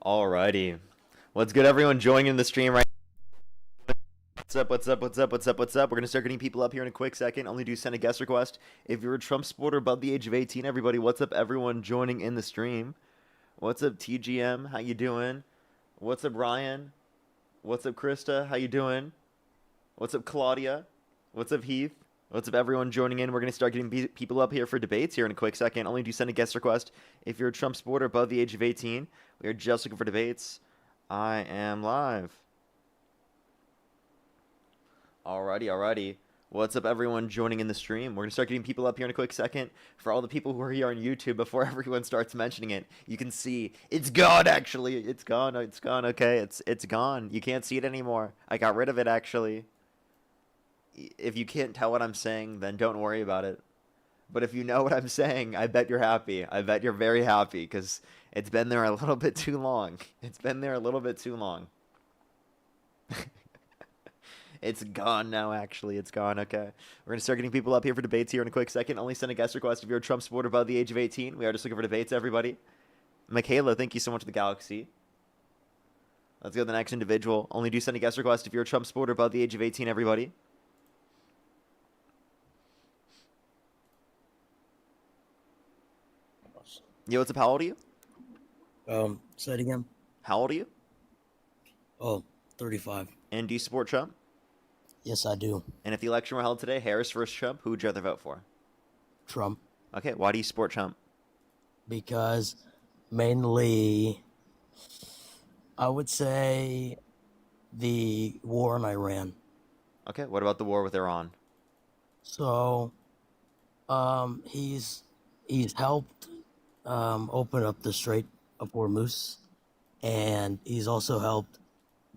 Alrighty. What's good, everyone joining in the stream right now? What's up, what's up, what's up, what's up, what's up? We're going to start getting people up here in a quick second. Only do send a guest request. If you're a Trump supporter above the age of 18, everybody, what's up, everyone joining in the stream? What's up, TGM? How you doing? What's up, Ryan? What's up, Krista? How you doing? What's up, Claudia? What's up, Heath? What's up, everyone joining in? We're going to start getting people up here for debates here in a quick second. Only do send a guest request. If you're a Trump supporter above the age of 18, we are just looking for debates. I am live. Alrighty. What's up, everyone joining in the stream? We're going to start getting people up here in a quick second. For all the people who are here on YouTube, before everyone starts mentioning it, you can see it's gone, actually. It's gone, okay? It's gone. You can't see it anymore. I got rid of it, actually. If you can't tell what I'm saying, then don't worry about it. But if you know what I'm saying, I bet you're happy. I bet you're very happy, because it's been there a little bit too long. It's been there a little bit too long. It's gone now, actually. It's gone, okay. We're going to start getting people up here for debates here in a quick second. Only send a guest request if you're a Trump supporter above the age of 18. We are just looking for debates, everybody. Michaela, thank you so much for the galaxy. Let's go to the next individual. Only do send a guest request if you're a Trump supporter above the age of 18, everybody. Yo, what's up? How old are you? Say it again. How old are you? Oh, 35. And do you support Trump? Yes, I do. And if the election were held today, Harris versus Trump, who would you rather vote for? Trump. Okay, why do you support Trump? Because mainly, I would say the war in Iran. Okay, what about the war with Iran? So, he's helped open up the Strait of Hormuz, and he's also helped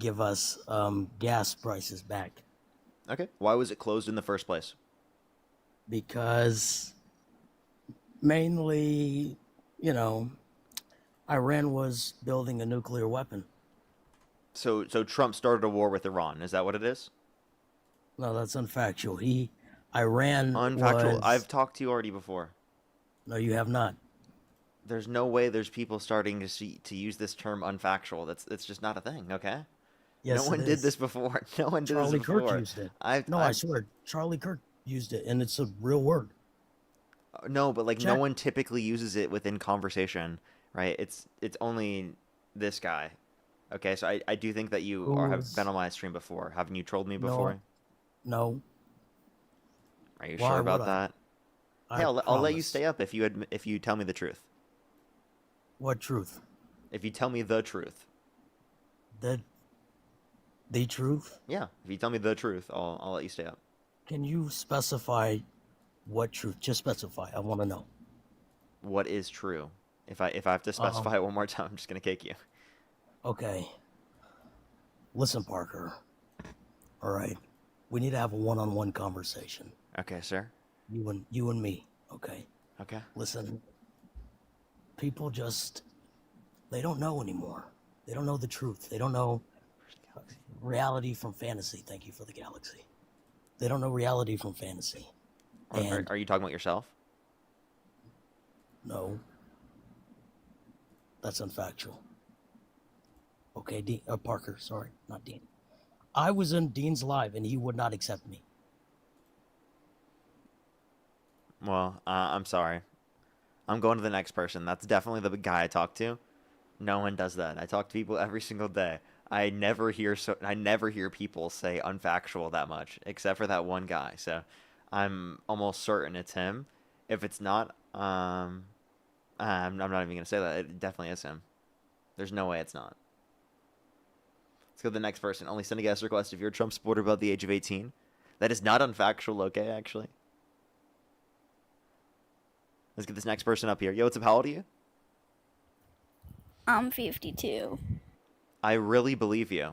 give us gas prices back. Okay, why was it closed in the first place? Because mainly, Iran was building a nuclear weapon. So Trump started a war with Iran. Is that what it is? No, that's unfactual. Iran Unfactual. was. I've talked to you already before. No, you have not. There's no way there's people starting to use this term unfactual. It's just not a thing, okay? Yes, no one did this before. No one did Charlie this before. Kirk used it. I swear, Charlie Kirk used it, and it's a real word. No, but like Check. no one typically uses it within conversation, right? It's only this guy. Okay, so I do think that you have been on my stream before. Haven't you trolled me before? No. Are you sure about that? Hey, I'll let you promise. stay up if you tell me the truth. What truth? If you tell me the truth. The truth? Yeah, if you tell me the truth, I'll let you stay up. Can you specify what truth? Just specify. I want to know. What is true? If I have to specify it one more time, I'm just gonna kick you. Okay. Listen, Parker. All right. We need to have a one-on-one conversation. Okay, sir. You and me. Okay. Okay. Listen. People they don't know anymore. They don't know the truth. They don't know reality from fantasy. Thank you for the galaxy. They don't know reality from fantasy. Are you talking about yourself? No. That's unfactual. Okay, Parker, sorry, not Dean. I was in Dean's live and he would not accept me. Well, I'm sorry. I'm going to the next person. That's definitely the guy I talk to. No one does that. I talk to people every single day. I never hear people say unfactual that much, except for that one guy. So I'm almost certain it's him. If it's not, I'm not even gonna say that. It definitely is him. There's no way it's not. Let's go to the next person. Only send a guest request if you're a Trump supporter above the age of 18. That is not unfactual, okay, actually. Let's get this next person up here. Yo, what's up? How old are you? I'm 52. I really believe you.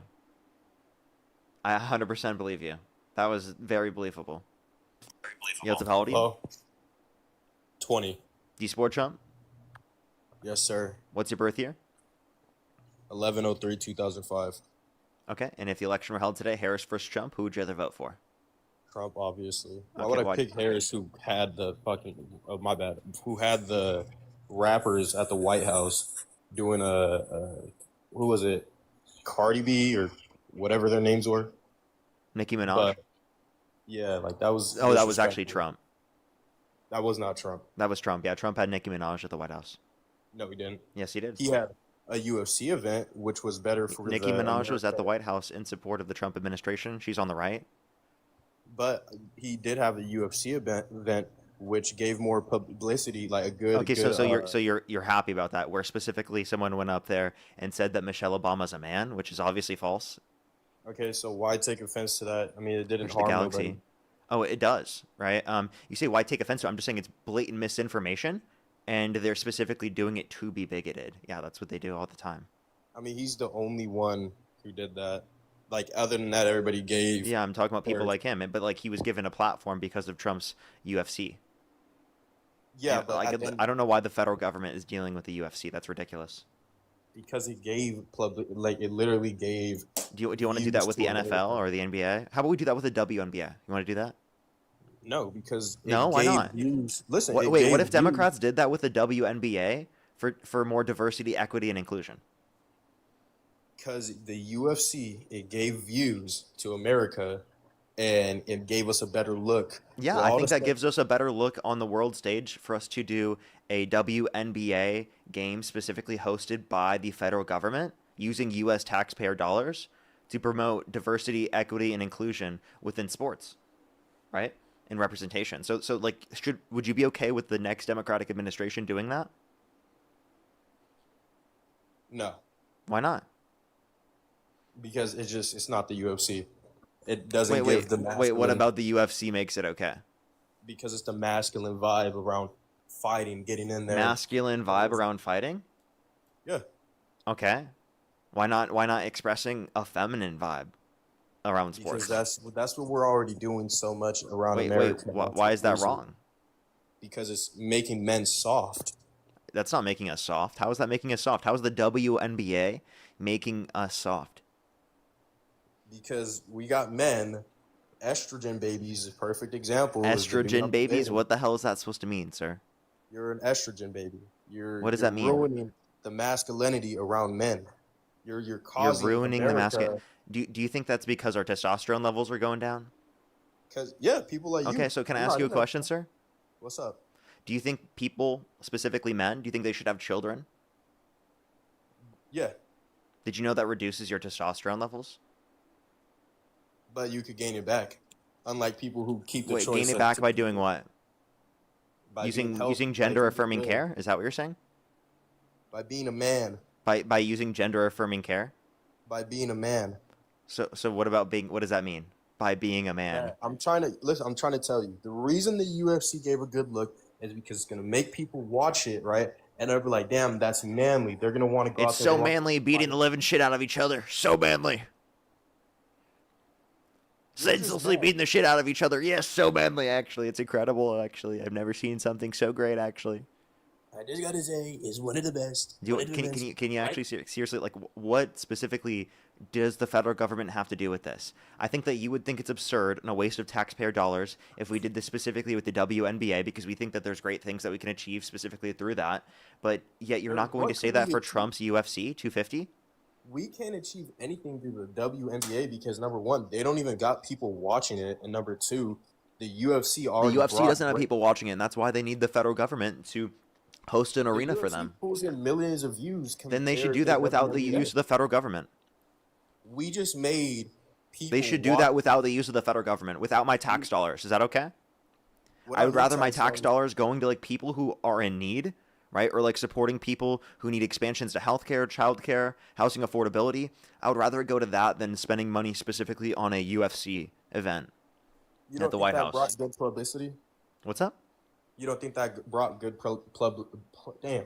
I 100% believe you. That was very believable. Yo, what's up? How old are you? Oh, 20. Do you support Trump? Yes, sir. What's your birth year? 11/03/2005. Okay, and if the election were held today, Harris versus Trump, who would you rather vote for? Trump, obviously. Why Okay, would I pick Harris, who had the fucking... Oh, my bad. Who had the rappers at the White House doing a who was it? Cardi B or whatever their names were. Nicki Minaj. But yeah, like that was Oh, that was actually disrespectful. Trump. That was not Trump. That was Trump. Yeah, Trump had Nicki Minaj at the White House. No, he didn't. Yes, he did. He had a UFC event, which was better for Nicki the Minaj was at the America. White House in support of the Trump administration. She's on the right. But he did have a UFC event which gave more publicity, like a good. Okay, good, so you're happy about that? Where specifically someone went up there and said that Michelle Obama's a man, which is obviously false. Okay, so why take offense to that? I mean, it didn't There's the harm galaxy. nobody. Oh, it does, right? You say why take offense to it? I'm just saying it's blatant misinformation, and they're specifically doing it to be bigoted. Yeah, that's what they do all the time. I mean, he's the only one who did that. Like, other than that, everybody gave. Yeah, I'm talking about people Or- like him, but like he was given a platform because of Trump's UFC. Yeah, And, but like, at the end- I don't know why the federal government is dealing with the UFC. That's ridiculous. because he gave public, like it literally gave. Do you want to do views that with to the NFL America. or the NBA? How about we do that with the WNBA? You want to do that? No, because it No, why gave not? Views. Listen, Wait, it what gave if views Democrats did that with the WNBA for more diversity, equity, and inclusion? because the UFC it gave views to America, and it gave us a better look. Yeah, for I all think the that stuff- gives us a better look on the world stage for us to do a WNBA game specifically hosted by the federal government using U.S. taxpayer dollars to promote diversity, equity, and inclusion within sports, right? And representation. So like, would you be okay with the next Democratic administration doing that? No, Why not? because it's not the UFC. It doesn't Wait, give the masculine. wait. What about the UFC makes it okay? Because it's the masculine vibe around fighting, getting in there. Masculine vibe around fighting? Yeah, Okay. Why not expressing a feminine vibe around sports? because that's what we're already doing so much around Wait, America. why is that wrong? Because it's making men soft. That's not making us soft. How is that making us soft? How is the WNBA making us soft? Because we got men, estrogen babies, a perfect example. is the new Estrogen babies? baby. What the hell is that supposed to mean, sir? You're an estrogen baby. What does that mean? Ruining the masculinity around men. You're You're causing ruining the masculine. America. Do you think that's because our testosterone levels are going down? Because yeah, people like you. Okay, so can I I'm ask not you a in it. question, sir? What's up? Do you think people, specifically men, do you think they should have children? Yeah, Did you know that reduces your testosterone levels? but you could gain it back. Unlike people who keep the Wait, choice. gain it of- back by doing what? by being Using healthy, gender by affirming being care? Is that what you're saying? By being a man. By using gender affirming care? By being a man. So what about being? What does that mean? By being a man? Yeah, I'm trying to tell you. The reason the UFC gave a good look is because it's gonna make people watch it, right? And they'll be like, "Damn, that's manly." They're gonna want to go It's out there. so manly, beating the living shit out of each other. So manly. Senselessly bad. beating the shit out of each other. Yes, so manly. Actually, it's incredible. Actually, I've never seen something so great. Actually, I just gotta say, is one of the best. do you, one of the can best. you actually seriously, like, what specifically does the federal government have to do with this? I think that you would think it's absurd and a waste of taxpayer dollars if we did this specifically with the WNBA, because we think that there's great things that we can achieve specifically through that. But yet you're not going What to say could that we for achieve? Trump's UFC 250. We can't achieve anything through the WNBA because number one, they don't even got people watching it, and number two, the UFC The already. UFC brought doesn't have great- people watching it, and that's why they need the federal government to host an the arena for UFC them. pulls in millions of views. Then they should compared do to that without the WNBA. use of the federal government. We just made people. They should do that without the use of the federal government, without my tax dollars. Is that okay? I would rather my tax dollars going to like people who are in need, right? Or like supporting people who need expansions to healthcare, childcare, housing affordability. I would rather it go to that than spending money specifically on a UFC event. You at don't the think White that House. brought good publicity? What's up? You don't think that brought good damn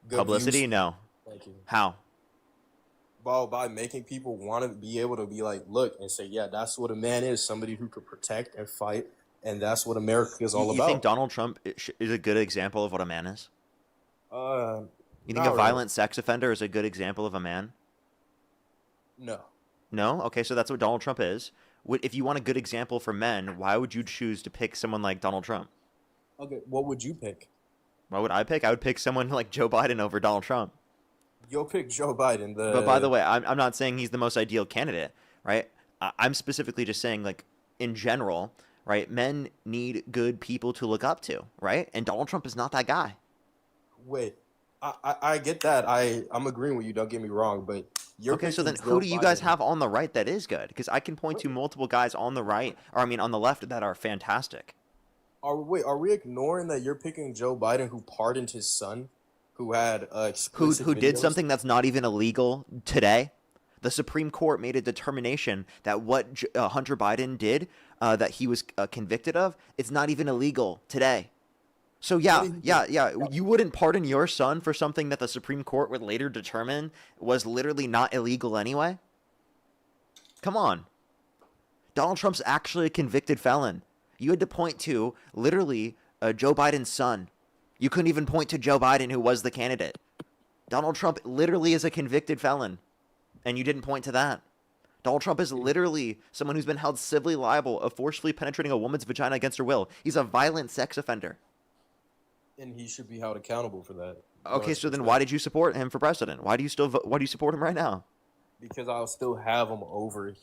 good Publicity? views? No. Thank you. How? By making people want to be able to be like, look and say, yeah, that's what a man is, somebody who could protect and fight, and that's what America is all You about. think Donald Trump is a good example of what a man is? Uh, You think not a really. violent sex offender is a good example of a man? No. No? Okay, so that's what Donald Trump is. If you want a good example for men, why would you choose to pick someone like Donald Trump? Okay, what would you pick? What would I pick? I would pick someone like Joe Biden over Donald Trump. You'll pick Joe Biden. But by the way, I'm not saying he's the most ideal candidate, right? I'm specifically just saying, like, in general, right? Men need good people to look up to, right? And Donald Trump is not that guy. Wait, I get that. I'm agreeing with you. Don't get me wrong, but you're Okay, so picking then who Joe do you guys Biden. have on the right that is good? Because I can point to multiple guys on the right, or I mean on the left, that are fantastic. Are we ignoring that you're picking Joe Biden, who pardoned his son, who had Who explicit did videos? something that's not even illegal today? The Supreme Court made a determination that what Hunter Biden did, that he was convicted of, it's not even illegal today. So What yeah, did he do? yeah. You wouldn't pardon your son for something that the Supreme Court would later determine was literally not illegal anyway? Come on. Donald Trump's actually a convicted felon. You had to point to literally Joe Biden's son. You couldn't even point to Joe Biden, who was the candidate. Donald Trump literally is a convicted felon, and you didn't point to that. Donald Trump is literally someone who's been held civilly liable of forcefully penetrating a woman's vagina against her will. He's a violent sex offender. And he should be held accountable for that. Okay, so then why did you support him for president? Why do you still why do you support him right now? Because I'll still have him over.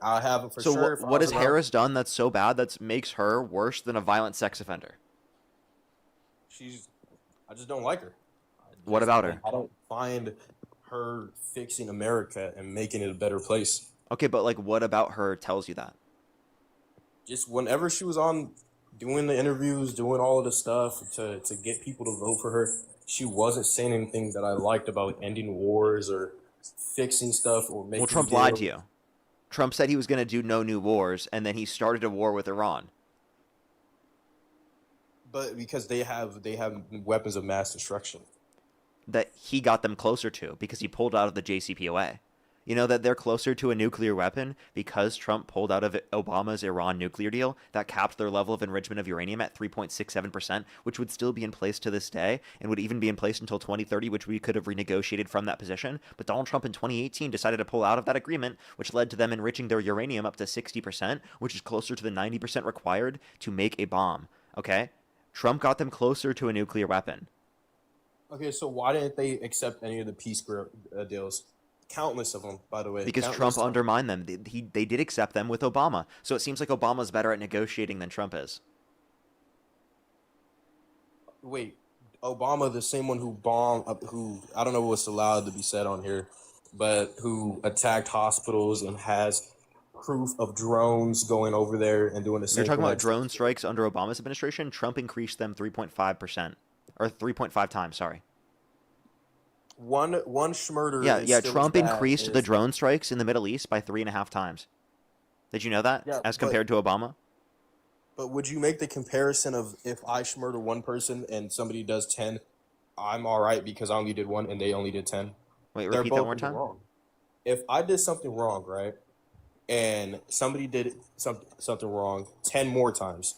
I have him for So sure. If I what was has around. Harris done that's so bad that makes her worse than a violent sex offender? I just don't like her. What about her? I don't find her fixing America and making it a better place. Okay, but like what about her tells you that? Just whenever she was on doing the interviews, doing all of the stuff to get people to vote for her, she wasn't saying anything that I liked about ending wars or fixing stuff or making Well, Trump lied deals. to you. Trump said he was going to do no new wars, and then he started a war with Iran. But because they have weapons of mass destruction. That he got them closer to because he pulled out of the JCPOA. You know that they're closer to a nuclear weapon because Trump pulled out of Obama's Iran nuclear deal that capped their level of enrichment of uranium at 3.67%, which would still be in place to this day and would even be in place until 2030, which we could have renegotiated from that position. But Donald Trump in 2018 decided to pull out of that agreement, which led to them enriching their uranium up to 60%, which is closer to the 90% required to make a bomb. Okay? Trump got them closer to a nuclear weapon. Okay, so why didn't they accept any of the peace deals? Countless of them, by the way. Because Trump undermined them. They did accept them with Obama. So it seems like Obama's better at negotiating than Trump is. Wait, Obama, the same one who bombed, who I don't know what's allowed to be said on here, but who attacked hospitals and has proof of drones going over there and doing the same You're talking thing about that drone Trump did. strikes under Obama's administration. Trump increased them 3.5%. Or 3.5 times, sorry. One schmurder. Yeah, is yeah. still as Trump bad increased the as- drone strikes in the Middle East by 3.5 times. Did you know that? Yeah, As but- compared to Obama? But would you make the comparison of if I schmurder one person and somebody does 10, I'm all right because I only did one and they only did 10? Wait, They're repeat that both one more in the time? wrong. If I did something wrong, right, and somebody did something wrong 10 more times,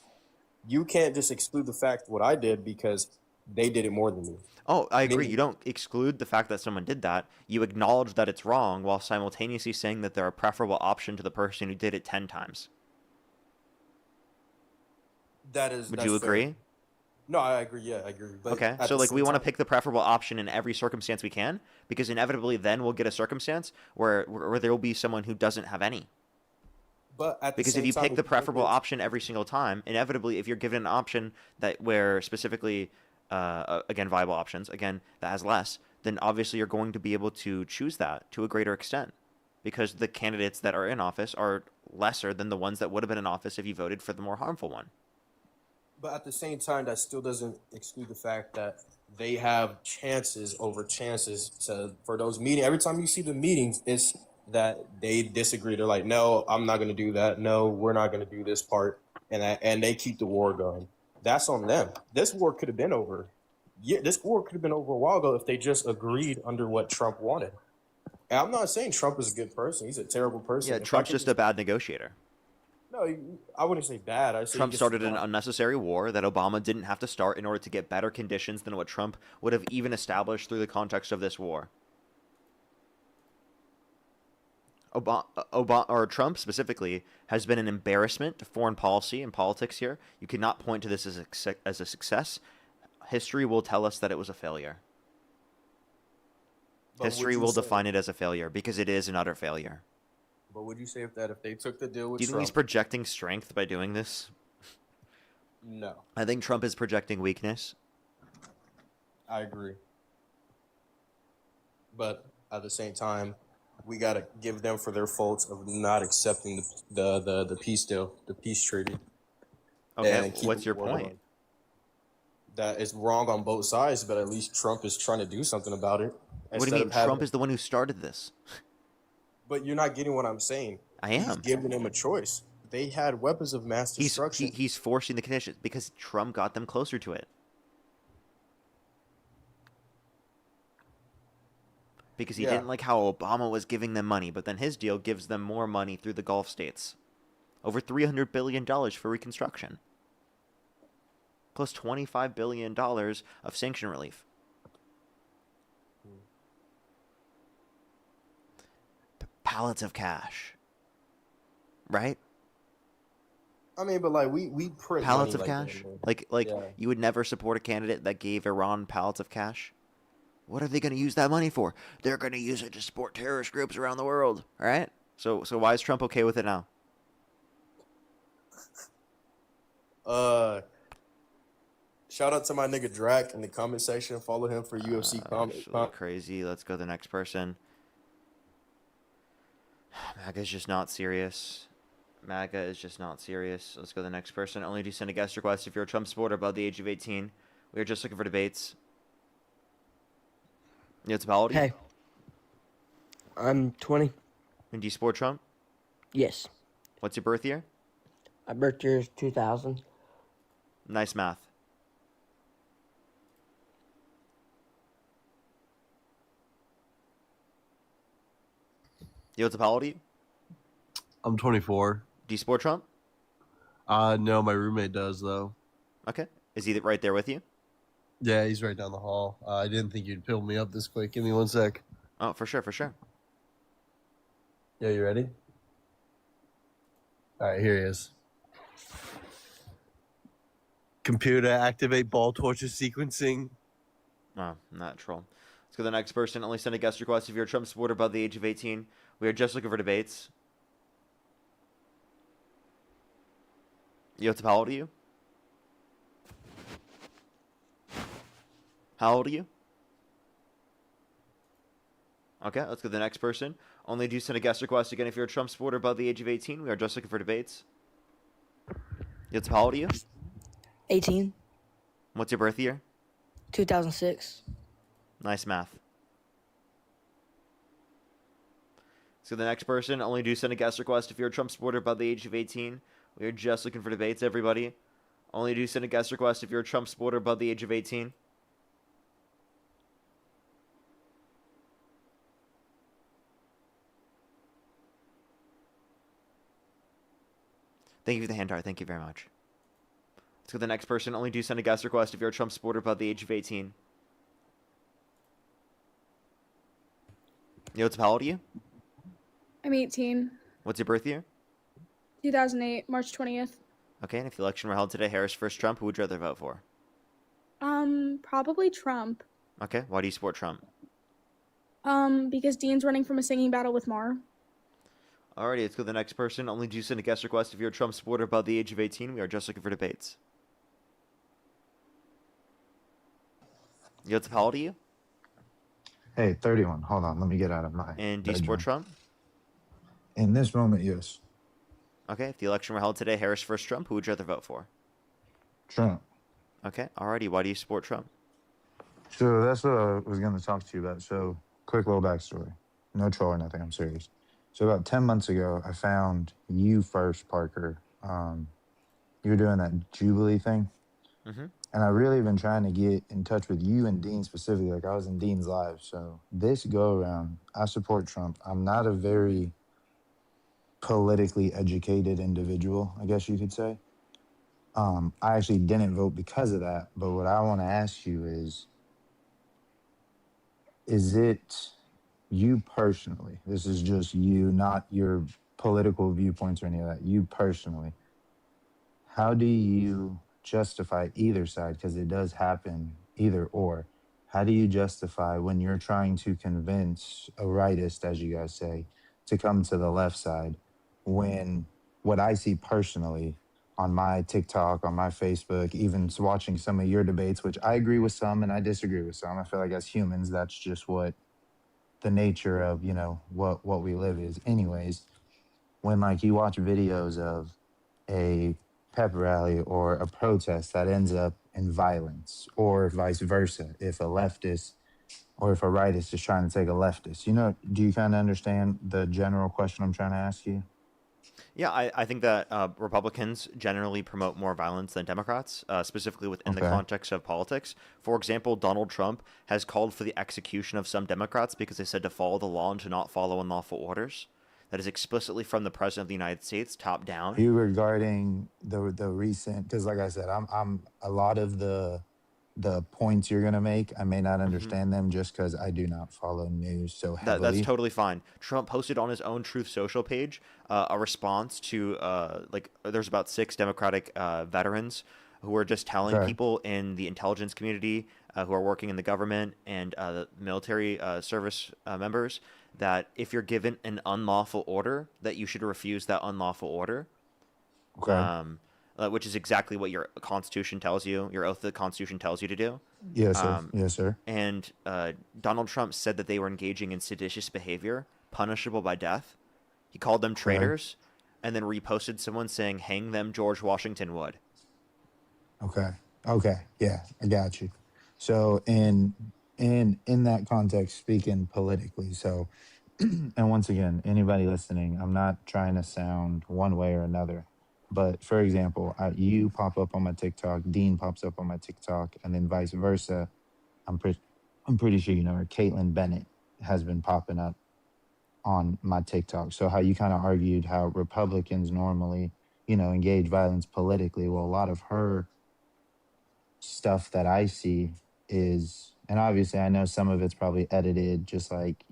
you can't just exclude the fact what I did because they did it more than me. Oh, I agree. Maybe- You don't exclude the fact that someone did that. You acknowledge that it's wrong while simultaneously saying that they're a preferable option to the person who did it 10 times. Would That's you fair. agree? No, I agree. Yeah, I agree. But Okay, at so the like same we want to time- pick the preferable option in every circumstance we can, because inevitably then we'll get a circumstance where there will be someone who doesn't have any. But at the Because if same you time, pick the if you look preferable at- option every single time, inevitably if you're given an option that where specifically, again, viable options, again, that has less, then obviously you're going to be able to choose that to a greater extent, because the candidates that are in office are lesser than the ones that would have been in office if you voted for the more harmful one. But at the same time, that still doesn't exclude the fact that they have chances over chances for those meetings. Every time you see the meetings, it's that they disagree. They're like, no, I'm not going to do that. No, we're not going to do this part. And they keep the war going. That's on them. This war could have been over. Yeah, this war could have been over a while ago if they just agreed under what Trump wanted. And I'm not saying Trump is a good person. He's a terrible person. Yeah, If I Trump's could just a bad negotiator. No, I wouldn't say bad. I say Trump he just- started an unnecessary war that Obama didn't have to start in order to get better conditions than what Trump would have even established through the context of this war. Trump specifically has been an embarrassment to foreign policy and politics here. You cannot point to this as a success. History will tell us that it was a failure. But would History you will say? define it as a failure because it is an utter failure. But would you say if they took the deal with Do you think he's Trump? projecting strength by doing this? No, I think Trump is projecting weakness. I agree. But at the same time, we gotta give them for their faults of not accepting the peace deal, the peace treaty, Okay, and keeping what's the your war point? going. That is wrong on both sides, but at least Trump is trying to do something about it What do you instead mean? of having. Trump is the one who started this. But you're not getting what I'm saying. I He's am. giving them a choice. They had weapons of mass destruction. He's forcing the conditions because Trump got them closer to it. Because he Yeah, didn't like how Obama was giving them money, but then his deal gives them more money through the Gulf states. Over $300 billion for reconstruction. Plus $25 billion of sanction relief. Pallets of cash. Right? I mean, but like we print Pallets money of like that. cash? Man. Like Yeah. you would never support a candidate that gave Iran pallets of cash? What are they going to use that money for? They're going to use it to support terrorist groups around the world, all right? So why is Trump okay with it now? Shout out to my nigga Drac in the comment section. Follow him for UFC comment. Absolutely crazy. Let's go to the next person. MAGA's just not serious. MAGA is just not serious. Let's go to the next person. Only do send a guest request if you're a Trump supporter above the age of 18. We are just looking for debates. Municipality? Hey, I'm 20. And do you support Trump? Yes. What's your birth year? My birth year is 2000. Nice math. Municipality? I'm 24. Do you support Trump? No, my roommate does though. Okay. Is he right there with you? Yeah, he's right down the hall. I didn't think you'd pill me up this quick. Give me 1 sec. Oh, for sure, for sure. Yeah, you ready? All right, here he is. Computer, activate ball torture sequencing. Oh, not troll. Let's go to the next person. Only send a guest request if you're a Trump supporter above the age of 18. We are just looking for debates. How old are you? How old are you? Okay, let's go to the next person. Only do send a guest request again if you're a Trump supporter above the age of 18. We are just looking for debates. How old are you? 18, What's your birth year? 2006. Nice math. So the next person, only do send a guest request if you're a Trump supporter above the age of 18. We are just looking for debates, everybody. Only do send a guest request if you're a Trump supporter above the age of 18. Thank you for the hand art. Thank you very much. Let's go to the next person. Only do send a guest request if you're a Trump supporter above the age of 18. How old are you? I'm 18. What's your birth year? 2008, March 20th. Okay, and if the election were held today, Harris versus Trump, who would you rather vote for? Probably Trump. Okay, why do you support Trump? Because Dean's running from a singing battle with Mar. Alrighty, let's go to the next person. Only do send a guest request if you're a Trump supporter above the age of 18. We are just looking for debates. How old are you? Hey, 31. Hold on. Let me get out of my. And do you support bedroom. Trump? In this moment, yes. Okay, if the election were held today, Harris versus Trump, who would you rather vote for? Trump. Okay, alrighty, why do you support Trump? So that's what I was going to talk to you about. So, quick little backstory. No troll or nothing. I'm serious. So, about 10 months ago, I found you first, Parker. You were doing that Jubilee thing. Mm-hmm. And I really been trying to get in touch with you and Dean specifically. Like, I was in Dean's live. So, this go around, I support Trump. I'm not a very politically educated individual, I guess you could say. I actually didn't vote because of that. But what I want to ask you is it you personally, this is just you, not your political viewpoints or any of that, you personally, how do you justify either side, because it does happen either or, how do you justify when you're trying to convince a rightist, as you guys say, to come to the left side, when what I see personally on my TikTok, on my Facebook, even watching some of your debates, which I agree with some and I disagree with some. I feel like as humans, that's just what the nature of, what we live is. Anyways, when like you watch videos of a pep rally or a protest that ends up in violence, or vice versa, if a leftist or if a rightist is trying to take a leftist, do you kind of understand the general question I'm trying to ask you? Yeah, I think that Republicans generally promote more violence than Democrats, specifically within the Okay. context of politics. For example, Donald Trump has called for the execution of some Democrats because they said to follow the law and to not follow unlawful orders. That is explicitly from the President of the United States, top down. You regarding the recent, because like I said, I'm a lot of the points you're gonna make, I may not hmm understand them just because I do not follow news so That's heavily. totally fine. Trump posted on his own Truth Social page a response to there's about six Democratic veterans who were just telling Okay. people in the intelligence community who are working in the government and the military service members that if you're given an unlawful order, that you should refuse that unlawful order. Okay. Um, which is exactly what your Constitution tells you, your oath of the Constitution tells you to do. Yes, sir. Um, Yes, sir. and Donald Trump said that they were engaging in seditious behavior, punishable by death. He called them Okay. traitors, and then reposted someone saying, "Hang them, George Washington would." Okay. Okay. Yeah, I got you. So in that context, speaking politically, so and once again, anybody listening, I'm not trying to sound one way or another. But for example, you pop up on my TikTok, Dean pops up on my TikTok, and then vice versa. I'm pretty sure you know her. Caitlin Bennett has been popping up on my TikTok. So how you kind of argued how Republicans normally, engage violence politically. Well, a lot of her stuff that I see is, and obviously I know some of it's probably edited, just like,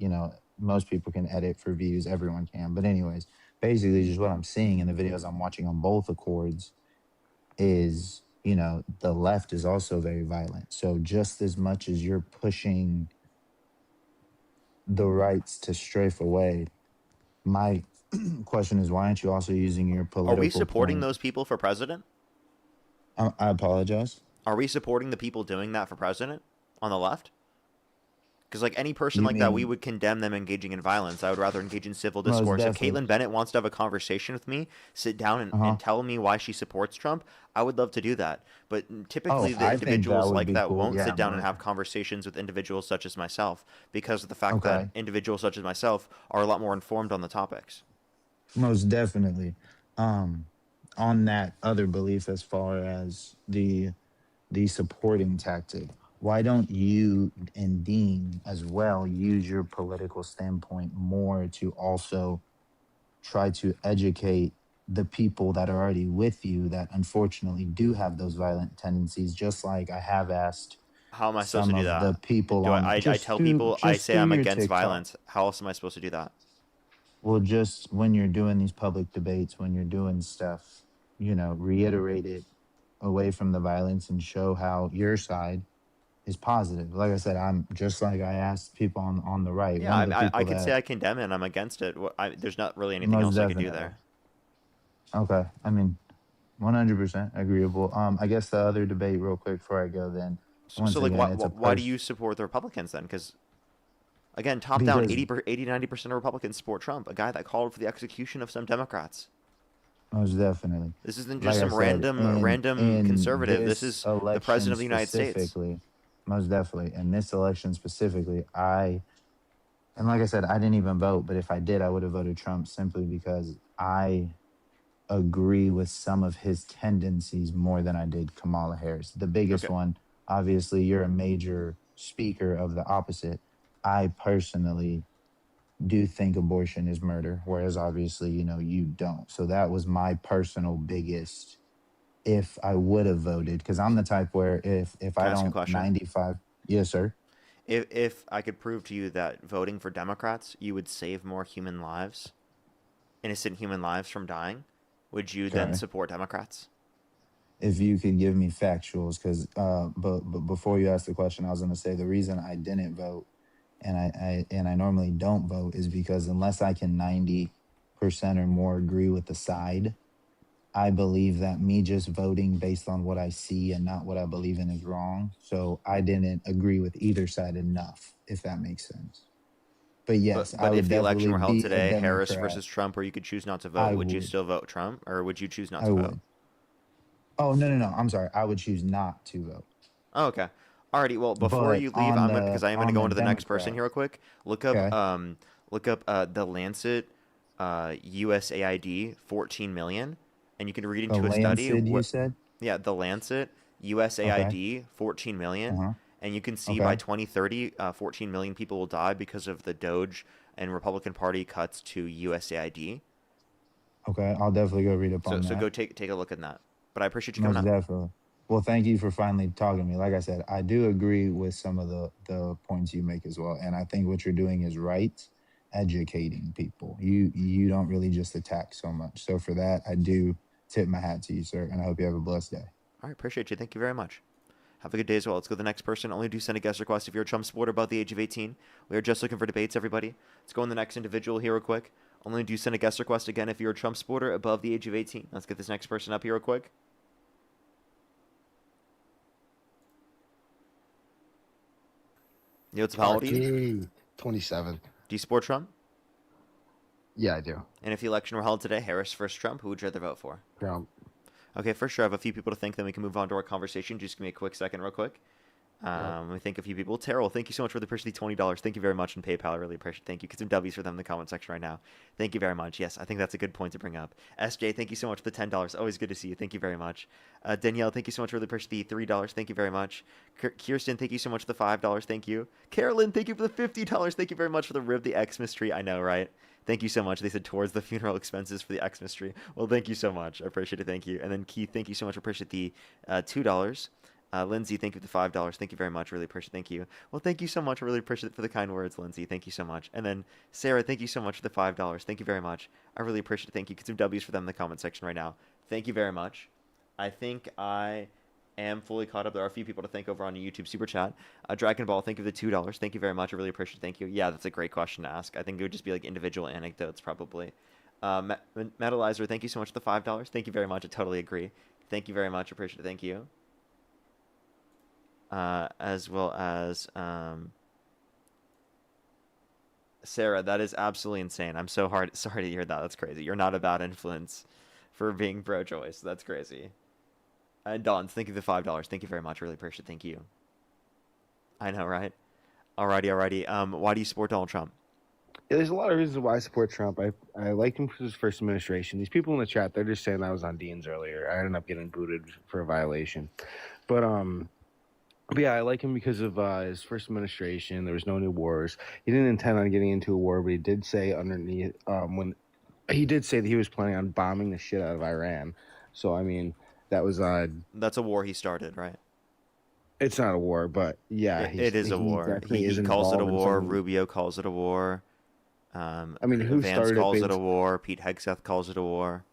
most people can edit for views, everyone can. But, anyways, basically, just what I'm seeing in the videos I'm watching on both accords is, the left is also very violent. So, just as much as you're pushing the rights to strafe away, my question is, why aren't you also using your Are we political supporting point? those people for president? I apologize. Are we supporting the people doing that for president on the left? Because like any person You like that, we mean would condemn them engaging in violence. I would rather engage in civil most discourse. If definitely? Caitlin Bennett wants to have a conversation with me, sit down Uh huh. and tell me why she supports Trump, I would love to do that. But Oh, typically, the I think that individuals would like be that cool. won't Yeah, sit down and but have conversations with individuals such as myself because of the fact that okay. individuals such as myself are a lot more informed on the topics. Most definitely. Um, on that other belief, as far as the supporting tactic, why don't you and Dean as well use your political standpoint more to also try to educate the people that are already with you that unfortunately do have those violent tendencies, just like I have asked How am I supposed to some do of the that? people Do on I tell people I just say through I'm your against TikTok. violence? How else am I supposed to do that? Well, just when you're doing these public debates, when you're doing stuff, reiterate it away from the violence and show how your side is positive. Like I said, I'm just like I asked people on the right. Yeah, One of the I people could say that I condemn it and I'm against it. There's not really anything most else I could do definitely. there. Okay. I mean, 100% agreeable. I guess the other debate, real quick before I go, then once So like, again, it's a why do you support the Republicans then? Because again, top down, because 90% of Republicans support Trump, a guy that called for the execution of some Democrats. most definitely, This isn't just like I some said, random in conservative. This this is the president election of the United States. specifically, most definitely, in this election specifically, and like I said, I didn't even vote, but if I did, I would have voted Trump simply because I agree with some of his tendencies more than I did Kamala Harris. The biggest Okay. one, obviously, you're a major speaker of the opposite. I personally do think abortion is murder, whereas obviously, you don't. So that was my personal biggest if I would have voted, because I'm the type where if Can I I ask a don't question? 95, yes, sir. If I could prove to you that voting for Democrats, you would save more human lives, innocent human lives from dying, would you then Okay. support Democrats? if you could give me factuals, because but before you ask the question, I was going to say the reason I didn't vote, and I normally don't vote, is because unless I can 90% or more agree with the side, I believe that me just voting based on what I see and not what I believe in is wrong. So I didn't agree with either side enough, if that makes sense. But yes, I But would if the election definitely were held be a today, Harris Democrat. versus Trump, or you could choose not to vote, I would you would. still vote Trump, or would you choose not I to vote? would. Oh, no, no, no. I'm sorry. I would choose not to vote. Oh, okay. Alrighty. Well, before But you leave, because I am gonna on go the into the next person here Democrat, real quick. okay. Look up the Lancet, USAID 14 million, and you can read The into a study Lancet, you what. said? Yeah, the Lancet, Okay. USAID 14 million, Uh-huh. and you can see by Okay. 2030, 14 million people will die because of the Doge and Republican Party cuts to USAID. Okay. I'll definitely go read up So on so that. go take a look at that. But I appreciate you coming Most up. definitely. Well, thank you for finally talking to me. Like I said, I do agree with some of the points you make as well, and I think what you're doing is right, educating people. You don't really just attack so much. So for that, I do tip my hat to you, sir, and I hope you have a blessed day. All right, appreciate you. Thank you very much. Have a good day as well. Let's go to the next person. Only do send a guest request if you're a Trump supporter above the age of 18. We are just looking for debates, everybody. Let's go on the next individual here real quick. Only do send a guest request again if you're a Trump supporter above the age of 18. Let's get this next person up here real quick. What's up, how old are you? 27. Do you support Trump? Yeah, I do. And if the election were held today, Harris versus Trump, who would you rather vote for? Trump. Okay, for sure. I have a few people to thank, then we can move on to our conversation. Just give me a quick second, real quick. Let me thank a few people. Terrell, thank you so much for the appreciate the $20. Thank you very much in PayPal. I really appreciate it. Thank you. Get some W's for them in the comment section right now. Thank you very much. Yes, I think that's a good point to bring up. SJ, thank you so much for the $10. Always good to see you. Thank you very much. Danielle, thank you so much for the appreciate the $3. Thank you very much. Kirsten, thank you so much for the $5. Thank you. Carolyn, thank you for the $50. Thank you very much for the rib, the Xmas tree. I know, right? Thank you so much. They said towards the funeral expenses for the Xmas tree. Well, thank you so much. I appreciate it. Thank you. And then Keith, thank you so much. I appreciate the $2. Lindsay, thank you for the $5. Thank you very much. Really appreciate it. Thank you. Well, thank you so much. I really appreciate it for the kind words, Lindsay. Thank you so much. And then Sarah, thank you so much for the $5. Thank you very much. I really appreciate it. Thank you. Get some W's for them in the comment section right now. Thank you very much. I think I am fully caught up. There are a few people to thank over on the YouTube super chat. Dragon Ball, thank you for the $2. Thank you very much. I really appreciate it. Thank you. Yeah, that's a great question to ask. I think it would just be like individual anecdotes probably. Metalizer, thank you so much for the $5. Thank you very much. I totally agree. Thank you very much. Appreciate it. Thank you. As well as Sarah, that is absolutely insane. I'm sorry to hear that. That's crazy. You're not a bad influence for being pro-choice. That's crazy. And Dawn, thank you for the $5. Thank you very much. Really appreciate it. Thank you. I know, right? Alrighty. Why do you support Donald Trump? Yeah, there's a lot of reasons why I support Trump. I liked him for his first administration. These people in the chat, they're just saying I was on Dean's earlier. I ended up getting booted for a violation. But yeah, I like him because of his first administration. There was no new wars. He didn't intend on getting into a war, but he did say underneath when he did say that he was planning on bombing the shit out of Iran. So I mean, that was That's a war he started, right? it's not a war, but yeah, It is a war. definitely He is calls it a involved in war. something. Rubio calls it a war. I mean, who Vance started calls it a it? war. Pete Hegseth calls it a war.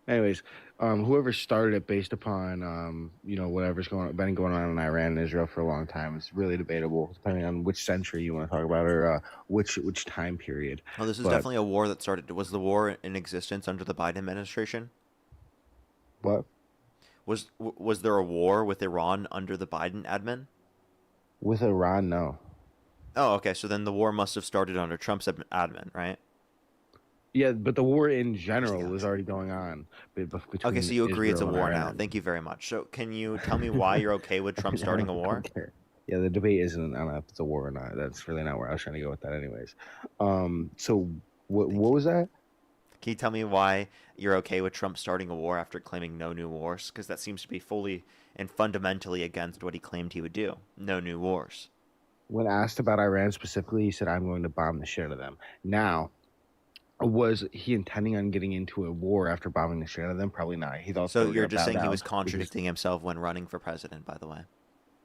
Anyways, whoever started it based upon whatever's been going on in Iran and Israel for a long time, it's really debatable depending on which century you want to talk about or which time period. Oh, this is But definitely a war that started. Was the war in existence under the Biden administration? what Was there a war with Iran under the Biden admin? with Iran? No. Oh, okay. So then the war must have started under Trump's admin, right? Yeah, but the war in general Galaxy. was already going on between. Okay, so you agree it's a Israel and war now. Iran. Thank you very much. So can you tell me why you're okay with Trump starting a I war? don't care. Yeah, the debate isn't on if it's a war or not. That's really not where I was trying to go with that, anyways. So what was that? Can you tell me why you're okay with Trump starting a war after claiming no new wars? Because that seems to be fully and fundamentally against what he claimed he would do. No new wars. When asked about Iran specifically, he said, "I'm going to bomb the shit out of them." Now, was he intending on getting into a war after bombing the shit out of them? Probably not. He thought they So were you're gonna just bow saying he down was because contradicting himself when running for president, by the way.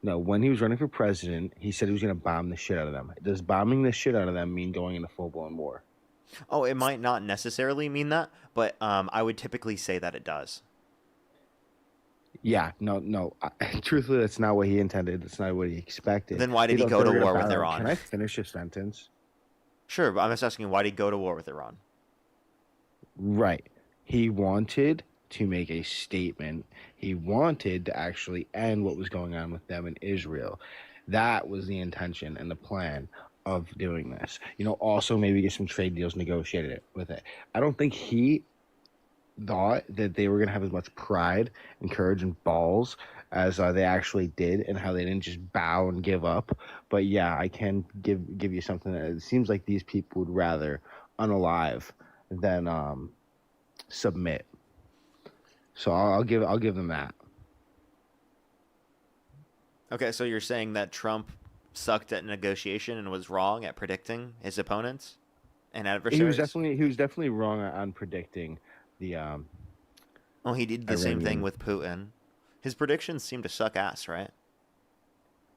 no, when he was running for president, he said he was going to bomb the shit out of them. Does bombing the shit out of them mean going into full-blown war? Oh, it might not necessarily mean that, but I would typically say that it does. Yeah, no. Truthfully, that's not what he intended. That's not what he expected. Then why did he thought go they to were gonna war with fire him. Iran? Can I finish a sentence? Sure, but I'm just asking, why did he go to war with Iran? Right. He wanted to make a statement. He wanted to actually end what was going on with them in Israel. That was the intention and the plan of doing this. Also maybe get some trade deals negotiated with it. I don't think he thought that they were going to have as much pride and courage and balls as they actually did, and how they didn't just bow and give up. But yeah, I can give you something that it seems like these people would rather unalive than submit. So I'll give them that. Okay, so you're saying that Trump sucked at negotiation and was wrong at predicting his opponents and adversaries? He was definitely wrong on predicting the Oh, he did the same thing Iranian. with Putin. His predictions seem to suck ass, right?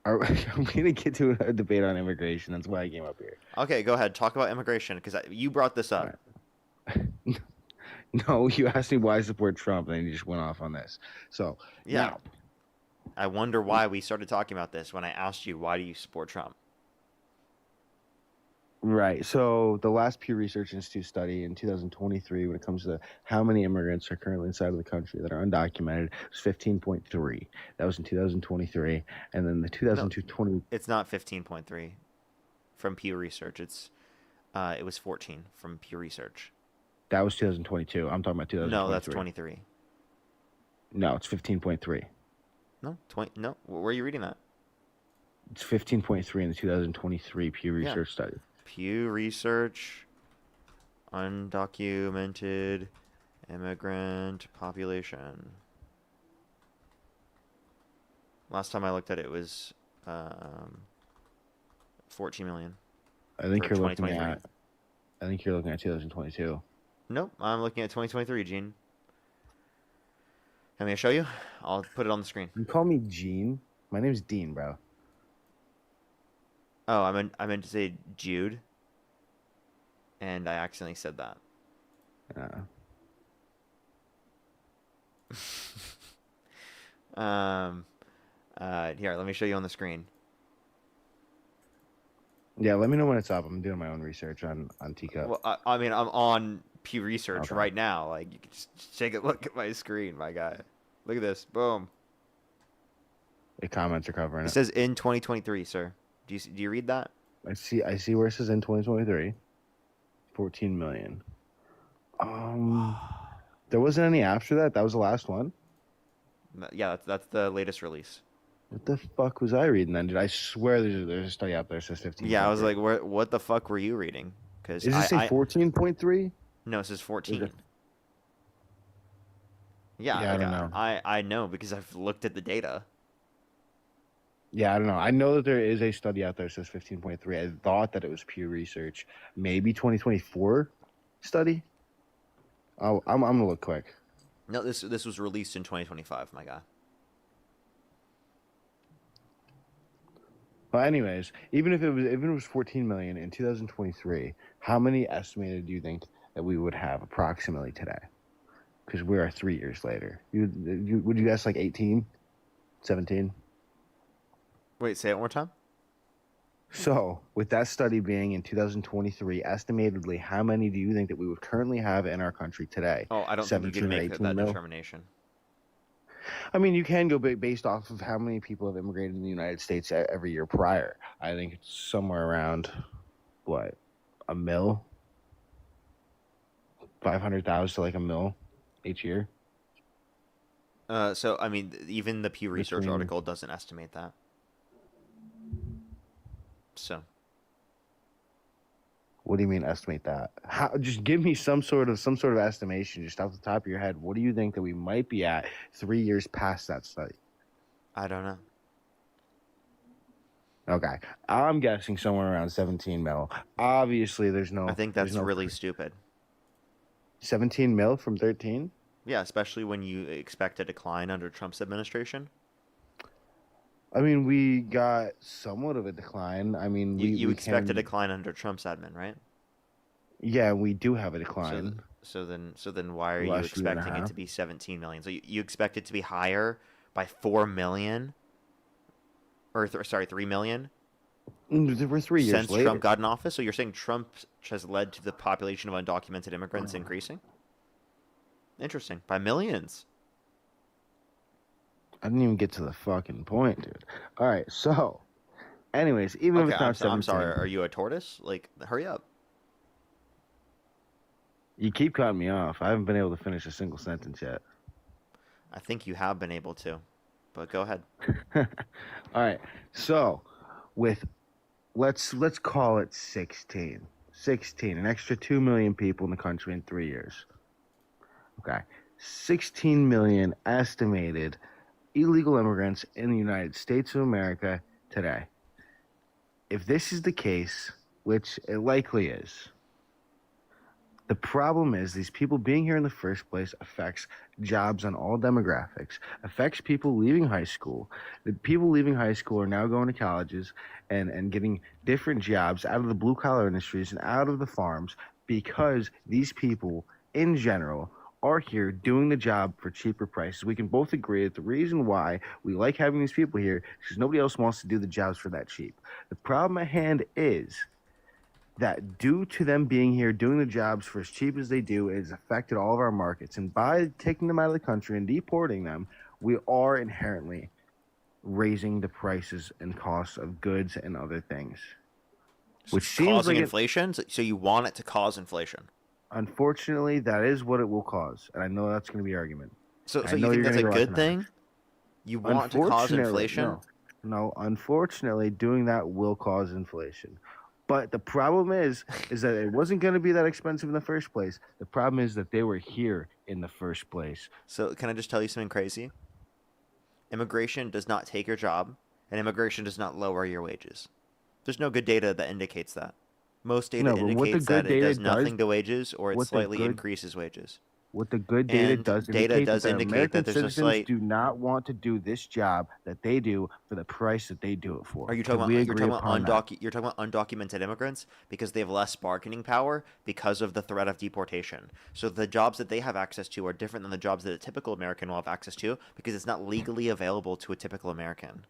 I'm going to get to a debate on immigration. That's why I came up here. Okay, go ahead. Talk about immigration because you brought this up. All right. No, you asked me why I support Trump, and then you just went off on this. So Yeah. now, I wonder why we started talking about this when I asked you, why do you support Trump? right. So the last Pew Research Institute study in 2023, when it comes to how many immigrants are currently inside of the country that are undocumented, was 15.3. That was in 2023, and then the 2020. It's not 15.3 from Pew Research. It was 14 from Pew Research. That was 2022. I'm talking about 2023. No, that's 23. No, it's 15.3. No, 20. No, where are you reading that? It's 15.3 in the 2023 Pew Research study. Pew Research, undocumented immigrant population. Last time I looked at it, it was 14 million. I think for you're looking 2023. at. I think you're looking at 2022. Nope, I'm looking at 2023, Gene. Can I show you? I'll put it on the screen. You call me Gene. My name's Dean, bro. Oh, I meant to say Jude, and I accidentally said that. Here, let me show you on the screen. Yeah, let me know when it's up. I'm doing my own research on Teacup. Well, I mean, I'm on Pew Research Okay. right now. Like, you can just take a look at my screen, my guy. Look at this. Boom. The comments are covering It it. says in 2023, sir. Do you read that? I see where it says in 2023. 14 million. There wasn't any after that. That was the last one. Yeah, that's the latest release. What the fuck was I reading then? Did I swear there's a study out there that says 15? Yeah, I was like, what the fuck were you reading? Because Does it say 14.3? No, it says 14. it- Yeah, Yeah, I like, don't know. I know because I've looked at the data. Yeah, I don't know. I know that there is a study out there that says 15.3. I thought that it was Pew Research. Maybe 2024 study? I'm gonna look quick. No, this was released in 2025, my guy. But anyways, even if it was 14 million in 2023, how many estimated do you think that we would have approximately today? Because we are 3 years later. Would you guess like 18, 17? Wait, say it one more time. So, with that study being in 2023, estimatedly, how many do you think that we would currently have in our country today? Oh, I don't think you 17 can or make 18 that mil? determination. I mean, you can go based off of how many people have immigrated in the United States every year prior. I think it's somewhere around, what, a mil? 500,000 to like a mil each year. So I mean, even the Pew Research Between- article doesn't estimate that. So What do you mean estimate that? How? Just give me some sort of estimation, just off the top of your head. What do you think that we might be at 3 years past that study? I don't know. Okay, I'm guessing somewhere around 17 mil. Obviously, there's no. I think there's that's no really stupid. 17 mil from 13. Yeah, especially when you expect a decline under Trump's administration. I mean, we got somewhat of a decline. I mean, You we expect a can- decline under Trump's admin, right? Yeah, we do have a decline. So then why are The you last year and a expecting it half. to be 17 million? So you expect it to be higher by 4 million, or sorry, 3 million There were 3 years since later. Trump got in office. So you're saying Trump has led to the population of undocumented immigrants increasing? Interesting. By millions. I didn't even get to the fucking point, dude. All right, so, anyways, even if Okay, it's not I'm 17, sorry. Are you a tortoise? Like, hurry up. you keep cutting me off. I haven't been able to finish a single sentence yet. I think you have been able to, but go ahead. All right, so with let's call it 16, an extra 2 million people in the country in 3 years. Okay, 16 million estimated illegal immigrants in the United States of America today. If this is the case, which it likely is, the problem is these people being here in the first place affects jobs on all demographics, affects people leaving high school. The people leaving high school are now going to colleges and getting different jobs out of the blue collar industries and out of the farms because these people in general are here doing the job for cheaper prices. We can both agree that the reason why we like having these people here is because nobody else wants to do the jobs for that cheap. The problem at hand is that due to them being here doing the jobs for as cheap as they do, it has affected all of our markets. And by taking them out of the country and deporting them, we are inherently raising the prices and costs of goods and other things. Which seems Causing like inflation? So you want it to cause inflation? unfortunately, that is what it will cause. And I know that's going to be argument. So I you know think you're that's a gonna go good economics. thing? You want to cause inflation? No, unfortunately, doing that will cause inflation. But the problem is that it wasn't going to be that expensive in the first place. The problem is that they were here in the first place. So can I just tell you something crazy? Immigration does not take your job, and immigration does not lower your wages. There's no good data that indicates that. Most data No, but what the indicates good that it data does nothing does, to wages or it what the slightly good increases wages. what the good data And does data indicate does that indicate American that there's a citizens slight. do not want to do this job that they do for the price that they do it for. Are you Can talking we about agree upon that? you're talking about undocumented immigrants because they have less bargaining power because of the threat of deportation. So the jobs that they have access to are different than the jobs that a typical American will have access to because it's not legally available to a typical American.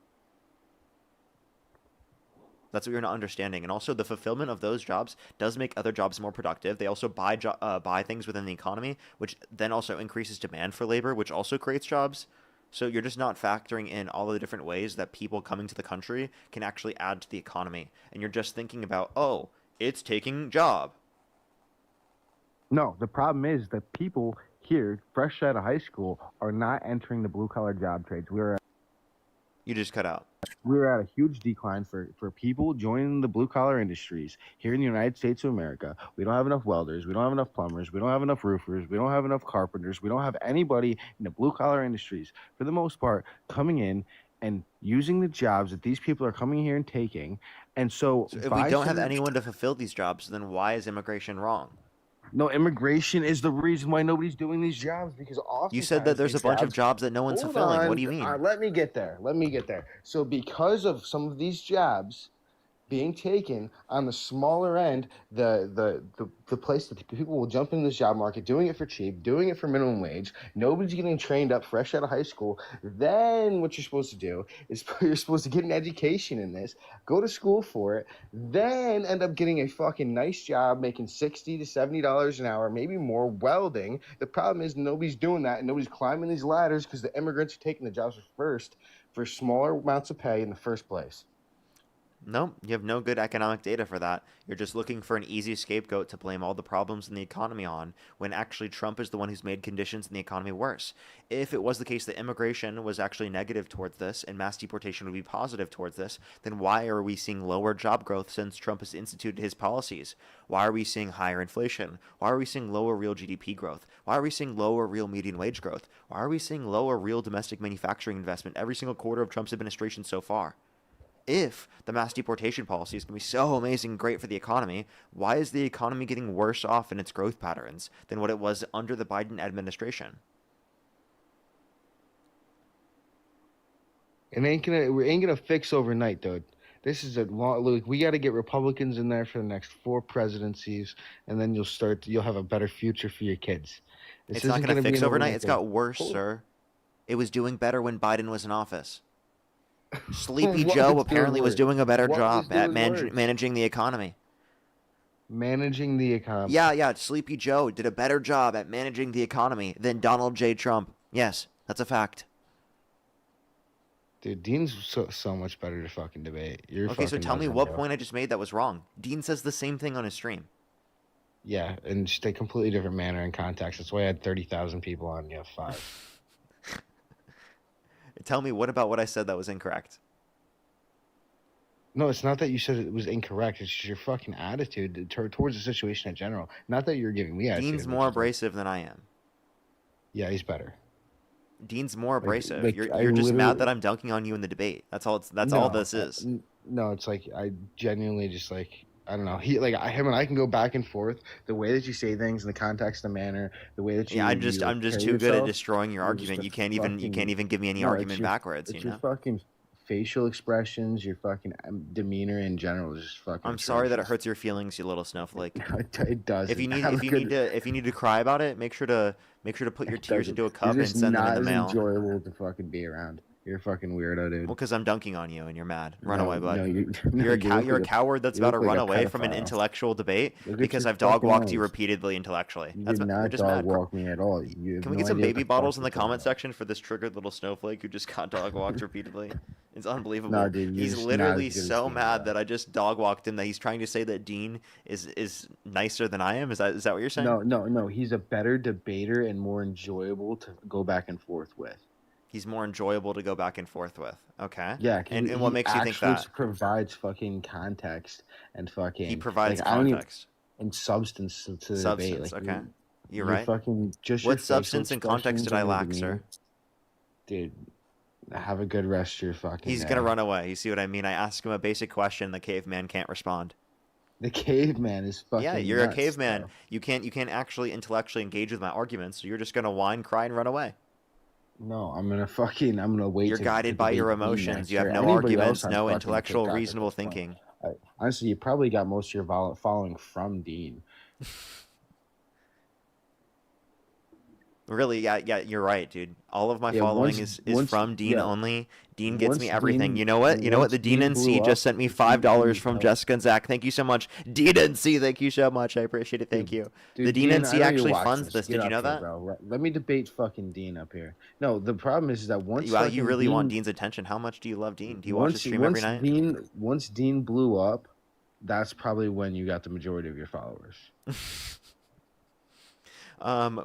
That's what you're not understanding. And also, the fulfillment of those jobs does make other jobs more productive. They also buy things within the economy, which then also increases demand for labor, which also creates jobs. So you're just not factoring in all of the different ways that people coming to the country can actually add to the economy. And you're just thinking about, oh, it's taking job. No, the problem is that people here, fresh out of high school, are not entering the blue collar job trades. You just cut out. We're at a huge decline for people joining the blue collar industries here in the United States of America. We don't have enough welders. We don't have enough plumbers. We don't have enough roofers. We don't have enough carpenters. We don't have anybody in the blue collar industries, for the most part, coming in and using the jobs that these people are coming here and taking. And so So if we by don't have some- anyone to fulfill these jobs, then why is immigration wrong? no, immigration is the reason why nobody's doing these jobs because often You said that there's a bunch of jobs that no one's Hold fulfilling. on. What do you mean? Let me get there. So because of some of these jobs being taken on the smaller end, the place that people will jump into this job market, doing it for cheap, doing it for minimum wage. Nobody's getting trained up fresh out of high school. Then what you're supposed to do is you're supposed to get an education in this, go to school for it, then end up getting a fucking nice job, making $60 to $70 an hour, maybe more, welding. The problem is nobody's doing that, and nobody's climbing these ladders because the immigrants are taking the jobs first for smaller amounts of pay in the first place. No, you have no good economic data for that. You're just looking for an easy scapegoat to blame all the problems in the economy on, when actually Trump is the one who's made conditions in the economy worse. If it was the case that immigration was actually negative towards this and mass deportation would be positive towards this, then why are we seeing lower job growth since Trump has instituted his policies? Why are we seeing higher inflation? Why are we seeing lower real GDP growth? Why are we seeing lower real median wage growth? Why are we seeing lower real domestic manufacturing investment every single quarter of Trump's administration so far? If the mass deportation policy is going to be so amazing and great for the economy, why is the economy getting worse off in its growth patterns than what it was under the Biden administration? We ain't gonna fix overnight, dude. This is a long look. We got to get Republicans in there for the next 4 presidencies, and then you'll have a better future for your kids. This It's not isn't going to gonna be fix an overnight. It's thing. got worse, Hold- sir. It was doing better when Biden was in office. Sleepy What Joe was doing apparently was worse? doing a better What was job at doing worse? managing the economy. Managing the economy. Yeah, Sleepy Joe did a better job at managing the economy than Donald J. Trump. Yes, that's a fact. Dude, Dean's so much better to fucking debate. You're Okay, so fucking tell me losing, what bro. point I just made that was wrong. Dean says the same thing on his stream. Yeah, in just a completely different manner and context. That's why I had 30,000 people on. You have 5. Tell me what about what I said that was incorrect. No, it's not that you said it was incorrect. It's just your fucking attitude towards the situation in general. Not that you're giving me attitude. Dean's more abrasive than I am. Yeah, he's better. Dean's more abrasive. like, you're I just mad literally- that I'm dunking on you in the debate. That's all. That's all this is. No, it's like I genuinely just like I don't know. Him and I can go back and forth. The way that you say things in the context, the manner, the way that you. Yeah, I'm just carry too good at yourself, destroying your you're just argument. a You can't even give me any No, it's argument your- backwards. It's You your know. fucking facial expressions, your fucking demeanor in general is just fucking. I'm sorry that it atrocious. hurts your feelings, you little snowflake. It does. If you need to cry about it, make sure to put your tears into a cup and send them in the mail. It's enjoyable to fucking be around. You're a fucking weirdo, dude. Well, because I'm dunking on you and you're mad. Run No, away, bud. no, You're a look you're a like coward that's you about to look like run a away from an pedophile. intellectual debate Look at because your I've dog walked fucking you eyes. repeatedly intellectually. You That's did you're not just dog mad. walk me at all. You have Can we no get some idea what baby the bottles fuck in the you're talking comment about. section for this triggered little snowflake who just got dog walked repeatedly? It's unbelievable. No, dude, you're He's just literally not as good as so Dean, mad bro. that I just dog walked him that he's trying to say that Dean is nicer than I am. Is that what you're saying? No. He's a better debater and more enjoyable to go back and forth with. He's more enjoyable to go back and forth with. Okay. Yeah, And what makes you think actually that? provides fucking context and fucking. He provides I don't even- context. and substance to the debate. Substance. Like, Okay. You're you're right. fucking just What your facial substance and context expressions did I and your lack, demeanor. sir? Dude, have a good rest of your fucking. He's day. gonna run away. You see what I mean? I ask him a basic question. The caveman can't respond. The caveman is fucking. Yeah, you're nuts, a caveman. bro. You can't actually intellectually engage with my arguments. So you're just gonna whine, cry, and run away. No, I'm gonna wait. You're to guided by your debate Dean emotions. next You have year. no Anybody arguments, else, no I'd fucking intellectual, kick out at reasonable this point. thinking. Honestly, you probably got most of your following from Dean. Really, yeah, you're right, dude. All of my Yeah, following once- is once- from Dean yeah. only. Dean gets Once me everything. Dean- You know what? once The Dean Dean NC blew just up, sent me Dean $5 blew from up. Jessica and Zach. Thank you so much. Dean NC, thank you so much. I appreciate it. Thank you. Dude, The Dean I NC know you're actually watching funds this. Get Did you up know here, that? bro? Let me debate fucking Dean up here. No, the problem is that once Wow, you fucking really want Dean- Dean's attention. How much do you love Dean? Do you watch the stream every night? Once Dean blew up, that's probably when you got the majority of your followers.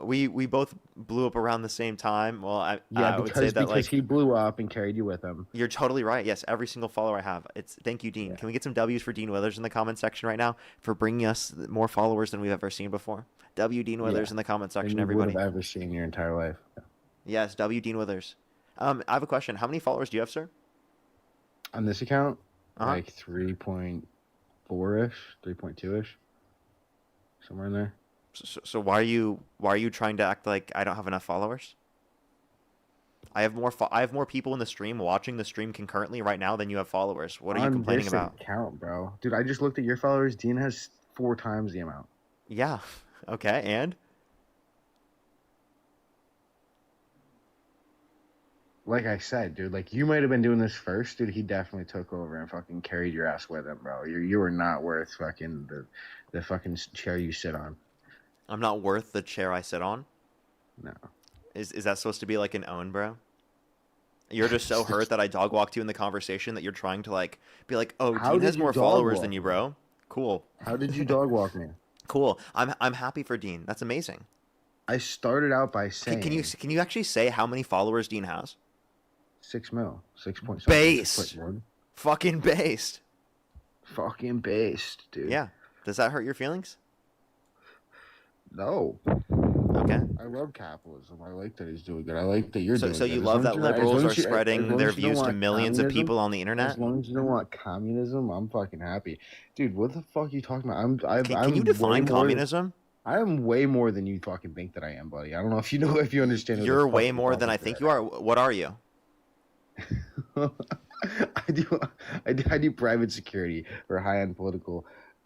We both blew up around the same time. Well, I would say that because he blew up and carried you with him. you're totally right. Yes, every single follower I have. Thank you, Dean. Yeah. Can we get some W's for Dean Withers in the comment section right now for bringing us more followers than we've ever seen before? W Dean Withers Yeah. in the comment And section, you everybody. would have ever seen in your entire life. Yes, W Dean Withers. I have a question. How many followers do you have, sir? On this account, Uh-huh. like 3.4-ish, 3.2-ish, somewhere in there. So why are you trying to act like I don't have enough followers? I have more people in the stream watching the stream concurrently right now than you have followers. What are you On complaining this about? account, bro. Dude, I just looked at your followers. Dean has 4 times the amount. Yeah. Okay, and Like I said, dude, like you might have been doing this first, dude. He definitely took over and fucking carried your ass with him, bro. You were not worth fucking the fucking chair you sit on. I'm not worth the chair I sit on. No. Is that supposed to be like an own, bro? You're just so hurt that I dog walked you in the conversation that you're trying to like be like, oh, How Dean did has you more dog followers walk than you, me? bro. Cool. How did you dog walk me? Cool. I'm happy for Dean. That's amazing. I started out by saying Can you actually say how many followers Dean has? 6 mil, 6 point Based. 6.1. Fucking based. Fucking based, dude. Yeah. Does that hurt your feelings? No. Okay. I love capitalism. I like that he's doing good. I like that you're So, doing so good. you As love long that as you're not- as liberals long are as you- as spreading long their as you don't views to want millions of communism, people on the internet? As long as you don't want communism, I'm fucking happy, dude. What the fuck are you talking about? Can you define communism? I am way more than you fucking think that I am, buddy. I don't know if you know if you understand. what the You're fuck way you're more than I talking think you are. What are you? about. I do private security for high-end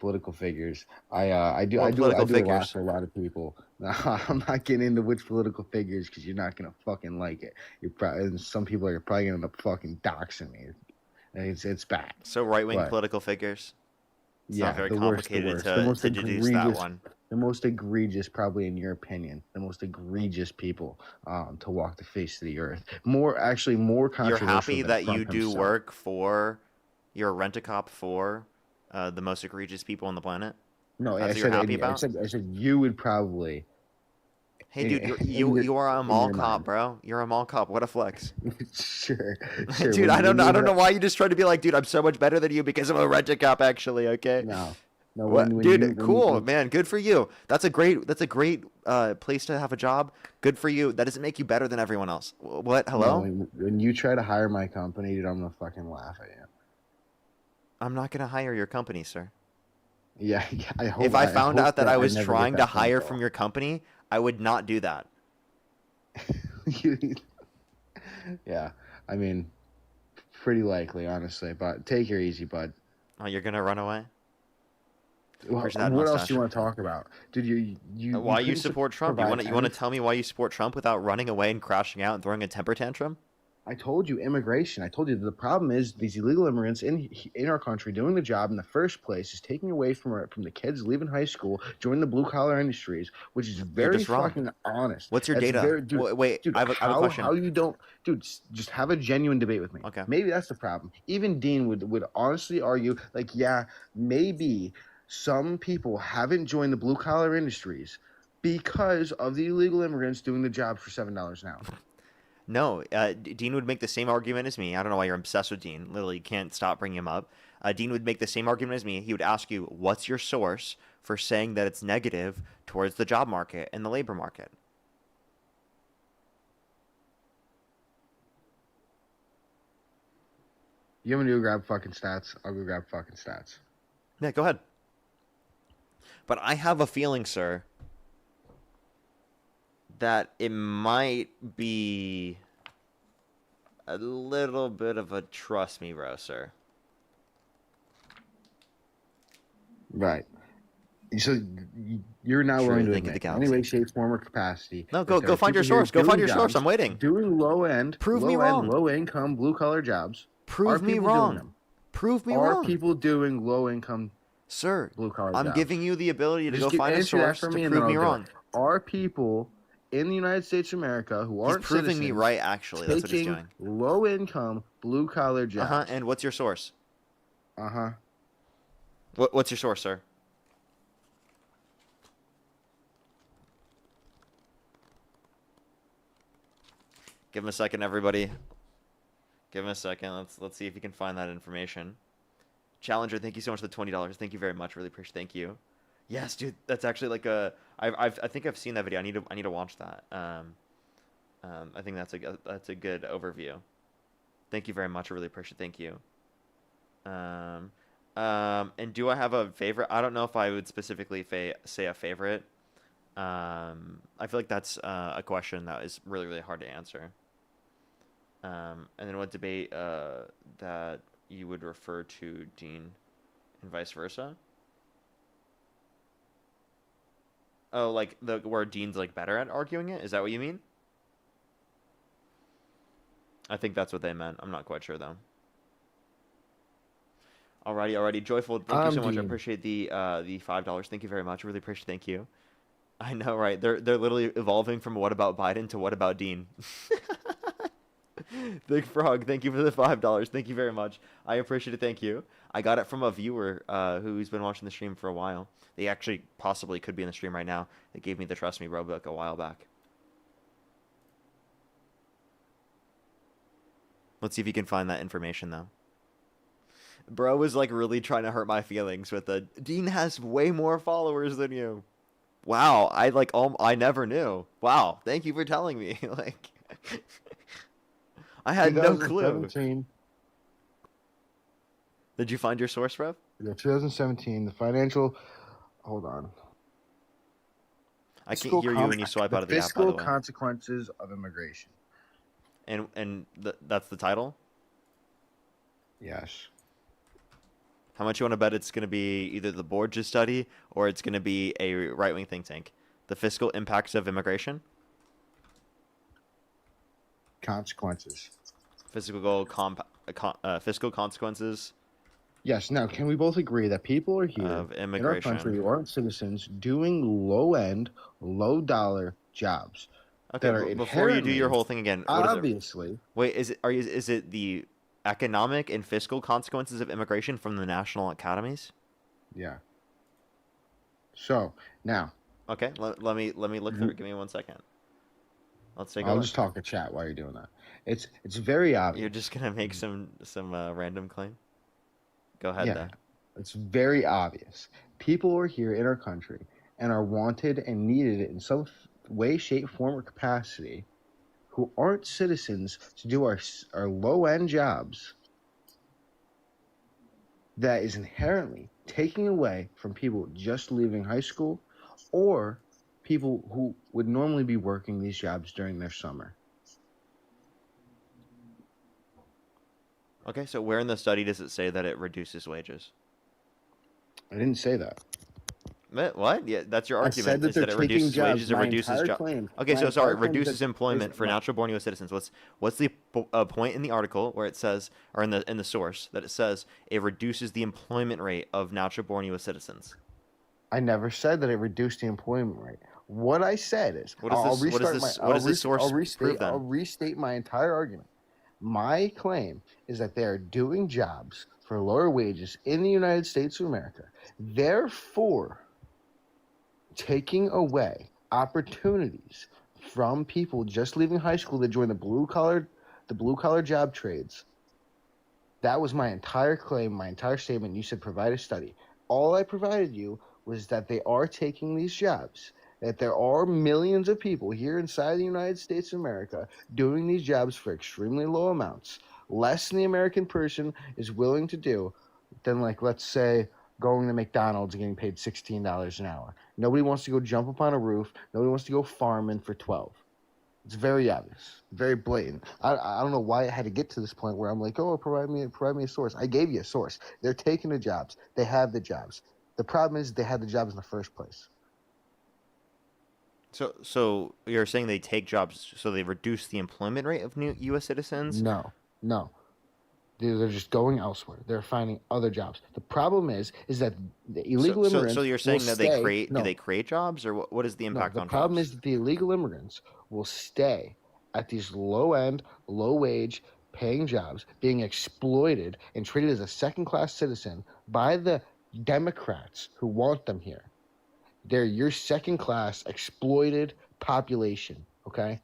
political figures. I do What I do political I do a lot figures? for a lot of people. I'm not getting into which political figures because you're not gonna fucking like it. You're probably and some people are probably gonna end up fucking doxing me. And it's bad. So right-wing But political figures. It's not yeah, very the worst, complicated the most to deduce that egregious, one. the most egregious, probably in your opinion, the most egregious people to walk the face of the earth. More You're controversial happy than that you Trump do himself. work for, you're a rent-a-cop for the most egregious people on the planet? No, That's what you're happy about? I said you would probably. Hey, dude, In you are a in mall your cop, mind. bro. You're a mall cop. What a flex. Sure, Dude, When I you don't know have why you just try to be like, dude, I'm so much better than you because I'm a rent-a-cop, actually, okay? no, What, when you dude? Cool, man. Good for you. That's a great place to have a job. Good for you. That doesn't make you better than everyone else. What? no, Hello? when you try to hire my company, dude, I'm gonna fucking laugh at you. I'm not gonna hire your company, sir. Yeah, I hope. If I I found hope out that that I I was never get trying to that phone hire call. from your company, I would not do that. Yeah, I mean, pretty likely, honestly. But take her easy, bud. Oh, you're gonna run away? Well, Where's that what else do mustache? you want to talk about, dude? You Why you couldn't support Trump? provide You want any. to tell me why you support Trump without running away and crashing out and throwing a temper tantrum? I told you immigration. I told you the problem is these illegal immigrants in our country doing the job in the first place is taking away from the kids leaving high school, joining the blue collar industries, which is You're very just wrong. fucking honest. What's your That's data? very dude. Wait, Dude, I have a question. how you don't, dude? Just have a genuine debate with me. Okay. Maybe that's the problem. Even Dean would honestly argue, like, yeah, maybe some people haven't joined the blue collar industries because of the illegal immigrants doing the job for $7 an hour. No, Dean would make the same argument as me. I don't know why you're obsessed with Dean. Literally, can't stop bringing him up. Dean would make the same argument as me. He would ask you, what's your source for saying that it's negative towards the job market and the labor market? You want me to go grab fucking stats? I'll go grab fucking stats. Yeah, go ahead. But I have a feeling, sir, that it might be a little bit of a trust me, bro, sir. Right. So you're not Truly willing to think of admit the in any galaxy. way, shape, form, or capacity. No, that there go are find your people here source. Go find doing your source. jobs, I'm waiting. doing Prove me wrong. low income, blue collar jobs. Prove Are me people doing wrong. them? Prove me Are wrong. people doing low income, Sir, blue collar I'm jobs? giving you the ability to Just go find a answer that source for to me, and then prove me I'll do wrong. it. Are people in the United States of America who He's aren't proving citizens me right, actually. That's what he's taking doing. low income, blue collar jobs? Uh-huh, and what's your source? Uh-huh. What's your source, sir? Give him a second, everybody. Give him a second. Let's see if you can find that information. Challenger, thank you so much for the $20. Thank you very much. Really appreciate. Thank you. Yes, dude. That's actually like a. I think I've seen that video. I need to watch that. I think that's a good overview. Thank you very much. I really appreciate. Thank you. And do I have a favorite? I don't know if I would specifically say a favorite. I feel like that's a question that is really, really hard to answer. And then what debate that you would refer to Dean and vice versa? Oh, like where Dean's like better at arguing it? Is that what you mean? I think that's what they meant. I'm not quite sure though. Alrighty. Joyful, thank you so much. I Dean. appreciate the $5. Thank you very much. I really appreciate. Thank you. I know, right? They're literally evolving from what about Biden to what about Dean. Big Frog, thank you for the $5. Thank you very much. I appreciate it. Thank you. I got it from a viewer who's been watching the stream for a while. They actually possibly could be in the stream right now. They gave me the Trust Me Bro book a while back. Let's see if you can find that information though. Bro was like really trying to hurt my feelings with the Dean has way more followers than you. Wow, I never knew. Wow, thank you for telling me. Like I had no clue. 2017. Did you find your source, bro? Yeah, 2017. The financial. Hold on. I can't hear you when you swipe out of the app, by the fiscal way. consequences of immigration. And that's the title? Yes. How much you want to bet it's going to be either the Borgia study or it's going to be a right-wing think tank? The fiscal impacts of immigration? Consequences. Fiscal consequences Yes. Now, can we both agree that people are here of in our immigration. country who aren't citizens doing low-end, low-dollar jobs Okay, that are before you do your inherently, whole thing again, what is it? obviously, Wait, is it the economic and fiscal consequences of immigration from the national academies? yeah. So now, Okay, let me look through it. Give me 1 second. Let's take a I'll look. just talk to chat while you're doing that. It's very obvious. You're just gonna make some random claim? Go ahead Yeah, then. it's very obvious. People are here in our country and are wanted and needed in some way, shape, form, or capacity who aren't citizens to do our low-end jobs that is inherently taking away from people just leaving high school or people who would normally be working these jobs during their summer. Okay, so where in the study does it say that it reduces wages? I didn't say that. What? Yeah, that's your I argument. said that Is they're that it taking reduces jobs. wages or My reduces entire job? claim. Okay, my so sorry, entire claim is reduces that employment for natural-born U.S. citizens. What's the point in the article where it says, or in the source that it says it reduces the employment rate of natural-born U.S. citizens? I never said that it reduced the employment rate. What I said is, What does this source prove then? I'll restate my entire argument. My claim is that they are doing jobs for lower wages in the United States of America, therefore taking away opportunities from people just leaving high school to join the blue collar job trades. That was my entire claim, my entire statement. You said provide a study. All I provided you was that they are taking these jobs, that there are millions of people here inside the United States of America doing these jobs for extremely low amounts, less than the American person is willing to do than, like, let's say, going to McDonald's and getting paid $16 an hour. Nobody wants to go jump up on a roof. Nobody wants to go farming for 12. It's very obvious, very blatant. I don't know why it had to get to this point where I'm like, oh, provide me a source. I gave you a source. They're taking the jobs. They have the jobs. The problem is they had the jobs in the first place. So you're saying they take jobs, so they reduce the employment rate of new U.S. citizens? No. They're just going elsewhere. They're finding other jobs. The problem is that the illegal immigrants. So you're saying will that stay, they create? no, Do they create jobs, or what is the impact no, on the problem jobs? is that the illegal immigrants will stay at these low-end, low-wage paying jobs, being exploited and treated as a second-class citizen by the Democrats who want them here. They're your second-class exploited population, okay?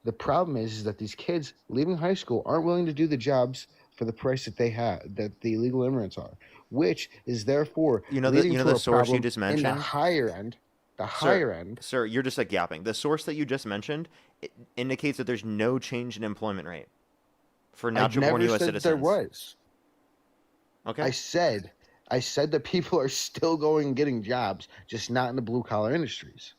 The problem is that these kids leaving high school aren't willing to do the jobs for the price that they have, that the illegal immigrants are, which is therefore leading to the a source you problem just in the mentioned. higher end. The higher end. Sir, you're just like yapping. The source that you just mentioned indicates that there's no change in employment rate for natural-born U.S. citizens. There was. Okay. I said that people are still going and getting jobs, just not in the blue collar industries.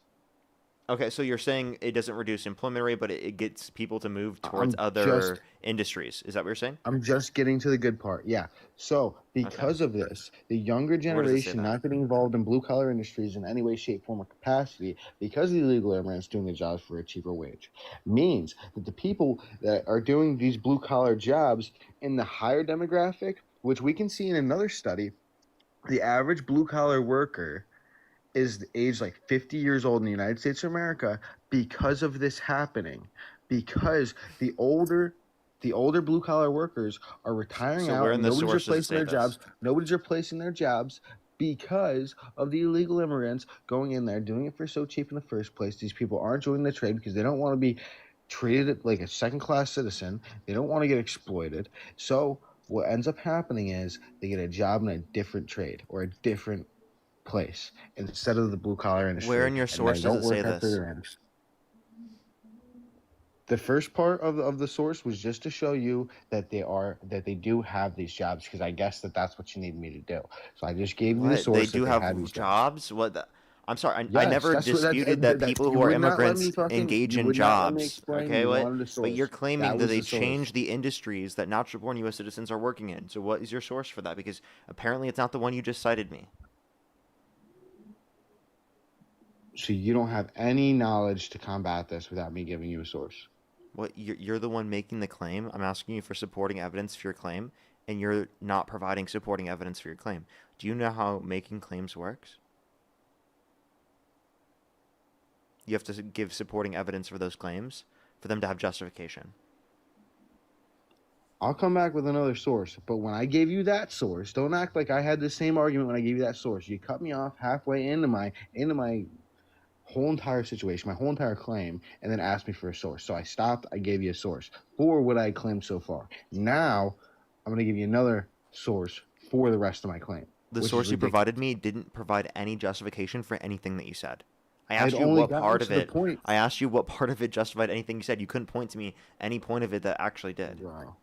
Okay, so you're saying it doesn't reduce employment rate, but it gets people to move towards other industries. Is that what you're saying? I'm just getting to the good part. Yeah. So because of this, the younger generation not getting involved in blue collar industries in any way, shape, form, or capacity because of the illegal immigrants doing the jobs for a cheaper wage means that the people that are doing these blue collar jobs in the higher demographic, which we can see in another study, the average blue collar worker is age like 50 years old in the United States of America because of this happening, because the older blue collar workers are retiring out and nobody's replacing their jobs. Nobody's replacing their jobs because of the illegal immigrants going in there, doing it for so cheap in the first place. These people aren't joining the trade because they don't want to be treated like a second-class citizen. They don't want to get exploited. So what ends up happening is they get a job in a different trade or a different place instead of the blue collar industry. Where in your source does it say this? The first part of the source was just to show you that they do have these jobs, because I guess that's what you need me to do. So I just gave you the source. They do have jobs. What? I'm sorry. I Yes, never that's what disputed that people you who are would not let me immigrants fucking. engage You in would not let me jobs. explain. Okay, You what? wanted a But source. you're claiming that was they the source. changed the industries that natural-born U.S. citizens are working in. So what is your source for that? Because apparently it's not the one you just cited me. So you don't have any knowledge to combat this without me giving you a source. What? You're the one making the claim. I'm asking you for supporting evidence for your claim, and you're not providing supporting evidence for your claim. Do you know how making claims works? You have to give supporting evidence for those claims for them to have justification. I'll come back with another source, but when I gave you that source, don't act like I had the same argument when I gave you that source. You cut me off halfway into my whole entire situation, my whole entire claim, and then asked me for a source. So I stopped. I gave you a source for what I claimed so far. Now, I'm going to give you another source for the rest of my claim. The which source is you ridiculous. provided me didn't provide any justification for anything that you said. I I'd asked you only what gotten part to of the it. point. I asked you what part of it justified anything you said. You couldn't point to me any point of it that actually did. Wow.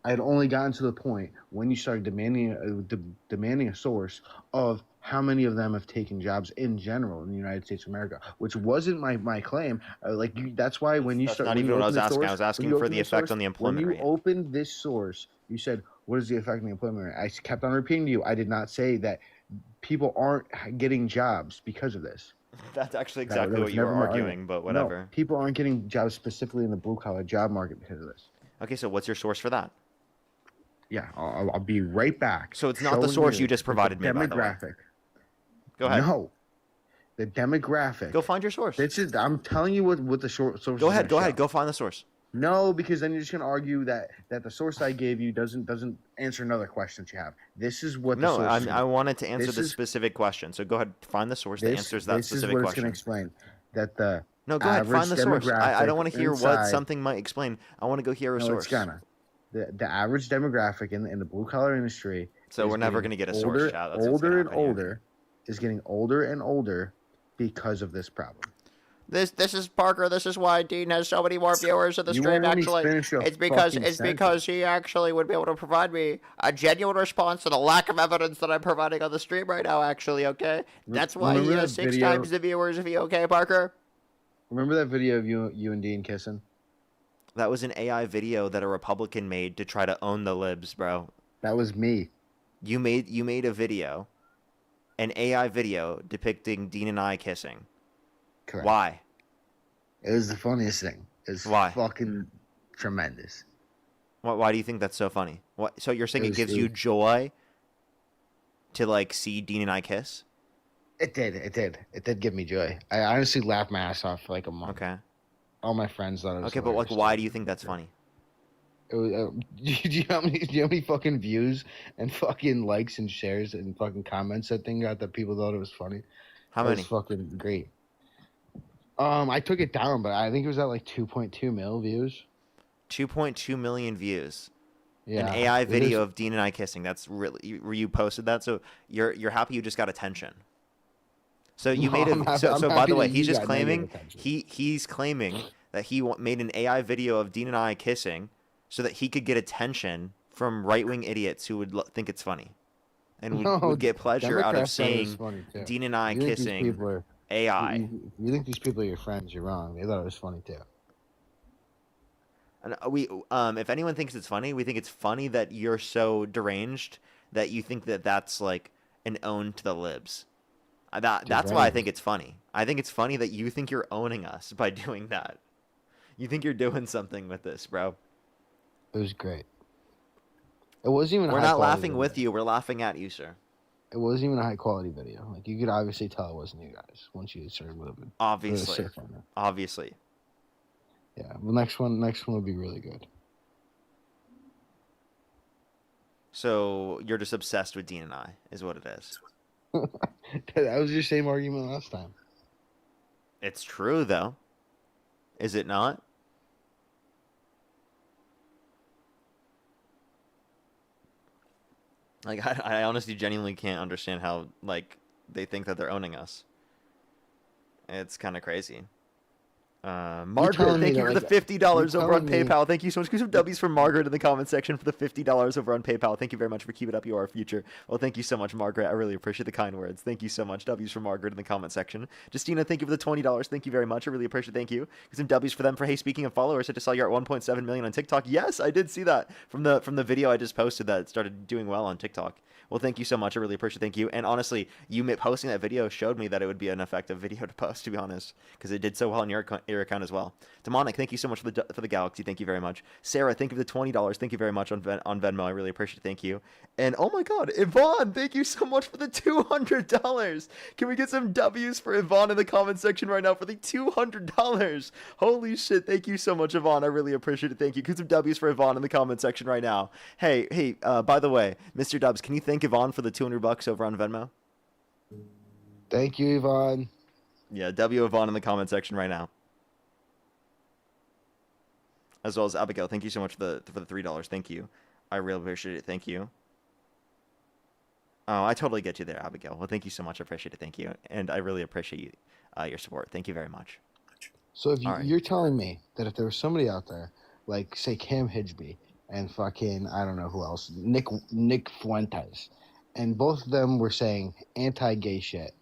I had only gotten to the point when you started demanding a source of how many of them have taken jobs in general in the United States of America, which wasn't my claim. That's why when you That's start not when even you what I open was the asking. I source, was when asking you for open the effect source, on the when employment you rate. opened this source, you said, "What is the effect on the employment rate?" I kept on repeating to you. I did not say that people aren't getting jobs because of this. That's actually That exactly was what you were never my argument. arguing, but No, whatever. people aren't getting jobs specifically in the blue collar job market because of this. Okay, so what's your source for that? Yeah, I'll be right back. So it's not the showing source you just the provided me, by the way. demographic. Go ahead. No, the demographic. Go find your source. I'm telling you what the short source. Go ahead. Go ahead. Go find the source. No, because then you're just gonna argue that the source I gave you doesn't answer another question that you have. This is what the No, source. I wanted to answer This the is- specific question. So go ahead, find the source that answers that This is specific what it's gonna question. explain. That the No, go ahead, find the source. I don't want to hear what inside- something might explain. I want to go hear a No, source. it's gonna. The average demographic in the blue collar industry. So is we're never getting going to get a older, source, chat. That's what's gonna older and happen here. older, is getting older and older because of this problem. This is Parker. This is why Dean has so many more viewers of the You stream. won't let me Actually, finish your it's because fucking he actually would be able to provide me a genuine response to the lack of evidence that I'm providing on the stream right now. Actually, okay, that's why he Remember has that 6 video- times the viewers of you. Okay, Parker. Remember that video of you and Dean kissing? That was an AI video that a Republican made to try to own the libs, bro. That was me. You made a video, an AI video depicting Dean and I kissing. Correct. Why? It was the funniest thing. It's Why? fucking tremendous. Why do you think that's so funny? What? So you're saying it was- gives it you was- joy to like see Dean and I kiss? It did. It did give me joy. I honestly laughed my ass off for like a month. Okay. All my friends thought it was Okay, but like, hilarious. why do you think that's funny? It was, do you know how many fucking views and fucking likes and shares and fucking comments that thing got that people thought it was funny? How That many? was fucking great. I took it down, but I think it was at like 2.2 mil views. 2.2 million views. Yeah, An AI it video is- of Dean and I kissing. That's really you posted that, so you're happy you just got attention. So you No, made I'm a happy- so I'm so by happy the way, that he's you just got negative claiming attention. he's claiming that he made an AI video of Dean and I kissing so that he could get attention from right-wing idiots who would think it's funny and would get pleasure out of Democrats thought it was seeing funny, too. Dean and I You think these kissing people are- AI. You think these people are your friends? You're wrong. They thought it was funny too. And if anyone thinks it's funny, we think it's funny that you're so deranged that you think that that's like an own to the libs. That's why I think it's funny. I think it's funny that you think you're owning us by doing that. You think you're doing something with this, bro. It was great. It wasn't even. We're a not high-quality laughing video. with you. We're laughing at you, sir. It wasn't even a high quality video. Like you could obviously tell it wasn't you guys once you started moving. Obviously. It was so funny. Obviously. Yeah. Well, next one will be really good. So you're just obsessed with Dean and I, is what it is. That was your same argument last time. It's true, though. Is it not? Like, I honestly genuinely can't understand how, like, they think that they're owning us. It's kind of crazy. Margaret, telling me thank you that, for the like, $50 you're over on telling me- PayPal. Thank you so much. Give some W's for Margaret in the comment section for the $50 over on PayPal. Thank you very much for keeping it up. You are our future. Well, thank you so much, Margaret. I really appreciate the kind words. Thank you so much. W's for Margaret in the comment section. Justina, thank you for the $20. Thank you very much. I really appreciate it. Thank you. Give some W's for them for, hey, speaking of followers, I just saw you're at 1.7 million on TikTok. Yes, I did see that from the video I just posted that started doing well on TikTok. Well, thank you so much. I really appreciate it. Thank you. And honestly, you posting that video showed me that it would be an effective video to post, to be honest, because it did so well on your account as well. Demonic, thank you so much for the Galaxy. Thank you very much. Sarah, thank you for the $20. Thank you very much on Venmo. I really appreciate it. Thank you. And oh my God, Yvonne, thank you so much for the $200. Can we get some W's for Yvonne in the comment section right now for the $200? Holy shit. Thank you so much, Yvonne. I really appreciate it. Thank you. Get some W's for Yvonne in the comment section right now. Hey, by the way, Mr. Dubs, can you thank Yvonne for the $200 over on Venmo? Thank you, Yvonne. Yeah, W Yvonne in the comment section right now. As well as Abigail, thank you so much for the $3. Thank you. I really appreciate it. Thank you. Oh, I totally get you there, Abigail. Well, thank you so much. I appreciate it. Thank you. And I really appreciate your support. Thank you very much. So if All right. you're telling me that if there was somebody out there, like say Cam Hidgeby and fucking I don't know who else, Nick Fuentes, and both of them were saying anti-gay shit,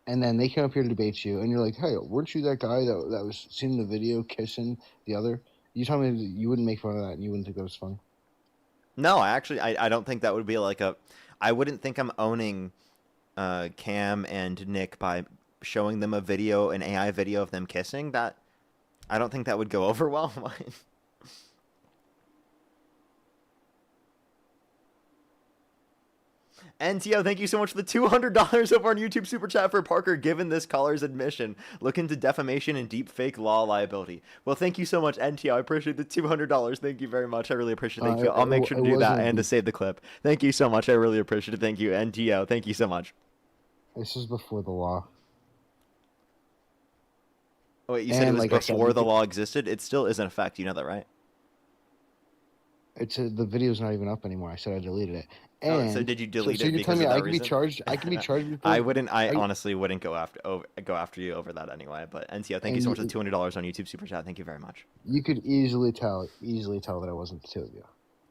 and then they came up here to debate you, and you're like, hey, weren't you that guy that was seen in the video kissing the other? You tell me that you wouldn't make fun of that and you wouldn't think that was funny? No, I don't think that would be like a. I wouldn't think I'm owning Cam and Nick by showing them a video, an AI video of them kissing. That I don't think that would go over well. NTO, thank you so much for the $200 over on YouTube Super Chat for Parker, given this caller's admission. Look into defamation and deep fake law liability. Well, thank you so much, NTO. I appreciate the $200. Thank you very much. I really appreciate it. Thank you. I'll make sure to do that and to save the clip. Thank you so much. I really appreciate it. Thank you, NTO. Thank you so much. This is before the law. Oh, wait, you said it And was like I said, before you the could- law existed? It still is in effect. You know that, right? The video's not even up anymore. I said I deleted it. Oh, And so did you delete it you're because telling me of that I can be reason? charged? I can be charged. With I wouldn't. I Are you- honestly wouldn't go after you over that anyway. But NTO, thank you so much for the $200 on YouTube Super Chat. Thank you very much. You could easily tell that it wasn't the two of you.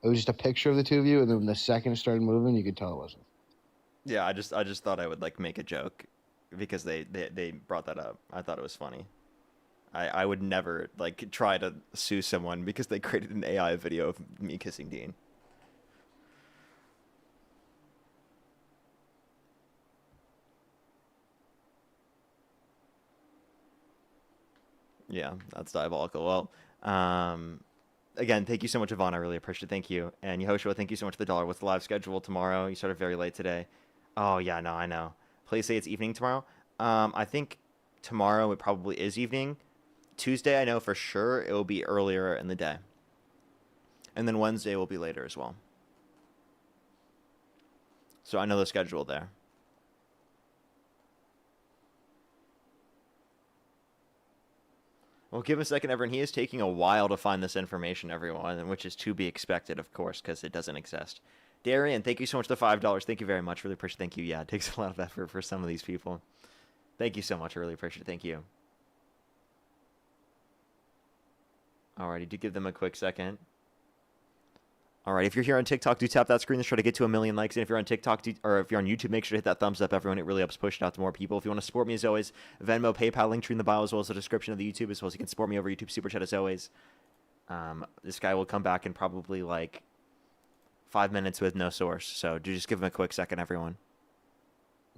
It was just a picture of the two of you, and then the second it started moving, you could tell it wasn't. Yeah, I just thought I would like make a joke because they brought that up. I thought it was funny. I would never like try to sue someone because they created an AI video of me kissing Dean. Yeah, that's diabolical. Well, again, thank you so much, Yvonne. I really appreciate it. Thank you. And Yehoshua, thank you so much for the dollar. What's the live schedule tomorrow? You started very late today. Oh, yeah, no, I know. Please say it's evening tomorrow. I think tomorrow it probably is evening. Tuesday, I know for sure it will be earlier in the day. And then Wednesday will be later as well. So I know the schedule there. Well, give him a second, everyone. He is taking a while to find this information, everyone, which is to be expected, of course, because it doesn't exist. Darian, thank you so much for the $5. Thank you very much. Really appreciate it. Thank you. Yeah, it takes a lot of effort for some of these people. Thank you so much. I really appreciate it. Thank you. Alrighty, do give them a quick second. Alright, if you're here on TikTok, do tap that screen. Let's try to get to 1 million likes. And if you're on TikTok, or if you're on YouTube, make sure to hit that thumbs up, everyone. It really helps push it out to more people. If you want to support me, as always, Venmo, PayPal, link tree in the bio, as well as the description of the YouTube, as well as you can support me over YouTube Super Chat, as always. This guy will come back in probably like 5 minutes with no source. So do just give him a quick second, everyone.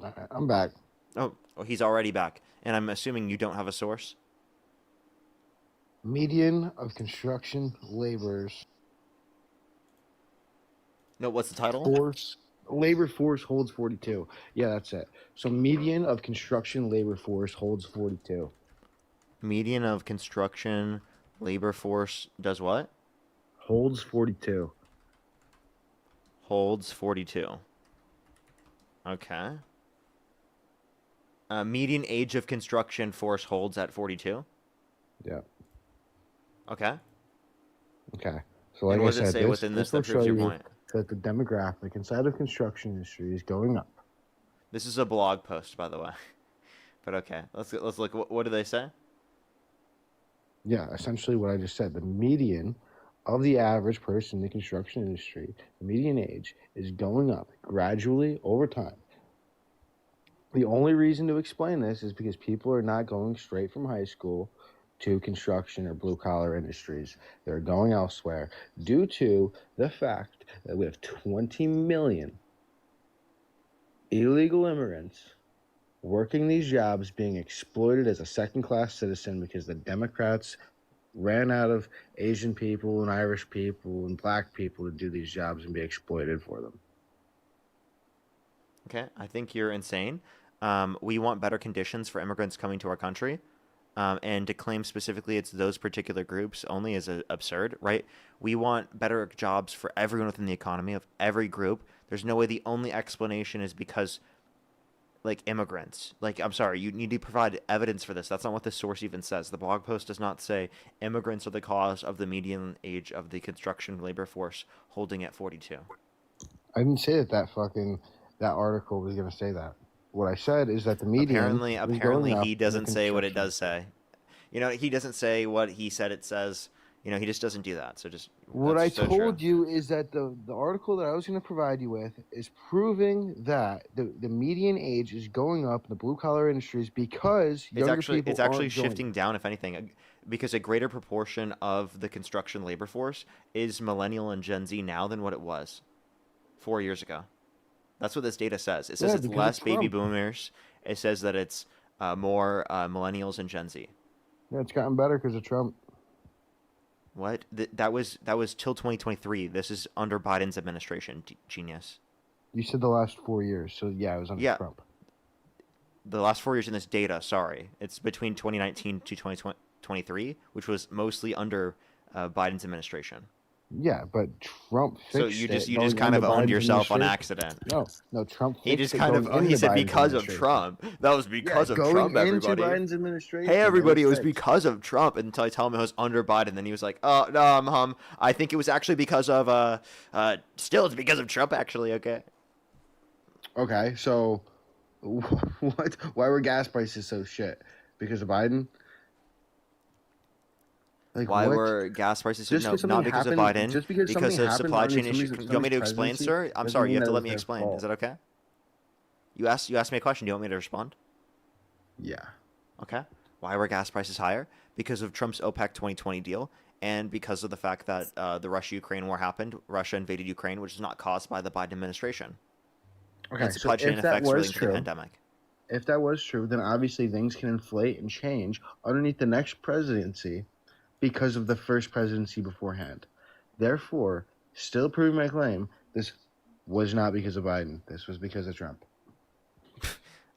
All right, I'm back. Oh, he's already back. And I'm assuming you don't have a source? Median of construction laborers. No, what's the title? Labor force holds 42. Yeah, that's it. So median of construction labor force holds 42. Median of construction labor force does what? Holds 42. Holds 42. Okay. Median age of construction force holds at 42? Yeah. Okay. Okay. So like And I what does it said, say within this will that proves show your you point? that the demographic inside of construction industry is going up. This is a blog post, by the way. But okay, let's look. What do they say? Yeah, essentially what I just said. The median of the average person in the construction industry, the median age is going up gradually over time. The only reason to explain this is because people are not going straight from high school to construction or blue collar industries. They're going elsewhere due to the fact that we have 20 million illegal immigrants working these jobs, being exploited as a second class citizen because the Democrats ran out of Asian people and Irish people and black people to do these jobs and be exploited for them. Okay, I think you're insane. We want better conditions for immigrants coming to our country. And to claim specifically it's those particular groups only is absurd, right? We want better jobs for everyone within the economy of every group. There's no way the only explanation is because, like, immigrants. Like, I'm sorry, you need to provide evidence for this. That's not what the source even says. The blog post does not say immigrants are the cause of the median age of the construction labor force holding at 42. I didn't say that article was going to say that. What I said is that the median is going Apparently up he in the doesn't say what it construction. does say. He doesn't say what he said it says. He just doesn't do that. So just What that's I so true. told you is that the article that I was going to provide you with is proving that the median age is going up in the blue collar industries because younger people It's actually aren't joining. shifting down, if anything, because a greater proportion of the construction labor force is millennial and Gen Z now than what it was 4 years ago. That's what this data says. It says Yeah, it's because of less baby Trump. boomers. It says that it's more millennials and Gen Z. Yeah, it's gotten better because of Trump. What? That was till 2023. This is under Biden's administration. Genius. You said the last 4 years, so yeah, it was under Yeah, Trump. the last 4 years in this data. Sorry, it's between 2019 to 2023, which was mostly under Biden's administration. Yeah, but Trump fixed So it. you just going kind of into owned Biden's yourself on administration. accident. No, Trump He fixed just it kind going of he into said Biden's because of administration. Trump. That was because of Going Trump. into Everybody. Biden's administration. Hey everybody, it was fixed. because of Trump until I tell him it was under Biden. Then he was like, "Oh no, I think it was actually because of still it's because of Trump actually." Okay. Okay, so what? Why were gas prices so shit? Because of Biden? Like Why what? were gas prices? Just No, because something not because of happened, Biden. just because Because something of happened supply under chain issue. somebody's, You want me to explain, presidency sir? I'm doesn't sorry. mean You have that to it let was me their explain. fault. Is that okay? You asked me a question. Do you want me to respond? Yeah. Okay. Why were gas prices higher? Because of Trump's OPEC 2020 deal, and because of the fact that the Russia-Ukraine war happened. Russia invaded Ukraine, which is not caused by the Biden administration. Okay, And so supply chain if that effects was relating to the true, pandemic. then obviously things can inflate and change underneath the next presidency because of the first presidency beforehand. Therefore, still proving my claim, this was not because of Biden. This was because of Trump.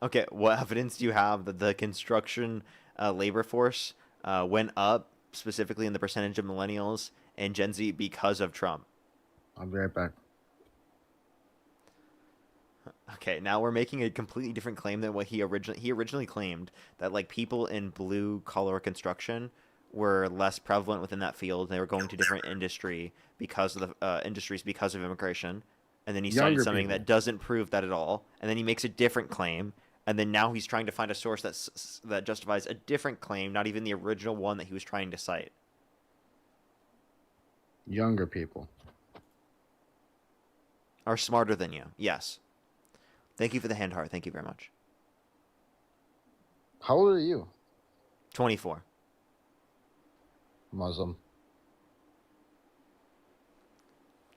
Okay, what evidence do you have that the construction labor force went up, specifically in the percentage of millennials and Gen Z, because of Trump? I'll be right back. Okay, now we're making a completely different claim than what he originally claimed, that like people in blue collar construction were less prevalent within that field. They were going to different because of the industries because of immigration. And then he cited Younger something people. that doesn't prove that at all. And then he makes a different claim. And then now he's trying to find a source that justifies a different claim, not even the original one that he was trying to cite. Younger people. Are smarter than you. Yes. Thank you for the hand heart. Thank you very much. How old are you? 24. Muslim.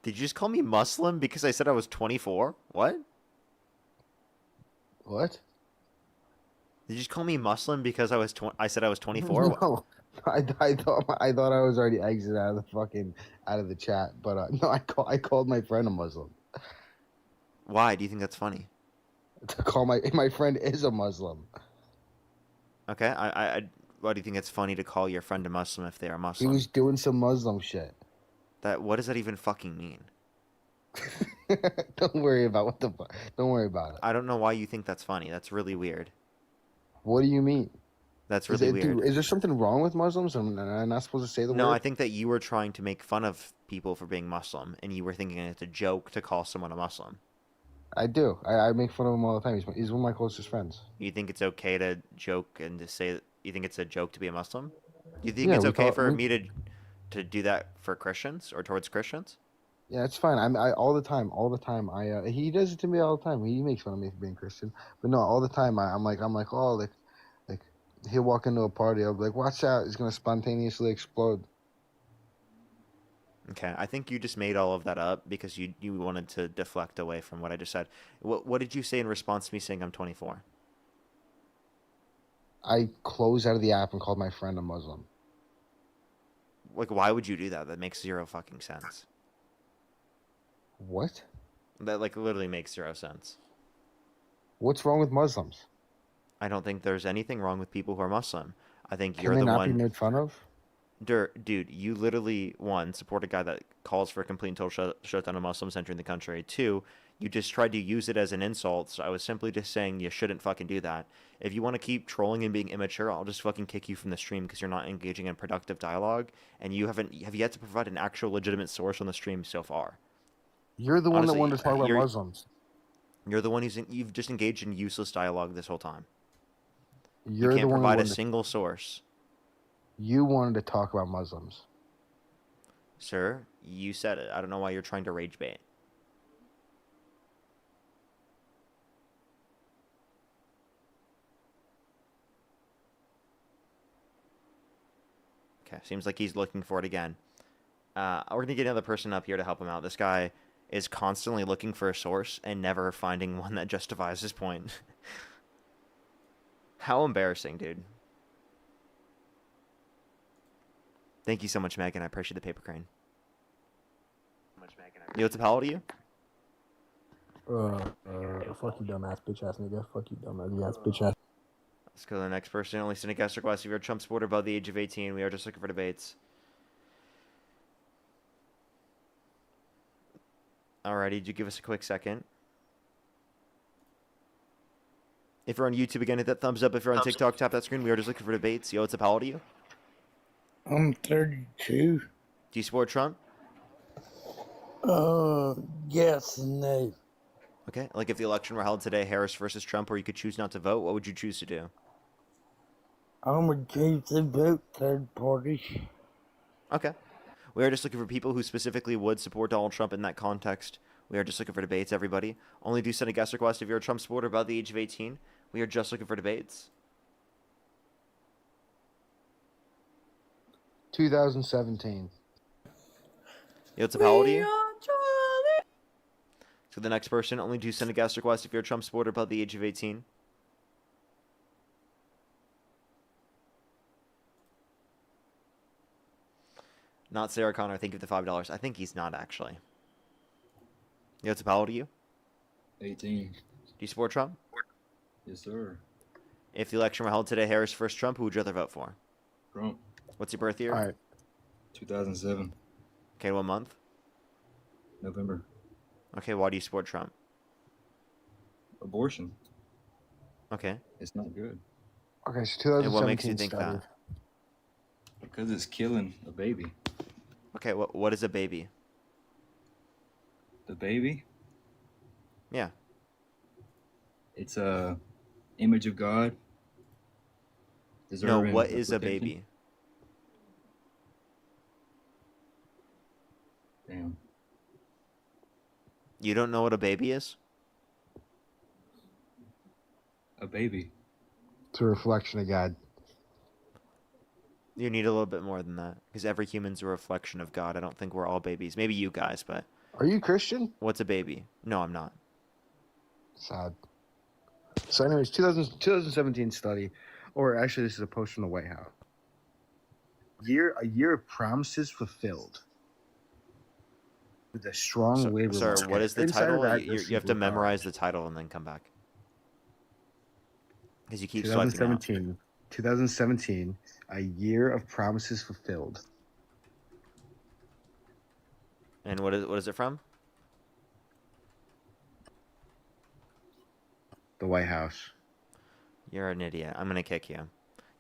Did you just call me Muslim because I said I was 24? What? What? Did you just call me Muslim because I said I was 24? No, I thought I was already exited out of the chat, but no, I called my friend a Muslim. Why? Do you think that's funny? To call my friend is a Muslim. Okay. Why do you think it's funny to call your friend a Muslim if they are He Muslim? was doing some Muslim shit. What does that even fucking mean? Don't worry about Don't worry about it. I don't know why you think that's funny. That's really weird. What do you mean? That's really weird. Dude, is there something wrong with Muslims? Am I not supposed to say the word? No, I think that you were trying to make fun of people for being Muslim, and you were thinking it's a joke to call someone a Muslim. I do. I make fun of him all the time. He's one of my closest friends. You think it's okay to joke and to say that you think it's a joke to be a Muslim? Do you think Yeah, it's we okay talk. for me to do that for Christians or towards Christians? Yeah, it's fine. I all the time, all the time. He does it to me all the time. He makes fun of me for being Christian, but no, all the time. I'm like, oh, like he'll walk into a party. I'll be like, watch out, he's gonna spontaneously explode. Okay, I think you just made all of that up because you wanted to deflect away from what I just said. What did you say in response to me saying I'm 24? I closed out of the app and called my friend a Muslim. Like, why would you do that? That makes zero fucking sense. What? That like literally makes zero sense. What's wrong with Muslims? I don't think there's anything wrong with people who are Muslim. I think Can you're they the not be one. made fun of? Dude, you literally, one, support a guy that calls for a complete and total shutdown of Muslims entering the country. Two, you just tried to use it as an insult, so I was simply just saying you shouldn't fucking do that. If you want to keep trolling and being immature, I'll just fucking kick you from the stream because you're not engaging in productive dialogue, and you have yet to provide an actual legitimate source on the stream so far. You're the one that Honestly, wanted to talk about Muslims. you're the one you've just engaged in useless dialogue this whole time. You You're the can't one who provide a wanted. single source. You wanted to talk about Muslims. Sir, you said it. I don't know why you're trying to rage bait. Okay, seems like he's looking for it again. We're going to get another person up here to help him out. This guy is constantly looking for a source and never finding one that justifies his point. How embarrassing, dude. Thank you so much, Megan. I appreciate the paper crane. Yo, what's up? How old are you? Fuck you, dumbass bitch ass nigga. Fuck you, dumb ugly ass bitch ass. Let's go to the next person. Only send a guest request if you're a Trump supporter above the age of 18. We are just looking for debates. Alrighty, did you give us a quick second? If you're on YouTube, again, hit that thumbs up. If you're on TikTok, tap that screen. We are just looking for debates. Yo, what's up? How old are you? I'm 32. Do you support Trump? Yes and no. Okay. Like if the election were held today, Harris versus Trump, or you could choose not to vote, what would you choose to do? I'm gonna choose to vote third party. Okay. We are just looking for people who specifically would support Donald Trump in that context. We are just looking for debates, everybody. Only do send a guest request if you're a Trump supporter above the age of 18. We are just looking for debates. 2017. Yo, what's up? How old are you? So the next person, only do send a guest request if you're a Trump supporter above the age of 18. Not Sarah Connor. Thank you for the $5. I think he's not, actually. Yo, what's up? How old are you? 18. Do you support Trump? Yes, sir. If the election were held today, Harris versus Trump, who would you rather vote for? Trump. What's your birth year? All right. 2007. Okay, what month? November. Okay, why do you support Trump? Abortion. Okay. It's not good. Okay, so 2017 And what makes you think study. that? Because it's killing a baby. Okay, what is a baby? The baby, Yeah. it's a image of God. No, deserving what of is a protection. baby? Damn. You don't know what a baby is? A baby. It's a reflection of God. You need a little bit more than that, because every human's a reflection of God. I don't think we're all babies. Maybe you guys, but Are you Christian? what's a baby? No, I'm not. Sad. So, anyways, 2017 study, or actually, this is a post from the White House. A year of promises fulfilled. With a strong labor Sir, market. what is the Inside of title? that, You there's have to some blue memorize collar. the title and then come back. Because you keep swiping out. 2017, a year of promises fulfilled. And what is it from? The White House. You're an idiot. I'm gonna kick you.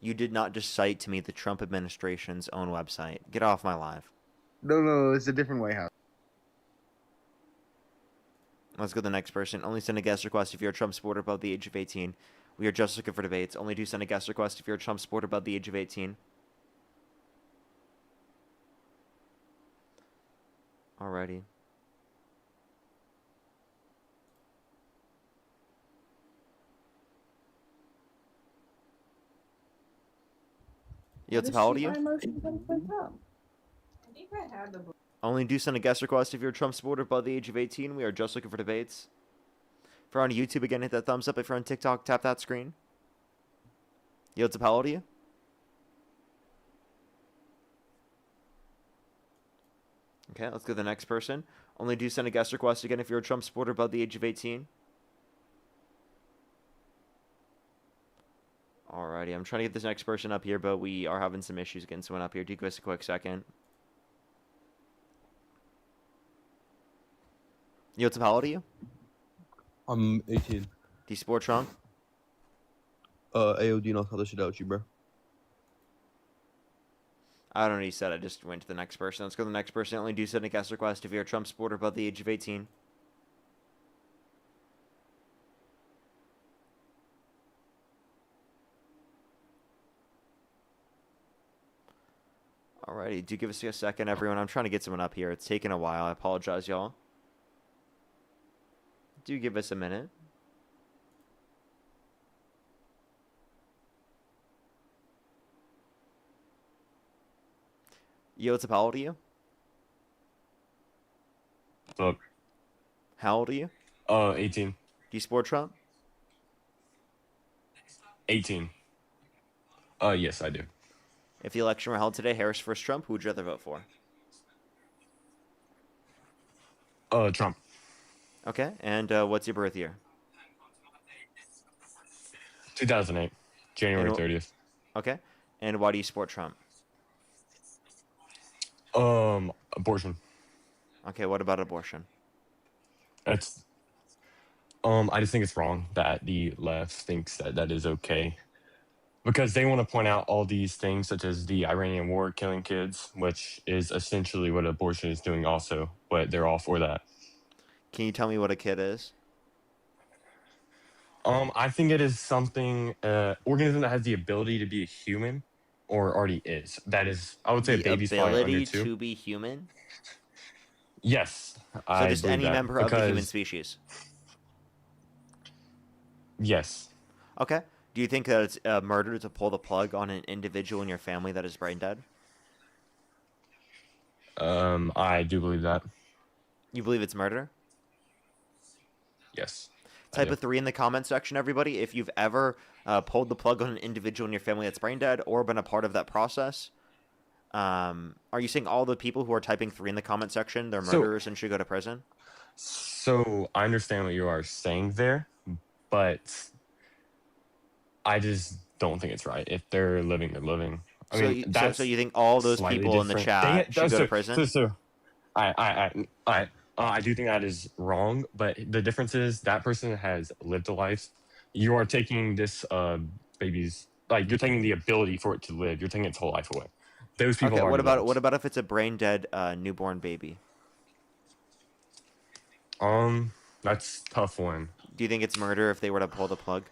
You did not just cite to me the Trump administration's own website. Get off my live. No, it's a different White House. Let's go to the next person. Only send a guest request if you're a Trump supporter above the age of 18. We are just looking for debates. Only do send a guest request if you're a Trump supporter above the age of 18. Alrighty. Yield to power to you. Only do send a guest request if you're a Trump supporter above the age of 18. We are just looking for debates. If you're on YouTube, again, hit that thumbs up. If you're on TikTok, tap that screen. Yield to power to you. Okay, let's go to the next person. Only do send a guest request again if you're a Trump supporter above the age of 18. Alrighty, I'm trying to get this next person up here, but we are having some issues getting someone up here. Do give us a quick second. Yield to power to you. I'm 18. Do you support Trump? AOD knows how to shit out you, bro. I don't know what he said. I just went to the next person. Let's go to the next person. Only do send a guest request if you're a Trump supporter above the age of 18. Alrighty, do give us a second, everyone. I'm trying to get someone up here. It's taking a while. I apologize, y'all. Do give us a minute. Yo, it's how old are you? Look. How old are you? 18. Do you support Trump? 18. Yes, I do. If the election were held today, Harris versus Trump, who would you rather vote for? Trump. Okay, and what's your birth year? 2008, January 30th. Okay, and why do you support Trump? Abortion. Okay, what about abortion? That's I just think it's wrong that the left thinks that that is okay, because they want to point out all these things such as the Iranian war killing kids, which is essentially what abortion is doing also, but they're all for that. Can you tell me what a kid is? I think it is something organism that has the ability to be a human, or already is. That is, I would say, The a baby's probably under ability 2. to be human? Yes, So I just believe any that, member of the human because- species? Yes. Okay. Do you think that it's murder to pull the plug on an individual in your family that is brain dead? I do believe that. You believe it's murder? Yes. Type a 3 in the comment section, everybody, if you've ever pulled the plug on an individual in your family that's brain dead or been a part of that process. Are you saying all the people who are typing 3 in the comment section, they're murderers and should go to prison? So I understand what you are saying there, but I just don't think it's right. If they're living, they're living. I mean, that's so you think all those slightly people in the different. chat should go to prison? I do think that is wrong, but the difference is that person has lived a life. You are taking this baby's, like, you're taking the ability for it to live. You're taking its whole life away. Those people Okay, are. what about if it's a brain dead newborn baby? That's a tough one. Do you think it's murder if they were to pull the plug?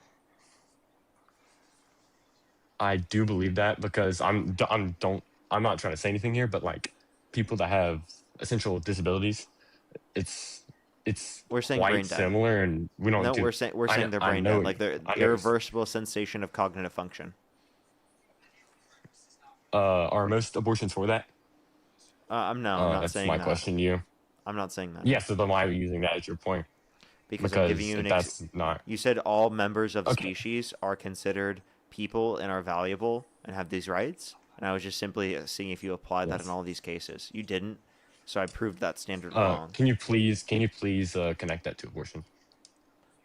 I do believe that, because I'm not trying to say anything here, but like people that have essential disabilities, it's we're saying quite brain dead. Similar, and we don't. No, we're saying they're brain dead, like they're irreversible cessation of cognitive function. Are most abortions for that? I'm not that's saying my that. question to you. I'm not saying that. Yes, so then why are you using that as your point? Because I'm giving you that's not. You said all members of the species are considered people and are valuable and have these rights, and I was just simply seeing if you applied that in all these cases. You didn't, so I proved that standard wrong. Can you please connect that to abortion?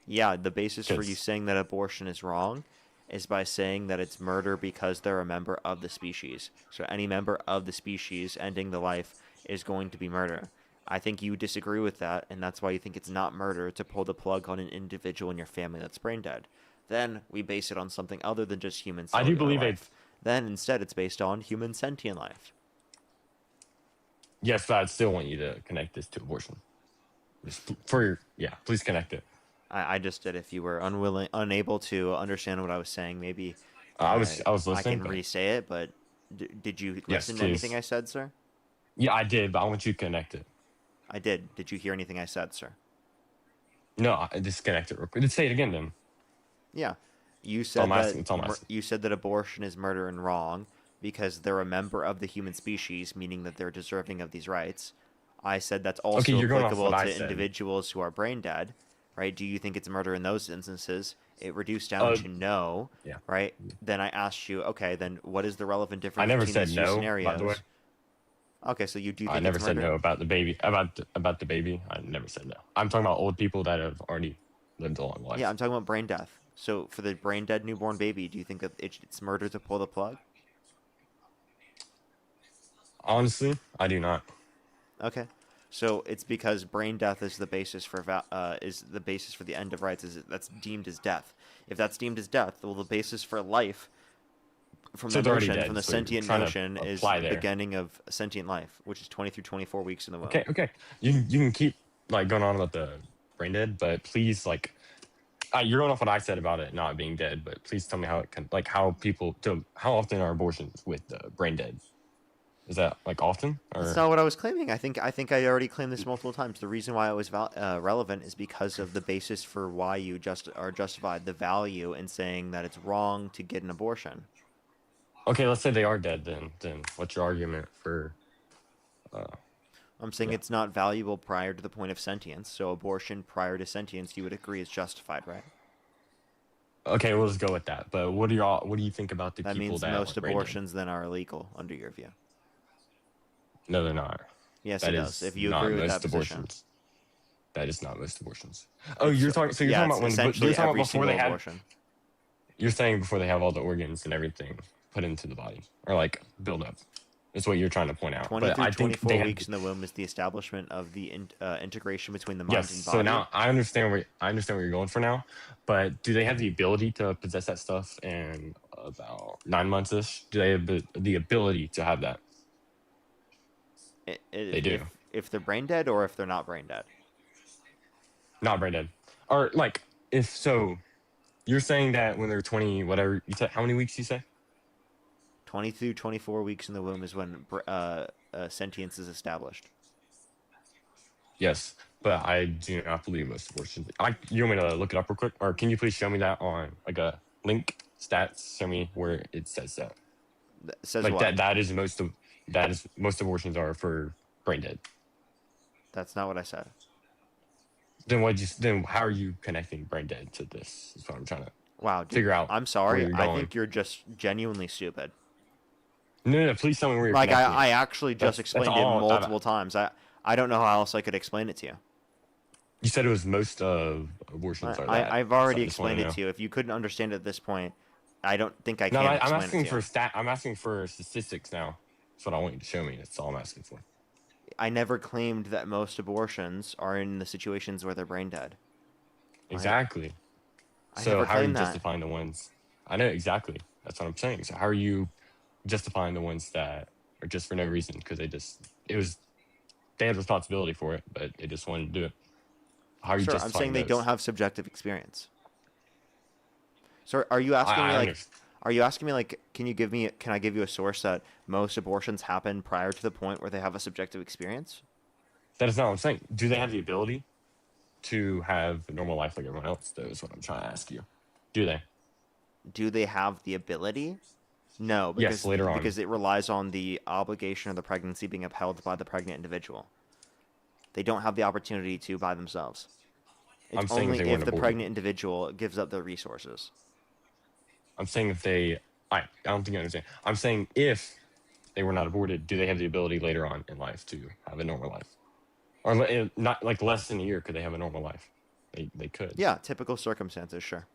Yeah, the basis for you saying that abortion is wrong is by saying that it's murder because they're a member of the species. So any member of the species ending the life is going to be murder. I think you disagree with that, and that's why you think it's not murder to pull the plug on an individual in your family that's brain dead. Then we base it on something other than just human cellular I do believe life. Then instead it's based on human sentient life. Yes, but I'd still want you to connect this to abortion. Please connect it. I just did. If you were unable to understand what I was saying, maybe I was listening. I can re-say it, but did you listen to anything I said, sir? Yeah, I did, but I want you to connect it. I did. Did you hear anything I said, sir? No, I disconnected real quick. Let's say it again then. Yeah. You all said I'm that asking, it's all I'm asking. you said that abortion is murder and wrong because they're a member of the human species, meaning that they're deserving of these rights. I said that's also Okay, you're going off applicable what I to said. individuals who are brain dead, right? Do you think it's murder in those instances? It reduced down to no, Yeah. right? Then I asked you, okay, then what is the relevant difference I never between said these two no, scenarios? by the way. Okay, so you do think I never it's said murder? no about the baby. About the baby. I never said no. I'm talking about old people that have already lived a long life. Yeah, I'm talking about brain death. So for the brain dead newborn baby, do you think that it's murder to pull the plug? Honestly, I do not. Okay, so it's because brain death is the basis for the end of rights. That's deemed as death. If that's deemed as death, well, the basis for life from So the they're already notion, dead, from the so you're sentient trying to notion, is apply the there. beginning of sentient life, which is 20 through 24 weeks in the womb. Okay. You can keep like going on about the brain dead, but please you're going off what I said about it not being dead, but please tell me how it can how often are abortions with the brain dead? Is that like often? Or That's not what I was claiming. I think I already claimed this multiple times. The reason why it was relevant is because of the basis for why you are justified the value in saying that it's wrong to get an abortion. okay, let's say they are dead then what's your argument for I'm saying it's not valuable prior to the point of sentience. So abortion prior to sentience, you would agree, is justified, right? okay, we'll just go with that. But what do you think about the That people means that most are brain dead? abortions then are illegal under your view. No, they're not. Yes, That it does. is If you not agree with most that position. abortions. That is not most abortions. Oh, It's- you're talking. So you're yeah, talking it's about when essentially you're talking every about before they single have. abortion. You're saying before they have all the organs and everything put into the body or like build up. Is what you're trying to point out. 20 But through I think 24 they have. weeks in the womb is the establishment of the integration between the mind Yes. and So body. now I understand where you're going for now. But do they have the ability to possess that stuff in about 9 months ish? Do they have the ability to have that? They do. If they're brain dead or if they're not brain dead. Not brain dead. Or like if so, you're saying that when they're 20, whatever you said, how many weeks you say? 20 through 24 weeks in the womb is when sentience is established. Yes, but I do not believe most abortions. You want me to look it up real quick, or can you please show me that on like a link stats? Show me where it says that. Says like what? that is most abortions are for brain dead. That's not what I said. Then how are you connecting brain dead to this? Is what I'm trying to figure out. I'm sorry. where you're I going. think you're just genuinely stupid. No, please tell me where you're Like connecting. I actually just explained it all multiple times. I don't know how else I could explain it to you. You said it was most of abortions are that. I've So already I just wanna explained it know. to you. If you couldn't understand it at this point, I don't think I No, can I'm explain asking it to for you. I'm asking for statistics now. That's what I want you to show me. That's all I'm asking for. I never claimed that most abortions are in the situations where they're brain dead. Exactly. I So never how are you claimed that. justifying the ones? I know exactly. That's what I'm saying. So how are you justifying the ones that are just for no reason because they had responsibility for it, but they just wanted to do it? How are you Sure, I'm justifying saying they those? don't have subjective experience. So are you asking me I like understand. are you asking me like can I give you a source that most abortions happen prior to the point where they have a subjective experience? That is not what I'm saying. Do they have the ability to have a normal life like everyone else? Though is what I'm trying to ask you. Do they? Do they have the ability? No, because Yes, later on. because it relies on the obligation of the pregnancy being upheld by the pregnant individual. They don't have the opportunity to by themselves. I'm It's saying only if they if weren't the aborted. pregnant individual gives up the resources. I'm saying if they. I don't think you understand. I'm saying if they were not aborted, do they have the ability later on in life to have a normal life, or not like less than a year? Could they have a normal life? They could. Yeah, typical circumstances, sure.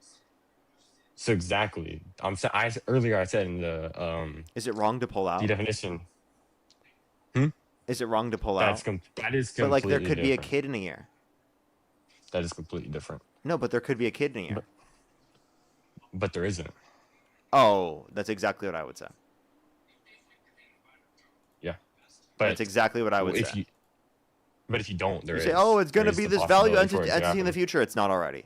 So exactly. Earlier I said in the Is it wrong to pull out? the definition. Is it wrong to pull That out? is completely But like there could be a different. kid in a year. That is completely different. No, but there could be a kid in a year. But there isn't. Oh, that's exactly what I would say. Yeah. But That's exactly what I would say. But if you don't, there You is. say, oh, it's going to there be is the this value possibility for it to entity in the happen. future. It's not already.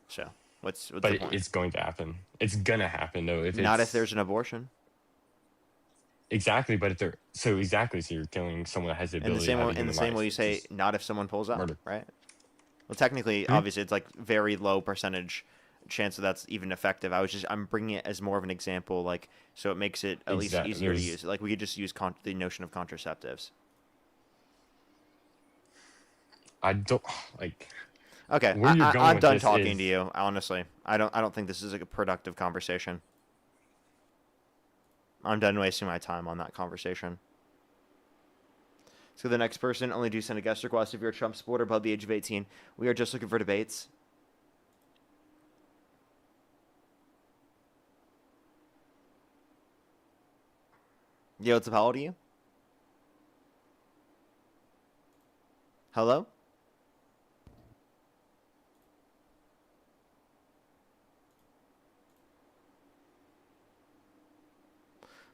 So, what's But the point? it's going to happen. It's gonna happen though. Not if there's an abortion. exactly, but if they're so exactly, so you're killing someone that has the In the ability to same have way, a in the human same way life. you It's say just not if someone pulls up, murder. right? Well, technically, Hmm? obviously, it's like very low percentage chance that that's even effective. I'm bringing it as more of an example, like so it makes it at least Exactly. easier to use. Like we could just use the notion of contraceptives. I don't like Okay, where you're going I'm with done this talking to is you. Honestly, I don't think this is a productive conversation. I'm done wasting my time on that conversation. So the next person, only do send a guest request if you're a Trump supporter above the age of 18. We are just looking for debates. Yo, what's up? How old are you? Hello?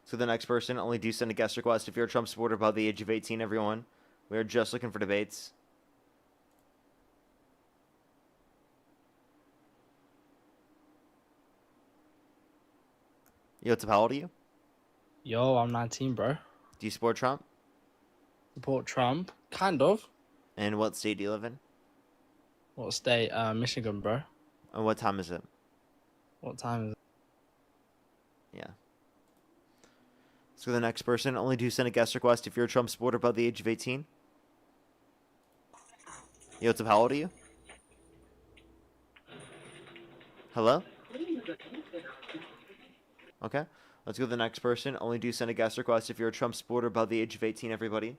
So the next person, only do send a guest request if you're a Trump supporter above the age of 18, everyone. We are just looking for debates. Yo, what's up? How old are you? Yo, I'm 19, bro. Do you support Trump? Support Trump? Kind of. And what state do you live in? What state? Michigan, bro. And what time is it? What time is it? Yeah. So the next person, only do send a guest request if you're a Trump supporter above the age of 18. Yo, what's up? How old are you? Hello? Okay. Let's go to the next person. Only do send a guest request if you're a Trump supporter above the age of 18, everybody.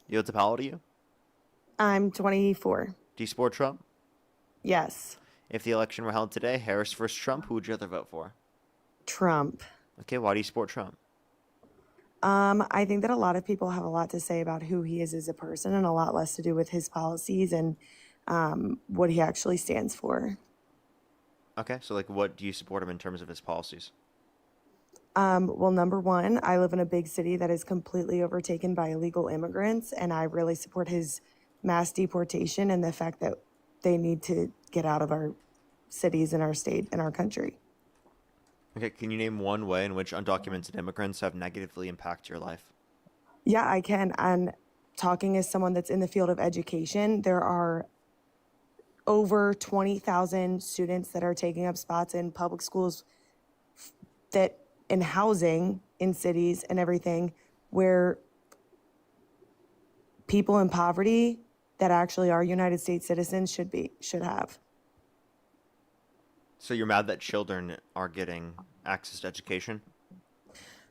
Yo, what's up? How old are you? I'm 24. Do you support Trump? Yes. If the election were held today, Harris versus Trump, who would you rather vote for? Trump. Okay, why do you support Trump? I think that a lot of people have a lot to say about who he is as a person and a lot less to do with his policies and what he actually stands for. Okay, so like what do you support him in terms of his policies? Well, number one, I live in a big city that is completely overtaken by illegal immigrants, and I really support his mass deportation and the fact that they need to get out of our cities and our state and our country. Okay, can you name one way in which undocumented immigrants have negatively impacted your life? Yeah, I can. And talking as someone that's in the field of education, there are over 20,000 students that are taking up spots in public schools that in housing in cities and everything where people in poverty that actually are United States citizens should have. So you're mad that children are getting access to education?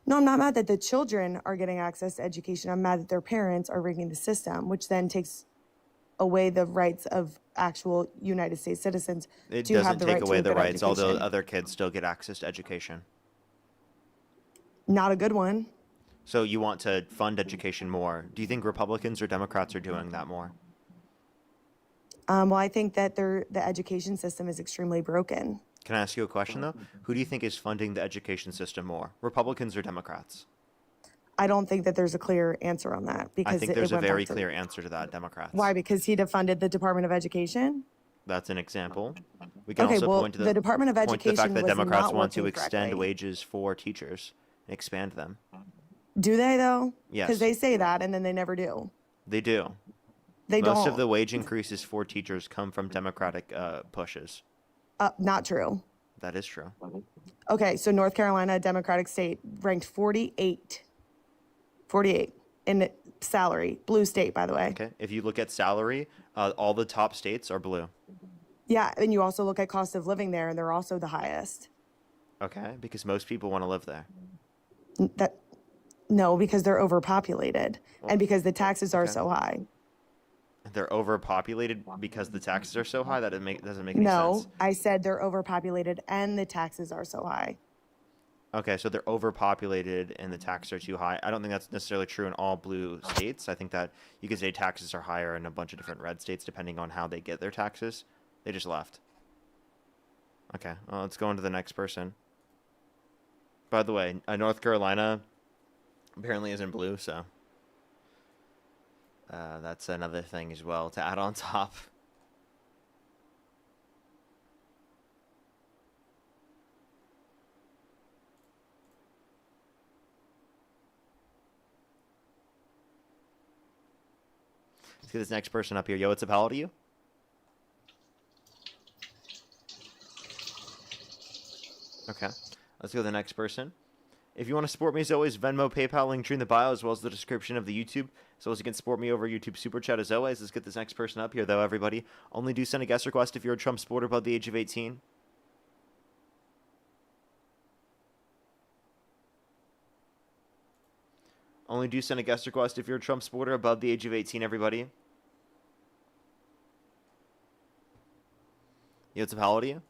No, I'm not mad that the children are getting access to education. I'm mad that their parents are rigging the system, which then takes away the rights of actual United States citizens It to have doesn't the take right away to a the good rights, although education. other kids still get access to education. Not a good one. So you want to fund education more. Do you think Republicans or Democrats are doing that more? Well, I think that the education system is extremely broken. Can I ask you a question, though? Who do you think is funding the education system more, Republicans or Democrats? I don't think that there's a clear answer on that because I think it there's a went back very to- clear answer to that, Democrats. Why? Because he defunded the Department of Education? That's an example. We can Okay, also well, point to the Department of point to the fact Education that was Democrats not want to working extend correctly. wages for teachers, expand them. Do they, though? Yes. Because they say that and then they never do. They do. They Most don't. of the wage increases for teachers come from Democratic pushes. Not true. That is true. Okay, so North Carolina, Democratic state, ranked 48. 48 in salary. Blue state, by the way. Okay. If you look at salary, all the top states are blue. Yeah, and you also look at cost of living there, and they're also the highest. Okay, because most people want to live there. No, because they're overpopulated, and because the taxes are so high. They're overpopulated because the taxes are so high that it doesn't make any No, sense. I said they're overpopulated, and the taxes are so high. Okay, so they're overpopulated and the taxes are too high. I don't think that's necessarily true in all blue states. I think that you could say taxes are higher in a bunch of different red states depending on how they get their taxes. They just left. Okay, well, let's go on to the next person. By the way, North Carolina apparently isn't blue, so that's another thing as well to add on top. Let's get this next person up here. Yo, what's up? How old are you? Okay. Let's go to the next person. If you want to support me, as always, Venmo, PayPal, link tree in the bio, as well as the description of the YouTube. As well as you can support me over YouTube Super Chat, as always. Let's get this next person up here, though, everybody. Only do send a guest request if you're a Trump supporter above the age of 18. Only do send a guest request if you're a Trump supporter above the age of 18, everybody. Yo, what's up? How old are you?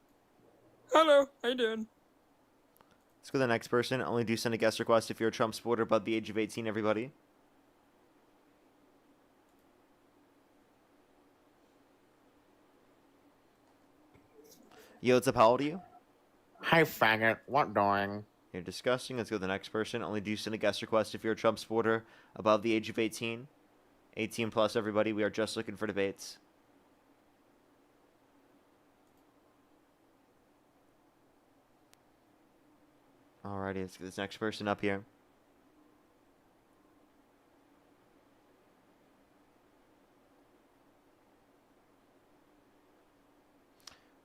Hello, how you doing? Let's go to the next person. Only do send a guest request if you're a Trump supporter above the age of 18, everybody. Yo, what's up? How old are you? Hi, faggot. What doing? You're disgusting. Let's go to the next person. Only do send a guest request if you're a Trump supporter above the age of 18. 18 plus, everybody. We are just looking for debates. Alrighty, let's get this next person up here.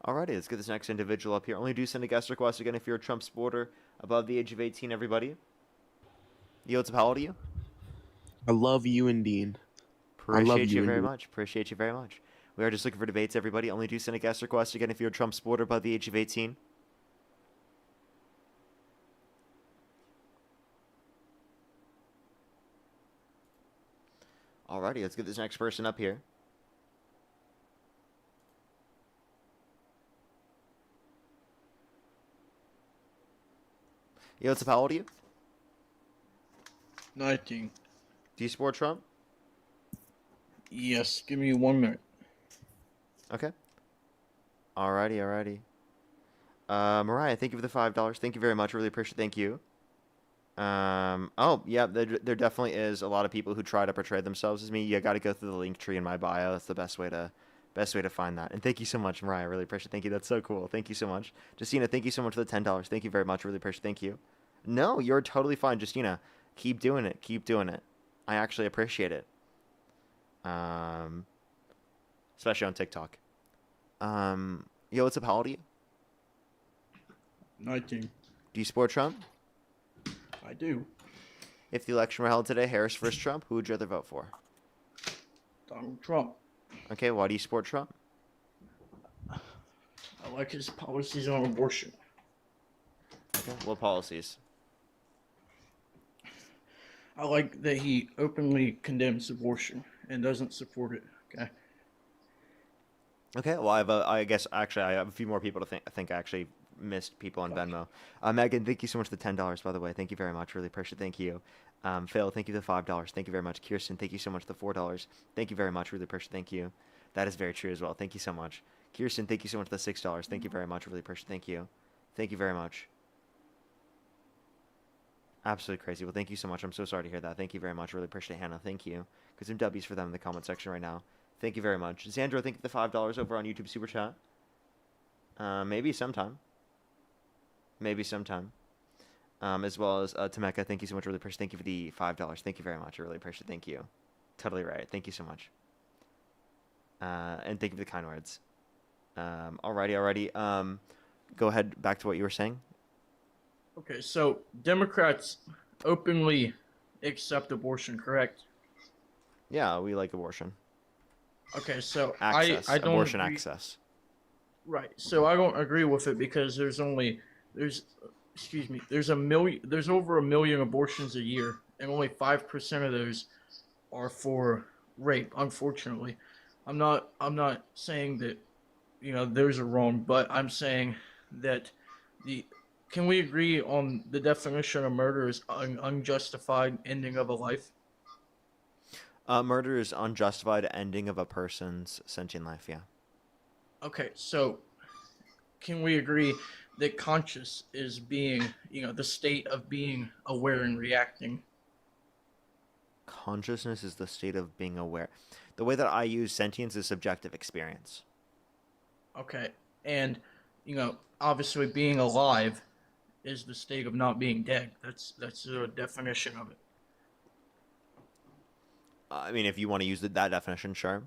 Alrighty, let's get this next individual up here. Only do send a guest request again if you're a Trump supporter above the age of 18, everybody. Yo, what's up? How old are you? I love you and Dean. I love Appreciate you and very Dean. much. Appreciate you very much. We are just looking for debates, everybody. Only do send a guest request again if you're a Trump supporter above the age of 18. Alrighty, let's get this next person up here. Yo, what's up? How old are you? 19. Do you support Trump? Yes, give me 1 minute. Okay. Alrighty. Mariah, thank you for the $5. Thank you very much. Really appreciate it. Thank you. Oh, yeah, there definitely is a lot of people who try to portray themselves as me. You got to go through the link tree in my bio. That's the best way to find that. And thank you so much, Mariah. Really appreciate it. Thank you. That's so cool. Thank you so much. Justina, thank you so much for the $10. Thank you very much. Really appreciate it. Thank you. No, you're totally fine, Justina. Keep doing it. Keep doing it. I actually appreciate it. Especially on TikTok. Yo, what's up? How old are you? 19. Do you support Trump? I do. If the election were held today, Harris versus Trump, who would you rather vote for? Donald Trump. Okay, why do you support Trump? I like his policies on abortion. Okay, what policies? I like that he openly condemns abortion and doesn't support it. Okay. Okay, well, I guess actually I have a few more people to think I actually missed people on Venmo. Megan, thank you so much for the $10, by the way. Thank you very much. Really appreciate it. Thank you. Phil, thank you for the $5. Thank you very much. Kirsten, thank you so much for the $4. Thank you very much. Really appreciate it. Thank you. That is very true as well. Thank you so much. Kirsten, thank you so much for the $6. Thank you very much. Really appreciate it. Thank you. Thank you very much. Absolutely crazy. Well, thank you so much. I'm so sorry to hear that. Thank you very much. Really appreciate it, Hannah. Thank you. Get some W's for them in the comment section right now. Thank you very much. Sandro, thank you for the $5 over on YouTube Super Chat. Maybe sometime. As well as Temeka, thank you so much. Really appreciate it. Thank you for the $5. Thank you very much. I really appreciate it. Thank you. Totally right. Thank you so much. And thank you for the kind words. Alrighty. Go ahead. Back to what you were saying. Okay, so Democrats openly accept abortion, correct? Yeah, we like abortion. Okay, so Access. I don't Abortion agree. access. Right. So I don't agree with it because there's over 1 million abortions a year, and only 5% of those are for rape. Unfortunately, I'm not saying that those are wrong, but I'm saying that can we agree on the definition of murder as unjustified ending of a life? Murder is unjustified ending of a person's sentient life. Yeah. Okay, so can we agree that conscious is being, the state of being aware and reacting? Consciousness is the state of being aware. The way that I use sentience is subjective experience. Okay, and obviously being alive is the state of not being dead. That's the definition of it. I mean, if you want to use that definition, sure.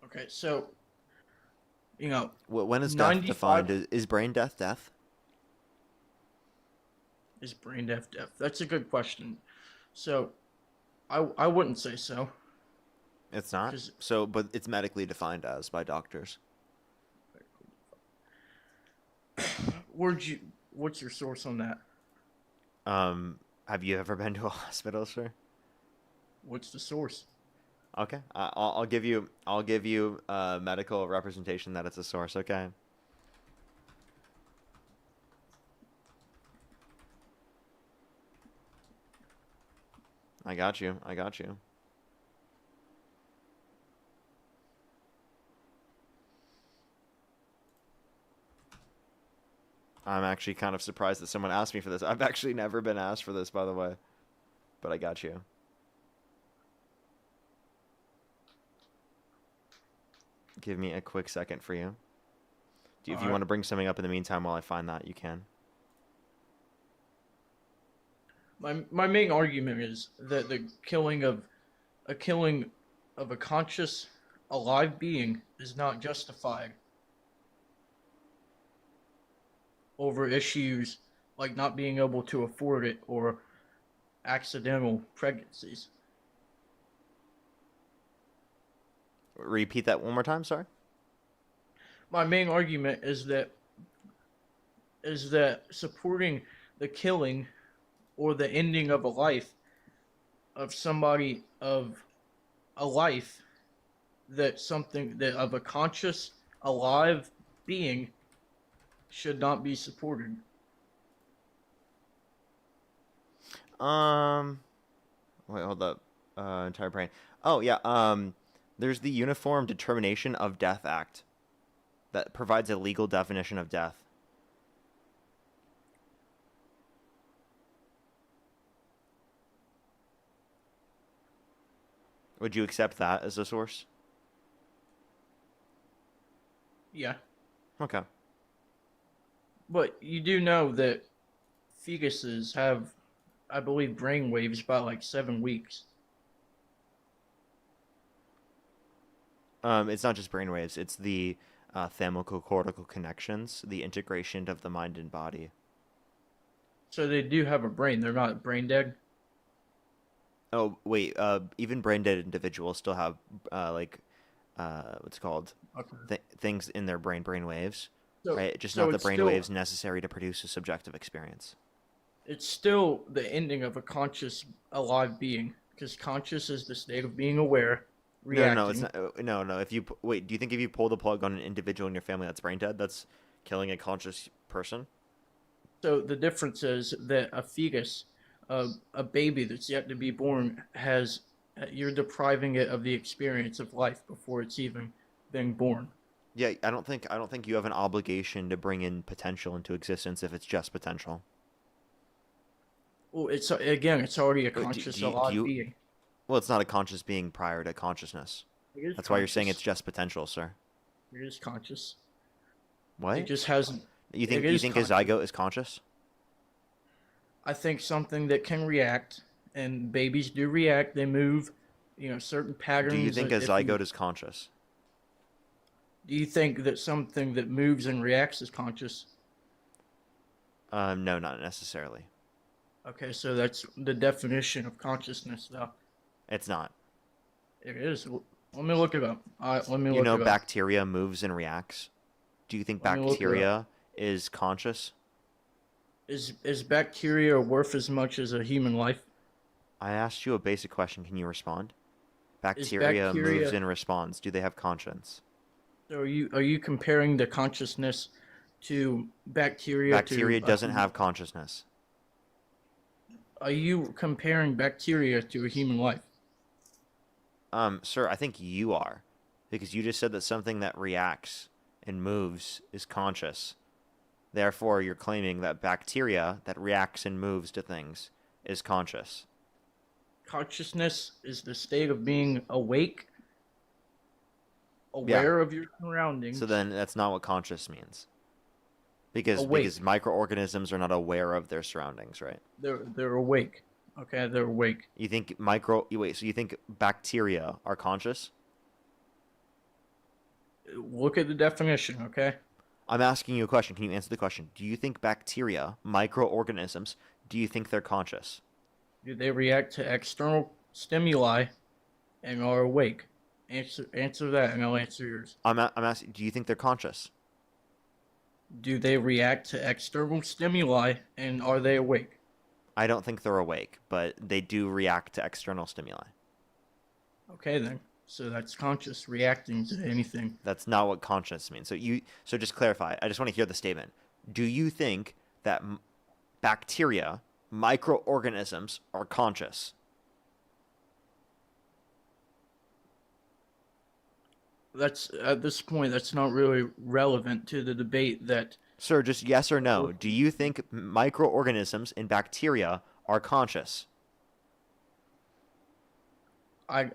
Okay, so When is death 95 defined? Is brain death death? is brain death. That's a good question. So, I wouldn't say so. It's not. 'Cause- So, but it's medically defined as by doctors. What's your source on that? Have you ever been to a hospital, sir? What's the source? Okay, I'll give you medical representation that it's a source. Okay. I got you. I got you. I'm actually kind of surprised that someone asked me for this. I've actually never been asked for this, by the way. But I got you. Give me a quick second for you. If you want to bring something up in the meantime while I find that, you can. My main argument is that the killing of a conscious alive being is not justified over issues like not being able to afford it or accidental pregnancies. Repeat that one more time, sorry. My main argument is that supporting the killing or the ending of a life of somebody of a life of a conscious alive being should not be supported. Wait, hold up. Entire brain. Oh yeah. There's the Uniform Determination of Death Act that provides a legal definition of death. Would you accept that as a source? Yeah. Okay. But you do know that fetuses have, I believe, brain waves by like 7 weeks. It's not just brainwaves. It's the thalamocortical connections, the integration of the mind and body. So they do have a brain. They're not brain dead. Oh wait, even brain dead individuals still have what's it called things in their brain waves, right? Just not the brain waves necessary to produce a subjective experience. It's still the ending of a conscious alive being, because conscious is the state of being aware. Reacting. No, it's not. No. If you wait, do you think if you pull the plug on an individual in your family that's brain dead, that's killing a conscious person? So the difference is that a fetus, a baby that's yet to be born, you're depriving it of the experience of life before it's even been born. Yeah, I don't think you have an obligation to bring in potential into existence if it's just potential. Well, it's already a conscious alive being. Well, it's not a conscious being prior to consciousness. That's why you're saying it's just potential, sir. It is conscious. What? It just hasn't. You think a zygote is conscious? I think something that can react, and babies do react. They move, certain patterns. Do you think a zygote is conscious? Do you think that something that moves and reacts is conscious? No, not necessarily. Okay, so that's the definition of consciousness, though. It's not. It is. Let me look it up. Let me look You know, it up. bacteria moves and reacts. Do you think bacteria is conscious? Is bacteria worth as much as a human life? I asked you a basic question. Can you respond? Bacteria moves and responds. Do they have conscience? So are you comparing the consciousness to bacteria? Bacteria doesn't have consciousness. Are you comparing bacteria to a human life? Sir, I think you are, because you just said that something that reacts and moves is conscious. Therefore, you're claiming that bacteria that reacts and moves to things is conscious. Consciousness is the state of being awake, aware of your surroundings. So then that's not what conscious means. Because microorganisms are not aware of their surroundings, right? They're awake. Okay, they're awake. You think so you think bacteria are conscious? Look at the definition, okay? I'm asking you a question. Can you answer the question? Do you think bacteria, microorganisms, do you think they're conscious? Do they react to external stimuli and are awake? Answer that, and I'll answer yours. I'm asking, do you think they're conscious? Do they react to external stimuli and are they awake? I don't think they're awake, but they do react to external stimuli. Okay, then. So that's conscious reacting to anything. That's not what conscious means. So just clarify. I just want to hear the statement. Do you think that bacteria, microorganisms, are conscious? That's at this point that's not really relevant to the debate that Sir, just yes or no. Do you think microorganisms and bacteria are conscious? I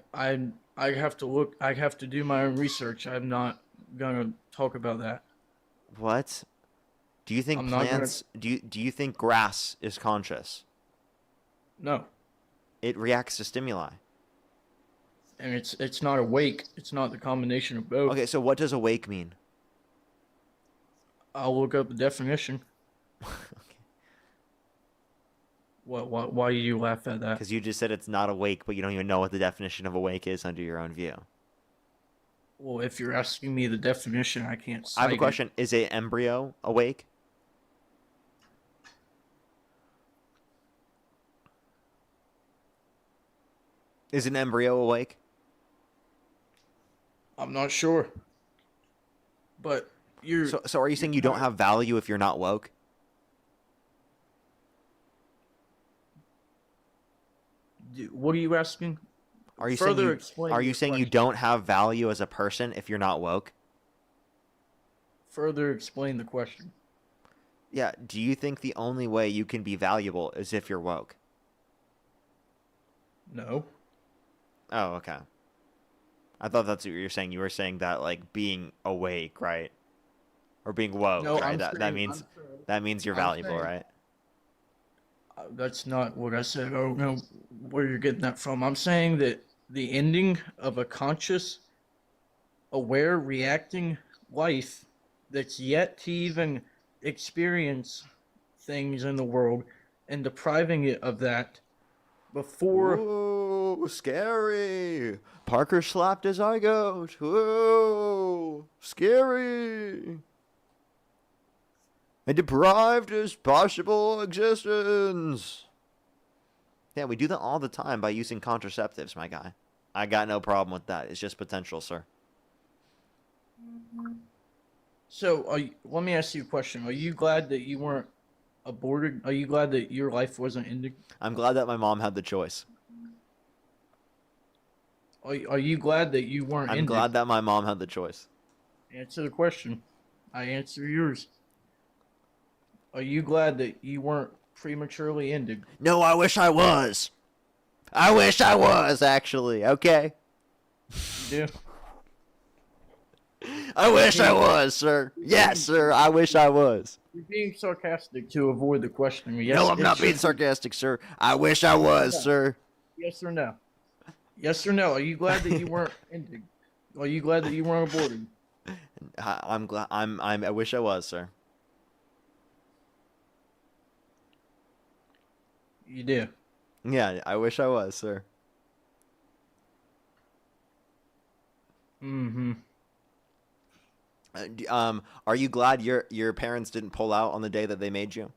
have to look. I have to do my own research. I'm not gonna talk about that. What? Do you think I'm not plants? Do you think grass is conscious? No, It reacts to stimuli. and it's not awake. It's not the combination of both. Okay, so what does awake mean? I'll look up the definition. What? Why do you laugh at that? Because you just said it's not awake, but you don't even know what the definition of awake is under your own view. Well, if you're asking me the definition, I can't. I have a cite it. question. Is an embryo awake? Is an embryo awake? I'm not sure. But you're. So are you saying you don't have value if you're not woke? What are you asking? Are you Further saying explain are you your saying you question. don't have value as a person if you're not woke? Further explain the question. Yeah. Do you think the only way you can be valuable is if you're woke? No. Oh, okay. I thought that's what you were saying. You were saying that like being awake, right? Or being woke, No, right? I'm That saying- means I'm saying- that means you're I'm valuable, saying- right? That's not what I said. I don't know where you're getting that from. I'm saying that the ending of a conscious, aware, reacting life that's yet to even experience things in the world and depriving it of that before. Whoa, scary! Parker slapped his zygote. Whoa, scary! And deprived his possible existence. Yeah, we do that all the time by using contraceptives, my guy. I got no problem with that. It's just potential, sir. So, let me ask you a question. Are you glad that you weren't aborted? Are you glad that your life wasn't ended? I'm glad that my mom had the choice. Are you glad that you weren't I'm ended? glad that my mom had the choice. Answer the question. I answer yours. Are you glad that you weren't prematurely ended? No, I wish I was. I wish I was, actually. Okay. You do? I wish I was, sir. Yes, sir. I wish I was. You're being sarcastic to avoid the question. Yes, No, I'm not it's being just- sarcastic, sir. I wish I was, sir. Yes or no? Yes or no? Are you glad that you weren't ended? Are you glad that you weren't aborted? I'm glad. I wish I was, sir. You do. Yeah, I wish I was, sir. Mm-hmm. Are you glad your parents didn't pull out on the day that they made you?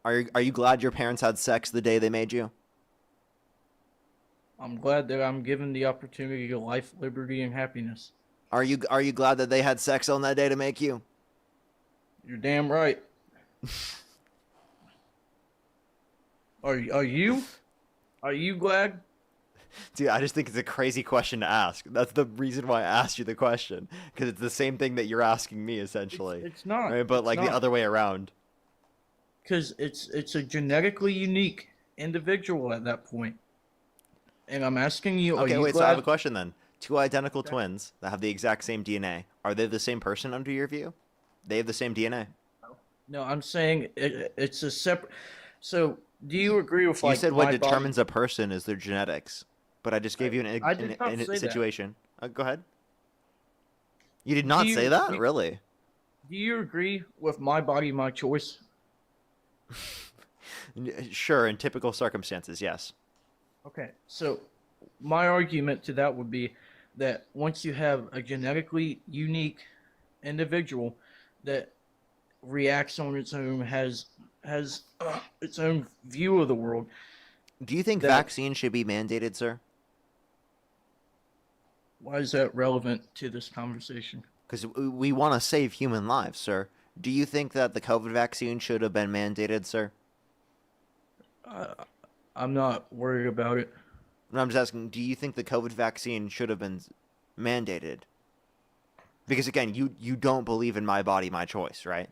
Are you glad your parents had sex the day they made you? I'm glad that I'm given the opportunity to life, liberty, and happiness. Are you glad that they had sex on that day to make you? You're damn right. Are you? Are you glad? Dude, I just think it's a crazy question to ask. That's the reason why I asked you the question, because it's the same thing that you're asking me essentially. It's not. Right? But It's like not. the other way around. Because it's a genetically unique individual at that point. And I'm asking you, Okay, are you wait. glad? So I have a question then. Two identical twins that have the exact same DNA. Are they the same person under your view? They have the same DNA. No, I'm saying it's a separate. So, do you agree with You like said what my determines body? a person is their genetics, but I just gave you I did not an say that. situation. Go ahead. You did Do not say you that, do, really? do you agree with my body, my choice? Sure, in typical circumstances, yes. Okay, so my argument to that would be that once you have a genetically unique individual that reacts on its own, has its own view of the world, Do you think that vaccines should be mandated, sir? why is that relevant to this conversation? Because we want to save human lives, sir. Do you think that the COVID vaccine should have been mandated, sir? Uh, I'm not worried about it. And I'm just asking, do you think the COVID vaccine should have been mandated? Because again, you don't believe in my body, my choice, right?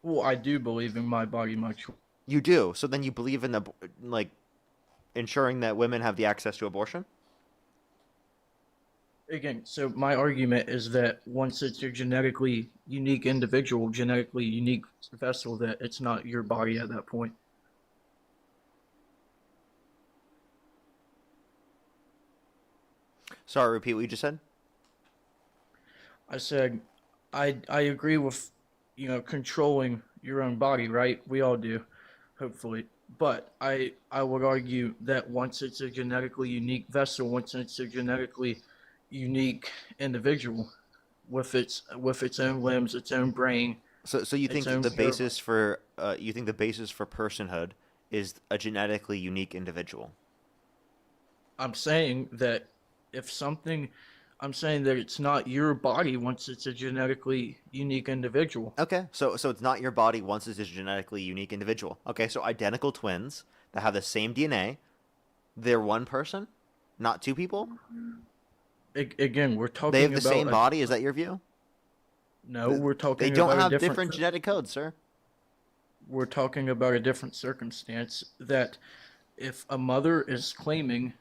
Well, I do believe in my body, my choice. You do. So then you believe in the like ensuring that women have the access to abortion? Again, so my argument is that once it's a genetically unique individual, genetically unique vessel, that it's not your body at that point. Sorry, repeat what you just said. I said, I agree with, controlling your own body, right? We all do, hopefully. But I would argue that once it's a genetically unique vessel, once it's a genetically unique individual with its own limbs, its own brain. So you think its that own the care- basis for personhood is a genetically unique individual? I'm saying that if something, I'm saying that it's not your body once it's a genetically unique individual. Okay, so it's not your body once it's a genetically unique individual. Okay, so identical twins that have the same DNA, they're one person, not two people. Again, we're talking They have the about same body. Is that your view? No, we're talking. They don't about have a different genetic codes, sir. We're talking about a different circumstance. That if a mother is claiming,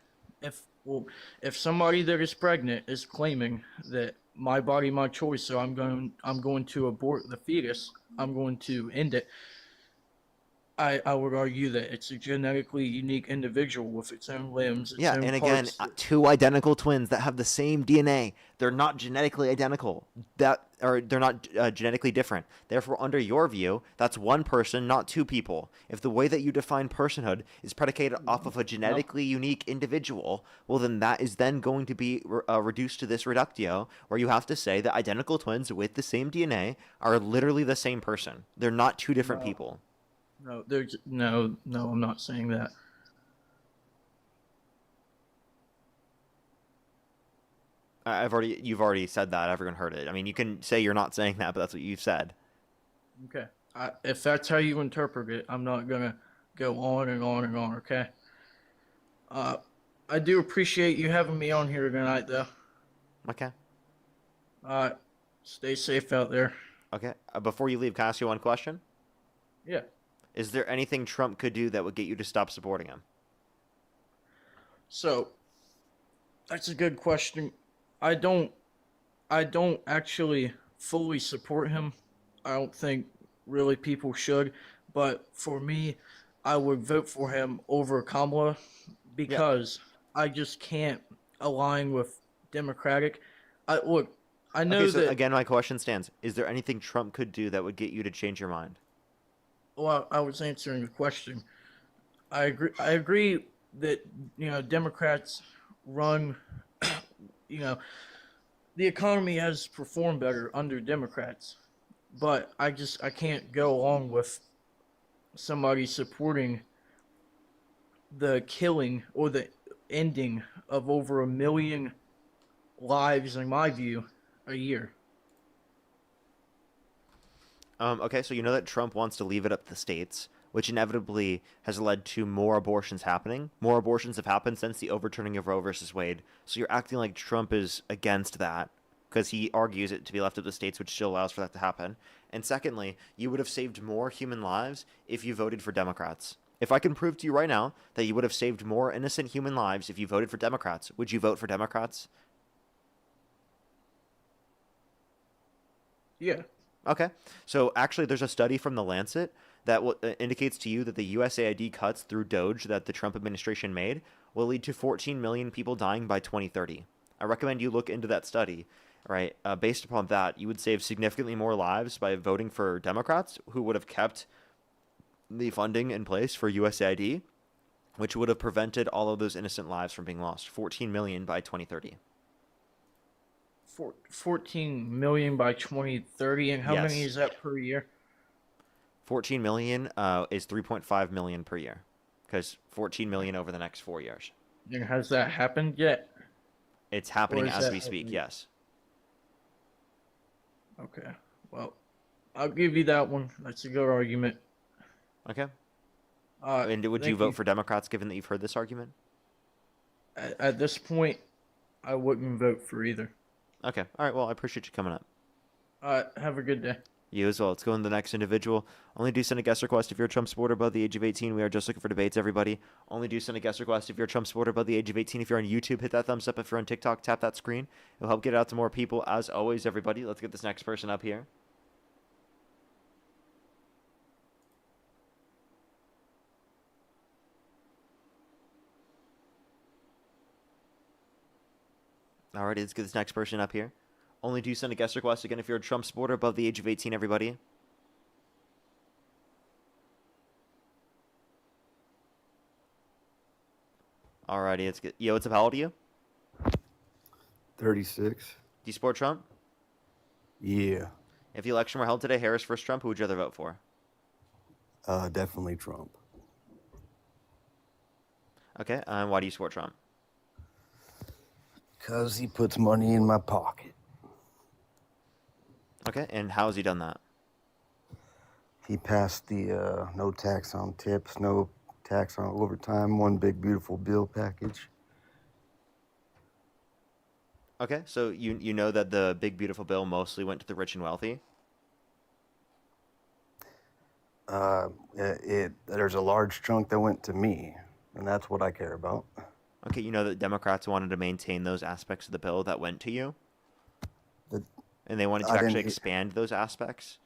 if somebody that is pregnant is claiming that my body, my choice, so I'm going to abort the fetus, I'm going to end it. I would argue that it's a genetically unique individual with its own limbs, its Yeah, own and again, parts. two identical twins that have the same DNA. They're not genetically identical. They're not genetically different. Therefore, under your view, that's one person, not two people. If the way that you define personhood is predicated off of a genetically unique individual, well, then that is then going to be reduced to this reductio, where you have to say that identical twins with the same DNA are literally the same person. They're not two different people. No, I'm not saying that. You've already said that. Everyone heard it. I mean, you can say you're not saying that, but that's what you've said. Okay. If that's how you interpret it, I'm not gonna go on and on and on. Okay. I do appreciate you having me on here tonight, though. Okay. Stay safe out there. Okay. Before you leave, can I ask you one question? Yeah. Is there anything Trump could do that would get you to stop supporting him? So, that's a good question. I don't actually fully support him. I don't think really people should, but for me, I would vote for him over Kamala because I just can't align with Democratic. I know so that. again, my question stands. Is there anything Trump could do that would get you to change your mind? Well, I was answering the question. I agree that Democrats run. The economy has performed better under Democrats, but I can't go along with somebody supporting the killing or the ending of over 1 million lives, in my view, a year. Okay, so you know that Trump wants to leave it up to the states, which inevitably has led to more abortions happening. More abortions have happened since the overturning of Roe versus Wade. So you're acting like Trump is against that because he argues it to be left up to the states, which still allows for that to happen. And secondly, you would have saved more human lives if you voted for Democrats. If I can prove to you right now that you would have saved more innocent human lives if you voted for Democrats, would you vote for Democrats? Yeah. Okay. So actually, there's a study from the Lancet that indicates to you that the USAID cuts through Doge that the Trump administration made will lead to 14 million people dying by 2030. I recommend you look into that study. Right. Based upon that, you would save significantly more lives by voting for Democrats who would have kept the funding in place for USAID, which would have prevented all of those innocent lives from being lost. 14 million by 2030. 14 million by 2030, and how many Yes. is that per year? 14 million is 3.5 million per year, because 14 million over the next 4 years. And has that happened yet? It's Or happening is as that we speak. happening? Yes. Okay. Well, I'll give you that one. That's a good argument. Okay. And would you thank vote for Democrats given that you've heard this argument? At this point, I wouldn't vote for either. Okay. All right. Well, I appreciate you coming up. Have a good day. You as well. Let's go on to the next individual. Only do send a guest request if you're a Trump supporter above the age of 18. We are just looking for debates, everybody. Only do send a guest request if you're a Trump supporter above the age of 18. If you're on YouTube, hit that thumbs up. If you're on TikTok, tap that screen. It'll help get it out to more people. As always, everybody, let's get this next person up here. Alrighty, let's get this next person up here. Only do send a guest request again if you're a Trump supporter above the age of 18, everybody. Alrighty, let's get. Yo, what's up? How old are you? 36. Do you support Trump? Yeah. If the election were held today, Harris versus Trump, who would you rather vote for? Definitely Trump. Okay, and why do you support Trump? Because he puts money in my pocket. Okay, and how has he done that? He passed the no tax on tips, no tax on overtime, one big beautiful bill package. Okay, so you know that the big beautiful bill mostly went to the rich and wealthy? There's a large chunk that went to me, and that's what I care about. Okay, you know that Democrats wanted to maintain those aspects of the bill that went to you? And they wanted to actually expand those aspects?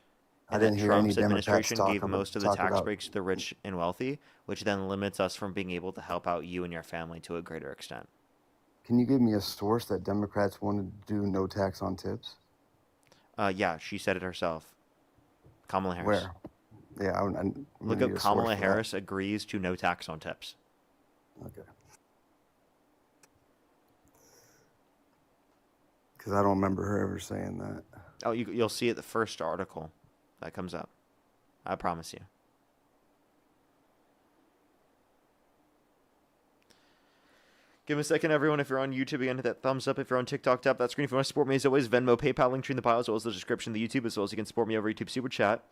And then Trump's administration gave most of the tax breaks to the rich and wealthy, which then limits us from being able to help out you and your family to a greater extent. Can you give me a source that Democrats wanted to do no tax on tips? Yeah, she said it herself. Kamala Harris. Where? Yeah, Look up Kamala Harris agrees to no tax on tips. Okay. Because I don't remember her ever saying that. Oh, you'll see it the first article that comes up. I promise you. Give me a second, everyone. If you're on YouTube, again, hit that thumbs up. If you're on TikTok, tap that screen. If you want to support me, as always, Venmo, PayPal, link tree in the bio, as well as the description of the YouTube, as well as you can support me over YouTube Super Chat.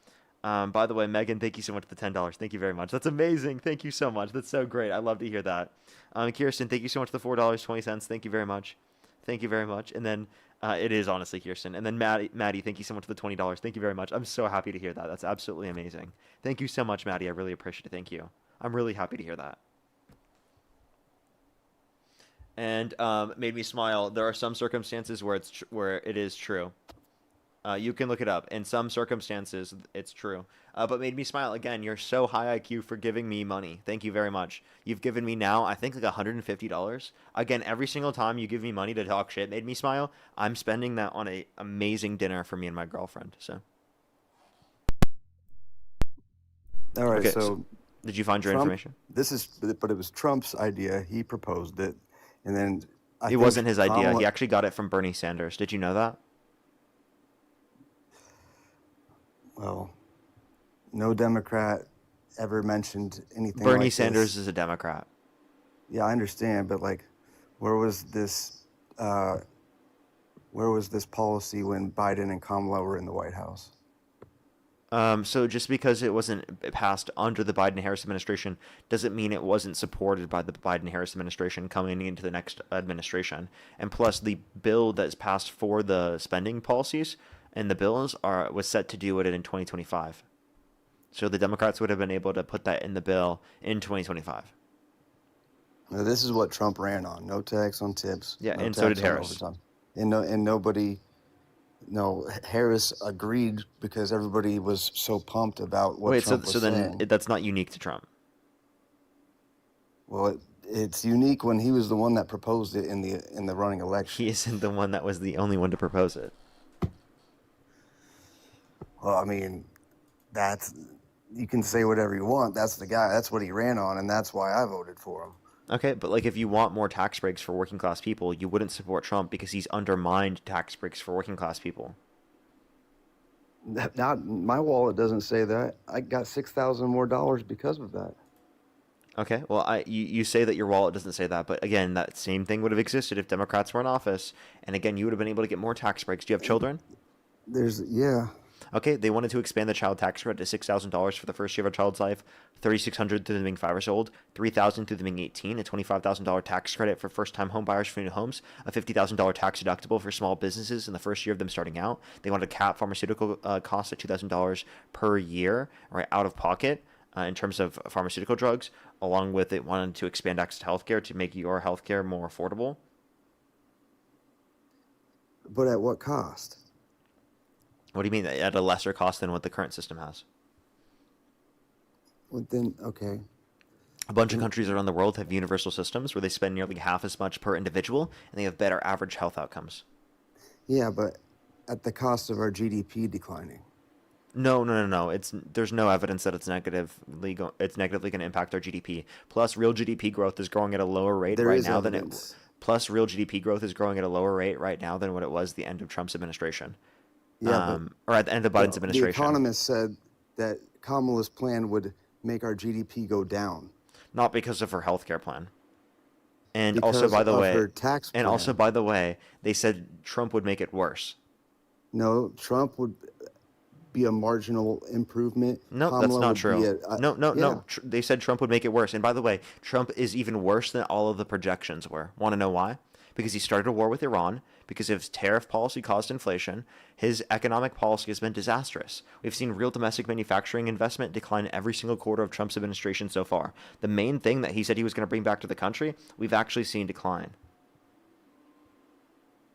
By the way, Megan, thank you so much for the $10. Thank you very much. That's amazing. Thank you so much. That's so great. I love to hear that. Kirsten, thank you so much for the $4.20. Thank you very much. Thank you very much. And then it is honestly Kirsten. And then Maddie, thank you so much for the $20. Thank you very much. I'm so happy to hear that. That's absolutely amazing. Thank you so much, Maddie. I really appreciate it. Thank you. I'm really happy to hear that. And made me smile. There are some circumstances where where it is true. You can look it up. In some circumstances, it's true. But made me smile. Again, you're so high IQ for giving me money. Thank you very much. You've given me now, I think, like $150. Again, every single time you give me money to talk shit made me smile. I'm spending that on an amazing dinner for me and my girlfriend. So. All right, okay, so did you find your Trump, information? But it was Trump's idea. He proposed it. And then it wasn't his idea. He actually got it from Bernie Sanders. Did you know that? Well, no Democrat ever mentioned anything Bernie like Sanders this. is a Democrat. Yeah, I understand, but like, where was this policy when Biden and Kamala were in the White House? So just because it wasn't passed under the Biden-Harris administration doesn't mean it wasn't supported by the Biden-Harris administration coming into the next administration. And plus, the bill that's passed for the spending policies and the bills was set to do it in 2025. So the Democrats would have been able to put that in the bill in 2025. Now, this is what Trump ran on: no tax on tips. Yeah, no and so did tax on Harris. overtime. And nobody No, Harris agreed because everybody was so pumped about what Wait, so Trump was so then saying. that's not unique to Trump. Well, it's unique when he was the one that proposed it in the running election. He isn't the one that was the only one to propose it. Well, I mean, that's you can say whatever you want. That's the guy. That's what he ran on, and that's why I voted for him. Okay, but like if you want more tax breaks for working class people, you wouldn't support Trump because he's undermined tax breaks for working class people. Not my wallet doesn't say that. I got $6,000 more because of that. Okay, well, you say that your wallet doesn't say that, but again, that same thing would have existed if Democrats were in office, and again, you would have been able to get more tax breaks. Do you have children? Yeah. Okay, they wanted to expand the child tax credit to $6,000 for the first year of a child's life, $3,600 through them being 5 years old, $3,000 through them being 18, a $25,000 tax credit for first-time home buyers for new homes, a $50,000 tax deductible for small businesses in the first year of them starting out. They wanted to cap pharmaceutical costs at $2,000 per year, right, out of pocket. In terms of pharmaceutical drugs, along with it wanted to expand access to healthcare to make your healthcare more affordable. But at what cost? What do you mean at a lesser cost than what the current system has? Well, then, okay. A bunch of countries around the world have universal systems where they spend nearly half as much per individual, and they have better average health outcomes. Yeah, but at the cost of our GDP declining. No. There's no evidence that it's negatively going to impact our GDP. Plus, real GDP growth is growing at a lower rate There right is now evidence. than it. Plus, real GDP growth is growing at a lower rate right now than what it was the end of Trump's administration. Yeah, Or at the end of Biden's the administration. Economist said that Kamala's plan would make our GDP go down. Not because of her healthcare plan. And Because also, by the of way, her tax and also, plan. by the way, they said Trump would make it worse. No, Trump would be a marginal improvement. No, Kamala that's not would true. Be No. They said Trump would make it worse. And by the way, Trump is even worse than all of the projections were. Want to know why? Because he started a war with Iran, because his tariff policy caused inflation. His economic policy has been disastrous. We've seen real domestic manufacturing investment decline every single quarter of Trump's administration so far. The main thing that he said he was going to bring back to the country, we've actually seen decline.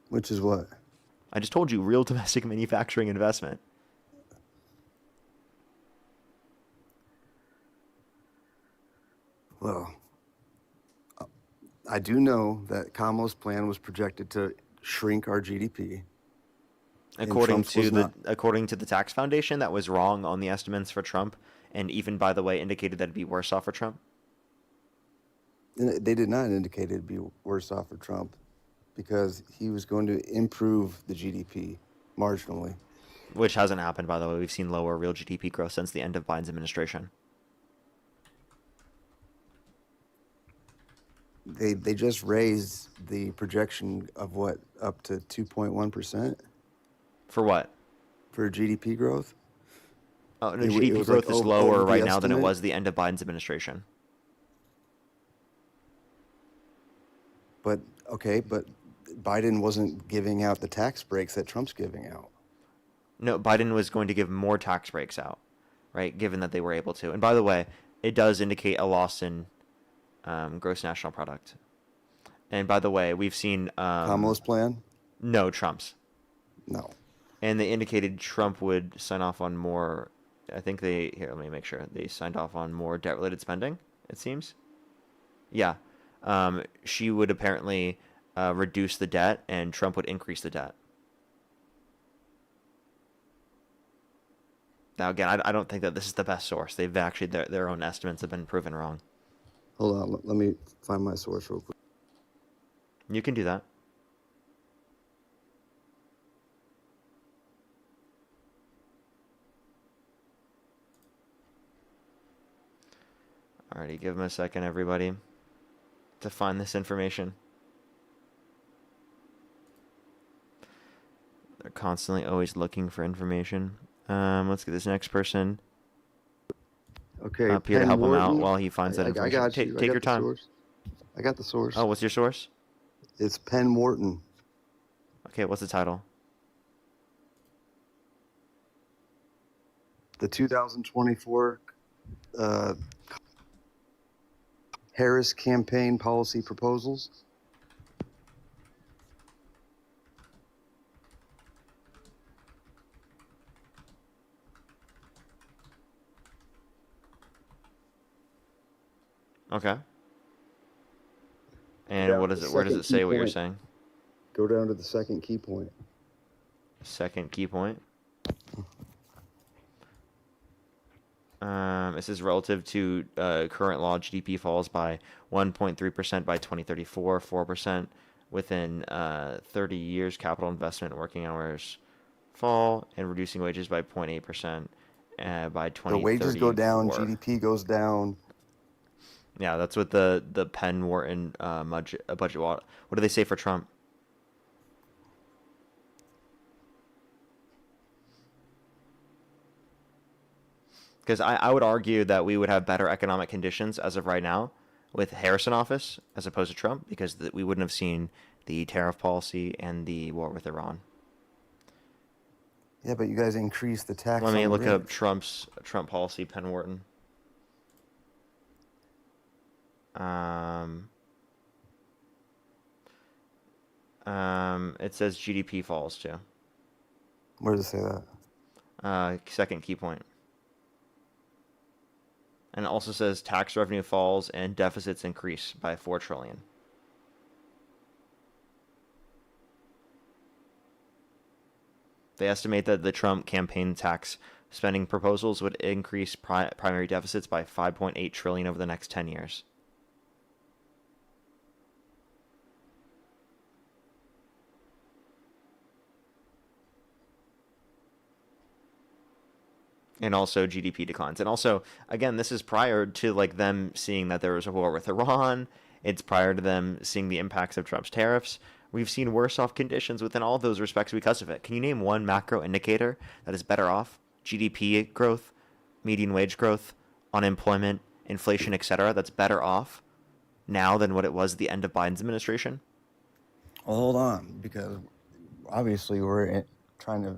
Which is what? I just told you, real domestic manufacturing investment. Well, I do know that Kamala's plan was projected to shrink our GDP. According to the tax foundation, that was wrong on the estimates for Trump, and even, by the way, indicated that it'd be worse off for Trump. They did not indicate it'd be worse off for Trump because he was going to improve the GDP marginally. Which hasn't happened, by the way. We've seen lower real GDP growth since the end of Biden's administration. They just raised the projection of what, up to 2.1%? For what? For GDP growth? Oh, no, GDP growth is lower right now than it was the end of Biden's administration. But Biden wasn't giving out the tax breaks that Trump's giving out. No, Biden was going to give more tax breaks out, right, given that they were able to. And by the way, it does indicate a loss in gross national product. And by the way, we've seen... Kamala's plan? No, Trump's. No. And they indicated Trump would sign off on more... I think they... Here, let me make sure. They signed off on more debt-related spending, it seems. Yeah. She would apparently reduce the debt, and Trump would increase the debt. Now, again, I don't think that this is the best source. They've actually... Their own estimates have been proven wrong. Hold on. Let me find my source real quick. You can do that. Alrighty, give them a second, everybody, to find this information. They're constantly always looking for information. Let's get this next person Okay. up here to Penn help him out Wharton. while he finds that information. I got you. Take your time. Source. I got the source. Oh, what's your source? It's Penn Wharton. Okay, what's the title? The 2024 Harris campaign policy proposals. Okay. Go And down what to is the it? Where does second it key say what you're point. saying? Go down to the second key point. Second key point. It says relative to current law, GDP falls by 1.3% by 2034, 4% within 30 years. Capital investment and working hours fall, and reducing wages by 0.8% by The wages go down, 2034. GDP goes down. Yeah, that's what the Penn Wharton budget. What do they say for Trump? Because I would argue that we would have better economic conditions as of right now with Harris in office as opposed to Trump, because we wouldn't have seen the tariff policy and the war with Iran. Yeah, but you guys increased the tax Let on me the look up rich. Trump policy, Penn Wharton. It says GDP falls too. Where does it say that? Second key point. And it also says tax revenue falls and deficits increase by $4 trillion. They estimate that the Trump campaign tax spending proposals would increase primary deficits by 5.8 trillion over the next 10 years. And also GDP declines. And also, again, this is prior to like them seeing that there was a war with Iran. It's prior to them seeing the impacts of Trump's tariffs. We've seen worse off conditions within all those respects because of it. Can you name one macro indicator that is better off? GDP growth, median wage growth, unemployment, inflation, etc. That's better off now than what it was at the end of Biden's administration? Well, hold on, because obviously we're trying to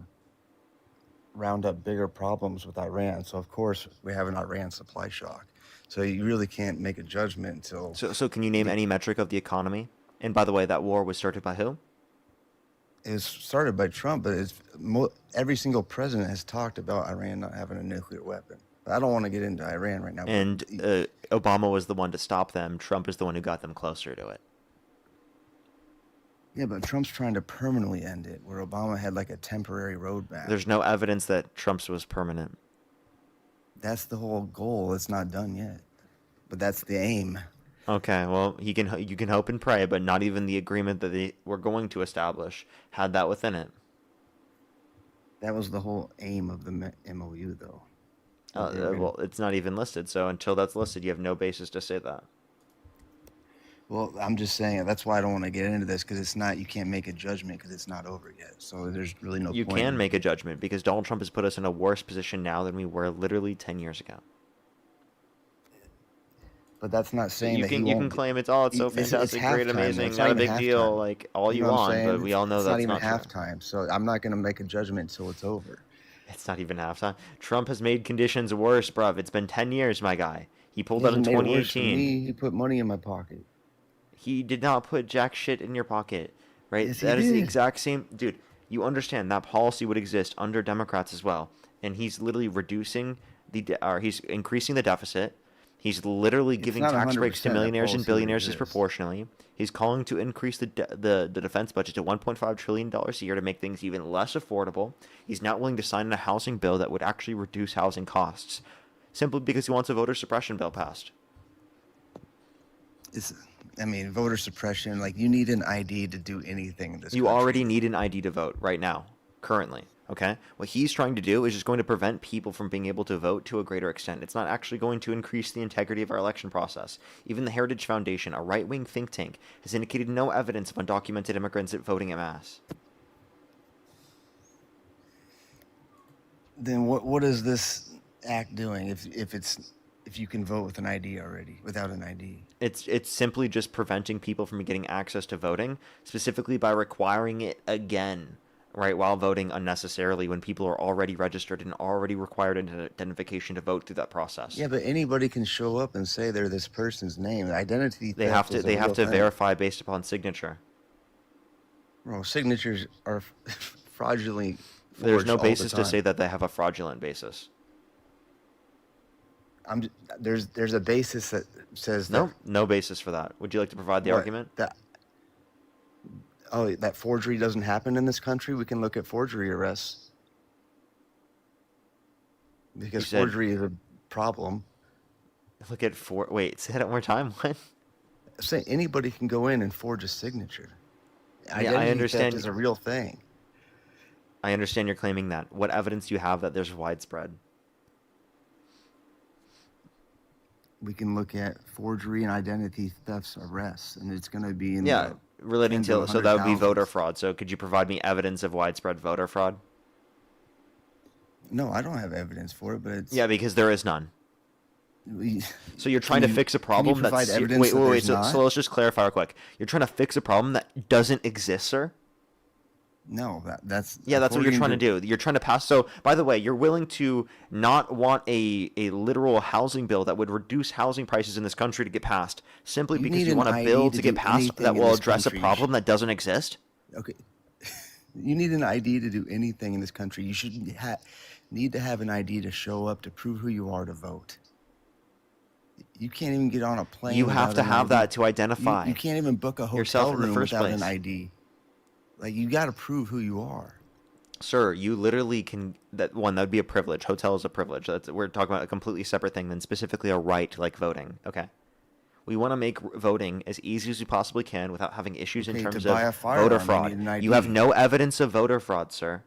round up bigger problems with Iran. So of course we have an Iran supply shock. So you really can't make a judgment until. So can you name any metric of the economy? And by the way, that war was started by who? It was started by Trump, but every single president has talked about Iran not having a nuclear weapon. But I don't want to get into Iran right now. And Obama was the one to stop them. Trump is the one who got them closer to it. Yeah, but Trump's trying to permanently end it, where Obama had like a temporary roadmap. There's no evidence that Trump's was permanent. That's the whole goal. It's not done yet, but that's the aim. Okay, well, you can hope and pray, but not even the agreement that they were going to establish had that within it. That was the whole aim of the MOU, though. Well, it's not even listed, so until that's listed, you have no basis to say that. Well, I'm just saying that's why I don't want to get into this, because it's not. You can't make a judgment because it's not over yet. So there's really no point. You can make a judgment because Donald Trump has put us in a worse position now than we were literally 10 years ago. But that's not saying you that can claim it's so fantastic, great, amazing, not a big deal, like all you want, but we all know that's not even halftime. So I'm not going to make a judgment until it's over. It's not even halftime. Trump has made conditions worse, bruv. It's been 10 years, my guy. He pulled out in 2018. He put money in my pocket. He did not put jack shit in your pocket, right? Yes, that he is the did. exact same, dude. You understand that policy would exist under Democrats as well, and he's literally he's increasing the deficit. He's literally giving tax breaks to millionaires and billionaires disproportionately. He's calling to increase the defense budget to $1.5 trillion a year to make things even less affordable. He's not willing to sign a housing bill that would actually reduce housing costs, simply because he wants a voter suppression bill passed. Voter suppression, like you need an ID to do anything in this You country. already need an ID to vote right now, currently. Okay? What he's trying to do is just going to prevent people from being able to vote to a greater extent. It's not actually going to increase the integrity of our election process. Even the Heritage Foundation, a right-wing think tank, has indicated no evidence of undocumented immigrants voting en masse. Then what is this act doing if you can vote with an ID already, without an ID? It's simply just preventing people from getting access to voting, specifically by requiring it again, right, while voting unnecessarily when people are already registered and already required an identification to vote through that process. Yeah, but anybody can show up and say they're this person's name. Identity They have to verify based upon signature. Bro, signatures are fraudulently There's no forged all the basis to time. say that they have a fraudulent basis. I'm there's a basis that says that. No, no basis for that. Would you like to provide the What? argument? That forgery doesn't happen in this country. We can look at forgery arrests because said- forgery is a problem. Look at Wait, say that one more time. What? Say anybody can go in and forge a signature. Yeah, Identity I understand. theft is a real thing. I understand you're claiming that. What evidence do you have that there's widespread? We can look at forgery and identity thefts arrests, and it's going to be in Yeah, the relating tens to of so that would be 100,000s. voter fraud. So could you provide me evidence of widespread voter fraud? No, I don't have evidence for it, but it's Yeah, because there is none. we- So you're trying to fix a problem provide that's evidence wait, that wait, wait. there's So, not? so let's just clarify real quick. You're trying to fix a problem that doesn't exist, sir. No, that's Yeah, that's what you're according trying to do. You're trying to pass. So, by the way, you're willing to not want a literal housing bill that would reduce housing prices in this country to get passed simply You because need you an want a ID bill to to get do passed anything that in will this address a country. problem that doesn't exist. Okay. You need an ID to do anything in this country. You should need to have an ID to show up to prove who you are to vote. You can't even get on a plane. You have without to an have ID. that to identify You can't even book a yourself hotel in the room first without place. an ID. Like you got to prove who you are. Sir, you literally can. That would be a privilege. Hotel is a privilege. We're talking about a completely separate thing than specifically a right like voting. Okay. We want to make voting as easy as we possibly can without having issues in Okay, terms to buy a of firearm, voter you fraud. need an You have ID. no evidence of voter fraud, sir.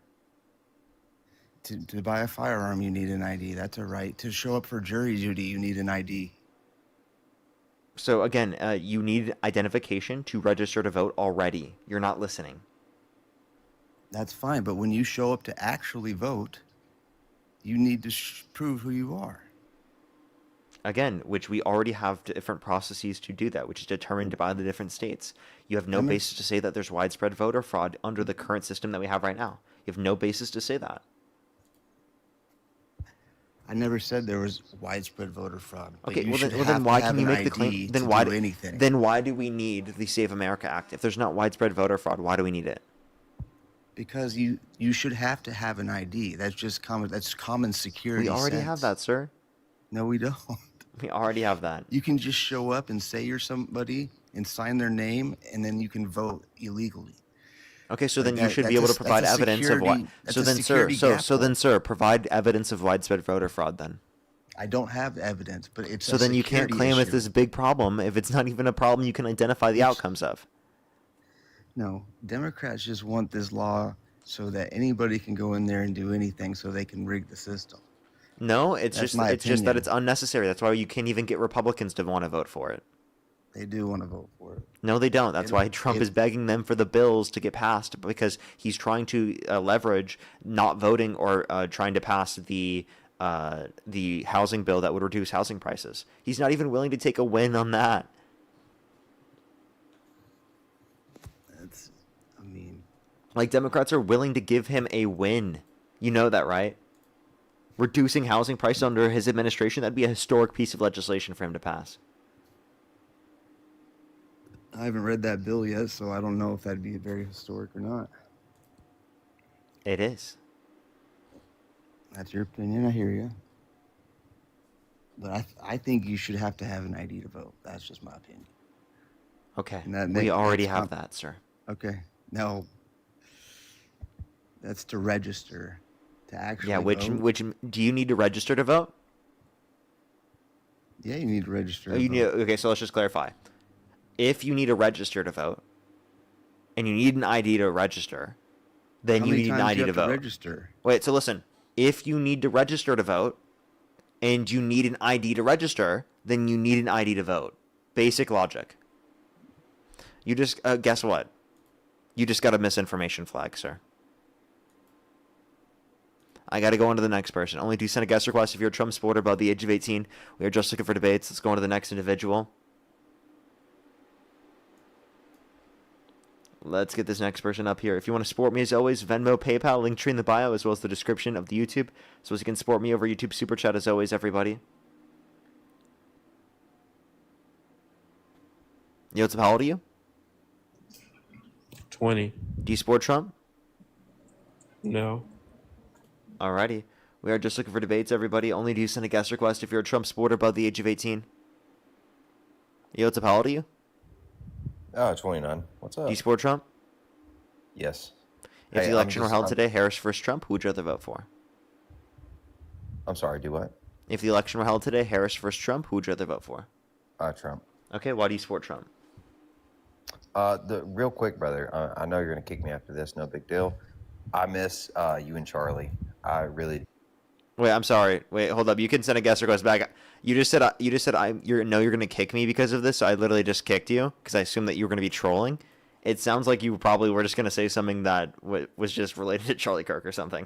To buy a firearm, you need an ID. That's a right. To show up for jury duty, you need an ID. So again, you need identification to register to vote already. You're not listening. That's fine, but when you show up to actually vote, you need to prove who you are. Again, which we already have different processes to do that, which is determined by the different states. You have no basis to say that there's widespread voter fraud under the current system that we have right now. You have no basis to say that. I never said there was widespread voter fraud. but Okay, you well should then have why to have can you an make the claim? ID Then to why do anything? Then why do we need the Save America Act? If there's not widespread voter fraud, why do we need it? Because you should have to have an ID. That's just common. That's common security. We already sense. have that, sir. No, we don't. We already have that. You can just show up and say you're somebody and sign their name, and then you can vote illegally. Okay, so Like then you that- should be that's able a- to provide that's a evidence of what. security- that's So a then, sir, security so then, gap. sir, provide evidence of widespread voter fraud. Then. I don't have evidence, but it's So a then you can't security claim it's issue. this big problem if it's not even a problem you can identify the outcomes of. No, Democrats just want this law so that anybody can go in there and do anything so they can rig the system. No, it's That's just my it's just that opinion. it's unnecessary. That's why you can't even get Republicans to want to vote for it. They do want to vote for it. No, they don't. That's why Trump is begging them for the bills to get passed because he's trying to leverage not voting or trying to pass the housing bill that would reduce housing prices. He's not even willing to take a win on that. That's, I mean, Like Democrats are willing to give him a win. You know that, right? Reducing housing prices under his administration, that'd be a historic piece of legislation for him to pass. I haven't read that bill yet, so I don't know if that'd be very historic or not. It is. That's your opinion. I hear you. But I think you should have to have an ID to vote. That's just my opinion. Okay. And that We already that's have that, sir. Okay. Now, that's to register, to actually Yeah, which vote. do you need to register to vote? Yeah, you need to register. Oh, to you need, vote. okay, so let's just clarify. If you need to register to vote, and you need an ID to register, then How you many need an times do ID you to have to vote. register? Wait, so listen. If you need to register to vote, and you need an ID to register, then you need an ID to vote. Basic logic. You just guess what? You just got a misinformation flag, sir. I got to go on to the next person. Only do send a guest request if you're a Trump supporter above the age of 18. We are just looking for debates. Let's go on to the next individual. Let's get this next person up here. If you want to support me, as always, Venmo, PayPal, link tree in the bio, as well as the description of the YouTube. So as you can support me over YouTube Super Chat, as always, everybody. Yo, what's up? How old are you? 20. Do you support Trump? No. Alrighty. We are just looking for debates, everybody. Only do send a guest request if you're a Trump supporter above the age of 18. Yo, what's up? How old are you? 29. What's Do up? you support Trump? Yes. If Hey, the election were held today, Harris versus Trump, who would you rather vote for? I'm sorry, do what? If the election were held today, Harris versus Trump, who would you rather vote for? Trump. Okay, why do you support Trump? The real quick, brother. I know you're gonna kick me after this. No big deal. I miss you and Charlie. I really. Wait, I'm sorry. Wait, hold up. You can send a guest request back. You just said you're gonna kick me because of this. So I literally just kicked you because I assumed that you were gonna be trolling. It sounds like you probably were just gonna say something that was just related to Charlie Kirk or something.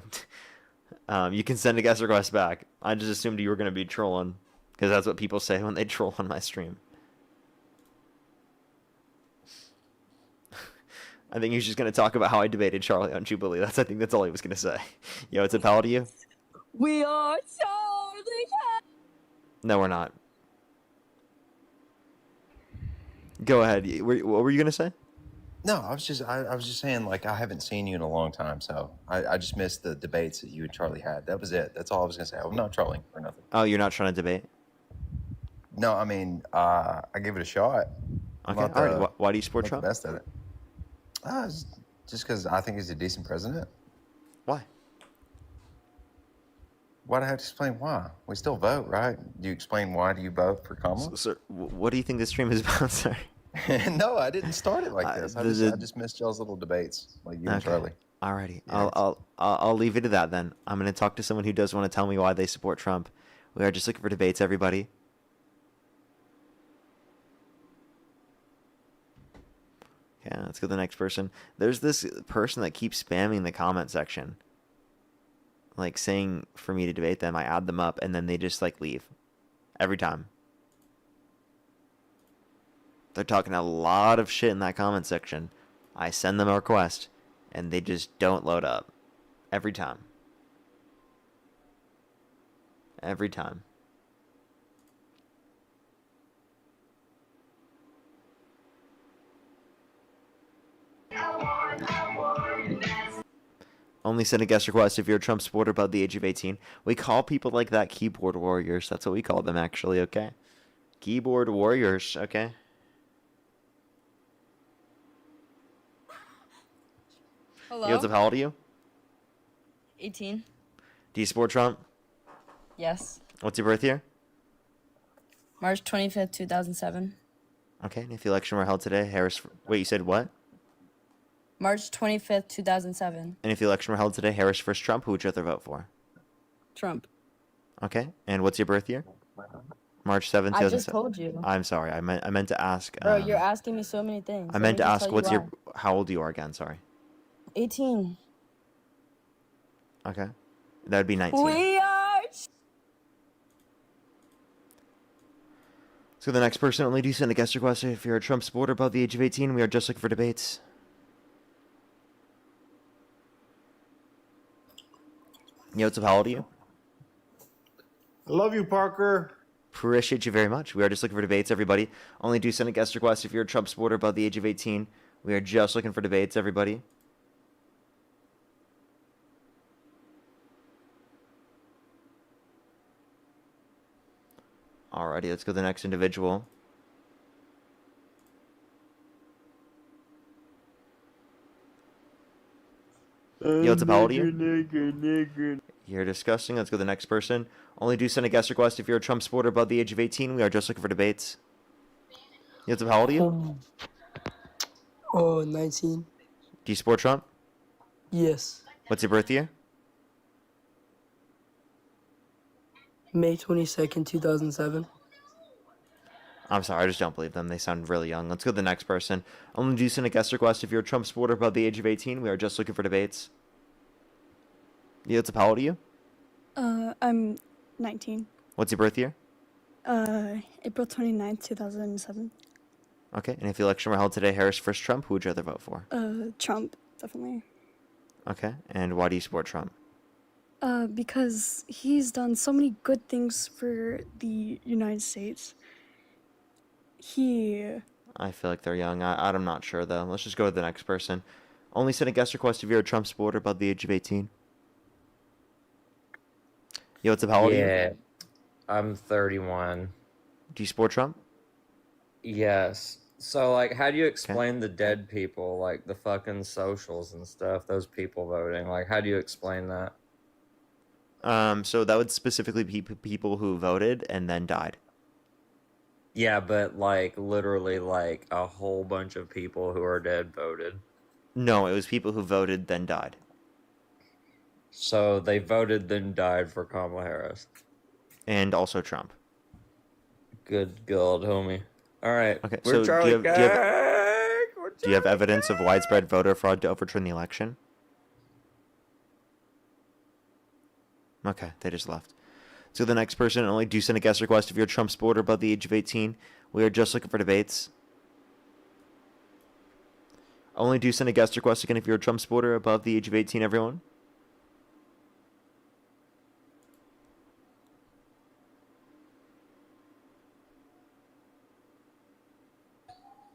You can send a guest request back. I just assumed you were gonna be trolling because that's what people say when they troll on my stream. I think he's just gonna talk about how I debated Charlie on Jubilee. I think that's all he was gonna say. Yo, it's a pal to you? We are Charlie. No, we're not. Go ahead. What were you gonna say? No, I was just saying, like, I haven't seen you in a long time, so I just missed the debates that you and Charlie had. That was it. That's all I was gonna say. I'm not trolling or nothing. Oh, you're not trying to debate? No, I mean, I give it a shot. Okay. All right. Why do you support Trump? The best at it. Just because I think he's a decent president. Why? Why'd I have to explain why? We still vote, right? Do you explain why do you vote for Kamala? Sir, what do you think this stream is about, sir? No, I didn't start it like this. I just missed y'all's little debates, like you and Charlie. Alrighty. Yeah. I'll leave it to that then. I'm gonna talk to someone who does want to tell me why they support Trump. We are just looking for debates, everybody. Okay, let's go to the next person. There's this person that keeps spamming the comment section. Like saying for me to debate them, I add them up and then they just like leave. Every time. They're talking a lot of shit in that comment section. I send them a request and they just don't load up. Every time. Every time. Only send a guest request if you're a Trump supporter above the age of 18. We call people like that keyboard warriors. That's what we call them, actually, okay? Keyboard warriors, okay? Hello? Yo, what's up? How old are you? 18. Do you support Trump? Yes. What's your birth year? March 25th, 2007. Okay, and if the election were held today, Harris... Wait, you said what? March 25th, 2007. And if the election were held today, Harris versus Trump, who would you rather vote for? Trump. Okay, and what's your birth year? March 7th, I 2007. just told you. I'm sorry, I meant to ask... Bro, you're asking me so many things. I meant to ask what's your... How old you are again, sorry. 18. Okay. That would be 19. We are... So the next person, only do send a guest request if you're a Trump supporter above the age of 18. We are just looking for debates. Yo, what's up? How old are you? I love you, Parker. Appreciate you very much. We are just looking for debates, everybody. Only do send a guest request if you're a Trump supporter above the age of 18. We are just looking for debates, everybody. Alrighty, let's go to the next individual. Yo, what's up? How old are you? You're disgusting. Let's go to the next person. Only do send a guest request if you're a Trump supporter above the age of 18. We are just looking for debates. Yo, what's up? How old are you? Oh, 19. Do you support Trump? Yes. What's your birth year? May 22nd, 2007. I'm sorry, I just don't believe them. They sound really young. Let's go to the next person. Only do send a guest request if you're a Trump supporter above the age of 18. We are just looking for debates. Yeah, what's up? How old are you? I'm 19. What's your birth year? April 29th, 2007. Okay, and if the election were held today, Harris versus Trump, who would you rather vote for? Trump, definitely. Okay, and why do you support Trump? Because he's done so many good things for the United States. I feel like they're young. I'm not sure, though. Let's just go to the next person. Only send a guest request if you're a Trump supporter above the age of 18. Yo, what's up? How old are you? Yeah, I'm 31. Do you support Trump? Yes. So, like, how do you Okay. explain the dead people, like the fucking socials and stuff, those people voting? Like, how do you explain that? So that would specifically be people who voted and then died. Yeah, but like, literally, like, a whole bunch of people who are dead voted. No, it was people who voted then died. So they voted, then died for Kamala Harris. And also Trump. Good God, homie. All right. Okay, We're so Charlie do you have Gang! do you have evidence of widespread voter fraud to overturn the election? Okay, they just left. So the next person, only do send a guest request if you're a Trump supporter above the age of 18. We are just looking for debates. Only do send a guest request again if you're a Trump supporter above the age of 18, everyone.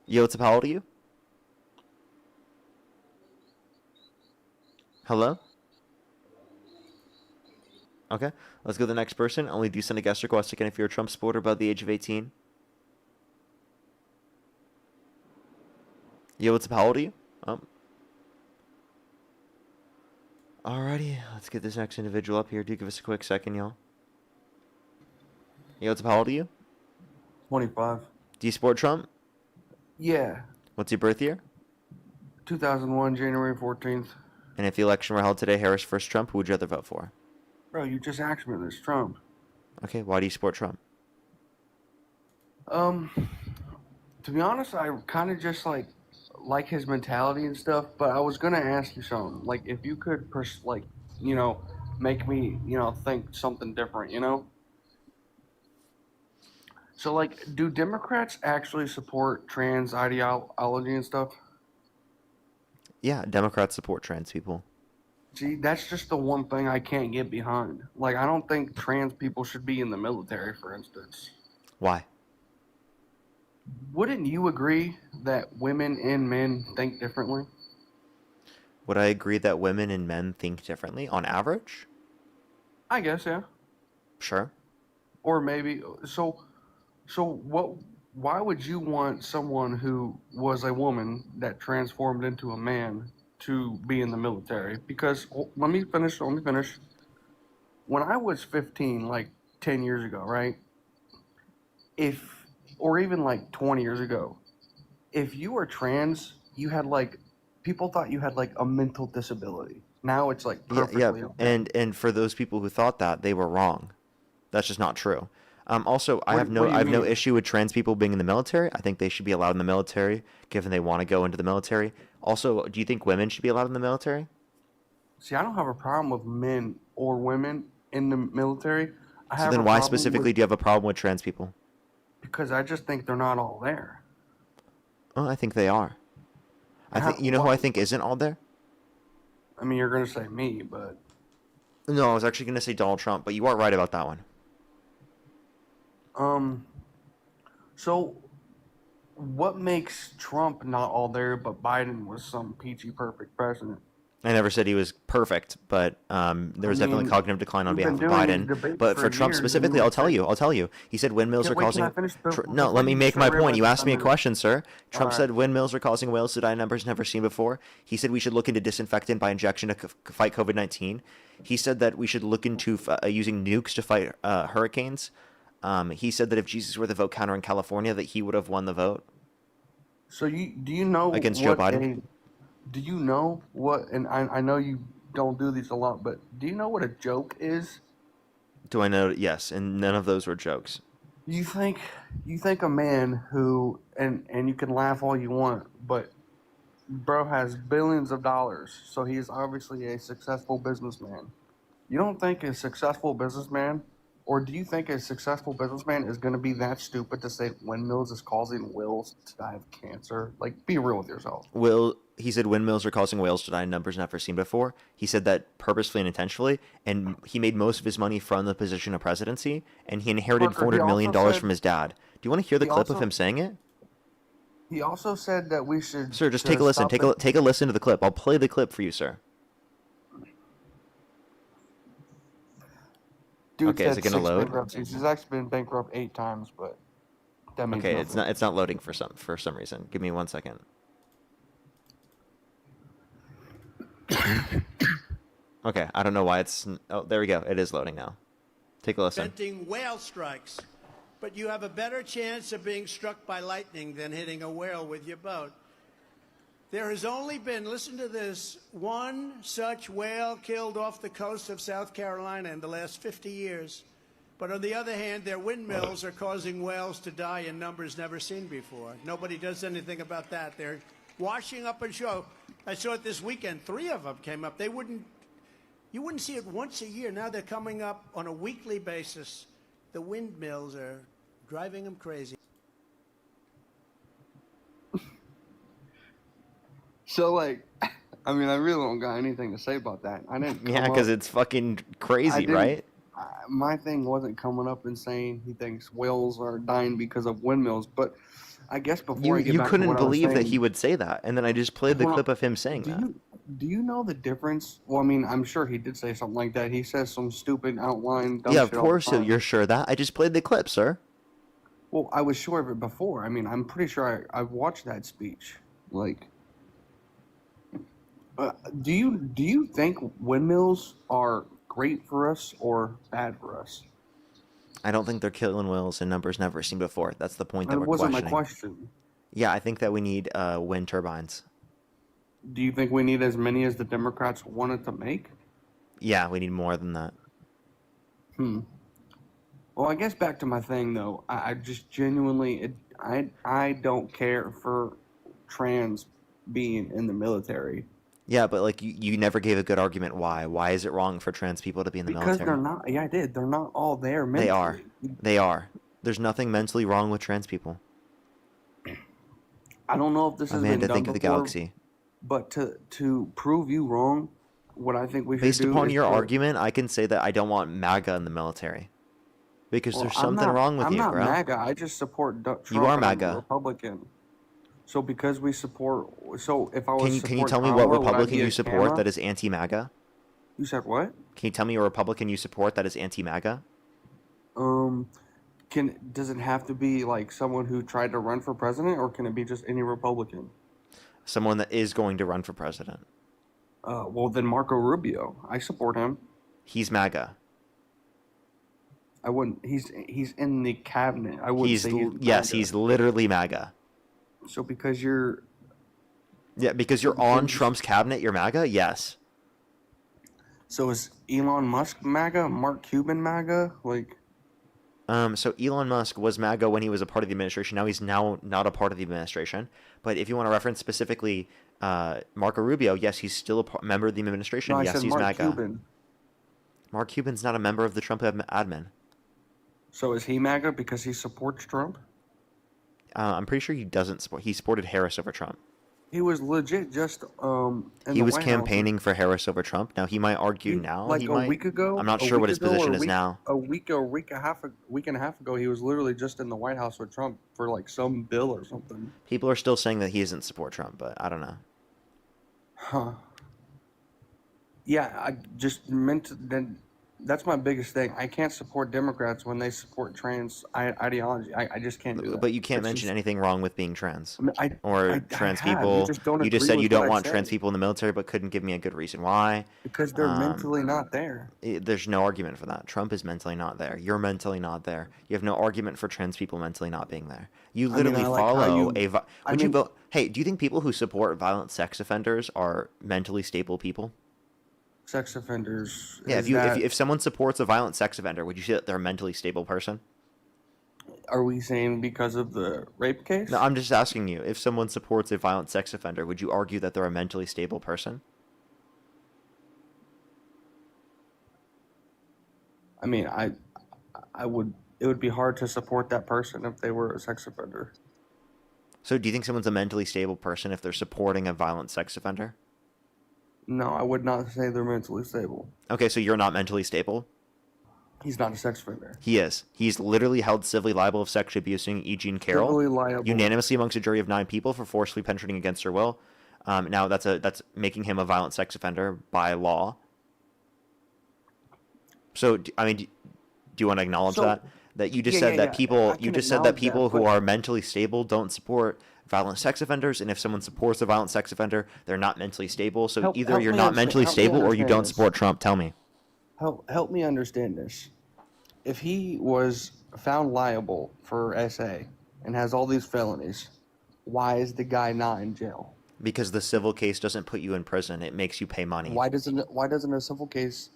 Yo, what's up? How old are you? Hello? Okay, let's go to the next person. Only do send a guest request again if you're a Trump supporter above the age of 18. Yo, what's up? How old are you? Alrighty, let's get this next individual up here. Do give us a quick second, y'all. Yo, what's up? How old are you? 25. Do you support Trump? Yeah. What's your birth year? 2001, January 14th. And if the election were held today, Harris versus Trump, who would you rather vote for? Bro, you just asked me this. Trump. Okay, why do you support Trump? To be honest, I kind of just like his mentality and stuff, but I was gonna ask you something. Like, if you could, make me, think something different, So, like, do Democrats actually support trans ideology and stuff? Yeah, Democrats support trans people. See, that's just the one thing I can't get behind. Like, I don't think trans people should be in the military, for instance. Why? Wouldn't you agree that women and men think differently? Would I agree that women and men think differently on average? I guess, yeah. Sure. Or maybe why would you want someone who was a woman that transformed into a man to be in the military? Because let me finish. When I was 15, like 10 years ago, right? Or even like 20 years ago, if you were trans, you had people thought you had like a mental disability. Now it's like perfectly okay. And for those people who thought that, they were wrong. That's just not true. Also, I What have do no you I have no mean? issue with trans people being in the military. I think they should be allowed in the military, given they want to go into the military. Also, do you think women should be allowed in the military? See, I don't have a problem with men or women in the military. I So have then a why problem specifically with do you have a problem with trans people? because I just think they're not all there. Oh, I think they are. I How- think you know who I think isn't all there? I mean, you're gonna say me, but No, I was actually going to say Donald Trump, but you are right about that one. so what makes Trump not all there, but Biden was some peachy perfect president? I never said he was perfect, but there was definitely mean, cognitive decline on you've behalf been of doing these Biden. debates But for for Trump years, and specifically, you I'll would tell say- you. I'll tell you. He said windmills are Wait, can causing. I finish No, before let me you make my start point. You ripping asked me a thunder? question, sir. Trump Alright. said windmills are causing whales to die numbers never seen before. He said we should look into disinfectant by injection to fight COVID-19. He said that we should look into using nukes to fight hurricanes. He said that if Jesus were the vote counter in California, that he would have won the vote So do you know against Joe what Biden. do you know what? And I know you don't do these a lot, but do you know what a joke is? Do I know? Yes, and none of those were jokes. You think a man who and you can laugh all you want, but bro has billions of dollars, so he is obviously a successful businessman. You don't think a successful businessman, or do you think a successful businessman is going to be that stupid to say windmills is causing whales to die of cancer? Like, be real with yourself. He said windmills are causing whales to die in numbers never seen before. He said that purposefully and intentionally, and he made most of his money from the position of presidency, and he inherited Parker, he $400 million also said- from his dad. Do you want to hear the he clip of also- him saying it? He also said that we should. Sir, just to take a listen. stop Take a listen to the clip. I'll play the clip for you, sir. Dude's Okay, is had it gonna 6 load? bankruptcies. He's actually been bankrupt 8 times, but that means Okay, nothing. it's not loading for some reason. Give me 1 second. Okay, I don't know why it's. Oh, there we go. It is loading now. Take a listen. Preventing whale strikes, but you have a better chance of being struck by lightning than hitting a whale with your boat. There has only been, listen to this, one such whale killed off the coast of South Carolina in the last 50 years. But on the other hand, their windmills are causing whales to die in numbers never seen before. Nobody does anything about that. They're washing up on shore. I saw it this weekend. 3 of them came up. You wouldn't see it once a year. Now they're coming up on a weekly basis. The windmills are driving them crazy. So, like, I mean, I really don't got anything to say about that. I didn't. Yeah, because it's fucking I crazy, didn't- right? My thing wasn't coming up and saying he thinks whales are dying because of windmills, but I guess before I get You back to couldn't what I was believe that saying, he would say that, and then I just played the Hold on. clip of him saying that. Do you know the difference? Well, I mean, I'm sure he did say something like that. He says some stupid outline. Dumb Yeah, of shit all the course. So time. you're sure of that? I just played the clip, sir. Well, I was sure of it before. I mean, I'm pretty sure I've watched that speech. Like, do you think windmills are great for us or bad for us? I don't think they're killing whales in numbers never seen before. That's the point that That we're wasn't questioning. my question. Yeah, I think that we need wind turbines. Do you think we need as many as the Democrats wanted to make? Yeah, we need more than that. Well, I guess back to my thing though. I just genuinely, I don't care for trans being in the military Yeah, but like you never gave a good argument why. Why is it wrong for trans people to be in the because military? they're not. Yeah, I did. They're not all there mentally. They are. They are. There's nothing mentally wrong with trans people. I don't know if this has been Amanda, done think of the before, galaxy. but to prove you wrong, what I think we should Based do upon is your to- argument, I can say that I don't want MAGA in the military. Because Well, there's I'm something not- wrong with I'm you, not bro. MAGA. I just support Trump. You are and I'm a MAGA. Republican. So because we support, so if I was Can you support tell me Kamala, what would I Republican be a you support Kama? that is anti-MAGA? You said what? Can you tell me a Republican you support that is anti-MAGA? Does it have to be like someone who tried to run for president, or can it be just any Republican? Someone that is going to run for president. Well, then Marco Rubio. I support him. He's MAGA. I wouldn't. He's in the cabinet. I wouldn't say he's Yes, MAGA. he's literally MAGA. So because you're Yeah, because you're on Trump's cabinet, you're MAGA? Yes. so is Elon Musk MAGA? Mark Cuban MAGA? Like So Elon Musk was MAGA when he was a part of the administration. Now he's not a part of the administration. But if you want to reference specifically Marco Rubio, yes, he's still a member of the administration. no, I Yes, said he's Mark MAGA. Cuban. Mark Cuban's not a member of the Trump admin. So is he MAGA because he supports Trump? I'm pretty sure he doesn't support. He supported Harris over Trump. He was legit just in He the was White campaigning for Harris over Trump. Now he might argue now. like he a might. week ago. I'm not a sure what week his ago or position a is week- now. A week and a half ago, he was literally just in the White House with Trump for like some bill or something. People are still saying that he doesn't support Trump, but I don't know. Huh. Yeah, I just meant to, then. That's my biggest thing. I can't support Democrats when they support trans ideology. I just can't do that. But you can't It's mention just- anything wrong with being trans I trans have. people. You just don't You just agree said with you don't what I want said. trans people in the military, but couldn't give me a good reason why. Because they're Um, mentally not there. There's no argument for that. Trump is mentally not there. You're mentally not there. You have no argument for trans people mentally not being there. You I mean, literally I like how follow you- Would you vote? Hey, do you think people who support violent sex offenders are mentally stable people? Sex offenders. Yeah, is if that- if someone supports a violent sex offender, would you say that they're a mentally stable person? Are we saying because of the rape case? No, I'm just asking you. If someone supports a violent sex offender, would you argue that they're a mentally stable person? I mean, I would. It would be hard to support that person if they were a sex offender. So do you think someone's a mentally stable person if they're supporting a violent sex offender? No, I would not say they're mentally stable. Okay, so you're not mentally stable? He's not a sex offender. He is. He's literally held civilly liable of sexually abusing E. Jean Carroll Civilly liable. unanimously amongst a jury of 9 people for forcibly penetrating against her will. Now that's making him a violent sex offender by law. So I mean, Do you want to acknowledge So, that you just yeah, said yeah, that yeah. people I you can just said that acknowledge people that, who but are mentally stable don't support violent sex offenders, and if someone supports a violent sex offender, they're not mentally stable. So either you're not mentally help me stable or you understand don't this. support Trump. Tell me. Help me understand this. If he was found liable for SA and has all these felonies, why is the guy not in jail? Because the civil case doesn't put you in prison, it makes you pay money. Why doesn't a civil case,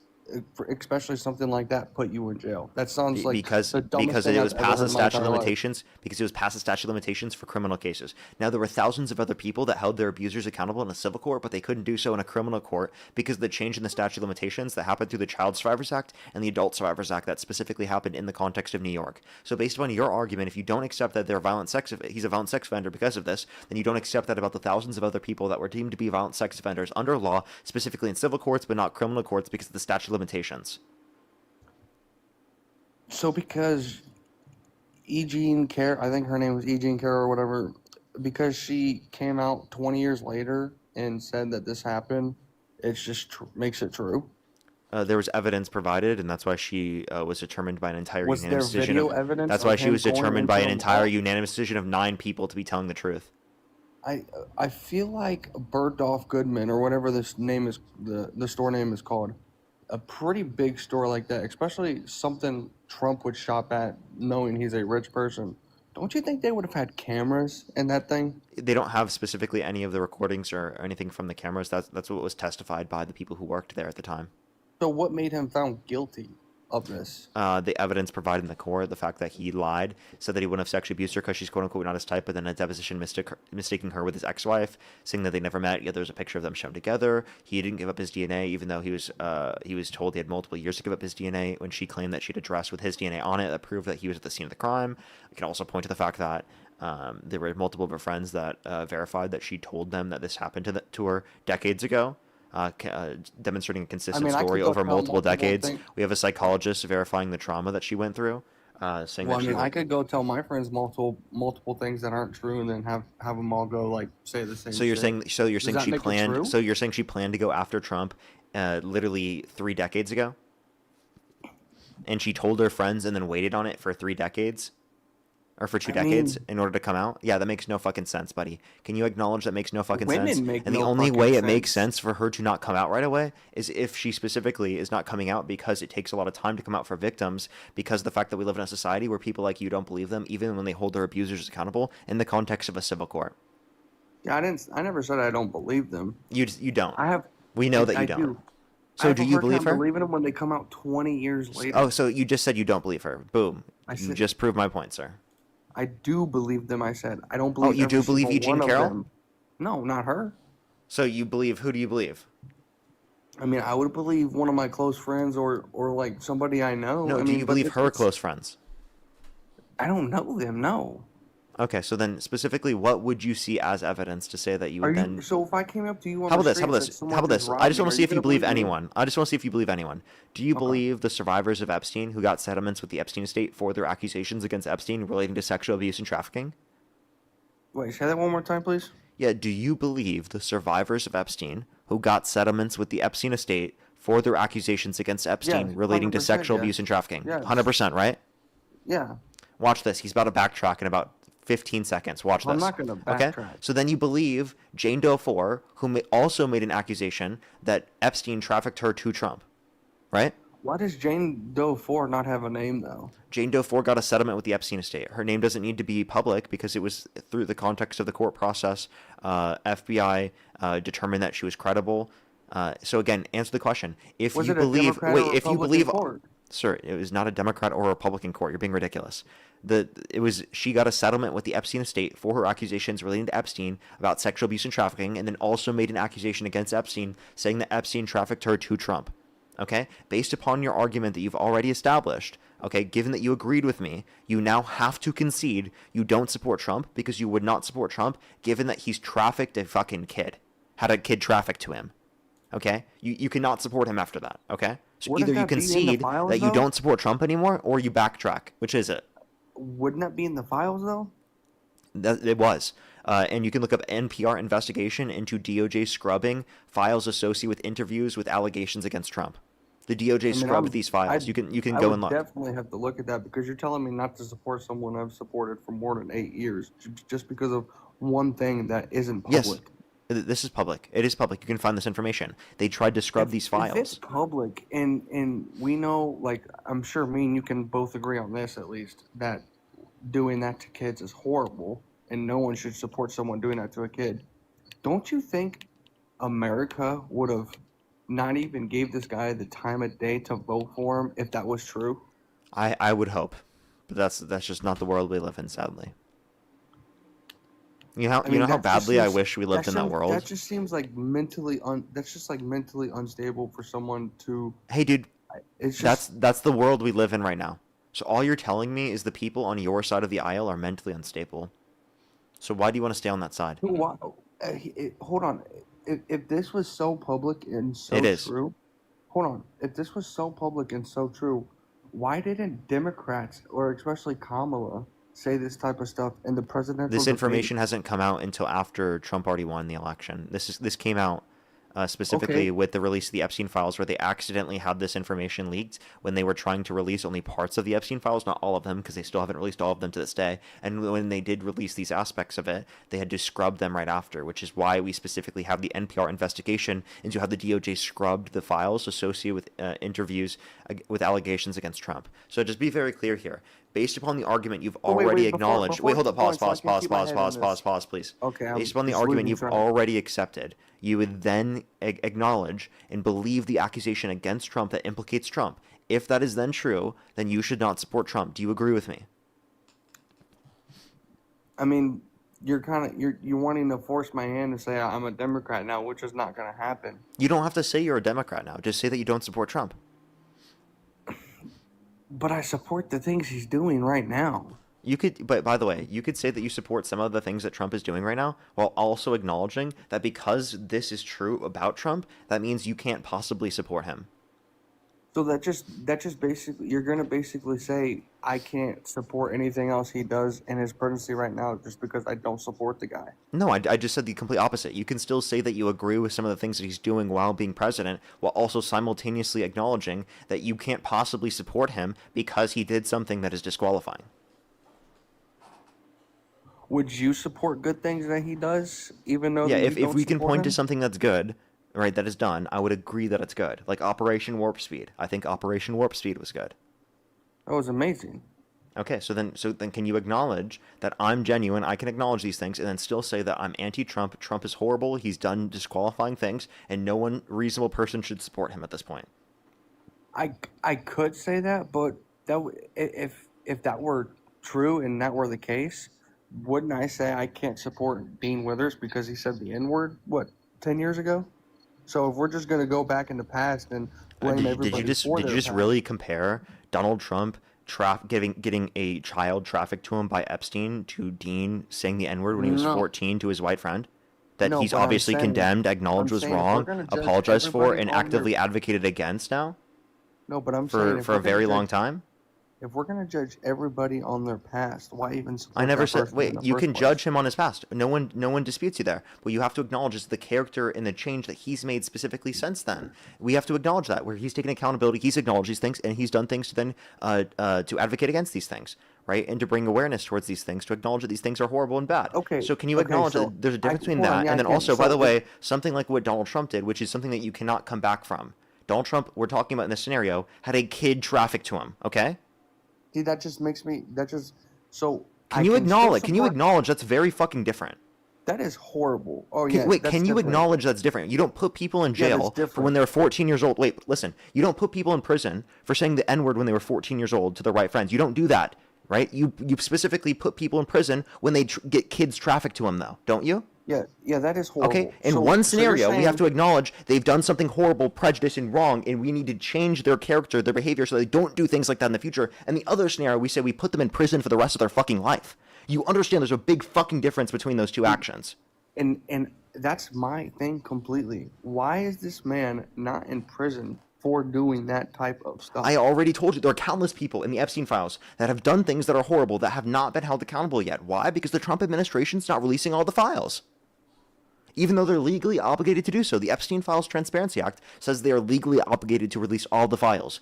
especially something like that, put you in jail? That sounds like the dumbest Because thing it I've was ever past heard the in my statute of entire life. limitations. Because it was past the statute of limitations for criminal cases. Now there were thousands of other people that held their abusers accountable in a civil court, but they couldn't do so in a criminal court because of the change in the statute of limitations that happened through the Child Survivors Act and the Adult Survivors Act that specifically happened in the context of New York. So based upon your argument, if you don't accept that he's a violent sex offender because of this, then you don't accept that about the thousands of other people that were deemed to be violent sex offenders under law, specifically in civil courts but not criminal courts because of the statute of limitations. So because I think her name was Eugene Care or whatever, because she came out 20 years later and said that this happened, it's just makes it true. There was evidence provided, and that's why she was determined by an entire Was there unanimous decision video of. evidence That's of why she him was going determined by into an the entire wall? unanimous decision of 9 people to be telling the truth. I feel like Bergdorf Goodman or whatever this name is, the store name is called, a pretty big store like that, especially something Trump would shop at, knowing he's a rich person. Don't you think they would have had cameras in that thing? They don't have specifically any of the recordings or anything from the cameras. That's what was testified by the people who worked there at the time. So what made him found guilty of this? The evidence provided in the court, the fact that he lied, said that he wouldn't have sexually abused her because she's quote unquote not his type, but then a deposition mistaking her with his ex-wife, saying that they never met. Yet there's a picture of them shown together. He didn't give up his DNA, even though he was told he had multiple years to give up his DNA. When she claimed that she'd a dress with his DNA on it, that proved that he was at the scene of the crime. We can also point to the fact that there were multiple of her friends that verified that she told them that this happened to her decades ago. Demonstrating a consistent story over multiple decades. We have a psychologist verifying the trauma that she went through, saying Well, that she. I could go tell my friends multiple things that aren't true, and then have them all go like say the same. So you're saying Does that she make it planned. true? So you're saying she planned to go after Trump, literally 3 decades ago, and she told her friends and then waited on it for 3 decades. Or for 2 decades in order to come out? Yeah, that makes no fucking sense, buddy. Can you acknowledge that makes no fucking sense? Women make And the no only fucking way it sense. makes sense for her to not come out right away is if she specifically is not coming out because it takes a lot of time to come out for victims because of the fact that we live in a society where people like you don't believe them even when they hold their abusers accountable in the context of a civil court. Yeah, I never said I don't believe them. You don't. I have. We know that you I don't. do. I So have do a you hard believe time her? believing them when they come out 20 years later. Oh, so you just said you don't believe her. Boom. I You said- just proved my point, sir. I do believe them. I said I don't believe. Oh, you do every believe single Eugene one of Carroll? them. No, not her. So you believe, who do you believe? I mean, I would believe one of my close friends or like somebody I know. No, I do mean, you but believe her it's- close friends? I don't know them. No. Okay, so then specifically, what would you see as evidence to say that you Are would you? then? So if I came up to you on How the about this? How street about and this? said How someone about this? just I robbed just me, want to are see if you gonna believe me? anyone. I just want to see if you believe anyone. Do you believe the survivors of Epstein who got settlements with the Epstein estate for their accusations against Epstein relating to sexual abuse and trafficking? Wait, say that one more time, please. Yeah, do you believe the survivors of Epstein who got settlements with the Epstein estate for their accusations against Epstein Yes, relating to 100%, sexual yes. abuse and trafficking? Yes. 100%, right? Yeah. Watch this. He's about to backtrack in about 15 seconds. Watch this. I'm not gonna Okay? backtrack. So then you believe Jane Doe 4, who also made an accusation that Epstein trafficked her to Trump, right? Why does Jane Doe 4 not have a name though? Jane Doe 4 got a settlement with the Epstein estate. Her name doesn't need to be public because it was through the context of the court process. FBI determined that she was credible. So again, answer the question. If Was you it a believe, Democrat wait, or if you Republican believe, court? sir, it was not a Democrat or a Republican court. You're being ridiculous. She got a settlement with the Epstein estate for her accusations relating to Epstein about sexual abuse and trafficking, and then also made an accusation against Epstein saying that Epstein trafficked her to Trump. Okay, based upon your argument that you've already established, okay, given that you agreed with me, you now have to concede you don't support Trump because you would not support Trump given that he's trafficked a fucking kid, had a kid trafficked to him. Okay, you cannot support him after that. Okay, so Wouldn't either you that be in the concede files, that you though? don't support Trump anymore, or you backtrack. Which is it? Wouldn't that be in the files though? It was. And you can look up NPR investigation into DOJ scrubbing files associated with interviews with allegations against Trump. The DOJ scrubbed these files. You can go and look. I would definitely have to look at that because you're telling me not to support someone I've supported for more than 8 years just because of one thing that isn't public. Yes, this is public. It is public. You can find this information. They tried to scrub these files. If it's public and we know, like, I'm sure me and you can both agree on this at least, that doing that to kids is horrible and no one should support someone doing that to a kid. Don't you think America would have not even gave this guy the time of day to vote for him if that was true? I would hope, but that's just not the world we live in, sadly. You know how badly I wish we lived in that world. That just seems like that's just like mentally unstable for someone to. Hey, dude, it's just, that's the world we live in right now. So all you're telling me is the people on your side of the aisle are mentally unstable. So why do you want to stay on that side? Hold on. If this was so public and so It is. true, hold on. If this was so public and so true, why didn't Democrats or especially Kamala say this type of stuff in the presidential This debate? information hasn't come out until after Trump already won the election. This came out specifically with the release of the Epstein files, where they accidentally had this information leaked when they were trying to release only parts of the Epstein files, not all of them, because they still haven't released all of them to this day. And when they did release these aspects of it, they had to scrub them right after, which is why we specifically have the NPR investigation into how the DOJ scrubbed the files associated with interviews with allegations against Trump. So just be very clear here. Based upon the argument you've already acknowledged... Wait, hold up, pause, please. Okay, Based upon the argument you've already accepted, you would then acknowledge and believe the accusation against Trump that implicates Trump. If that is then true, then you should not support Trump. Do you agree with me? I mean, you're wanting to force my hand to say I'm a Democrat now, which is not going to happen. You don't have to say you're a Democrat now. Just say that you don't support Trump. But I support the things he's doing right now. You could, but by the way, you could say that you support some of the things that Trump is doing right now, while also acknowledging that because this is true about Trump, that means you can't possibly support him. So that just basically, you're going to basically say I can't support anything else he does in his presidency right now just because I don't support the guy. No, I just said the complete opposite. You can still say that you agree with some of the things that he's doing while being president, while also simultaneously acknowledging that you can't possibly support him because he did something that is disqualifying. Would you support good things that he does, even though? Yeah, that if we can point him? to something that's good, right, that is done, I would agree that it's good. Like Operation Warp Speed. I think Operation Warp Speed was good. That was amazing. Okay, so then can you acknowledge that I'm genuine, I can acknowledge these things, and then still say that I'm anti-Trump, Trump is horrible, he's done disqualifying things, and no one reasonable person should support him at this point? I could say that, but if that were true and that were the case, wouldn't I say I can't support Dean Withers because he said the N-word, 10 years ago? So if we're just going to go back in the past and blame everybody Did you just really compare Donald Trump getting a child trafficked to him by Epstein to Dean saying the N-word when he was 14 to his white friend? That he's obviously condemned, acknowledged was wrong, apologized for, and actively advocated against now? No, but I'm saying... For a very long time? If we're going to judge everybody on their past, why even support I never that said... person in Wait, the you first can place? judge him on his past. No one disputes you there. What you have to acknowledge is the character and the change that he's made specifically since then. We have to acknowledge that, where he's taken accountability, he's acknowledged these things, and he's done things to then to advocate against these things, right? And to bring awareness towards these things, to acknowledge that these things are horrible and bad. Okay. So can you acknowledge that there's a difference between that and then also, by the way, something like what Donald Trump did, which is something that you cannot come back from. Donald Trump, we're talking about in this scenario, had a kid trafficked to him, okay? See, that just makes me... So... Can you acknowledge that's very fucking different? That is horrible. Oh, yeah. Can you acknowledge that's different? You don't put people in jail for when they're 14 years old. Wait, listen. You don't put people in prison for saying the N-word when they were 14 years old to their right friends. You don't do that, right? You specifically put people in prison when they get kids trafficked to them, though, don't you? Yeah, that is horrible. Okay, in one scenario, we have to acknowledge they've done something horrible, prejudiced, and wrong, and we need to change their character, their behavior, so they don't do things like that in the future. And the other scenario, we say we put them in prison for the rest of their fucking life. You understand there's a big fucking difference between those two actions. And that's my thing completely. Why is this man not in prison for doing that type of stuff? I already told you, there are countless people in the Epstein files that have done things that are horrible that have not been held accountable yet. Why? Because the Trump administration's not releasing all the files. even though they're legally obligated to do so. The Epstein Files Transparency Act says they are legally obligated to release all the files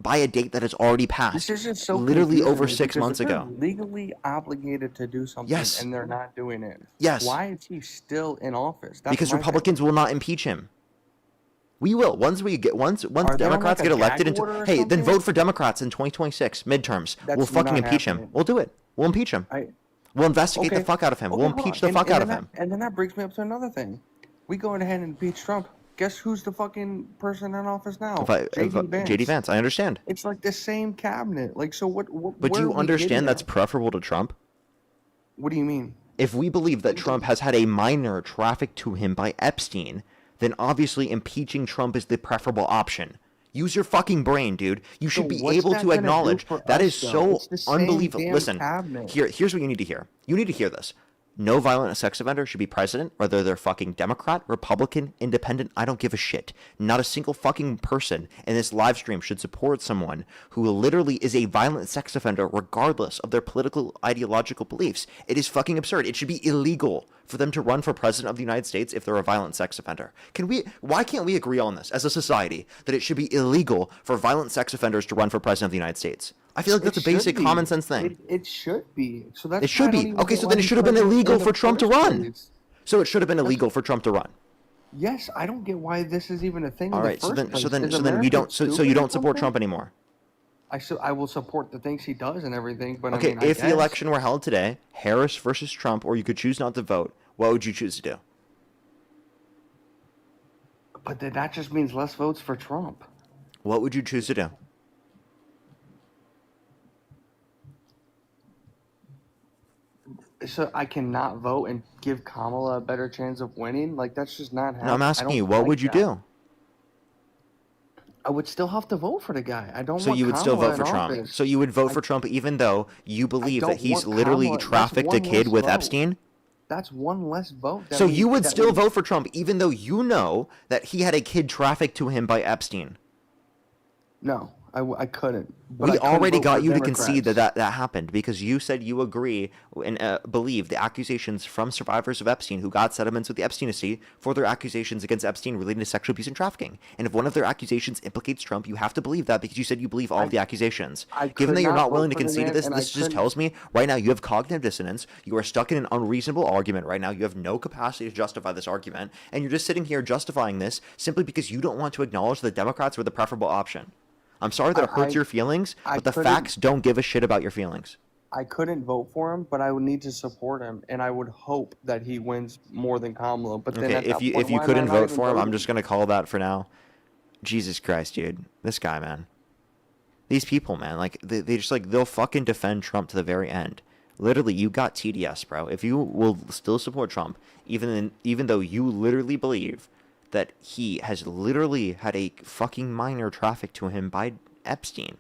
by a date that has already passed, This is just so literally confusing over to me 6 because months if they're ago. legally obligated to do something Yes. and they're not doing it. Yes. Why is he still in office? That's Because my Republicans will not impeach him. We will. Once Democrats get elected into, hey, then vote for Democrats in 2026 midterms. We'll fucking impeach him. We'll do it. We'll impeach him. We'll investigate the fuck out of him. We'll impeach the fuck out of him. And then that brings me up to another thing. We go ahead and impeach Trump. Guess who's the fucking person in office now? JD Vance. I understand. It's like the same cabinet. Like, so what But do you understand that's preferable to Trump? What do you mean? If we believe that Trump has had a minor trafficked to him by Epstein, then obviously impeaching Trump is the preferable option. Use your fucking brain, dude. You should be able to acknowledge that is so unbelievable. Listen, here's what you need to hear. You need to hear this. No violent sex offender should be president, whether they're fucking Democrat, Republican, Independent, I don't give a shit. Not a single fucking person in this live stream should support someone who literally is a violent sex offender regardless of their political ideological beliefs. It is fucking absurd. It should be illegal for them to run for president of the United States if they're a violent sex offender. Why can't we agree on this as a society that it should be illegal for violent sex offenders to run for president of the United States? I feel like that's a basic common sense thing. It should be. So that's it should be. Okay, so then it should have been illegal for Trump to run. So it should have been illegal for Trump to run. Yes, I don't get why this is even a thing. All right, so then you don't you don't support Trump anymore. I will support the things he does and everything, but okay, I mean, if the election were held today, Harris versus Trump, or you could choose not to vote, what would you choose to do? But that just means less votes for Trump. What would you choose to do? So I cannot vote and give Kamala a better chance of winning? Like, that's just not happening. No, I'm asking you, what would you do? I would still have to vote for the guy. I don't. So want you would Kamala still vote for in Trump. office. So you would vote for Trump even though you believe that he's want literally Kamala. trafficked a That's one kid less with vote. Epstein? That's one less vote. So you would still vote for Trump even though you know that he had a kid trafficked to him by Epstein? No, I couldn't. But We I couldn't already vote got for you to Democrats. concede that happened because you said you agree and believe the accusations from survivors of Epstein who got settlements with the Epstein estate for their accusations against Epstein relating to sexual abuse and trafficking. And if one of their accusations implicates Trump, you have to believe that because you said you believe all of the accusations. Given that you're not willing to concede to this, this just tells me right now you have cognitive dissonance. You are stuck in an unreasonable argument right now. You have no capacity to justify this argument. And you're just sitting here justifying this simply because you don't want to acknowledge that Democrats were the preferable option. I'm sorry that it hurts your feelings, but the facts don't give a shit about your feelings. I couldn't vote for him, but I would need to support him, and I would hope that he wins more than Kamala. But then Okay, at that point, if you why am I couldn't not vote even for him, I'm voting? just gonna call that for now. Jesus Christ, dude, this guy, man. These people, man, like they just like they'll fucking defend Trump to the very end. Literally, you got TDS, bro. If you will still support Trump, even though you literally believe that he has literally had a fucking minor traffic to him by Epstein,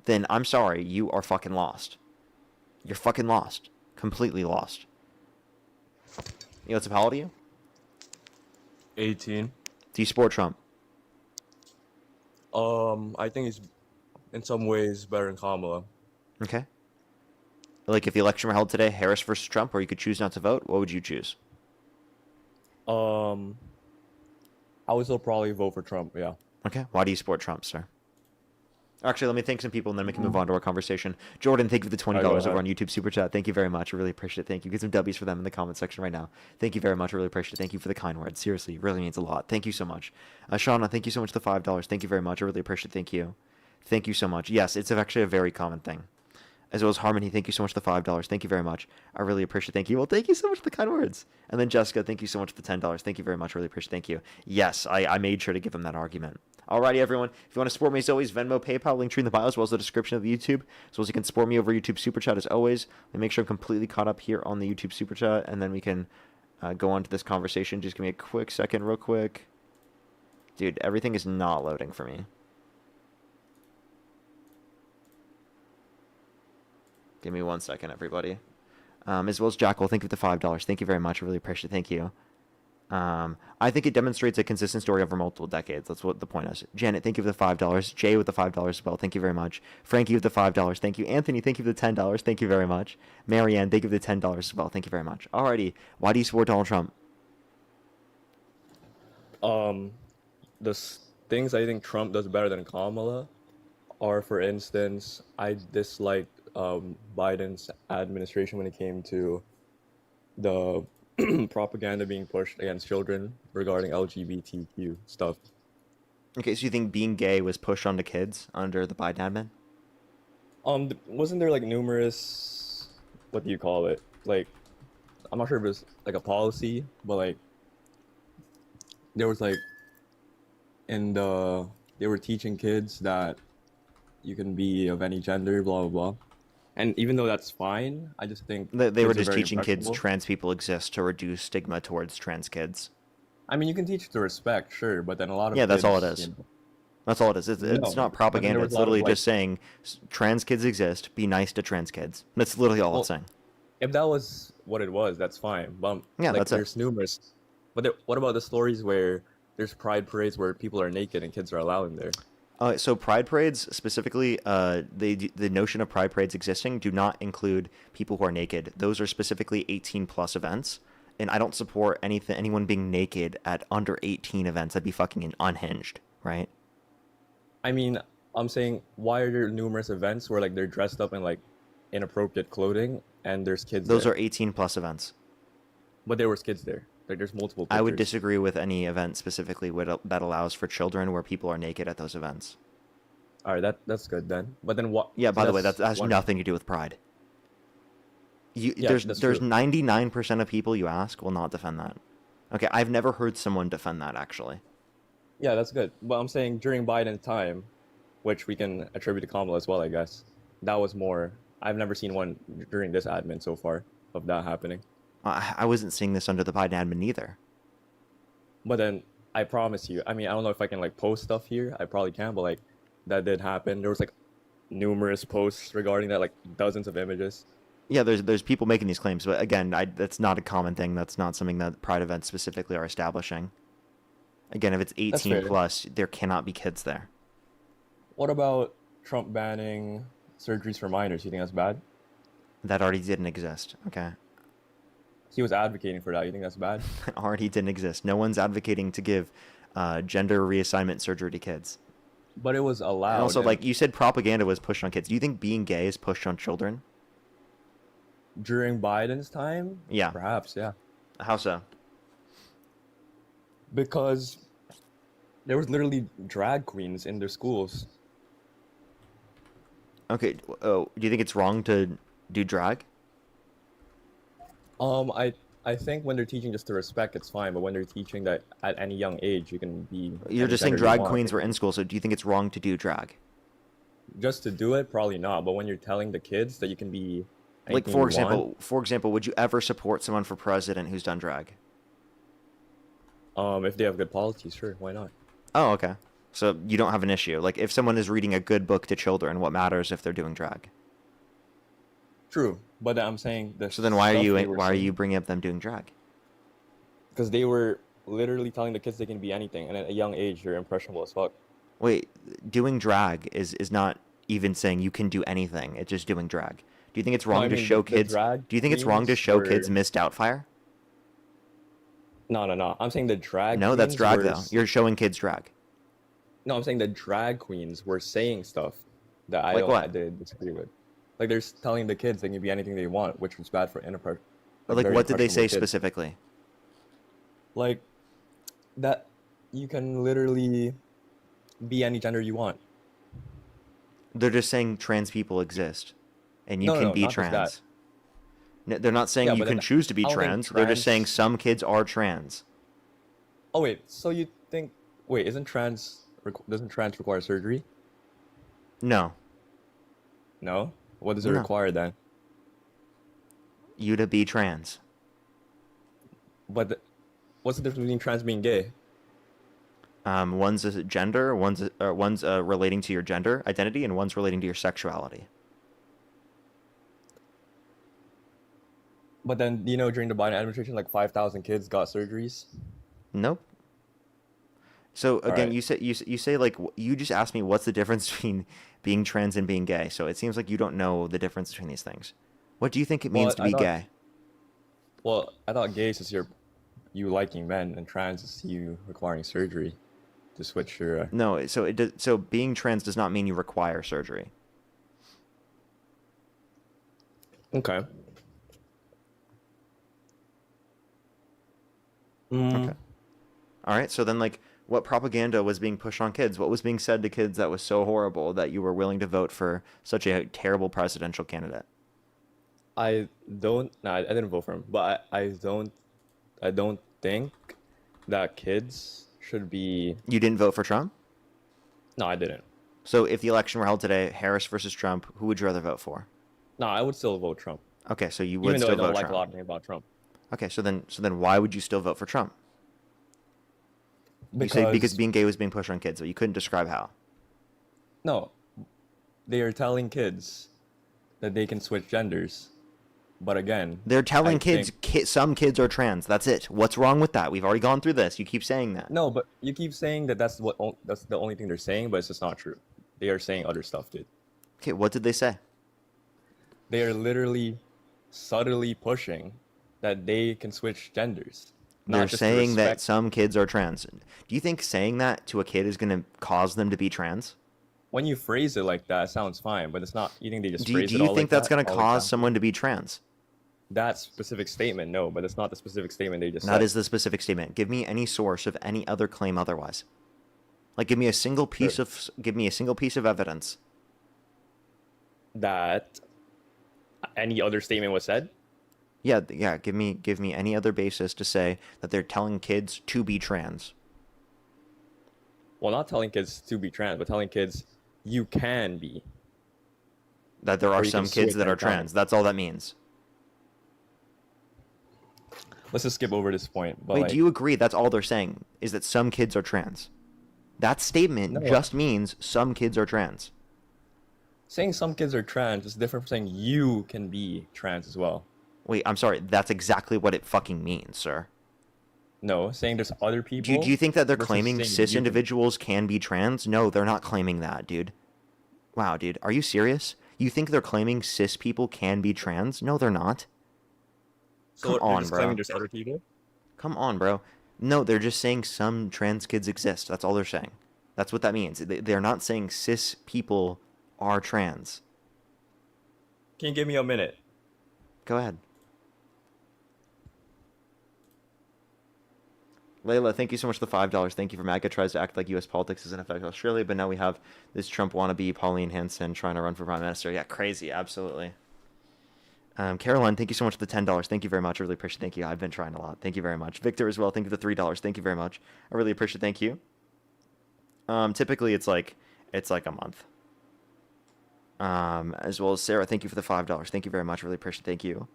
then I'm sorry, you are fucking lost. You're fucking lost. Completely lost. You know what's how old are you? 18. Do you support Trump? I think he's in some ways better than Kamala. Okay. Like if the election were held today, Harris versus Trump, or you could choose not to vote, what would you choose? I would still probably vote for Trump, yeah. Okay. Why do you support Trump, sir? Actually, let me thank some people and then we can move on to our conversation. Jordan, thank you for the $20 over on YouTube Super Chat. Thank you very much. I really appreciate it. Thank you. Get some W's for them in the comment section right now. Thank you very much. I really appreciate it. Thank you for the kind words. Seriously, it really means a lot. Thank you so much. Shauna, thank you so much for the $5. Thank you very much. I really appreciate it. Thank you. Thank you so much. Yes, it's actually a very common thing. As well as Harmony, thank you so much for the $5. Thank you very much. I really appreciate it. Thank you. Well, thank you so much for the kind words. And then Jessica, thank you so much for the $10. Thank you very much. I really appreciate it. Thank you. Yes, I made sure to give him that argument. Alrighty, everyone. If you want to support me as always, Venmo, PayPal, link tree in the bio, as well as the description of the YouTube. As well as you can support me over YouTube Super Chat as always. Let me make sure I'm completely caught up here on the YouTube Super Chat, and then we can go on to this conversation. Just give me a quick second, real quick. Dude, everything is not loading for me. Give me 1 second, everybody. As well as Jackal, thank you for the $5. Thank you very much. I really appreciate it. Thank you. I think it demonstrates a consistent story over multiple decades. That's what the point is. Janet, thank you for the $5. Jay with the $5 as well. Thank you very much. Frankie with the $5. Thank you. Anthony, thank you for the $10. Thank you very much. Marianne, thank you for the $10 as well. Thank you very much. Alrighty. Why do you support Donald Trump? Um, things I think Trump does better than Kamala are, for instance, I disliked Biden's administration when it came to the propaganda being pushed against children regarding LGBTQ stuff. Okay, so you think being gay was pushed onto kids under the Biden admin? Wasn't there like numerous, what do you call it? Like, I'm not sure if it was like a policy, but like there was like they were teaching kids that you can be of any gender, blah blah blah. And even though that's fine, I just think They were kids are just very teaching kids impressionable. trans people exist to reduce stigma towards trans kids. I mean, you can teach to respect, sure, but then a lot of Yeah, that's all it kids, is. you know, That's all it is. It's no, not but then there propaganda. was It's a lot of literally like, just saying trans kids exist. Be nice to trans kids. That's literally all well, it's saying. if that was what it was, that's fine. But Yeah, like, that's it. there's numerous. But what about the stories where there's pride parades where people are naked and kids are allowed in there? So pride parades specifically, the notion of pride parades existing do not include people who are naked. Those are specifically 18 plus events, and I don't support anyone being naked at under 18 events. That'd be fucking unhinged, right? I mean, I'm saying, why are there numerous events where like they're dressed up in like inappropriate clothing and there's kids Those there? are 18 plus events. But there was kids there. Like there's multiple I would pictures. disagree with any event specifically that allows for children where people are naked at those events. All right, that's good then. But then what? Yeah, so by the way, that's that has one. nothing to do with pride. Yeah, There's that's there's true. 99% of people you ask will not defend that. Okay, I've never heard someone defend that actually. Yeah, that's good. But I'm saying during Biden's time, which we can attribute to Kamala as well, I guess, that was more. I've never seen one during this admin so far of that happening. I wasn't seeing this under the Biden admin either. But then I promise you, I mean, I don't know if I can like post stuff here. I probably can, but like that did happen. There was like numerous posts regarding that, like dozens of images. Yeah, there's people making these claims, but again, that's not a common thing. That's not something that pride events specifically are establishing. Again, if it's That's 18 fair. plus, there cannot be kids there. What about Trump banning surgeries for minors? You think that's bad? That already didn't exist. Okay. He was advocating for that. You think that's bad? Already didn't exist. No one's advocating to give gender reassignment surgery to kids. But it was allowed. And also, and like you said, propaganda was pushed on kids. Do you think being gay is pushed on children? during Biden's time, Yeah. perhaps, yeah. How so? Because there was literally drag queens in their schools. Okay. Oh, do you think it's wrong to do drag? I think when they're teaching just to respect, it's fine. But when they're teaching that at any young age, you can be. You're any just saying gender you drag want, queens were in school, so do you think it's wrong to do drag? just to do it, probably not. But when you're telling the kids that you can be. Like anything for you example, would you ever support someone for president who's done drag? If they have good policies, sure, why not? Oh, okay. So you don't have an issue. Like if someone is reading a good book to children, what matters if they're doing drag? True, but I'm saying the. So then why are you bringing up them doing drag? Because they were literally telling the kids they can be anything, and at a young age, they're impressionable as fuck. Wait, doing drag is not even saying you can do anything. It's just doing drag. Do you think it's No, wrong I to mean, show the kids? drag Do you think it's wrong to queens show were- kids Miss Doubtfire? No. I'm saying the drag. No, that's queens drag were though. You're showing kids drag. No, I'm saying the drag queens were saying stuff that I Like don't. what? I did disagree with. Like they're telling the kids they can be anything they want, which was bad for inappropriate. Like what did they say specifically? Like that you can literally be any gender you want. They're just saying trans people exist, and you No, can no, be not just that. trans. No, they're not saying Yeah, you but can then choose to be I don't think trans. They're just saying trans- some kids are trans. Oh wait, so you think? Wait, doesn't trans require surgery? No, No. What does it No. require then? you to be trans. But what's the difference between trans being gay? One's a gender, one's relating to your gender identity, and one's relating to your sexuality. But then during the Biden administration, like 5,000 kids got surgeries. Nope. So again, Alright. you say like you just asked me what's the difference between being trans and being gay. So it seems like you don't know the difference between these things. What do you think it means Well, to I be thought- gay? Well, I thought gay is just you're you liking men, and trans is you requiring surgery to switch your. No, so being trans does not mean you require surgery. Okay. Okay. All right. So then, like, what propaganda was being pushed on kids? What was being said to kids that was so horrible that you were willing to vote for such a terrible presidential candidate? I didn't vote for him, but I don't think that kids should be. You didn't vote for Trump? No, I didn't. So if the election were held today, Harris versus Trump, who would you rather vote for? No, I would still vote Trump. Okay, so you would Even though still I don't vote like Trump. a lot of things about Trump. Okay, so then why would you still vote for Trump? You say because being gay was being pushed on kids, but you couldn't describe how. No, they are telling kids that they can switch genders, but again, They're telling I kids think- some kids are trans. That's it. What's wrong with that? We've already gone through this. You keep saying that. No, but you keep saying that that's the only thing they're saying, but it's just not true. They are saying other stuff, dude. Okay, what did they say? They are literally subtly pushing that they can switch genders. not They're just to saying that respect- some kids are trans. Do you think saying that to a kid is going to cause them to be trans? When you phrase it like that, it sounds fine, but it's not. You think they just Do you, phrase do it you all think like that's that going to all the cause time? someone to be trans? That specific statement, no, but it's not the specific statement they just That said. is the specific statement. Give me any source of any other claim otherwise. Like, give me a single piece of evidence. That any other statement was said. Yeah. Give me any other basis to say that they're telling kids to be trans. Well, not telling kids to be trans, but telling kids you can be. That there Or are you some can kids switch that are anytime. trans. That's all that means. Let's just skip over this point. But Wait, like, do you agree that's all they're saying is that some kids are trans? That statement No. just means some kids are trans. saying some kids are trans is different from saying you can be trans as well. Wait, I'm sorry. That's exactly what it fucking means, sir. No, saying there's other people. Do you think that they're versus claiming saying cis you can- individuals can be trans? No, they're not claiming that, dude. Wow, dude. Are you serious? You think they're claiming cis people can be trans? No, they're not. So Come they're on, just bro. claiming there's other people. Come on, bro. No, they're just saying some trans kids exist. That's all they're saying. That's what that means. They're not saying cis people are trans. Can you give me a minute? Go ahead. Layla, thank you so much for the $5. Thank you for MAGA tries to act like U.S. politics is in effect in Australia, but now we have this Trump wannabe Pauline Hanson trying to run for prime minister. Yeah, crazy, absolutely. Caroline, thank you so much for the $10. Thank you very much. I really appreciate it. Thank you. I've been trying a lot. Thank you very much. Victor as well. Thank you for the $3. Thank you very much. I really appreciate it. Thank you. Typically it's like a month. As well as Sarah, thank you for the $5. Thank you very much. I really appreciate it. Thank you.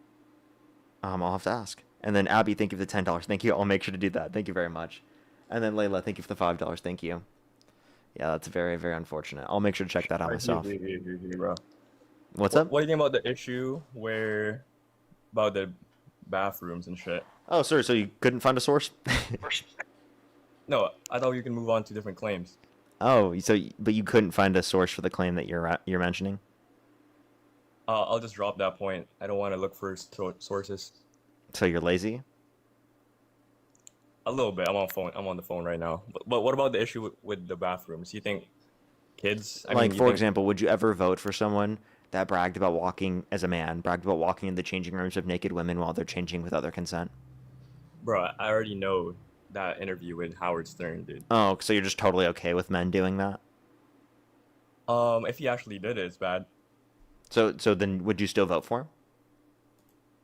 I'll have to ask. And then Abby, thank you for the $10. Thank you. I'll make sure to do that. Thank you very much. And then Layla, thank you for the $5. Thank you. Yeah, that's very, very unfortunate. I'll make sure to check that out myself. Bro. What's up? What do you think about the issue about the bathrooms and shit? Oh, sorry. So you couldn't find a source? No, I thought you can move on to different claims. Oh, but you couldn't find a source for the claim that you're mentioning? I'll just drop that point. I don't want to look for sources. So you're lazy? A little bit. I'm on the phone right now. But what about the issue with the bathrooms? You think kids? For example, would you ever vote for someone that bragged about walking in the changing rooms of naked women while they're changing with other consent? Bro, I already know that interview with Howard Stern, dude. Oh, so you're just totally okay with men doing that? If he actually did it, it's bad. So then would you still vote for him?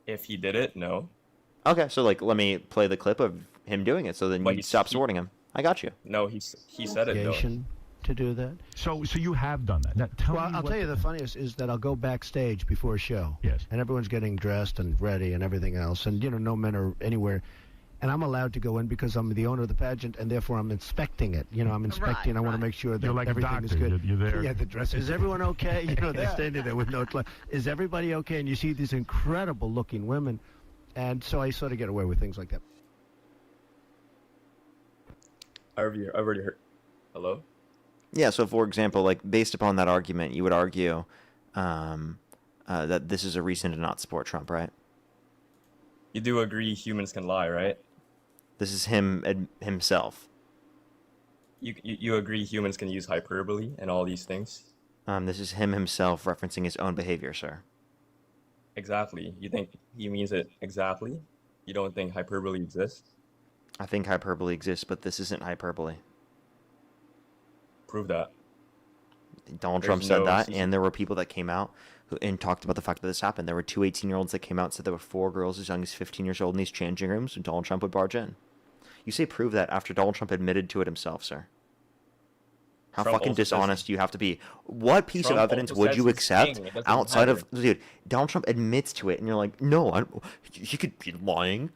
If he did it, no. Okay, so let me play the clip of him doing it so then you stop supporting him. I got you. No, he said it though. To do that. So you have done that. Now, tell Well, me I'll what tell you the funniest is that I'll go backstage before a show. Yes. And everyone's getting dressed and ready and everything else. And, no men are anywhere. And I'm allowed to go in because I'm the owner of the pageant and therefore I'm inspecting it. I'm inspecting. I want to make sure that You're like a everything is doctor. good. You're there. Yeah, the dress. Is everyone okay? They're standing there with no clothes. Is everybody okay? And you see these incredible looking women. And so I sort of get away with things like that. I already heard. Hello? Yeah, so for example, based upon that argument, you would argue that this is a reason to not support Trump, right? You do agree humans can lie, right? This is him himself. You agree humans can use hyperbole and all these things? This is him himself referencing his own behavior, sir. Exactly. You think he means it exactly? You don't think hyperbole exists? I think hyperbole exists, but this isn't hyperbole. Prove that. Donald There's Trump said no that, CC and there were people that came out and talked about the fact that this happened. There were two 18-year-olds that came out and said there were 4 girls as young as 15 years old in these changing rooms, and Donald Trump would barge in. You say prove that after Donald Trump admitted to it himself, sir. How Trump fucking also says dishonest do you have to be? What piece Trump of evidence also would says you he's accept king. It doesn't outside matter. of... Dude, Donald Trump admits to it, and you're like, no, he could be lying.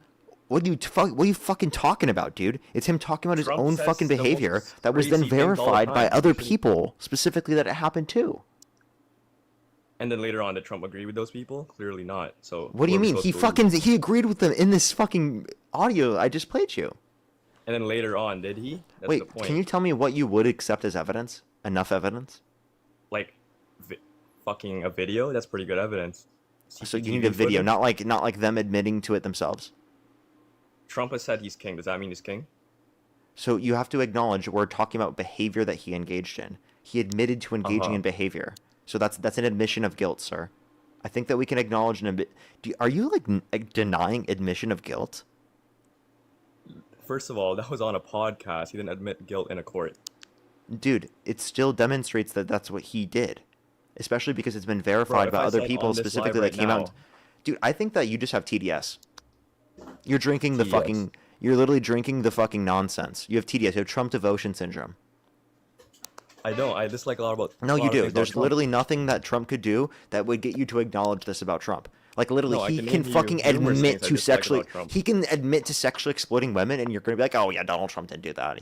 What are you fucking talking about, dude? It's him talking about his Trump own says fucking the behavior most that was then crazy things all the verified by time. other You shouldn't- people, specifically that it happened to. And then later on, did Trump agree with those people? Clearly not. So What do who you are we mean? supposed to believe? He agreed with them in this fucking audio I just played you. And then later on, did he? That's the Wait, point. can you tell me what you would accept as evidence? Enough evidence? Like, fucking a video? That's pretty good evidence. So you CCTV need a video, footage? not like them admitting to it themselves. Trump has said he's king. Does that mean he's king? So you have to acknowledge we're talking about behavior that he engaged in. He admitted to engaging in behavior. So that's an admission of guilt, sir. I think that we can acknowledge are you like denying admission of guilt? First of all, that was on a podcast. He didn't admit guilt in a court. Dude, it still demonstrates that that's what he did. Especially because it's been verified if by I other said people on this specifically live that right came out. now- Dude, I think that you just have TDS. You're drinking the TDS. fucking... You're literally drinking the fucking nonsense. You have TDS. You have Trump devotion syndrome. I don't. I dislike a lot about. No, a you lot of do. things about There's Trump. literally nothing that Trump could do that would get you to acknowledge this about Trump. Like literally, No, I he can can name you fucking numerous admit things I to dislike sexually. about Trump. He can admit to sexually exploiting women, and you're gonna be like, oh yeah, Donald Trump didn't do that.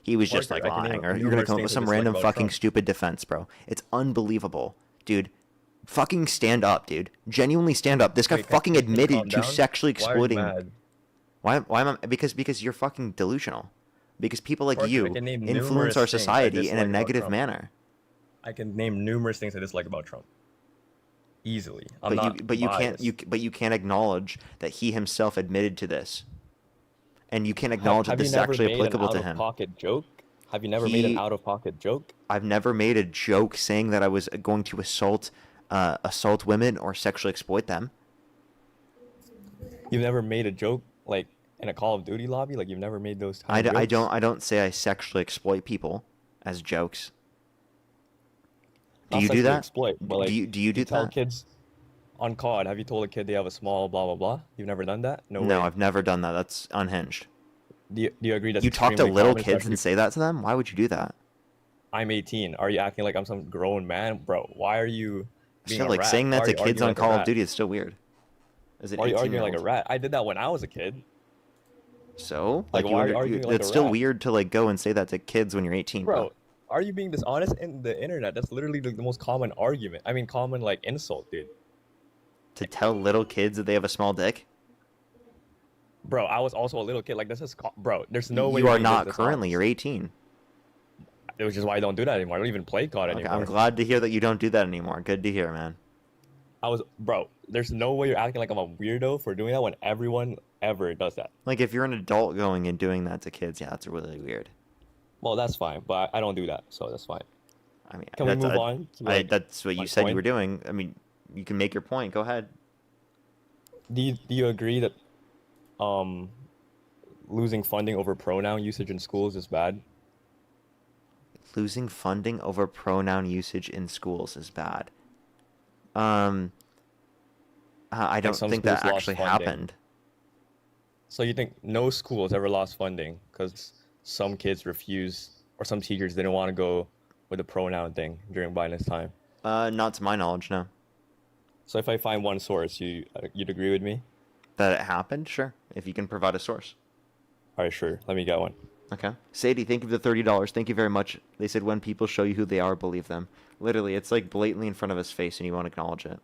He was just like Parker, I can lying, name or you're gonna numerous come up with things I some dislike random about fucking Trump. stupid defense, bro. It's unbelievable, dude. Fucking stand up, dude. Genuinely stand up. This guy Wait, can- fucking can you calm admitted to down? sexually Why are you exploiting. mad? Why am I? Because you're fucking delusional. Because people like Parker, you I can name influence numerous our things I society in a dislike about negative Trump. manner. I can name numerous things I dislike about Trump. Easily. I'm But not you biased. but you can't acknowledge that he himself admitted to this, and you can't acknowledge that Have this you is never actually made applicable an to him. out-of-pocket joke? Have you never made an out-of-pocket joke? I've never made a joke saying that I was going to assault women or sexually exploit them. You've never made a joke like in a Call of Duty lobby? Like you've never made those I kind of jokes? don't say I sexually exploit people as jokes. Do Not you do sexually that? Exploit, but like, do you do tell that? kids on COD? Have you told a kid they have a small blah blah blah? You've never done that? No No, way. I've never done that. That's unhinged. Do you agree that's You talk to extremely little common, kids especially- and say that to them? Why would you do that? I'm 18. Are you acting like I'm some grown man, bro? Why are you being Still, a like rat? saying Why that are to you kids arguing on like a Call of rat? Duty is still weird. As an Why are you arguing like a 18-year-old. rat? I did that when I was a kid. So, Like, why are you arguing like it's a still rat? weird to like go and say that to kids when you're 18, bro. Bro, are you being dishonest in the internet? That's literally the most common argument. I mean, common like insult, dude. To tell little kids that they have a small dick? Bro, I was also a little kid. Like this is, bro. There's no way You are being this not dishonest. currently. You're 18. Which is why I don't do that anymore. I don't even play COD Okay, anymore. I'm glad to hear that you don't do that anymore. Good to hear, man. Bro, there's no way you're acting like I'm a weirdo for doing that when everyone ever does that. Like if you're an adult going and doing that to kids, yeah, that's really weird. Well, that's fine, but I don't do that, so that's fine. I mean, Can we that's- move on? to, like, that's what you my said you point? were doing. I mean, you can make your point. Go ahead. Do you agree that losing funding over pronoun usage in schools is bad? Losing funding over pronoun usage in schools is bad. I don't some think that schools lost actually funding. happened. So you think no school has ever lost funding because some kids refused or some teachers didn't want to go with the pronoun thing during Biden's time? Not to my knowledge, no. So if I find one source, you'd agree with me? That it happened? Sure. If you can provide a source. All right, sure. Let me get one. Okay. Sadie, thank you for the $30. Thank you very much. They said when people show you who they are, believe them. Literally, it's like blatantly in front of his face and you won't acknowledge it.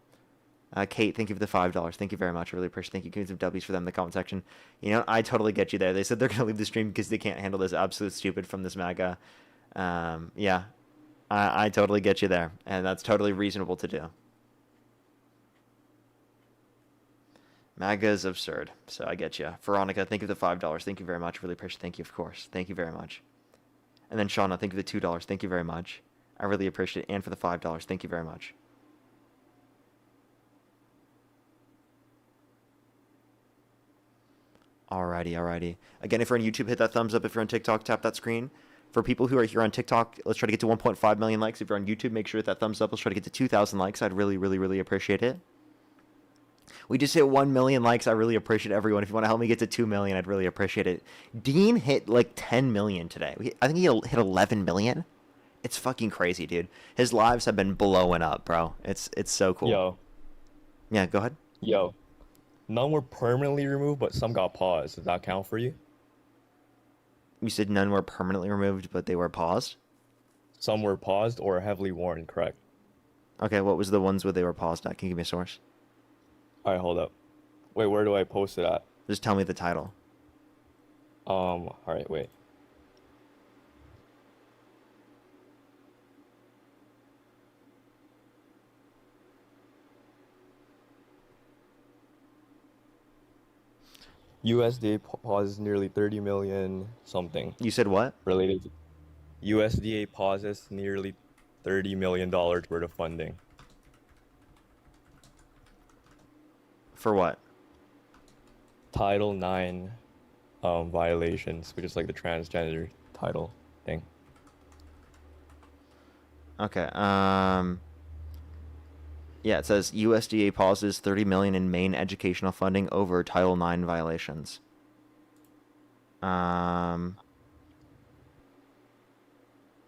Kate, thank you for the $5. Thank you very much. I really appreciate it. Thank you. Give me some W's for them in the comment section. You know, I totally get you there. They said they're going to leave the stream because they can't handle this absolute stupid from this MAGA. Yeah, I totally get you there. And that's totally reasonable to do. MAGA is absurd, so I get you. Veronica, thank you for the $5. Thank you very much. Really appreciate it. Thank you, of course. Thank you very much. And then Shauna, thank you for the $2. Thank you very much. I really appreciate it. And for the $5. Thank you very much. Alrighty. Again, if you're on YouTube, hit that thumbs up. If you're on TikTok, tap that screen. For people who are here on TikTok, let's try to get to 1.5 million likes. If you're on YouTube, make sure to hit that thumbs up. Let's try to get to 2,000 likes. I'd really appreciate it. We just hit 1 million likes. I really appreciate everyone. If you want to help me get to 2 million, I'd really appreciate it. Dean hit like 10 million today. I think he hit 11 million. It's fucking crazy, dude. His lives have been blowing up, bro. It's so cool. Yo. Yeah, go ahead. Yo. None were permanently removed, but some got paused. Does that count for you? You said none were permanently removed, but they were paused? Some were paused or heavily worn, correct. Okay, what was the ones where they were paused at? Can you give me a source? Alright, hold up. Wait, where do I post it at? Just tell me the title. Alright, wait. USDA pauses nearly 30 million something. You said what? Related to USDA pauses nearly $30 million worth of funding. For what? Title IX violations, which is like the transgender title thing. Okay. Yeah, it says USDA pauses 30 million in Maine educational funding over Title IX violations.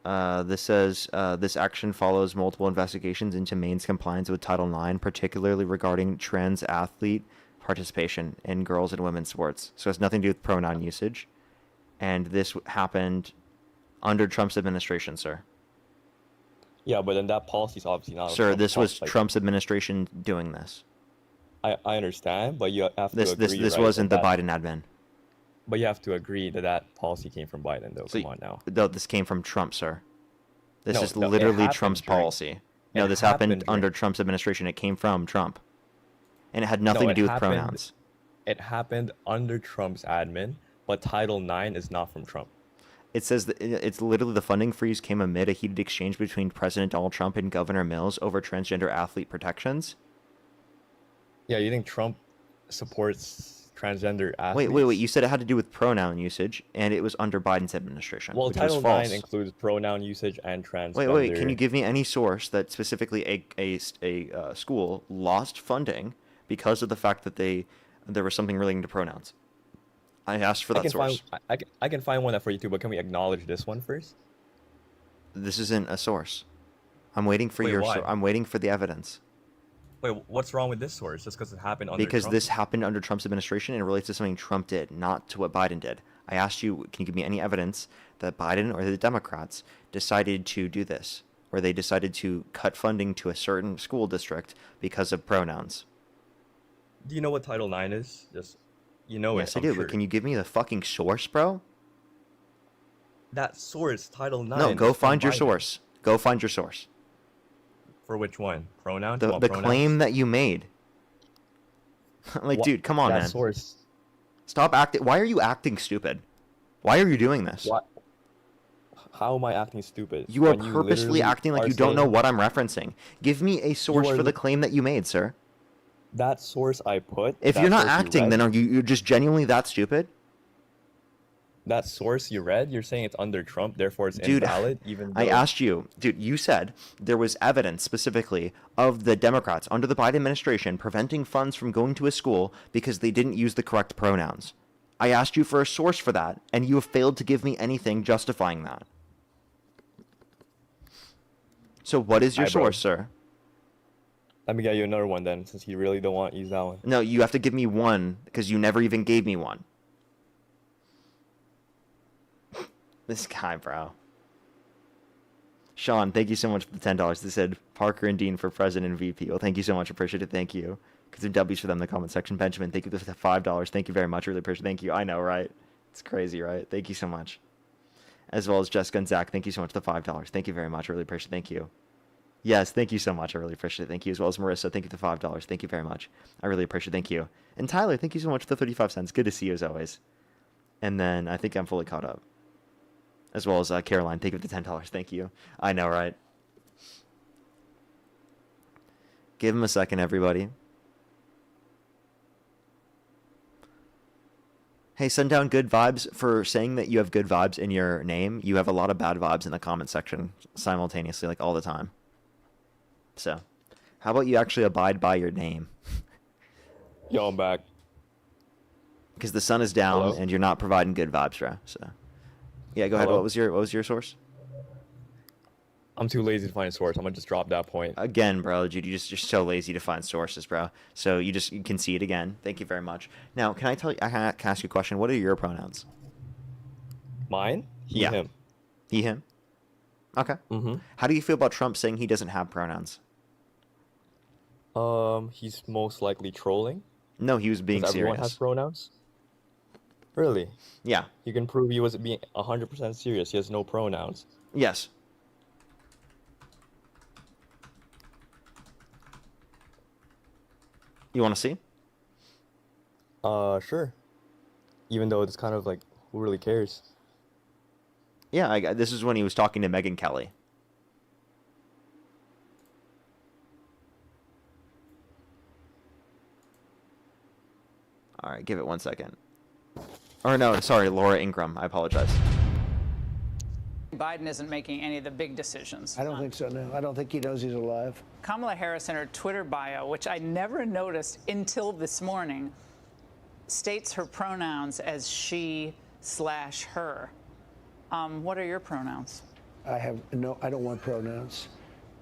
This says this action follows multiple investigations into Maine's compliance with Title IX, particularly regarding trans athlete participation in girls and women's sports. So it has nothing to do with pronoun usage. And this happened under Trump's administration, sir. Yeah, but then that policy is obviously not. Sir, this was Trump's administration doing this. I understand, but you have to This agree. this right, wasn't the that, Biden admin. But you have to agree that that policy came from Biden, though. Come on now. No, this came from Trump, sir. This No, is no, it literally happened Trump's during- policy. No, it this happened happened during- under Trump's administration. It came from Trump. And it had nothing to it do with happened- pronouns. It happened under Trump's admin, but Title IX is not from Trump. It says that it's literally the funding freeze came amid a heated exchange between President Donald Trump and Governor Mills over transgender athlete protections. Yeah, you think Trump supports transgender athletes? Wait. You said it had to do with pronoun usage, and it was under Biden's administration. Well, which was Title false. IX includes pronoun usage and transgender. Wait. Can you give me any source that specifically a school lost funding because of the fact that there was something relating to pronouns? I asked for that source. I can find one for you too, but can we acknowledge this one first? This isn't a source. I'm waiting for Wait, why? I'm waiting for the evidence. Wait, what's wrong with this source? Just because it happened under Because Trump? this happened under Trump's administration and it relates to something Trump did, not to what Biden did. I asked you, can you give me any evidence that Biden or the Democrats decided to do this, or they decided to cut funding to a certain school district because of pronouns? Do you know what Title IX is? Just you know Yes, it. I do, but can you give me the fucking source, bro? That source, Title IX. No, go is from find your Biden. source. Go find your source. For which one? Pronoun? The claim that you made. Like, What- dude, come on, that man. source. Stop acting. Why are you acting stupid? Why are you doing this? What? How am I acting stupid? You are when purposely literally acting like are you don't know saying- what I'm referencing. Give me a source are for the li- claim that you made, sir. That source I put. If that you're not source you acting, read- then are you're just genuinely that stupid? that source you read, you're saying it's under Trump, therefore it's Dude, invalid. Even I though- asked you, dude, you said there was evidence specifically of the Democrats under the Biden administration preventing funds from going to a school because they didn't use the correct pronouns. I asked you for a source for that, and you have failed to give me anything justifying that. So what is your Hi, bro. source, sir? Let me get you another one then, since you really don't want to use that one. No, you have to give me one because you never even gave me one. This guy, bro. Sean, thank you so much for the $10. They said Parker and Dean for president and VP. Well, thank you so much. Appreciate it. Thank you. Because of W's for them in the comment section. Benjamin, thank you for the $5. Thank you very much. Really appreciate it. Thank you. I know, right? It's crazy, right? Thank you so much. As well as Jessica and Zach, thank you so much for the $5. Thank you very much. Really appreciate it. Thank you. Yes, thank you so much. I really appreciate it. Thank you as well as Marissa. Thank you for the $5. Thank you very much. I really appreciate it. Thank you. And Tyler, thank you so much for the 35 cents. Good to see you as always. And then I think I'm fully caught up. As well as Caroline, thank you for the $10. Thank you. I know, right? Give him a second, everybody. Hey, send down good vibes for saying that you have good vibes in your name. You have a lot of bad vibes in the comment section simultaneously, like all the time. So, how about you actually abide by your name? Yo, I'm back. Because the sun is down Hello? and you're not providing good vibes, bro. So, yeah, go ahead. Hello? What was your source? I'm too lazy to find a source. I'm gonna just drop that point. Again, bro, dude, you're so lazy to find sources, bro. So you can see it again. Thank you very much. Now, can I ask you a question? What are your pronouns? Mine? He, Yeah. him. He, him. Okay. Mm-hmm. How do you feel about Trump saying he doesn't have pronouns? He's most likely trolling. No, he was being 'Cause everyone serious. has pronouns. Really? Yeah. You can prove he was being 100% serious. He has no pronouns. Yes. You want to see? Sure. Even though it's kind of like, who really cares? Yeah, this is when he was talking to Megyn Kelly. All right, give it 1 second. Or no, sorry, Laura Ingram. I apologize. Biden isn't making any of the big decisions. I don't think so, no. I don't think he knows he's alive. Kamala Harris in her Twitter bio, which I never noticed until this morning, states her pronouns as she/her. What are your pronouns? I don't want pronouns.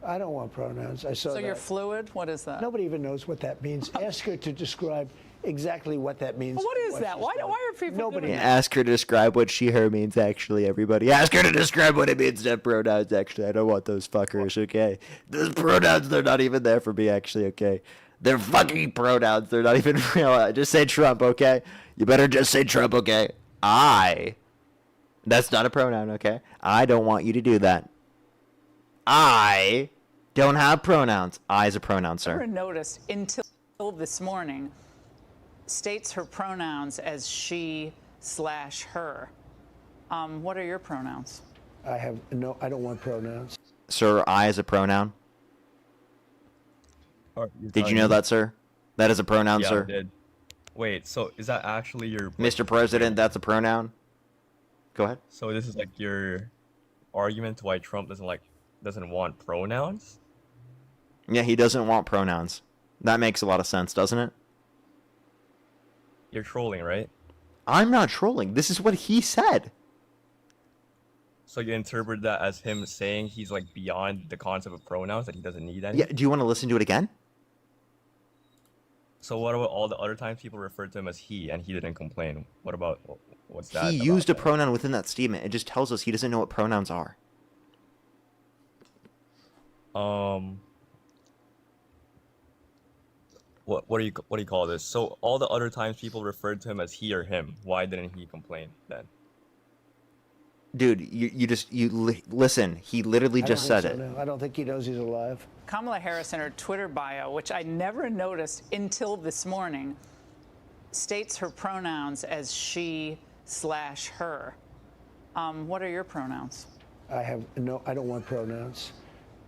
I don't want pronouns. I saw So that. you're fluid? What is that? Nobody even knows what that means. Ask her to describe exactly what that means. Well, what is that? she's Why doing. are people Nobody doing knows. that? Ask her to describe what she/her means. Actually, everybody, ask her to describe what it means to have pronouns. Actually, I don't want those fuckers. Okay, those pronouns, they're not even there for me. Actually, okay, they're fucking pronouns. They're not even real. Just say Trump. Okay, you better just say Trump. Okay, that's not a pronoun. Okay, I don't want you to do that. I don't have pronouns. I is a pronoun, I never sir. noticed until this morning, states her pronouns as she/her. What are your pronouns? I don't want pronouns. Sir, I is a pronoun. Did you know that, sir? That is a pronoun, Yeah, sir. I did. Wait, so is that actually your... Mr. President, that's a pronoun. Go ahead. So this is like your argument to why Trump doesn't want pronouns? Yeah, he doesn't want pronouns. That makes a lot of sense, doesn't it? You're trolling, right? I'm not trolling. This is what he said. So you interpret that as him saying he's like beyond the concept of pronouns, that he doesn't need any? Yeah, do you want to listen to it again? So what about all the other times people referred to him as he and he didn't complain? What's that? He used a pronoun within that statement. It just tells us he doesn't know what pronouns are. What do you call this? So all the other times people referred to him as he or him, why didn't he complain then? Dude, listen. He literally just said it. No, I don't think he knows he's alive. Kamala Harris in her Twitter bio, which I never noticed until this morning, states her pronouns as she/her. What are your pronouns? I don't want pronouns.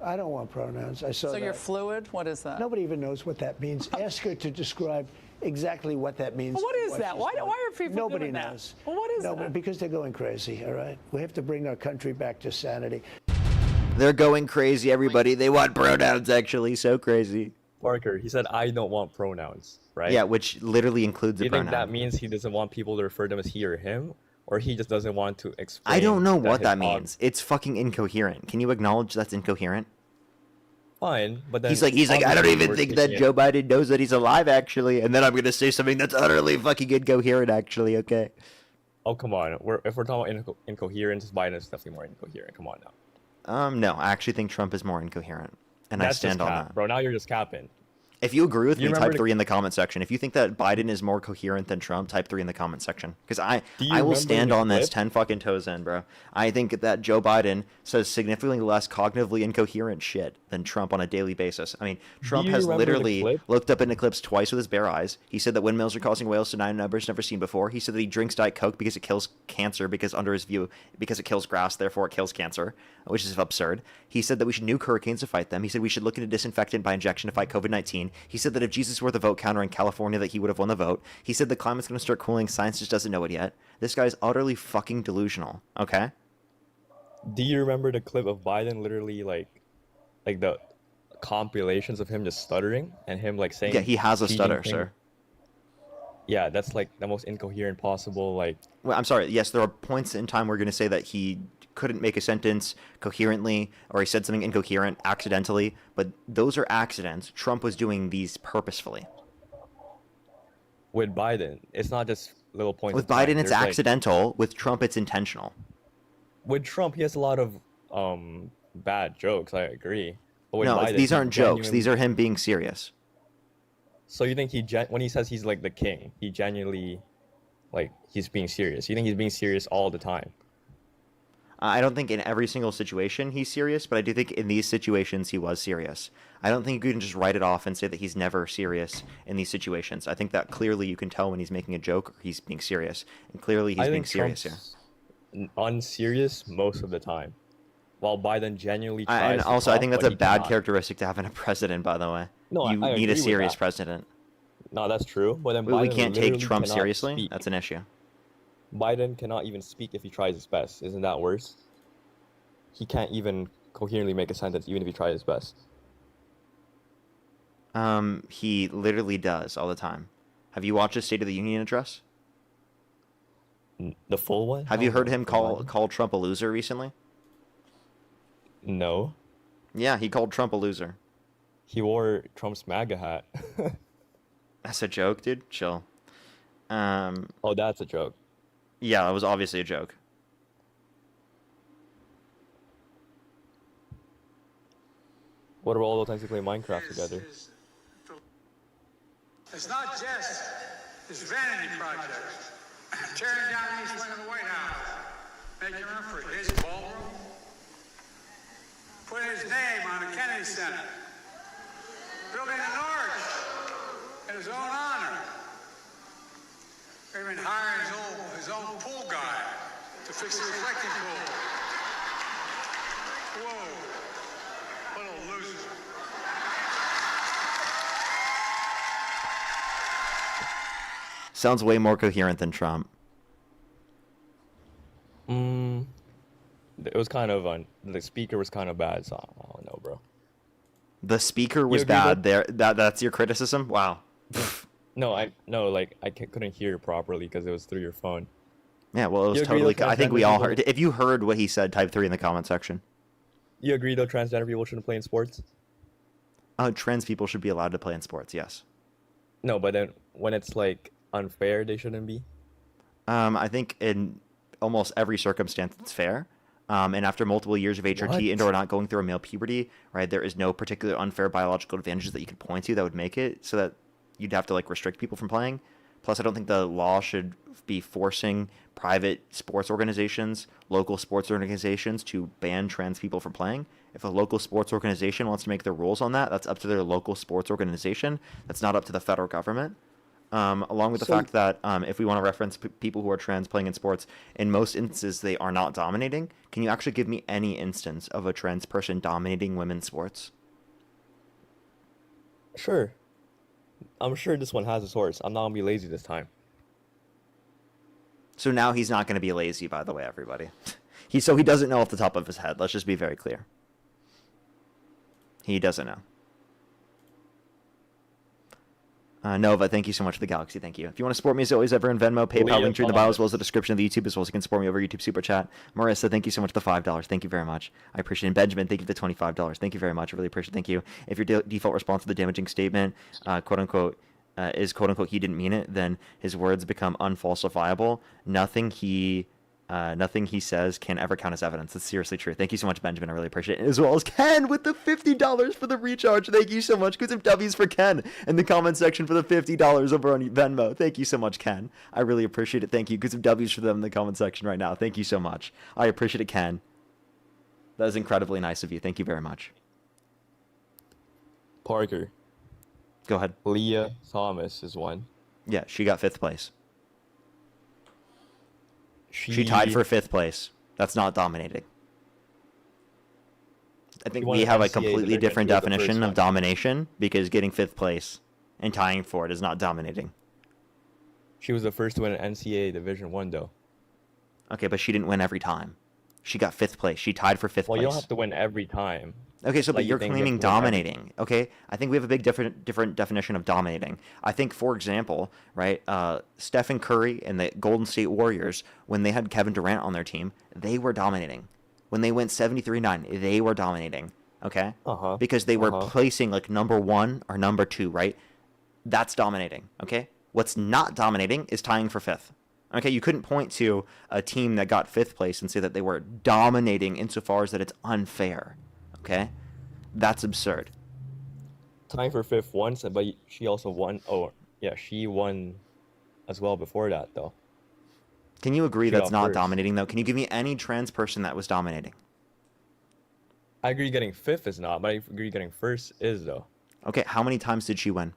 I don't want pronouns. I saw So that. you're fluid? What is that? Nobody even knows what that means. Ask her to describe exactly what that means. Well, what is that? she's Why doing. are people Nobody doing that? knows. Well, what is No, that? because they're going crazy, all right? We have to bring our country back to sanity. They're going crazy, everybody. They want pronouns, actually. So crazy. Parker, he said, I don't want pronouns, right? Yeah, which literally includes Do a you think pronoun. that means he doesn't want people to refer to him as he or him? Or he just doesn't want to explain I don't know that what his that dog- means. It's fucking incoherent. Can you acknowledge that's incoherent? Fine, but then... He's like, I don't even think that Joe Biden knows that he's alive, actually. And then I'm going to say something that's utterly fucking incoherent, actually, okay? Oh, come on. If we're talking about incoherence, Biden is definitely more incoherent. Come on now. No, I actually think Trump is more incoherent. And That's I stand just on cap, that. bro. Now you're just capping. If you agree with Do you me, remember type 3 in the comment section. If you think that Biden is more coherent than Trump, type 3 in the comment section. Because I will remember stand the on this clip? 10 fucking toes in, bro. I think that Joe Biden says significantly less cognitively incoherent shit than Trump on a daily basis. I mean, Trump you has remember the literally clip? looked up an eclipse twice with his bare eyes. He said that windmills are causing whales to nine numbers never seen before. He said that he drinks Diet Coke because it kills cancer, because under his view, because it kills grass, therefore it kills cancer, which is absurd. He said that we should nuke hurricanes to fight them. He said we should look into disinfectant by injection to fight COVID-19. He said that if Jesus were the vote counter in California, that he would have won the vote. He said the climate's going to start cooling. Science just doesn't know it yet. This guy's utterly fucking delusional. Okay. Do you remember the clip of Biden literally like the compilations of him just stuttering and him like saying? Yeah, he has a Xi stutter, Jinping- sir. Yeah, that's like the most incoherent possible. Like, Well, I'm sorry. Yes, there are points in time we're going to say that he couldn't make a sentence coherently, or he said something incoherent accidentally, but those are accidents. Trump was doing these purposefully. with Biden, it's not just little points. With of time. Biden, it's There's, like- accidental. With Trump, it's intentional. with Trump, he has a lot of bad jokes. I agree. But with No, Biden, these he aren't jokes. genuinely- These are him being serious. So you think when he says he's like the king, he genuinely, like, he's being serious? You think he's being serious all the time? I don't think in every single situation he's serious, but I do think in these situations he was serious. I don't think you can just write it off and say that he's never serious in these situations. I think that clearly you can tell when he's making a joke or he's being serious, and clearly he's I being think serious here. Trump's unserious most of the time, while Biden genuinely tries. And to also, I talk, think that's but a he bad cannot. characteristic to have in a president, by the way. No, you I need agree a with serious that. president. No, that's true. But then We Biden can't take literally Trump cannot seriously. speak. That's an issue. Biden cannot even speak if he tries his best. Isn't that worse? He can't even coherently make a sentence, even if he tries his best. He literally does all the time. Have you watched his State of the Union address? The full one? Have you heard him call Trump a loser recently? No. Yeah, he called Trump a loser. He wore Trump's MAGA hat. That's a joke, dude. Chill. Oh, that's a joke. Yeah, it was obviously a joke. What about all those times we play Minecraft together? It's not just this vanity project. Tearing down the east wing of the White House, making room for his ballroom, putting his name on the Kennedy Center, building an arch in his own honor, even hiring his own pool guy to fix the reflecting pool. Whoa, what a loser. Sounds way more coherent than Trump. It was kind of the speaker was kind of bad, so I don't know, bro. The speaker was agree bad. That's your criticism? Wow. No, I couldn't hear properly because it was through your phone. Yeah, well, it was You agree totally. that I think we transgender all people- heard. If you heard what he said, type 3 in the comment section. You agree though transgender people shouldn't play in sports? Trans people should be allowed to play in sports. Yes. No, but then when it's like unfair, they shouldn't be. I think in almost every circumstance it's fair. And after multiple years of HRT What? and or not going through a male puberty, right, there is no particular unfair biological advantages that you could point to that would make it so that you'd have to like restrict people from playing. Plus, I don't think the law should be forcing private sports organizations, local sports organizations to ban trans people from playing. If a local sports organization wants to make their rules on that, that's up to their local sports organization. That's not up to the federal government. Along with the So- fact that if we want to reference people who are trans playing in sports, in most instances they are not dominating. Can you actually give me any instance of a trans person dominating women's sports? Sure. I'm sure this one has a source. I'm not gonna be lazy this time. So now he's not going to be lazy, by the way, everybody. He doesn't know off the top of his head. Let's just be very clear. He doesn't know. Nova, thank you so much for the Galaxy. Thank you. If you want to support me as always, ever in Venmo, PayPal, link tree in the bio, as well as the description of the YouTube, as well as you can support me over YouTube Super Chat. Marissa, thank you so much for the $5. Thank you very much. I appreciate it. Benjamin, thank you for the $25. Thank you very much. I really appreciate it. Thank you. If your default response to the damaging statement, quote unquote, is quote unquote he didn't mean it, then his words become unfalsifiable. Nothing he Nothing he says can ever count as evidence. That's seriously true. Thank you so much, Benjamin. I really appreciate it. As well as Ken with the $50 for the recharge. Thank you so much. Get some W's for Ken in the comment section for the $50 over on Venmo. Thank you so much, Ken. I really appreciate it. Thank you. Get some W's for them in the comment section right now. Thank you so much. I appreciate it, Ken. That is incredibly nice of you. Thank you very much. Parker. Go ahead. Leah Thomas is one. Yeah, she got 5th place. She tied for 5th place. That's not dominating. I think we have a completely different definition of domination because getting 5th place and tying for it is not dominating. She was the first to win an NCAA Division I, though. Okay, but she didn't win every time. She got 5th place. She tied for 5th place. Well, you don't have to win every time. Okay, so Like, but you you're think claiming you have to win every- dominating. Okay, I think we have a big different definition of dominating. I think, for example, right, Stephen Curry and the Golden State Warriors, when they had Kevin Durant on their team, they were dominating. When they went 73-9, they were dominating. Okay, because they were placing like number 1 or number 2, right? That's dominating. Okay, what's not dominating is tying for 5th. Okay, you couldn't point to a team that got 5th place and say that they were dominating insofar as that it's unfair. Okay, that's absurd. Tying for 5th once, but she also won. Oh, yeah, she won as well before that, though. Can you agree She that's got not first. dominating, though? Can you give me any trans person that was dominating? I agree getting 5th is not, but I agree getting 1st is, though. Okay, how many times did she win?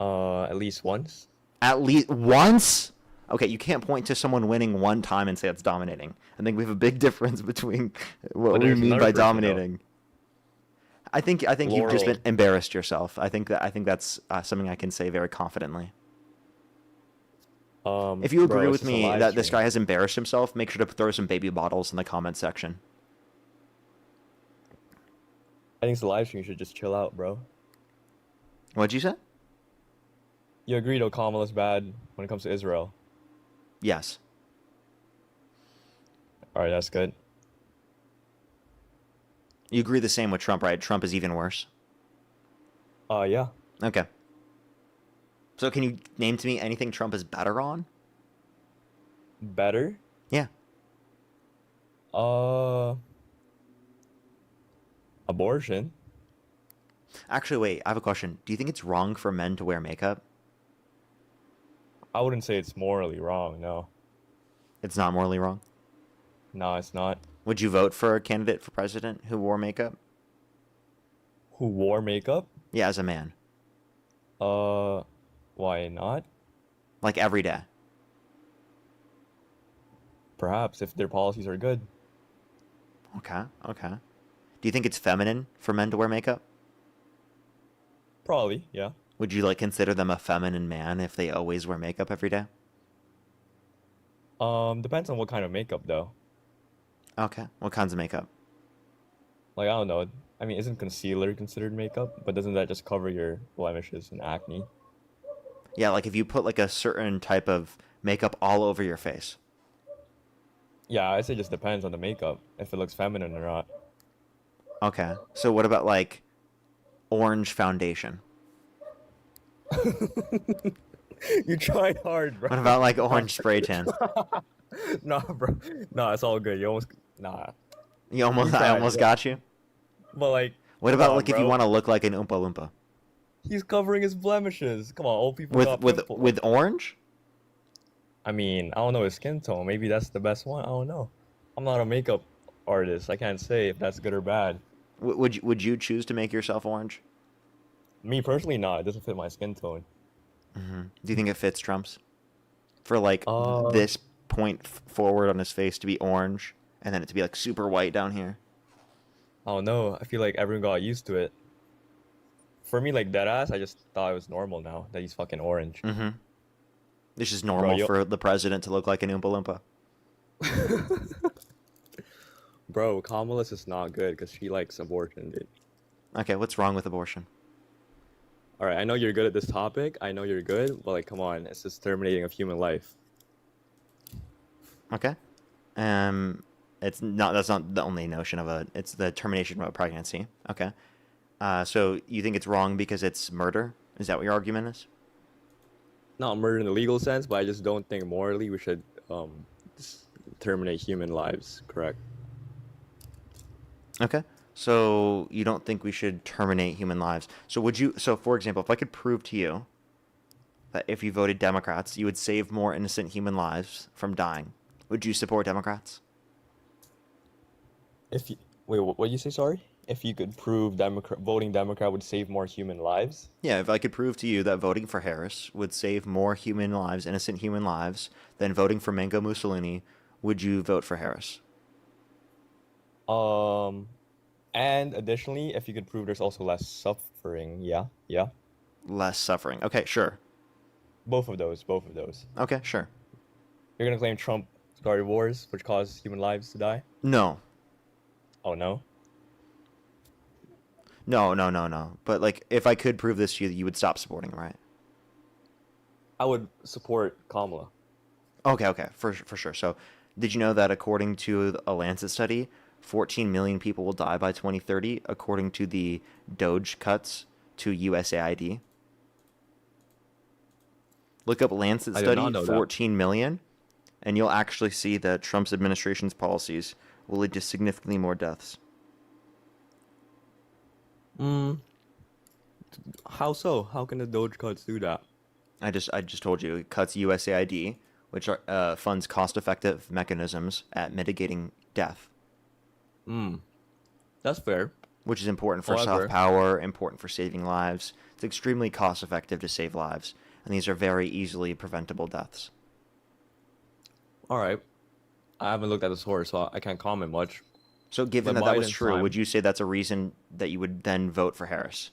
At least once. At least once? Okay, you can't point to someone winning one time and say it's dominating. I think we have a big difference between what But we there's mean another by person, though. dominating. I think you've just Laurel. been embarrassed yourself. I think that's something I can say very confidently. If you agree Bro, with it's just a me live that this stream. guy has embarrassed himself, make sure to throw some baby bottles in the comment section. I think it's a live stream. You should just chill out, bro. What'd you say? You agree, though, Kamala's bad when it comes to Israel. Yes. All right, that's good. You agree the same with Trump, right? Trump is even worse. Yeah. Okay. So can you name to me anything Trump is better on? Better? Yeah. Abortion. Actually, wait, I have a question. Do you think it's wrong for men to wear makeup? I wouldn't say it's morally wrong, no. It's not morally wrong? No, it's not. Would you vote for a candidate for president who wore makeup? Who wore makeup? Yeah, as a man. Why not? Like every day. Perhaps, if their policies are good. Okay, okay. Do you think it's feminine for men to wear makeup? Probably, yeah. Would you consider them a feminine man if they always wear makeup every day? Depends on what kind of makeup, though. Okay. What kinds of makeup? Like, I don't know. I mean, isn't concealer considered makeup? But doesn't that just cover your blemishes and acne? Yeah, like if you put a certain type of makeup all over your face. Yeah, I say it just depends on the makeup, if it looks feminine or not. Okay. So what about orange foundation? You tried hard, bro. What about orange spray tan? Nah, bro. Nah, it's all good. You almost... Nah. You almost, You I tried, almost bro. got you. But What come about on, if you bro. want to look like an Oompa Loompa? He's covering his blemishes. Come on, old people got With pimples. with orange? I mean, I don't know his skin tone. Maybe that's the best one. I don't know. I'm not a makeup artist. I can't say if that's good or bad. Would you choose to make yourself orange? Me personally, nah. It doesn't fit my skin tone. Mm-hmm. Do you think it fits Trump's? For Uh, this point forward on his face to be orange, and then it to be super white down here. I don't know. I feel like everyone got used to it. For me, deadass, I just thought it was normal now that he's fucking orange. Mm-hmm. This is normal yo- for the president to look like an Oompa Loompa. Bro, Kamala's is not good because she likes abortion, dude. Okay, what's wrong with abortion? All right, I know you're good at this topic. I know you're good, but come on, it's just terminating of human life. Okay. It's not. That's not the only notion of it's the termination of a pregnancy. Okay. So you think it's wrong because it's murder? Is that what your argument is? Not murder in the legal sense, but I just don't think morally we should terminate human lives, correct? Okay. So you don't think we should terminate human lives. So would you, so for example, if I could prove to you that if you voted Democrats, you would save more innocent human lives from dying, would you support Democrats? If you, wait, what did you say? Sorry. If you could prove voting Democrat would save more human lives? Yeah, if I could prove to you that voting for Harris would save more human lives, innocent human lives, than voting for Mango Mussolini, would you vote for Harris? And additionally, if you could prove there's also less suffering, yeah. Less suffering. Okay, sure. Both of those. Okay, sure. You're gonna claim Trump started wars, which caused human lives to die? No. Oh no? No. But like, if I could prove this to you, you would stop supporting him, right? I would support Kamala. Okay, for sure. So, did you know that according to a Lancet study, 14 million people will die by 2030, according to the Doge cuts to USAID? Look up Lancet I did not study, know that. 14 million, and you'll actually see that Trump's administration's policies will lead to significantly more deaths. How so? How can the Doge cuts do that? I just told you it cuts USAID, which funds cost-effective mechanisms at mitigating death. That's fair. Which is important for However, soft power, important for saving lives. It's extremely cost-effective to save lives, and these are very easily preventable deaths. All right. I haven't looked at the source, so I can't comment much. So, given But that was Biden's true, time- would you say that's a reason that you would then vote for Harris?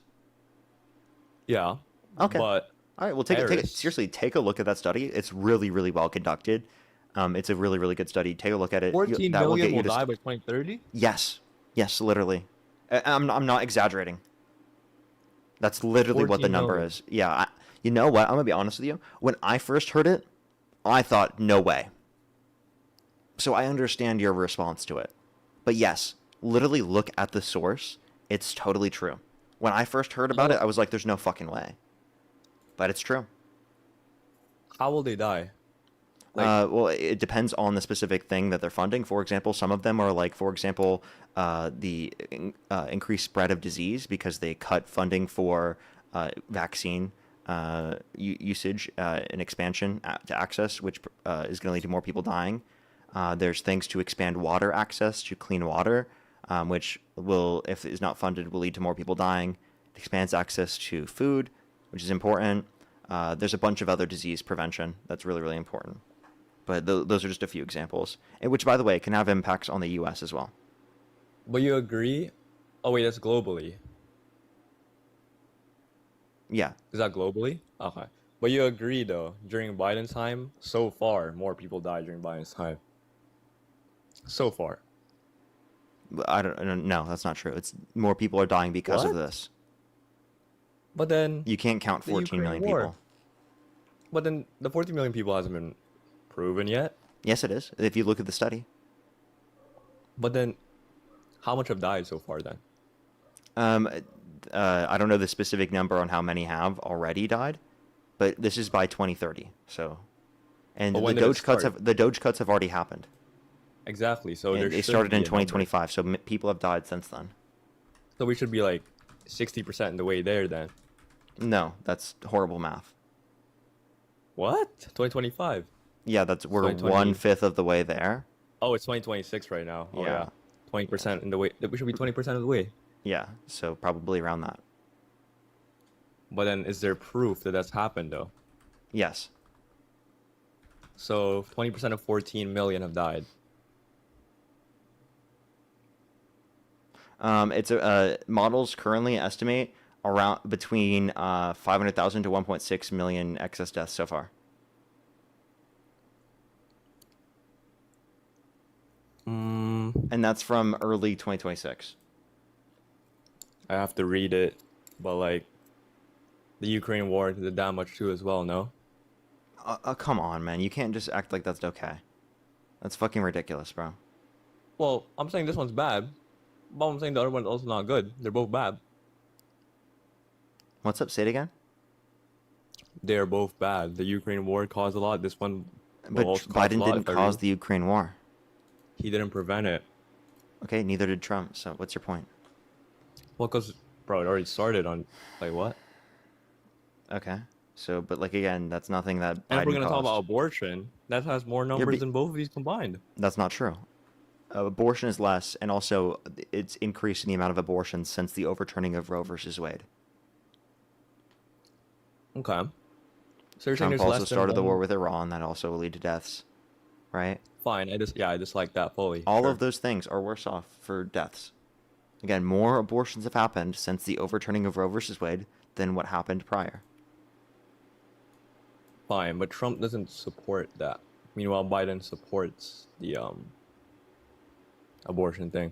Yeah. Okay. But all right. Well, take it Harris- seriously. Take a look at that study. It's really, really well conducted. It's a really, really good study. Take a look at it. 14 That will get million you will to die by 2030? Yes, literally. I'm not exaggerating. That's literally what the 14 number million. is. Yeah. You know what? I'm gonna be honest with you. When I first heard it, I thought, no way. So I understand your response to it. But yes, literally look at the source. It's totally true. When I first heard about it, I was like, there's no fucking way. But it's true. How will they die? Well, it depends on the specific thing that they're funding. For example, some of them are like, for example, the increased spread of disease because they cut funding for vaccine usage and expansion to access, which is going to lead to more people dying. There's things to expand water access to clean water, which will, if it is not funded, will lead to more people dying. It expands access to food, which is important. There's a bunch of other disease prevention that's really, really important. But those are just a few examples, and which, by the way, can have impacts on the U.S. as well. But you agree? Oh wait, that's globally. Yeah. Is that globally? Okay. But you agree though, during Biden's time, so far, more people died during Biden's time. So far. I don't. No, that's not true. It's more people are dying because of What? this. But then You can't count the 14 million Ukraine war. people. But then the 14 million people hasn't been proven yet. Yes, it is. If you look at the study. But then how much have died so far then? I don't know the specific number on how many have already died, but this is by 2030. So, and But the when did it Doge cuts have already happened. Exactly. So And there they should started be in a number. 2025. So people have died since then. So we should be like 60% in the way there then. No, that's horrible math. What? 2025? Yeah, we're 2020. 1/5 of the way there. Oh, it's 2026 right now. Oh, Yeah. yeah. 20% in the way. We should be 20% of the way. Yeah, so probably around that. But then is there proof that that's happened though? Yes. So 20% of 14 million have died. It's models currently estimate around between 500,000 to 1.6 million excess deaths so far. And that's from early 2026. I have to read it, but like the Ukraine war did that much too as well, no? Come on, man. You can't just act like that's okay. That's fucking ridiculous, bro. Well, I'm saying this one's bad, but I'm saying the other one's also not good. They're both bad. What's up? Say it again. They're both bad. The Ukraine war caused a lot. This one But also Biden a lot didn't if I cause read. the Ukraine war. He didn't prevent it. Okay, neither did Trump. So what's your point? Well, because, bro, it already started on, like, what? Okay. So, but like again, that's nothing that And if we're Biden going to talk about caused. abortion, that has more numbers than both of these combined. That's not true. Abortion is less, and also it's increasing the amount of abortions since the overturning of Roe versus Wade. Okay. So you're saying Trump there's also less than started the war one... with Iran. That also will lead to deaths, right? Fine. I just like that fully. All Sure. of those things are worse off for deaths. Again, more abortions have happened since the overturning of Roe versus Wade than what happened prior. Fine, but Trump doesn't support that. Meanwhile, Biden supports the abortion thing.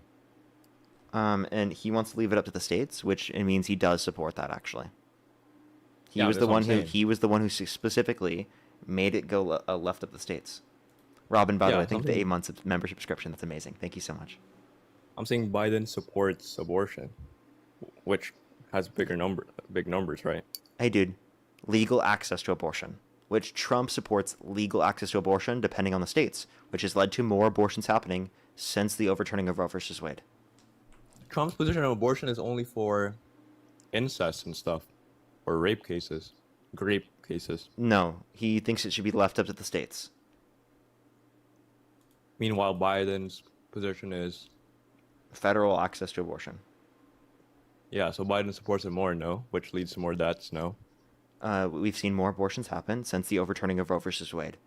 And he wants to leave it up to the states, which it means he does support that actually. He Yeah, was that's the what I'm one who saying. he was the one who specifically made it go left of the states. Robin, by the Yeah, way, thank you for the something- 8 months of membership subscription. That's amazing. Thank you so much. I'm saying Biden supports abortion, which has big numbers, right? Hey, dude, legal access to abortion, which Trump supports legal access to abortion depending on the states, which has led to more abortions happening since the overturning of Roe versus Wade. Trump's position on abortion is only for incest and stuff, or rape cases, grape cases. No, he thinks it should be left up to the states. Meanwhile, Biden's position is federal access to abortion. Yeah, so Biden supports it more, no, which leads to more deaths, no. We've seen more abortions happen since the overturning of Roe versus Wade.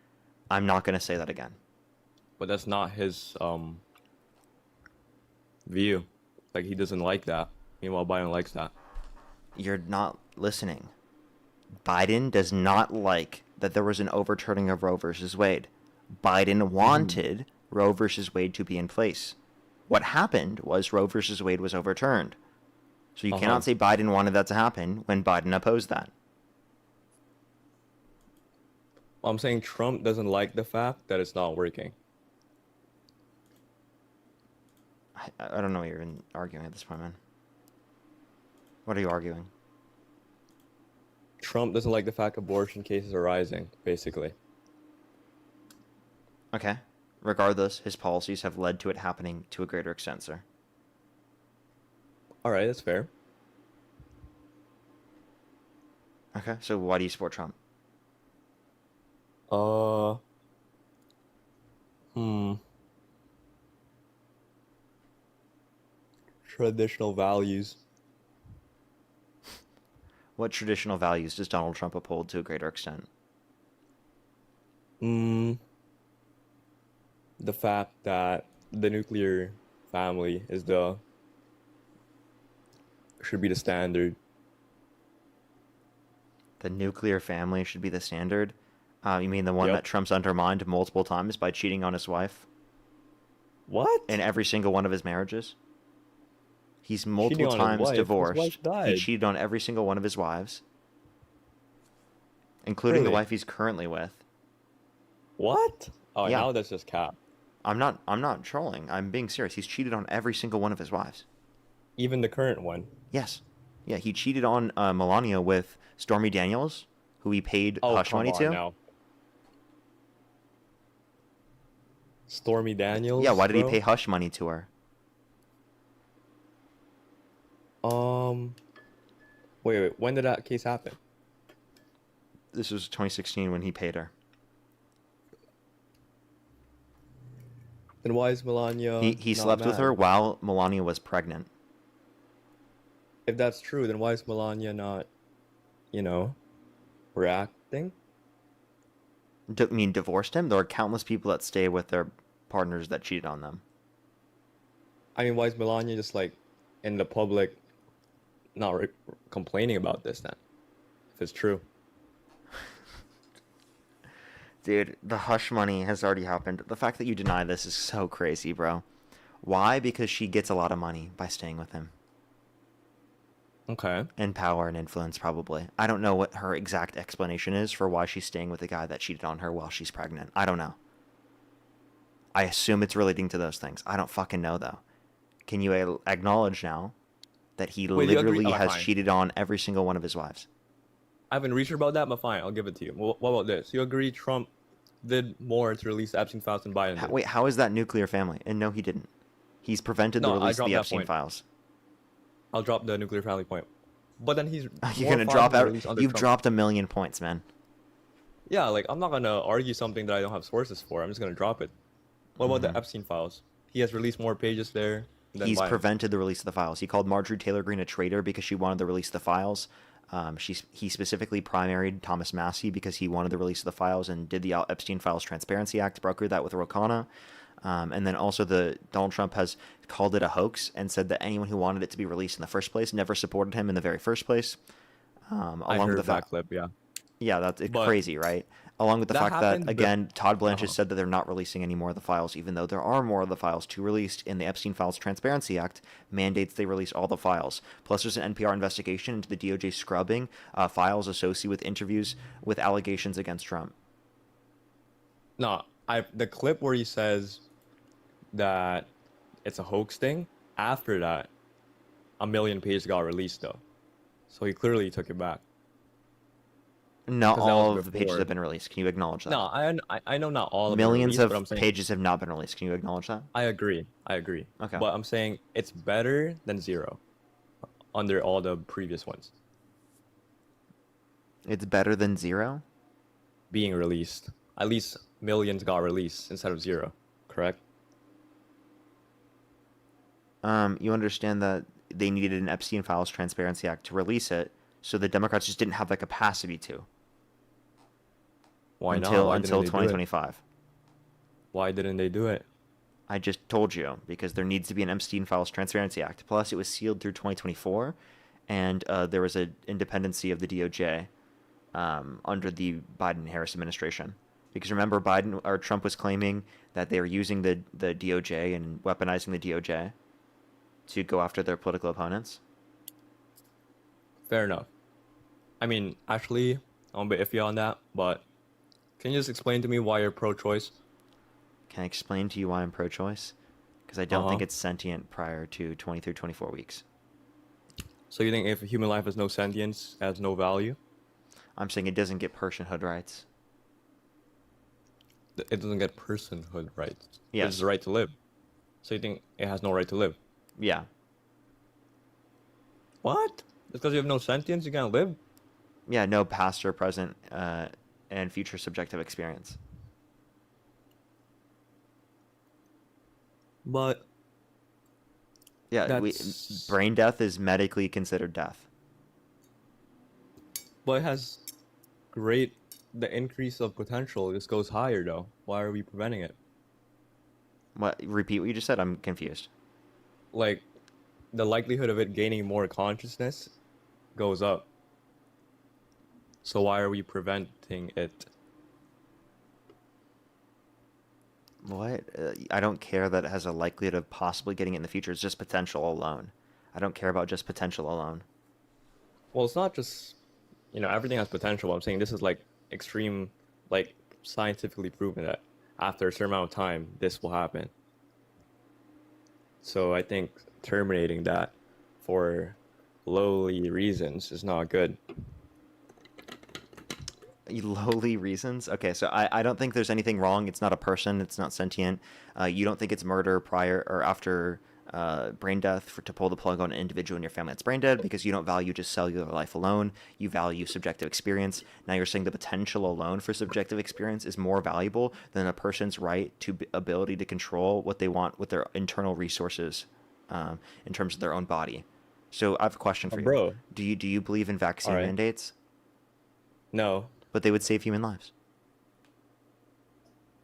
I'm not going to say that again. But that's not his view. Like, he doesn't like that. Meanwhile, Biden likes that. You're not listening. Biden does not like that there was an overturning of Roe versus Wade. Biden wanted Roe versus Wade to be in place. What happened was Roe versus Wade was overturned. So you cannot say Biden wanted that to happen when Biden opposed that. I'm saying Trump doesn't like the fact that it's not working. I don't know what you're arguing at this point, man. What are you arguing? Trump doesn't like the fact abortion cases are rising, basically. Okay. Regardless, his policies have led to it happening to a greater extent, sir. All right, that's fair. Okay, so why do you support Trump? Traditional values. What traditional values does Donald Trump uphold to a greater extent? The fact that the nuclear family is should be the standard. The nuclear family should be the standard? You mean the one that Trump's undermined multiple times by cheating on his wife? What? In every single one of his marriages? He's multiple Cheating on his times wife? His divorced. wife died. He cheated on every single one of his wives, including the Really? wife he's currently with. What? Oh, Yeah. now that's just cap. I'm not trolling. I'm being serious. He's cheated on every single one of his wives. Even the current one. Yes. Yeah, he cheated on Melania with Stormy Daniels, who he paid hush money to. Now. Stormy Daniels? Yeah, why did he bro? pay hush money to her? Wait, when did that case happen? This was 2016 when he paid her. Then why is Melania He not slept with mad? her while Melania was pregnant. If that's true, then why is Melania not, reacting? Divorced him? There are countless people that stay with their partners that cheated on them. I mean, why is Melania just in the public not complaining about this then? If it's true. Dude, the hush money has already happened. The fact that you deny this is so crazy, bro. Why? Because she gets a lot of money by staying with him. Okay. And power and influence, probably. I don't know what her exact explanation is for why she's staying with a guy that cheated on her while she's pregnant. I don't know. I assume it's relating to those things. I don't fucking know, though. Can you acknowledge now that he Wait, do you agree? literally has Fine. cheated on every single one of his wives? I haven't researched about that, but fine, I'll give it to you. What about this? You agree Trump did more to release the Epstein files than Biden did. Wait, how is that nuclear family? And no, he didn't. He's prevented the No, I release of dropped the that Epstein point. files. I'll drop the nuclear family point. But then he's You're more gonna files drop were out. released under You've Trump. dropped 1,000,000 points, man. Yeah, like I'm not gonna argue something that I don't have sources for. I'm just gonna drop it. What about the Epstein files? He has released more pages there than He's Biden. prevented the release of the files. He called Marjorie Taylor Greene a traitor because she wanted to release the files. He specifically primaried Thomas Massie because he wanted the release of the files and did the Epstein Files Transparency Act, brokered that with Ro Khanna. And then also Donald Trump has called it a hoax and said that anyone who wanted it to be released in the first place never supported him in the very first place. I Along heard with the that fact, clip, yeah. yeah, that's But crazy, right? Along with the that fact that, happened be- again, Todd Blanche has said that they're not releasing any more of the files, even though there are more of the files to release in the Epstein Files Transparency Act mandates they release all the files. Plus, there's an NPR investigation into the DOJ scrubbing files associated with interviews with allegations against Trump. No, the clip where he says that it's a hoax thing, after that, 1,000,000 pages got released though. So he clearly took it back. Not 'Cause that all was of the pages before. have been released. Can you acknowledge that? No, I know not all of Millions them are released, but I'm of saying pages have not been released. Can you acknowledge that? I agree. Okay. But I'm saying it's better than zero under all the previous ones It's better than zero? being released. At least millions got released instead of zero, correct? You understand that they needed an Epstein Files Transparency Act to release it, so the Democrats just didn't have the capacity to. Why not? until Why didn't they do it? 2025. Why didn't they do it? I just told you, because there needs to be an Epstein Files Transparency Act. Plus, it was sealed through 2024, and there was an independency of the DOJ under the Biden-Harris administration. Because remember, Trump was claiming that they were using the DOJ and weaponizing the DOJ to go after their political opponents. Fair enough. I mean, actually, I'm a bit iffy on that, but can you just explain to me why you're pro-choice? Can I explain to you why I'm pro-choice? Because I don't think it's sentient prior to 23, 24 weeks. So you think if human life has no sentience, it has no value? I'm saying it doesn't get personhood rights. It doesn't get personhood rights. Yes. It's the right to live. So you think it has no right to live? Yeah. What? Just because you have no sentience, you can't live? Yeah, no past or present and future subjective experience. But yeah, brain death is medically considered death. But it has the increase of potential just goes higher though. Why are we preventing it? What? Repeat what you just said. I'm confused. Like, the likelihood of it gaining more consciousness goes up. So why are we preventing it? What? I don't care that it has a likelihood of possibly getting it in the future. It's just potential alone. I don't care about just potential alone. Well, it's not just, everything has potential. I'm saying this is like extreme, like scientifically proven that after a certain amount of time, this will happen. So I think terminating that for lowly reasons is not good. Lowly reasons? Okay, so I don't think there's anything wrong. It's not a person. It's not sentient. You don't think it's murder prior or after brain death to pull the plug on an individual in your family that's brain dead because you don't value just cellular life alone. You value subjective experience. Now you're saying the potential alone for subjective experience is more valuable than a person's right to ability to control what they want with their internal resources in terms of their own body. So I have a question for you. Bro. Do you believe in vaccine All right. mandates? No. But they would save human lives.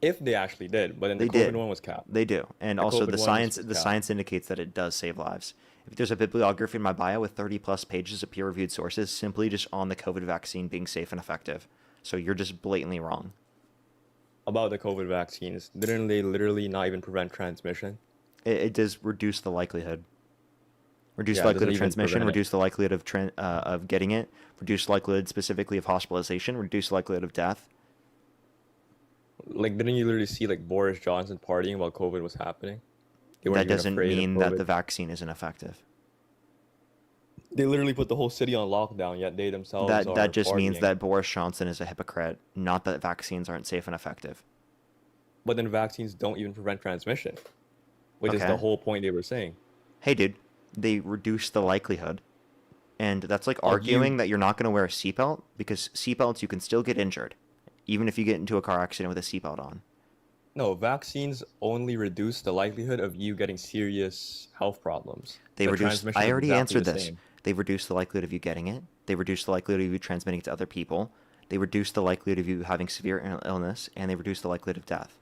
If they actually did, but then the They COVID did. one was capped. They do, and The also COVID the one science was the capped. science indicates that it does save lives. If there's a bibliography in my bio with 30 plus pages of peer-reviewed sources simply just on the COVID vaccine being safe and effective, so you're just blatantly wrong. About the COVID vaccines, didn't they literally not even prevent transmission? It does reduce the likelihood. Reduce Yeah, the it doesn't likelihood of even transmission, prevent it. reduce the likelihood of getting it, reduce the likelihood specifically of hospitalization, reduce the likelihood of death. Like, didn't you literally see like Boris Johnson partying while COVID was happening? They weren't That even doesn't afraid of mean that COVID. the vaccine isn't effective. They literally put the whole city on lockdown, yet they themselves are That just means partying. that Boris Johnson is a hypocrite, not that vaccines aren't safe and effective. But then vaccines don't even prevent transmission, which is the Okay. whole point they were saying. Hey, dude, they reduce the likelihood. And that's like Of arguing you- that you're not going to wear a seatbelt, because seatbelts, you can still get injured, even if you get into a car accident with a seatbelt on. No, vaccines only reduce the likelihood of you getting serious health problems. They The reduce. transmission I is already exactly answered the this. same. They reduce the likelihood of you getting it. They reduce the likelihood of you transmitting it to other people. They reduce the likelihood of you having severe illness, and they reduce the likelihood of death.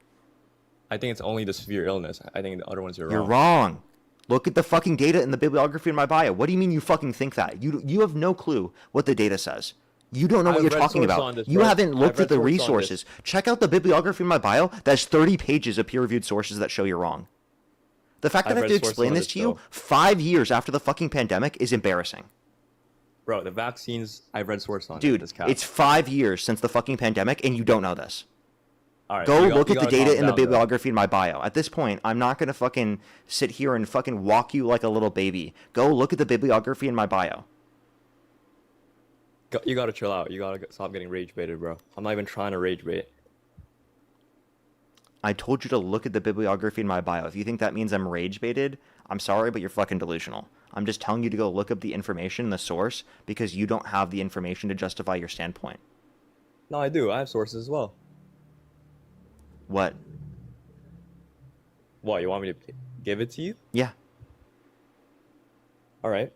I think it's only the severe illness. I think the other ones are You're wrong. wrong. Look at the fucking data in the bibliography in my bio. What do you mean you fucking think that? You have no clue what the data says. You don't know what I've you're read talking source about. on this, You bro. haven't I've looked read at the source on this. resources. Check out the bibliography in my bio. That's 30 pages of peer-reviewed sources that show you're wrong. The fact that I've I have read to sources explain on this this, to you though. 5 years after the fucking pandemic is embarrassing. Bro, the vaccines, I've read source on it. Dude, This cap. it's 5 years since the fucking pandemic, and you don't know this. All right, Go you got- look you at the gotta data calm in the down, though. bibliography in my bio. At this point, I'm not going to fucking sit here and fucking walk you like a little baby. Go look at the bibliography in my bio. You gotta chill out. You gotta stop getting rage baited, bro. I'm not even trying to rage bait. I told you to look at the bibliography in my bio. If you think that means I'm rage baited, I'm sorry, but you're fucking delusional. I'm just telling you to go look up the information, the source, because you don't have the information to justify your standpoint. No, I do. I have sources as well. What? What, you want me to give it to you? Yeah. All right.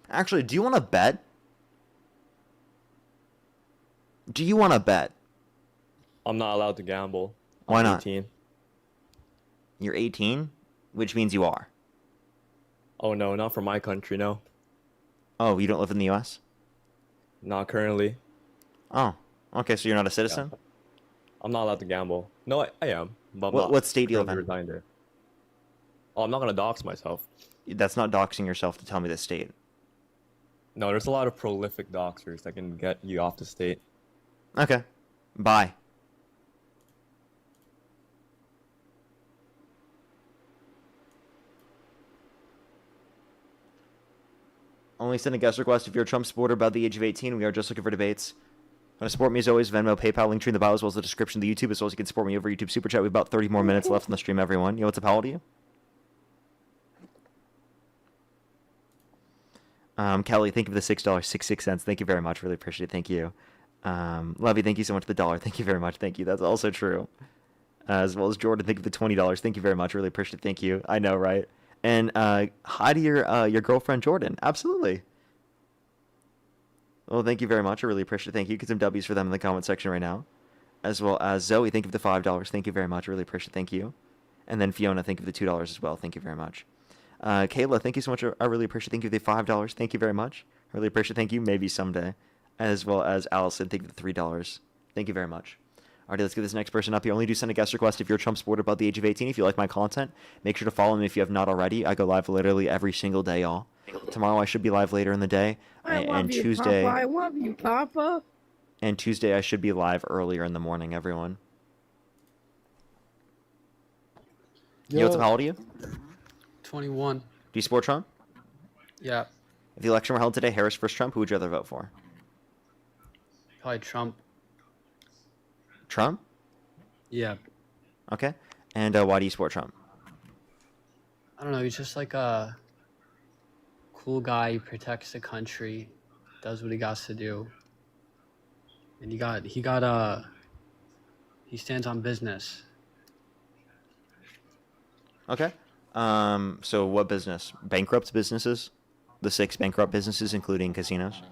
Actually, do you want to bet? Do you want to bet? I'm not allowed to gamble. Why I'm not? 18. You're 18, which means you are. Oh no, not for my country, no. Oh, you don't live in the U.S.? Not currently. Oh, okay, so you're not a citizen? I'm not allowed to gamble. No, I am. But I'm What- not what state do you live currently in? residing there. Oh, I'm not gonna dox myself. That's not doxing yourself to tell me the state. No, there's a lot of prolific doxers that can get you off the state. Okay. Bye. Only send a guest request if you're a Trump supporter above the age of 18. We are just looking for debates. Want to support me as always, Venmo, PayPal, link tree in the bio, as well as the description of the YouTube, as well as you can support me over YouTube Super Chat. We have about 30 more minutes left in the stream, everyone. Yo, what's up? How old are you? Kelly, thank you for the $6.66. Thank you very much. Really appreciate it. Thank you. Levy, thank you so much for the $1. Thank you very much. Thank you. That's also true. As well as Jordan, thank you for the $20. Thank you very much. Really appreciate it. Thank you. I know, right? And hi to your girlfriend Jordan. Absolutely. Well, thank you very much. I really appreciate it. Thank you. Get some W's for them in the comment section right now. As well as Zoe, thank you for the $5. Thank you very much. I really appreciate it. Thank you. And then Fiona, thank you for the $2 as well. Thank you very much. Kayla, thank you so much. I really appreciate it. Thank you for the $5. Thank you very much. I really appreciate it. Thank you. Maybe someday. As well as Allison, thank you for the $3. Thank you very much. Alrighty, let's get this next person up here. Only do send a guest request if you're a Trump supporter above the age of 18. If you like my content, make sure to follow me if you have not already. I go live literally every single day, y'all. Tomorrow I should be live later in the day. And Tuesday, Papa. I love you, Papa. and Tuesday I should be live earlier in the morning, everyone. Yo, what's up? How old are you? 21. Do you support Trump? Yeah, If the election were held today, Harris versus Trump, who would you rather vote for? probably Trump. Trump? Yeah. Okay. And why do you support Trump? I don't know. He's just like a cool guy. He protects the country, does what he got to do, and he stands on business. Okay. So what business? Bankrupt businesses? The 6 bankrupt businesses, including casinos?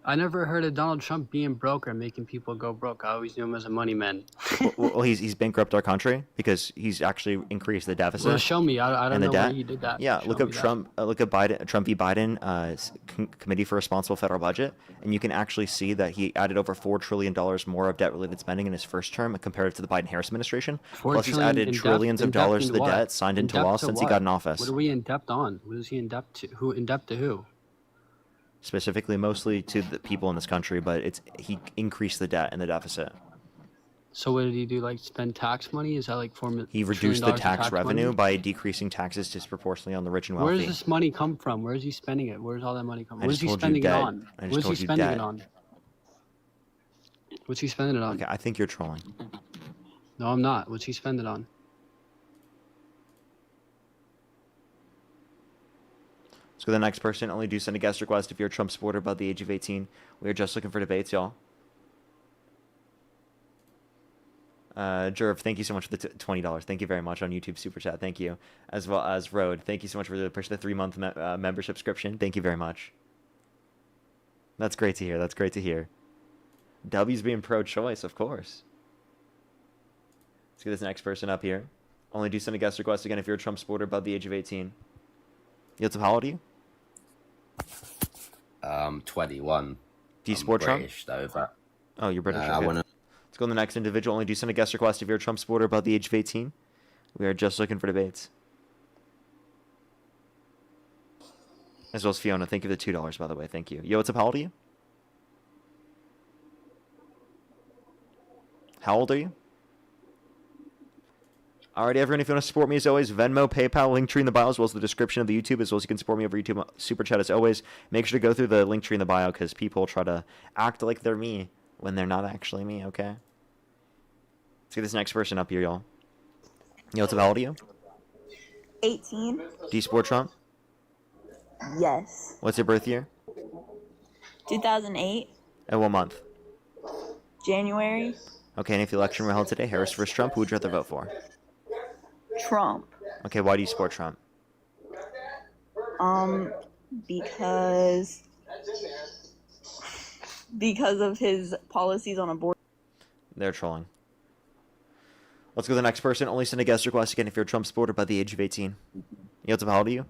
I never heard of Donald Trump being broke or making people go broke. I always knew him as a money man. Well, he's bankrupped our country because he's actually increased the deficit. Well, show me. I don't and the know debt. where he did that. Yeah, Show look me up that. Trump. Look up Biden, Trump v. Biden, Committee for Responsible Federal Budget, and you can actually see that he added over $4 trillion more of debt-related spending in his first term compared to the Biden-Harris administration. Plus, he's $4 trillion added in debt- trillions of in debt dollars to the what? debt signed into debt law to since he what? got in office. What are we in debt on? What is he in debt to? Who in debt to who? Specifically, mostly to the people in this country, but he increased the debt and the deficit. So what did he do? Like spend tax money? Is that like He reduced the tax revenue by decreasing taxes disproportionately on the rich and Where wealthy. does this money come from? Where is he spending it? Where's all that money come? I What just is he told you spending it debt. on? I just What is he told you spending debt. it on? What's he spending it on? Okay, I think you're trolling. No, I'm not. What's he spending it on? Let's go to the next person. Only do send a guest request if you're a Trump supporter above the age of 18. We are just looking for debates, y'all. Jerv, thank you so much for the $20. Thank you very much on YouTube Super Chat. Thank you. As well as Road, thank you so much for the 3-month membership subscription. Thank you very much. That's great to hear. That's great to hear. W's being pro-choice, of course. Let's get this next person up here. Only do send a guest request again if you're a Trump supporter above the age of 18. Yeltsin, how old are you? 21. Do you support Trump? British, though, but Oh, you're British. I Okay. wanna. Let's go to the next individual. Only do send a guest request if you're a Trump supporter above the age of 18. We are just looking for debates. As well as Fiona. Thank you for the $2, by the way. Thank you. Yo, what's up? How old are you? How old are you? Alrighty, everyone, if you want to support me as always, Venmo, PayPal, link tree in the bio, as well as the description of the YouTube, as well as you can support me over YouTube Super Chat as always. Make sure to go through the link tree in the bio, because people try to act like they're me when they're not actually me, okay? Let's get this next person up here, y'all. Yo, what's up? How old are you? 18. Do you support Trump? Yes. What's your birth year? 2008. And what month? January. Okay, and if the election were held today, Harris versus Trump, who would you rather vote for? Trump. Okay, why do you support Trump? Because of his policies on abortion. They're trolling. Let's go to the next person. Only send a guest request again if you're a Trump supporter by the age of 18. Yo, what's up? How old are you?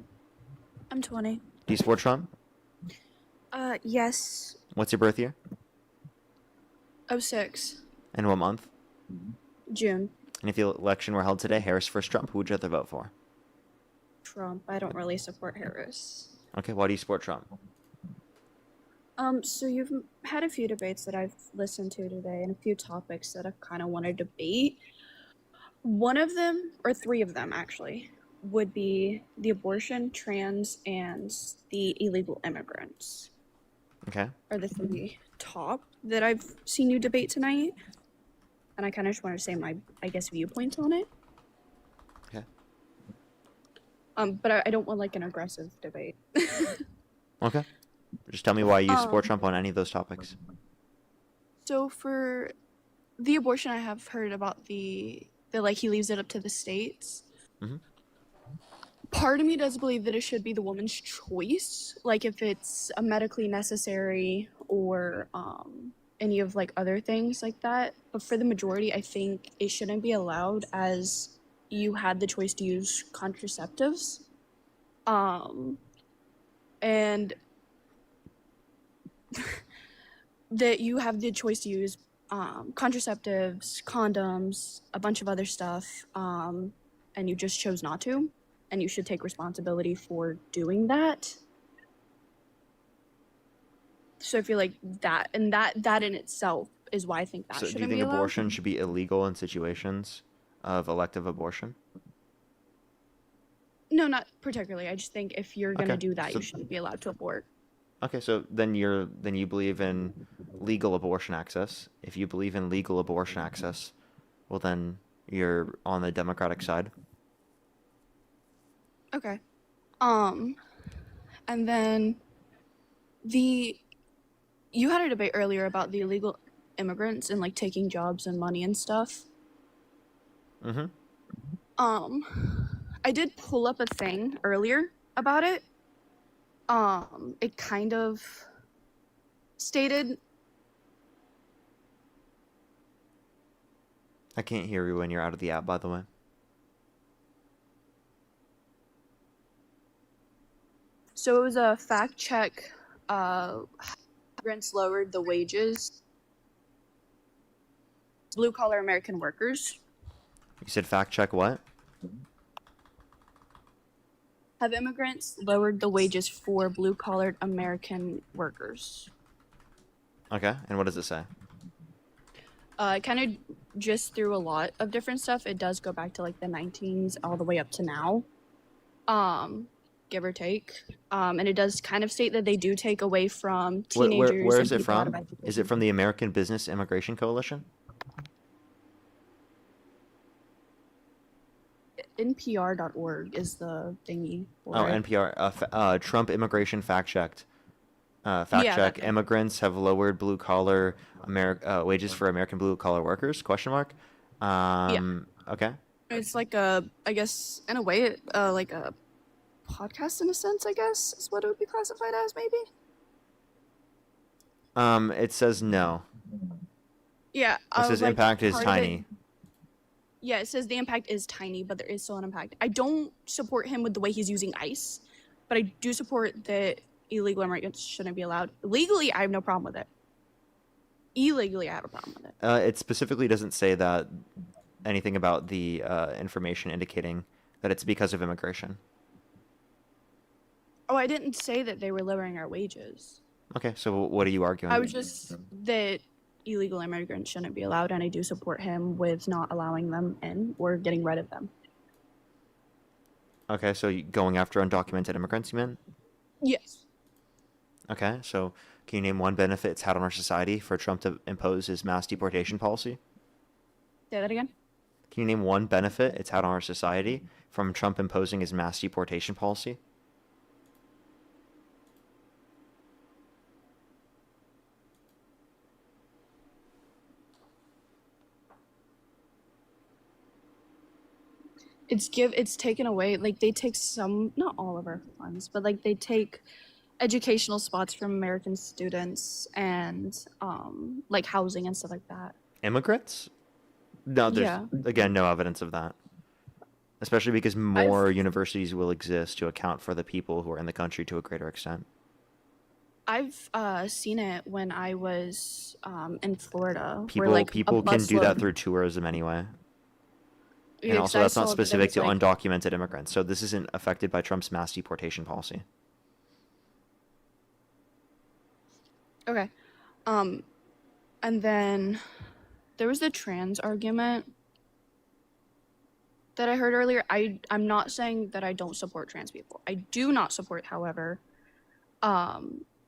I'm 20. Do you support Trump? Yes. What's your birth year? 06. And what month? June. And if the election were held today, Harris versus Trump, who would you rather vote for? Trump. I don't really support Harris. Okay, why do you support Trump? So you've had a few debates that I've listened to today and a few topics that I kind of want to debate. One of them, or three of them actually, would be the abortion, trans, and the illegal immigrants. Okay. Are the three top that I've seen you debate tonight. And I kind of just want to say my, I guess, viewpoints on it. Okay. But I don't want like an aggressive debate. Okay. Just tell me why you support Trump on any of those topics. So for the abortion, I have heard about the like he leaves it up to the states. Mhm. Part of me does believe that it should be the woman's choice, like if it's a medically necessary or any of like other things like that. But for the majority, I think it shouldn't be allowed, as you had the choice to use contraceptives. And that you have the choice to use contraceptives, condoms, a bunch of other stuff, and you just chose not to, and you should take responsibility for doing that. So I feel like that, and that in itself is why I think that So do shouldn't you be think allowed. abortion should be illegal in situations of elective abortion? No, not particularly. I just think if you're gonna Okay, do that, so- you shouldn't be allowed to abort. Okay, so then you believe in legal abortion access. If you believe in legal abortion access, well then you're on the Democratic side. Okay. And then you had a debate earlier about the illegal immigrants and like taking jobs and money and stuff. Mm-hmm. I did pull up a thing earlier about it. It kind of stated. I can't hear you when you're out of the app, by the way. So it was a fact check. Immigrants lowered the wages. Blue collar American workers. You said fact check what? Have immigrants lowered the wages for blue collared American workers? Okay, and what does it say? Kind of just through a lot of different stuff. It does go back to like the 19s all the way up to now, give or take. And it does kind of state that they do take away from teenagers. Where and is it people out of from? Is education. it from the American Business Immigration Coalition? NPR.org is the thingy. For Oh, it. NPR. Trump immigration fact checked. Fact Yeah, that check. thing. Immigrants have lowered blue collar wages for American blue collar workers? Question mark. Okay. It's like a, I guess, in a way, like a podcast in a sense, I guess, is what it would be classified as, maybe? It says no. Yeah. It says like, impact is part of it- tiny. Yeah, it says the impact is tiny, but there is still an impact. I don't support him with the way he's using ICE, but I do support that illegal immigrants shouldn't be allowed. Legally, I have no problem with it. Illegally, I have a problem with it. It specifically doesn't say that anything about the information indicating that it's because of immigration. Oh, I didn't say that they were lowering our wages. Okay, so what are you arguing? I was just that illegal immigrants shouldn't be allowed, and I do support him with not allowing them in or getting rid of them. Okay, so going after undocumented immigrants, you mean? Yes. Okay, so can you name one benefit it's had on our society for Trump to impose his mass deportation policy? Say that again? Can you name one benefit it's had on our society from Trump imposing his mass deportation policy? It's taken away, like they take some, not all of our funds, but like they take educational spots from American students and like housing and stuff like that. Immigrants? No, there's Yeah. again no evidence of that. Especially because more universities will exist to account for the people who are in the country to a greater extent. I've seen it when I was in Florida. People where, like, people a can do that busload- through tourism anyway. Yeah, And 'cause also I that's not saw that there specific was, to like- undocumented immigrants. So this isn't affected by Trump's mass deportation policy. Okay. And then there was the trans argument that I heard earlier. I'm not saying that I don't support trans people. I do not support, however,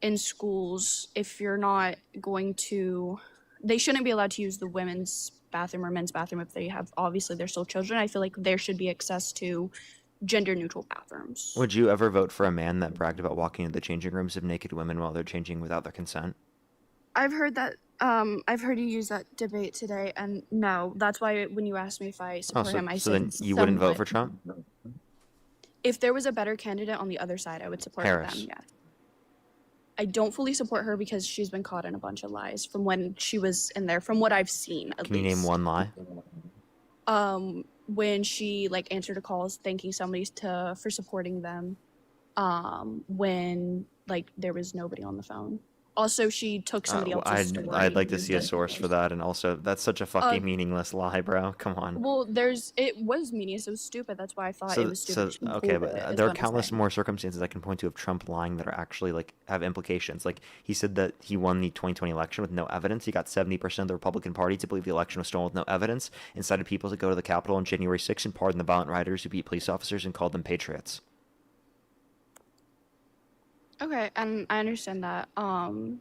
in schools, if you're not going to, they shouldn't be allowed to use the women's bathroom or men's bathroom if they have, obviously they're still children. I feel like there should be access to gender neutral bathrooms. Would you ever vote for a man that bragged about walking into the changing rooms of naked women while they're changing without their consent? I've heard that. I've heard you use that debate today, and no, that's why when you asked me if I Oh, support him, I so said then you wouldn't vote for somewhat. Trump? If there was a better candidate on the other side, I would support Harris. them. Yes. I don't fully support her because she's been caught in a bunch of lies from when she was in there, from what I've seen at Can you least. name one lie? When she like answered a calls thanking somebody for supporting them, when like there was nobody on the phone. Also, she took somebody else's story. I'd like to and see a used it. source for that, and also that's such a fucking Uh, meaningless lie, bro. Come on. Well, it was meaningless. It was stupid. That's why I thought it was stupid. She Okay, pulled but it, is there are what I'm countless saying. more circumstances I can point to of Trump lying that are actually like have implications. Like he said that he won the 2020 election with no evidence. He got 70% of the Republican Party to believe the election was stolen with no evidence. Incited people to go to the Capitol on January 6th and pardon the violent rioters who beat police officers and called them patriots. Okay, and I understand that. And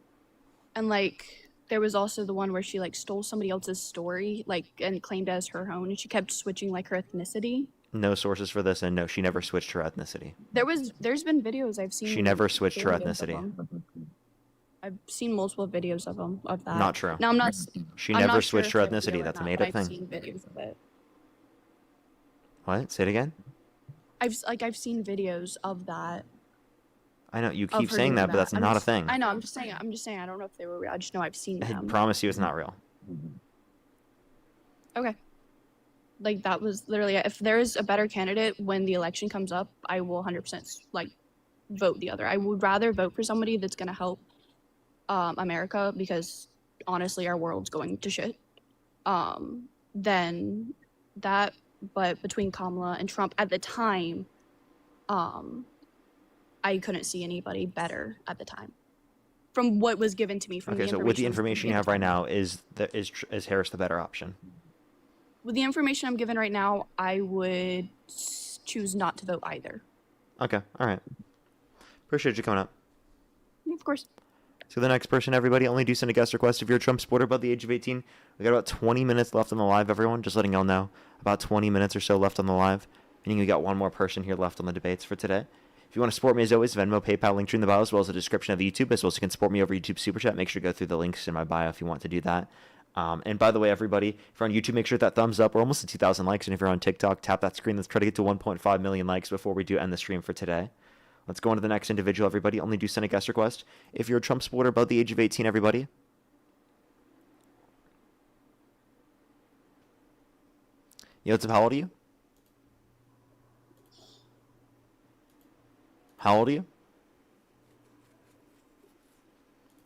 like there was also the one where she like stole somebody else's story, like and claimed it as her own, and she kept switching like her ethnicity. No sources for this, and no, she never switched her ethnicity. There's been videos I've seen. She never switched her videos of ethnicity. them. I've seen multiple videos of them of that. Not true. No, I'm not. She I'm never not sure switched if her they're ethnicity. real or That's a not, made but up I've thing. seen videos of it. What? Say it again. I've seen videos of that. I know you of keep her saying doing that, but that's I'm not a just- thing. I know. I'm just saying. I don't know if they were real. I just know I've seen I them. promise you, it's not real. Okay. Like that was literally, if there is a better candidate when the election comes up, I will 100% like vote the other. I would rather vote for somebody that's gonna help America, because honestly our world's going to shit. Than that, but between Kamala and Trump at the time, I couldn't see anybody better at the time. from what was given to me from Okay, the so information. with the information you have right now, is Harris the better option? With the information I'm given right now, I would choose not to vote either. Okay, all right. Appreciate you coming up. Of course. So the next person, everybody, only do send a guest request if you're a Trump supporter above the age of 18. We got about 20 minutes left on the live, everyone. Just letting y'all know. About 20 minutes or so left on the live. Meaning we got one more person here left on the debates for today. If you want to support me, as always, Venmo, PayPal, link tree in the bio, as well as the description of the YouTube, as well as you can support me over YouTube Super Chat. Make sure to go through the links in my bio if you want to do that. And by the way, everybody, if you're on YouTube, make sure that thumbs up. We're almost at 2,000 likes. And if you're on TikTok, tap that screen. Let's try to get to 1.5 million likes before we do end the stream for today. Let's go on to the next individual, everybody. Only do send a guest request if you're a Trump supporter above the age of 18, everybody. Yo, what's up? How old are you? How old are you?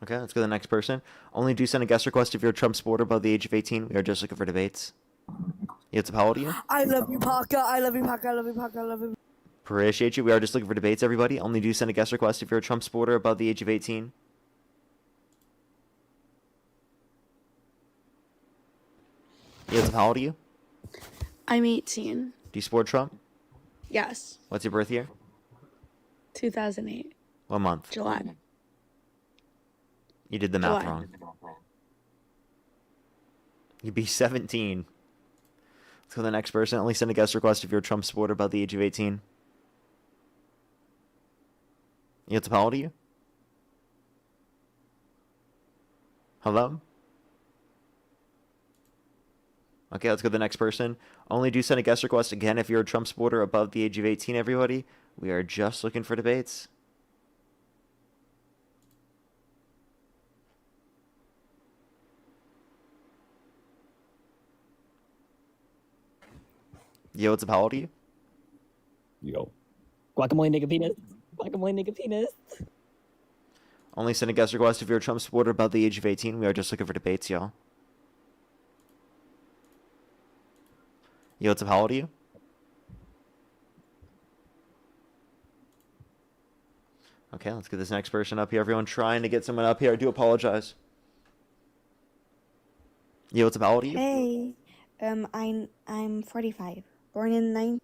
Okay, let's go to the next person. Only do send a guest request if you're a Trump supporter above the age of 18. We are just looking for debates. Yo, what's up? How old are you? I love you, Parker. I love you, Parker. I love you, Parker. I love you. Appreciate you. We are just looking for debates, everybody. Only do send a guest request if you're a Trump supporter above the age of 18. Yo, what's up? How old are you? I'm 18. Do you support Trump? Yes. What's your birth year? 2008. What month? July. You did the math July. wrong. You'd be 17. Let's go to the next person. Only send a guest request if you're a Trump supporter above the age of 18. You have to how old are you? Hello? Okay, let's go to the next person. Only do send a guest request again if you're a Trump supporter above the age of 18, everybody. We are just looking for debates. Yo, what's up? How old are you? Yo. Guacamole nigga penis. Guacamole nigga penis. Only send a guest request if you're a Trump supporter above the age of 18. We are just looking for debates, y'all. Yo, what's up? How old are you? Okay, let's get this next person up here. Everyone trying to get someone up here. I do apologize. Yo, what's up? How old are you? Hey, I'm 45. Born in 9.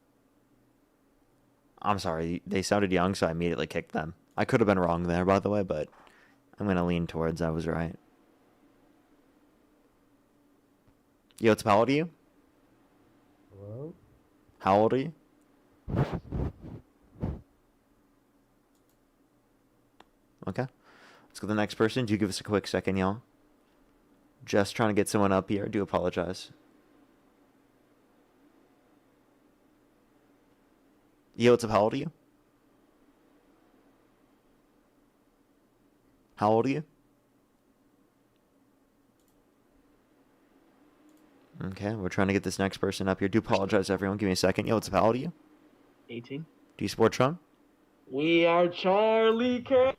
I'm sorry. They sounded young, so I immediately kicked them. I could have been wrong there, by the way, but I'm going to lean towards I was right. Yo, what's up? How old are you? Hello? How old are you? Okay. Let's go to the next person. Do give us a quick second, y'all. Just trying to get someone up here. I do apologize. Yo, what's up? How old are you? How old are you? Okay, we're trying to get this next person up here. Do apologize, everyone. Give me a second. Yo, what's up? How old are you? 18. Do you support Trump? We are Charlie K.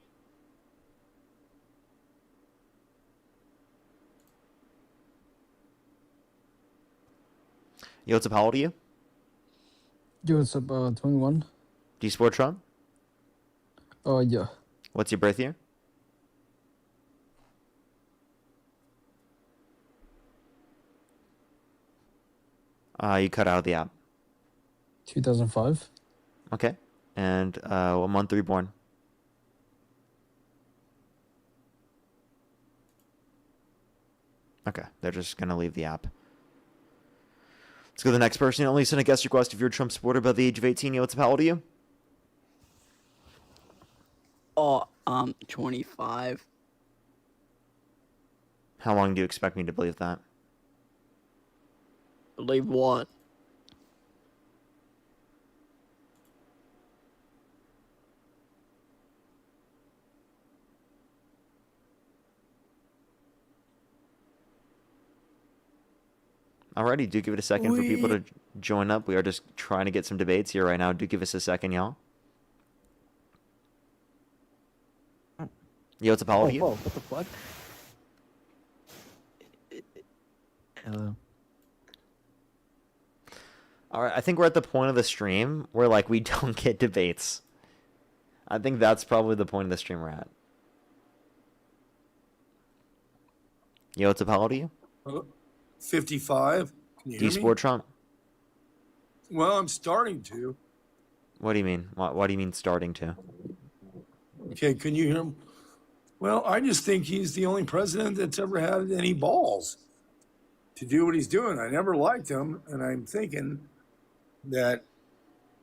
Yo, what's up? How old are you? Yo, what's up? 21. Do you support Trump? Yeah. What's your birth year? You cut out of the app. 2005. Okay. And what month were you born? Okay, they're just gonna leave the app. Let's go to the next person. Only send a guest request if you're a Trump supporter above the age of 18. Yo, what's up? How old are you? Oh, 25. How long do you expect me to believe that? Believe what? Alrighty, do give it a second for people to join up. We are just trying to get some debates here right now. Do give us a second, y'all. Yo, what's up? How old are you? Whoa, what the fuck? Hello. Alright, I think we're at the point of the stream where, like, we don't get debates. I think that's probably the point of the stream we're at. Yo, what's up? How old are you? 55. Can you Do you hear me? support Trump? Well, I'm starting to. What do you mean? What do you mean starting to? Okay, can you hear him? Well, I just think he's the only president that's ever had any balls to do what he's doing. I never liked him, and I'm thinking that,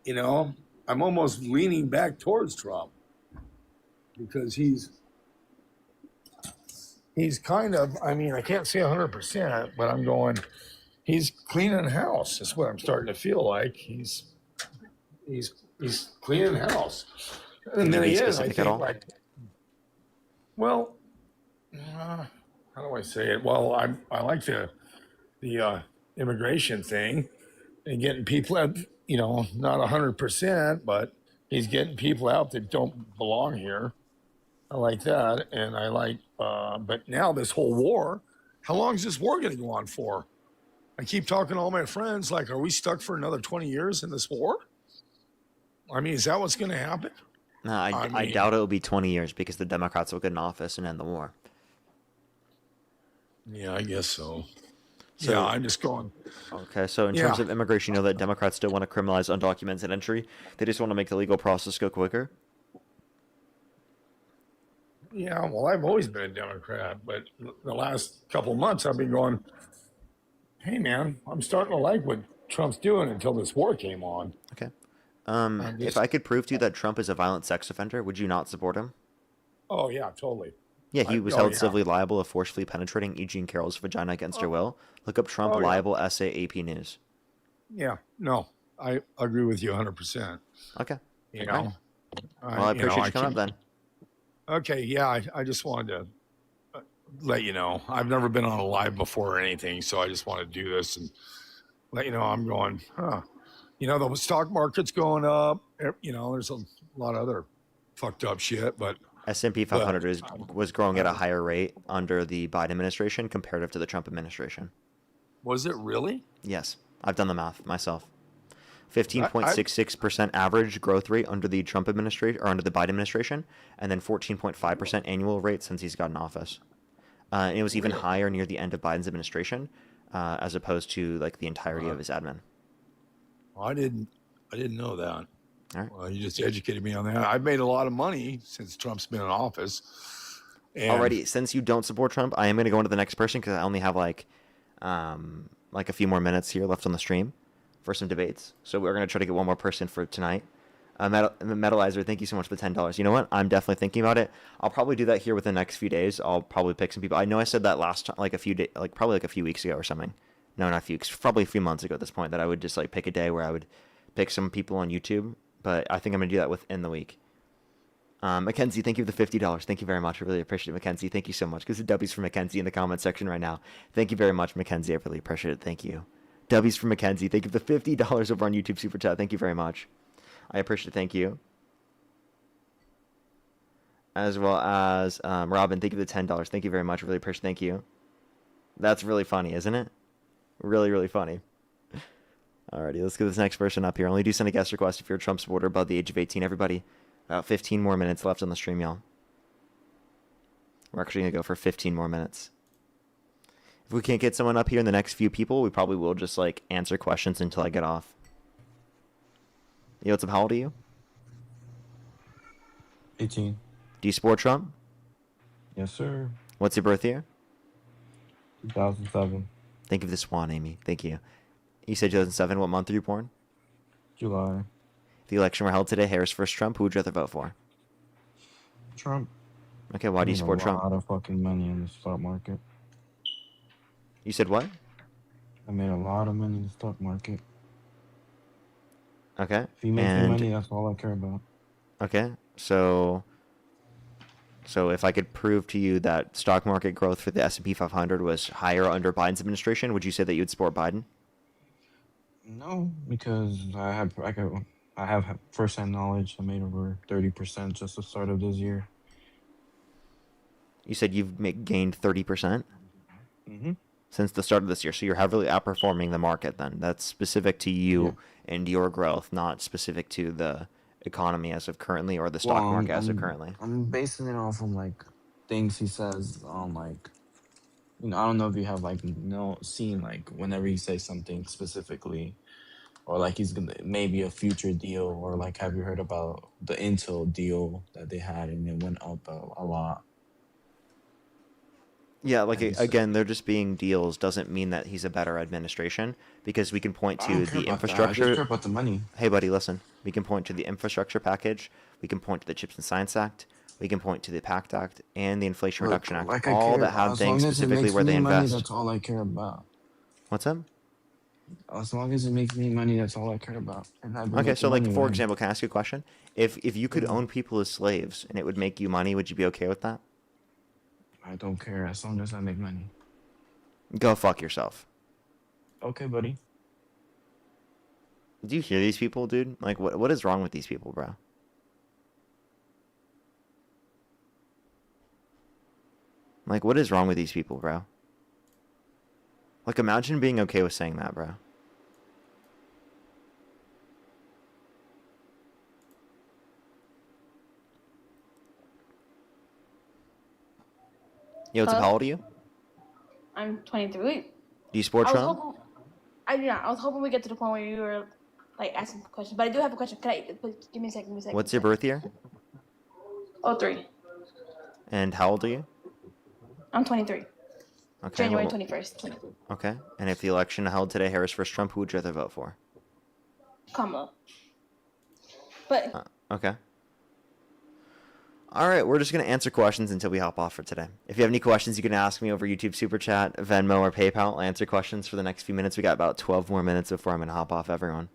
I'm almost leaning back towards Trump because he's kind of, I can't say 100%, but I'm going, he's cleaning house. That's what I'm starting to feel like. He's cleaning house. And then Can you be he is, I specific at think, all? like, well, how do I say it? Well, I like the immigration thing and getting people out, not 100%, but he's getting people out that don't belong here. I like that. And I like, but now this whole war, how long is this war going to go on for? I keep talking to all my friends, like, are we stuck for another 20 years in this war? Is that what's going to happen? No, I doubt it will be 20 years because the Democrats will get in office and end the war. Yeah, I guess so. So- Yeah, I'm just going. Okay, so in terms Yeah. of immigration, you know that Democrats still want to criminalize undocumented entry. They just want to make the legal process go quicker. Yeah, well, I've always been a Democrat, but the last couple of months I've been going, hey, man, I'm starting to like what Trump's doing until this war came on. Okay. I'm If just- I could prove to you that Trump is a violent sex offender, would you not support him? Oh, yeah, totally. Yeah, he was oh, held yeah. civilly liable of forcefully penetrating E. Jean Carroll's vagina against her will. Look up Trump Oh, yeah. liable essay AP News. Yeah, no, I agree with you 100%. Okay. You Okay. know? Well, I appreciate you coming up can't- then. Okay, yeah, I just wanted to let you know. I've never been on a live before or anything, so I just wanted to do this and let you know I'm going, the stock market's going up. There's a lot of other fucked up shit, but S&P 500 was growing at a higher rate under the Biden administration comparative to the Trump administration. was it really? Yes, I've done the math myself. 15.66% average growth rate under the Trump administration or under the Biden administration, and then 14.5% annual rate since he's got in office. And it was even higher near the end of Biden's administration, as opposed to like the entirety of his admin. I didn't know that. All right. Well, you just educated me on that. I've made a lot of money since Trump's been in office. And Alrighty, since you don't support Trump, I am going to go into the next person because I only have like a few more minutes here left on the stream for some debates. So we're going to try to get one more person for tonight. Metalizer, thank you so much for the $10. You know what? I'm definitely thinking about it. I'll probably do that here within the next few days. I'll probably pick some people. I know I said that last time, probably a few weeks ago or something. No, not a few weeks. Probably a few months ago at this point that I would just like pick a day where I would pick some people on YouTube. But I think I'm going to do that within the week. Mackenzie, thank you for the $50. Thank you very much. I really appreciate it, Mackenzie. Thank you so much. Because the W's for Mackenzie in the comment section right now. Thank you very much, Mackenzie. I really appreciate it. Thank you. W's for Mackenzie. Thank you for the $50 over on YouTube Super Chat. Thank you very much. I appreciate it. Thank you. As well as Robin, thank you for the $10. Thank you very much. I really appreciate it. Thank you. That's really funny, isn't it? Really, really funny. Alrighty, let's get this next person up here. Only do send a guest request if you're a Trump supporter above the age of 18. Everybody, about 15 more minutes left on the stream, y'all. We're actually going to go for 15 more minutes. If we can't get someone up here in the next few people, we probably will just, like, answer questions until I get off. Yo, what's up? How old are you? 18. Do you support Trump? Yes, sir. What's your birth year? 2007. Thank you for the swan, Amy. Thank you. You said 2007. What month were you born? July. If the election were held today, Harris versus Trump, who would you rather vote for? Trump. Okay, why do you support Trump? I made a lot of fucking money in the stock market. You said what? I made a lot of money in the stock market. Okay. If you make me money, that's all I care about. Okay, so if I could prove to you that stock market growth for the S&P 500 was higher under Biden's administration, would you say that you would support Biden? No, because I have first-hand knowledge. I made over 30% just the start of this year. You said you've gained 30%? Mm-hmm. Since the start of this year, so you're heavily outperforming the market then. That's specific to you and your growth, not specific to the economy as of currently or the stock market as of currently. I'm basing it off of like things he says on like I don't know if you have like seen like whenever he says something specifically, or like he's gonna maybe a future deal, or like have you heard about the Intel deal that they had and it went up a lot? Yeah, like Have you said? again, they're just being deals doesn't mean that he's a better administration because we can point I don't to care the about that. I just infrastructure. care about the money. Hey, buddy, listen. We can point to the infrastructure package. We can point to the Chips and Science Act. We can point to the PACT Act and the Inflation Look, Reduction Act, like I all care that have as things long as it specifically makes where they me money. invest. That's all I care about. What's up? As long as it makes me money, that's all I care about. And I've been Okay, so making like money for with him. example, can I ask you a question? If you could Mhm. own people as slaves and it would make you money, would you be okay with that? I don't care as long as I make money. Go fuck yourself. Okay, buddy. Do you hear these people, dude? Like, what is wrong with these people, bro? Like, what is wrong with these people, bro? Like, imagine being okay with saying that, bro. Yo, what's up? How old are you? I'm 23. Do you sport I was Trump? hoping, I was hoping we get to the point where you were like asking questions, but I do have a question. Can I? Please, give me a second. Give me a second. What's your birth year? Oh, 3. And how old are you? I'm 23. Okay. January 21st. 23. Okay. And if the election held today, Harris versus Trump, who would you rather vote for? Kamala. But Okay. All right, we're just going to answer questions until we hop off for today. If you have any questions, you can ask me over YouTube Super Chat, Venmo, or PayPal. I'll answer questions for the next few minutes. We got about 12 more minutes before I'm going to hop off, everyone.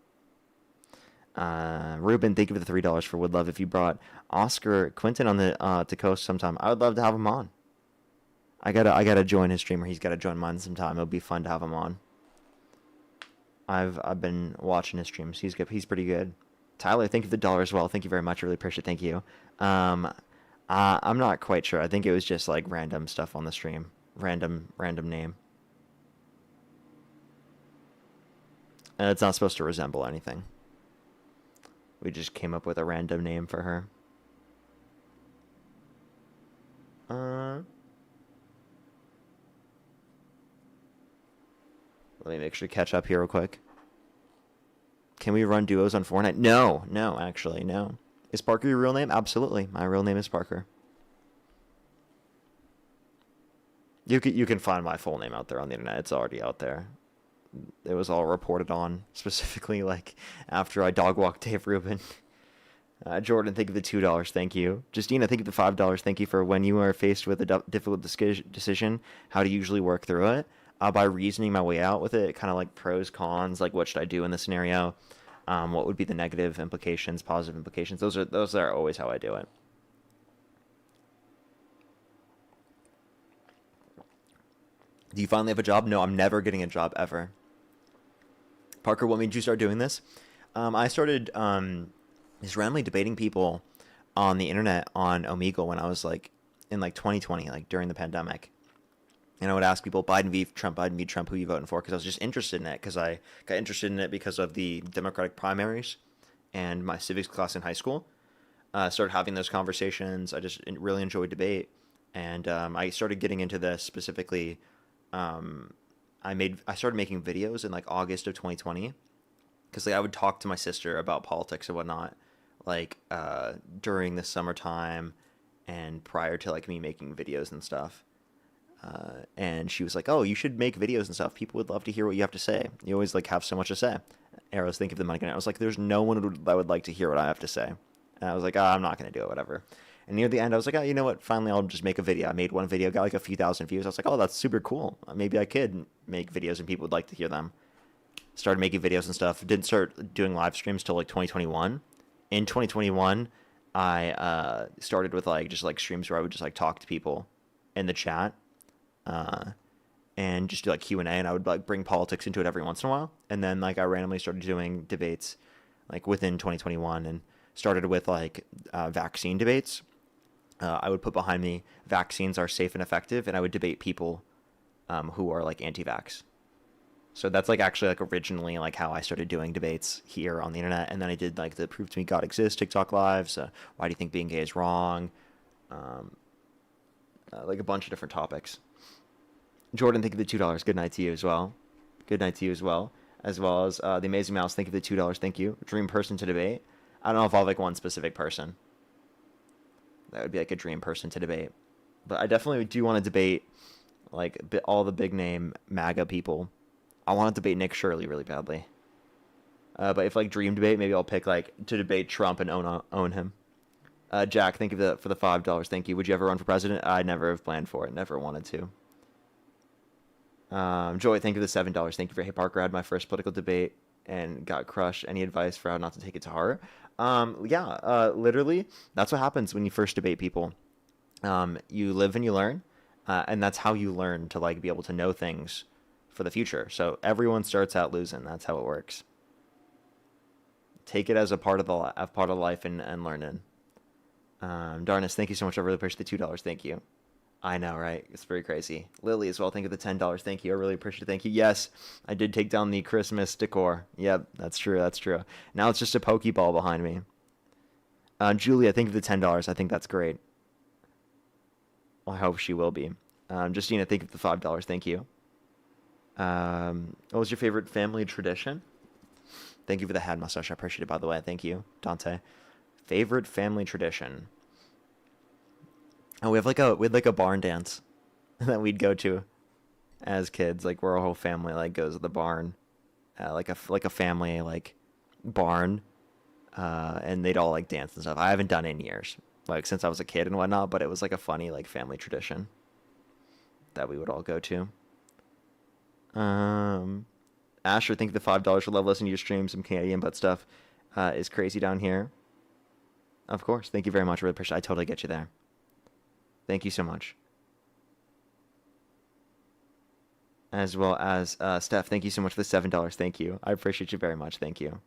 Ruben, thank you for the $3 for Would Love. If you brought Oscar Quinton on the to Coast sometime, I would love to have him on. I gotta join his stream, or he's gotta join mine sometime. It'll be fun to have him on. I've been watching his streams. He's good. He's pretty good. Tyler, thank you for the dollar as well. Thank you very much. I really appreciate it. Thank you. I'm not quite sure. I think it was just like random stuff on the stream. Random name. And it's not supposed to resemble anything. We just came up with a random name for her. Let me make sure to catch up here real quick. Can we run duos on Fortnite? No, actually, no. Is Parker your real name? Absolutely. My real name is Parker. You can find my full name out there on the internet. It's already out there. It was all reported on, specifically like after I dog walked Dave Rubin. Jordan, thank you for the $2. Thank you. Justina, thank you for the $5. Thank you for when you are faced with a difficult decision, how to usually work through it. By reasoning my way out with it, kind of like pros, cons, like what should I do in this scenario? What would be the negative implications, positive implications? Those are always how I do it. Do you finally have a job? No, I'm never getting a job ever. Parker, what made you start doing this? I started just randomly debating people on the internet on Omegle when I was like in like 2020, like during the pandemic. And I would ask people, Biden v. Trump, who you voting for? Because I was just interested in it, because I got interested in it because of the Democratic primaries and my civics class in high school. Started having those conversations. I just really enjoyed debate. And I started getting into this specifically. I started making videos in like August of 2020. Because like, I would talk to my sister about politics and whatnot, like during the summertime and prior to like me making videos and stuff. And she was like, "Oh, you should make videos and stuff. People would love to hear what you have to say. You always like have so much to say." Arrows, think of the money. I was like, "There's no one that would like to hear what I have to say." And I was like, "Oh, I'm not gonna do it, whatever." And near the end, I was like, "Oh, you know what? Finally, I'll just make a video." I made one video, got like a few thousand views. I was like, "Oh, that's super cool. Maybe I could make videos and people would like to hear them." Started making videos and stuff. Didn't start doing live streams till like 2021. In 2021, I started with like just like streams where I would just like talk to people in the chat. And just do like Q&A, and I would like bring politics into it every once in a while. And then like I randomly started doing debates like within 2021 and started with like vaccine debates. I would put behind me vaccines are safe and effective, and I would debate people who are like anti-vax. So that's like actually like originally like how I started doing debates here on the internet. And then I did like the Prove to Me God Exists TikTok lives. Why do you think being gay is wrong? Like a bunch of different topics. Jordan, thank you for the $2. Good night to you as well. Good night to you as well. As well as the Amazing Mouse, thank you for the $2. Thank you. Dream person to debate. I don't know if I'll have like one specific person. That would be like a dream person to debate. But I definitely do want to debate like all the big name MAGA people. I want to debate Nick Shirley really badly. But if like dream debate, maybe I'll pick like to debate Trump and own him. Jack, thank you for the $5. Thank you. Would you ever run for president? I never have planned for it. Never wanted to. Joy, thank you for the $7. Thank you for Hey Parker. I had my first political debate and got crushed. Any advice for how not to take it to heart? Literally, that's what happens when you first debate people. You live and you learn, and that's how you learn to like be able to know things for the future. So everyone starts out losing. That's how it works. Take it as a part of life and learn it. Darnus, thank you so much. I really appreciate the $2. Thank you. I know, right? It's very crazy. Lily as well, thank you for the $10. Thank you. I really appreciate it. Thank you. Yes, I did take down the Christmas decor. Yep, that's true. That's true. Now it's just a Pokeball behind me. Julia, thank you for the $10. I think that's great. I hope she will be. Justina, thank you for the $5. Thank you. What was your favorite family tradition? Thank you for the head mustache. I appreciate it, by the way. Thank you, Dante. Favorite family tradition. Oh, we had like a barn dance that we'd go to as kids, like where our whole family like goes to the barn, like a family like barn, and they'd all like dance and stuff. I haven't done it in years, like since I was a kid and whatnot, but it was like a funny like family tradition that we would all go to. Asher, thank you for the $5 for love listening to your stream. Some Canadian butt stuff is crazy down here. Of course, thank you very much. I really appreciate it. I totally get you there. Thank you so much. As well as Steph, thank you so much for the $7. Thank you. I appreciate you very much. Thank you.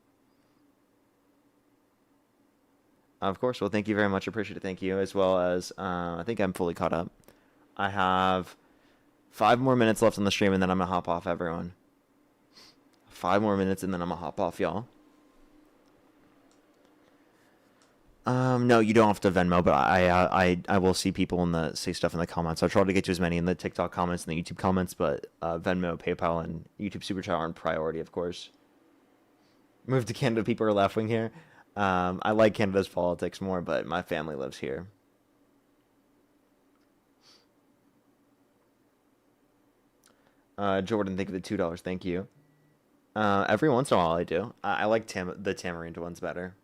Of course. Well, thank you very much. I appreciate it. Thank you. As well as I think I'm fully caught up. I have 5 more minutes left on the stream, and then I'm going to hop off, everyone. 5 more minutes, and then I'm going to hop off, y'all. No, you don't have to Venmo, but I will see people say stuff in the comments. I'll try to get to as many in the TikTok comments and the YouTube comments, but Venmo, PayPal, and YouTube Super Chat are in priority, of course. Move to Canada, people are laughing here. I like Canada's politics more, but my family lives here. Jordan, thank you for the $2. Thank you. Every once in a while I do. I like the tamarind ones better.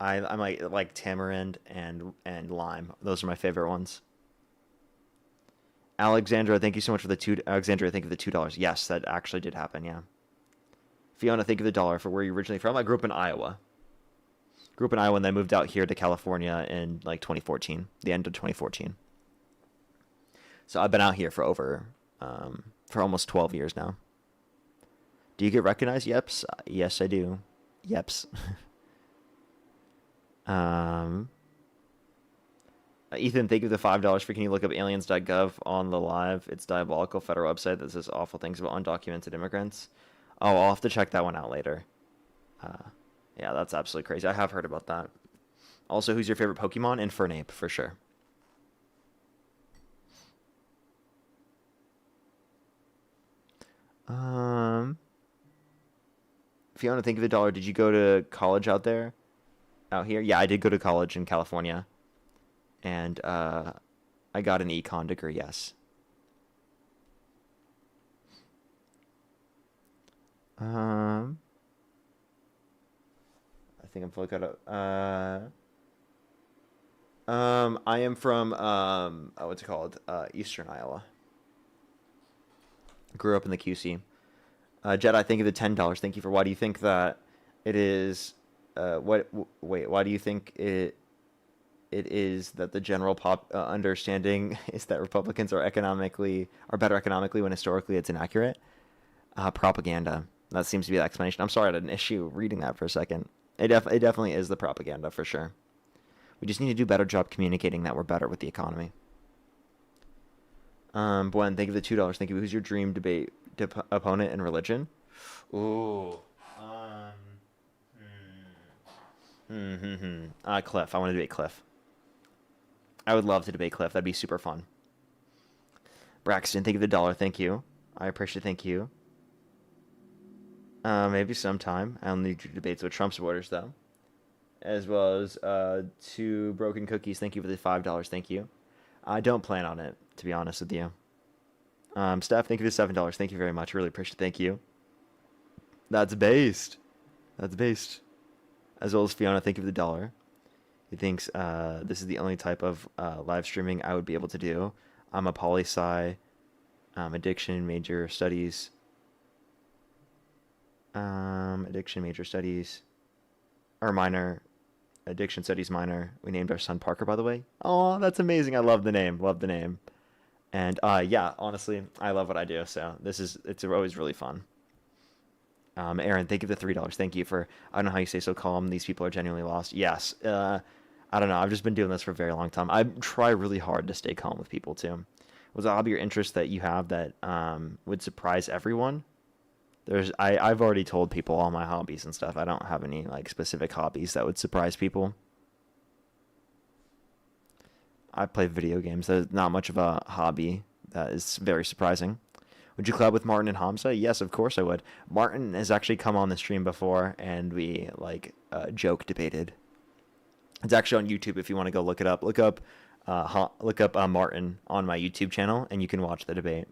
I might like tamarind and lime. Those are my favorite ones. Alexandra, thank you so much for the Alexandra, thank you for the $2. Yes, that actually did happen, yeah. Fiona, thank you for the $1 for where you're originally from. I grew up in Iowa. And then moved out here to California in like 2014, the end of 2014. So I've been out here for almost 12 years now. Do you get recognized? Yeps. Yes, I do. Yeps. Ethan, thank you for the $5 for can you look up aliens.gov on the live? It's diabolical federal website that says awful things about undocumented immigrants. Oh, I'll have to check that one out later. Yeah, that's absolutely crazy. I have heard about that. Also, who's your favorite Pokemon? Infernape, for sure. Fiona, thank you for the $1. Did you go to college out here? Yeah, I did go to college in California. And I got an econ degree, yes. I think I'm fully caught up. I am from what's it called? Eastern Iowa. Grew up in the QC. Jedi, thank you for the $10. Thank you for why do you think that it is why do you think it is that the general understanding is that Republicans are better economically when historically it's inaccurate? Propaganda. That seems to be the explanation. I'm sorry, I had an issue reading that for a second. It definitely is the propaganda for sure. We just need to do a better job communicating that we're better with the economy. Gwen, thank you for the $2. Thank you. Who's your dream debate opponent in religion? Ooh. Cliff. I want to debate Cliff. I would love to debate Cliff. That'd be super fun. Braxton, thank you for the $1. Thank you. I appreciate it. Thank you. Maybe sometime. I only do debates with Trump supporters, though. As well as 2 broken cookies. Thank you for the $5. Thank you. I don't plan on it, to be honest with you. Steph, thank you for the $7. Thank you very much. Really appreciate it. Thank you. That's based. That's based. As well as Fiona, thank you for the $1. He thinks this is the only type of live streaming I would be able to do. I'm a poli-sci, addiction major studies. Addiction major studies. Or minor. Addiction studies minor. We named our son Parker, by the way. Oh, that's amazing. I love the name. Love the name. And yeah, honestly, I love what I do. So it's always really fun. Aaron, thank you for the $3. Thank you for, I don't know how you stay so calm. These people are genuinely lost. Yes. I don't know. I've just been doing this for a very long time. I try really hard to stay calm with people too. Was a hobby or interest that you have that would surprise everyone? I've already told people all my hobbies and stuff. I don't have any like specific hobbies that would surprise people. I play video games. That's not much of a hobby that is very surprising. Would you collab with Martin and Hamza? Yes, of course I would. Martin has actually come on the stream before, and we joke debated. It's actually on YouTube if you want to go look it up. Look up Martin on my YouTube channel, and you can watch the debate.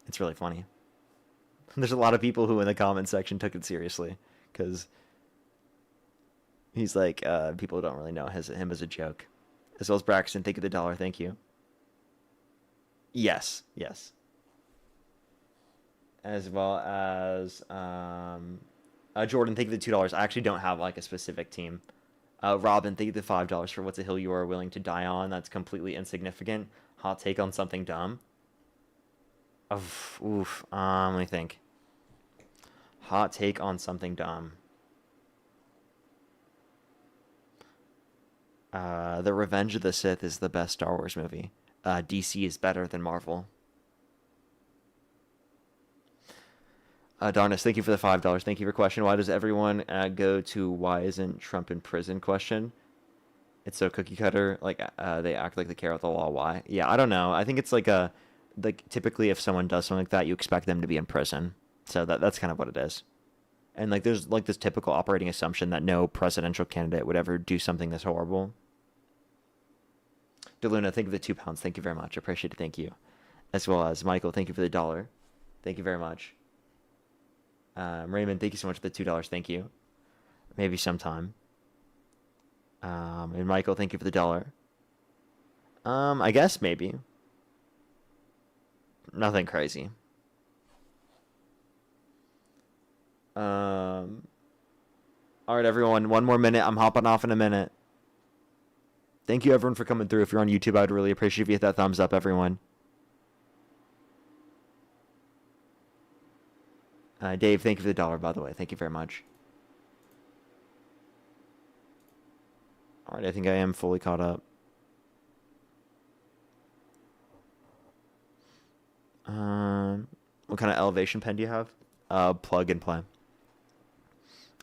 It's really funny. There's a lot of people who in the comment section took it seriously because he's like, people don't really know him as a joke. As well as Braxton, thank you for the $1. Thank you. Yes. As well as Jordan, thank you for the $2. I actually don't have like a specific team. Robin, thank you for the $5 for what's a hill you are willing to die on. That's completely insignificant. Hot take on something dumb. Let me think. Hot take on something dumb. The Revenge of the Sith is the best Star Wars movie. DC is better than Marvel. Darnus, thank you for the $5. Thank you for your question. Why does everyone go to why isn't Trump in prison question? It's so cookie cutter. Like they act like they care about the law. Why? Yeah, I don't know. I think it's like typically if someone does something like that, you expect them to be in prison. So that's kind of what it is. And like there's like this typical operating assumption that no presidential candidate would ever do something this horrible. DeLuna, thank you for the £2. Thank you very much. I appreciate it. Thank you. As well as Michael, thank you for the $1. Thank you very much. Raymond, thank you so much for the $2. Thank you. Maybe sometime. And Michael, thank you for the $1. I guess maybe. Nothing crazy. All right, everyone. One more minute. I'm hopping off in a minute. Thank you, everyone, for coming through. If you're on YouTube, I would really appreciate if you hit that thumbs up, everyone. Dave, thank you for the $1, by the way. Thank you very much. All right, I think I am fully caught up. What kind of elevation pen do you have? Plug and play.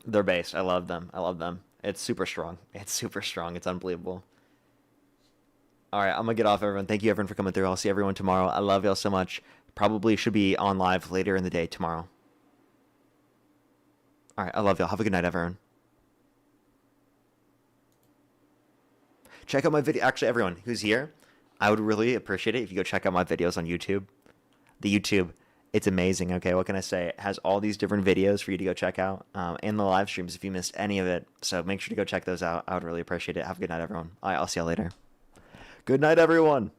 They're based. I love them. It's super strong. It's unbelievable. All right, I'm going to get off, everyone. Thank you, everyone, for coming through. I'll see everyone tomorrow. I love y'all so much. Probably should be on live later in the day tomorrow. All right, I love y'all. Have a good night, everyone. Check out my video. Actually, everyone who's here, I would really appreciate it if you go check out my videos on YouTube. The YouTube, it's amazing, okay? What can I say? It has all these different videos for you to go check out, and the live streams if you missed any of it. So make sure to go check those out. I would really appreciate it. Have a good night, everyone. All right, I'll see y'all later. Good night, everyone.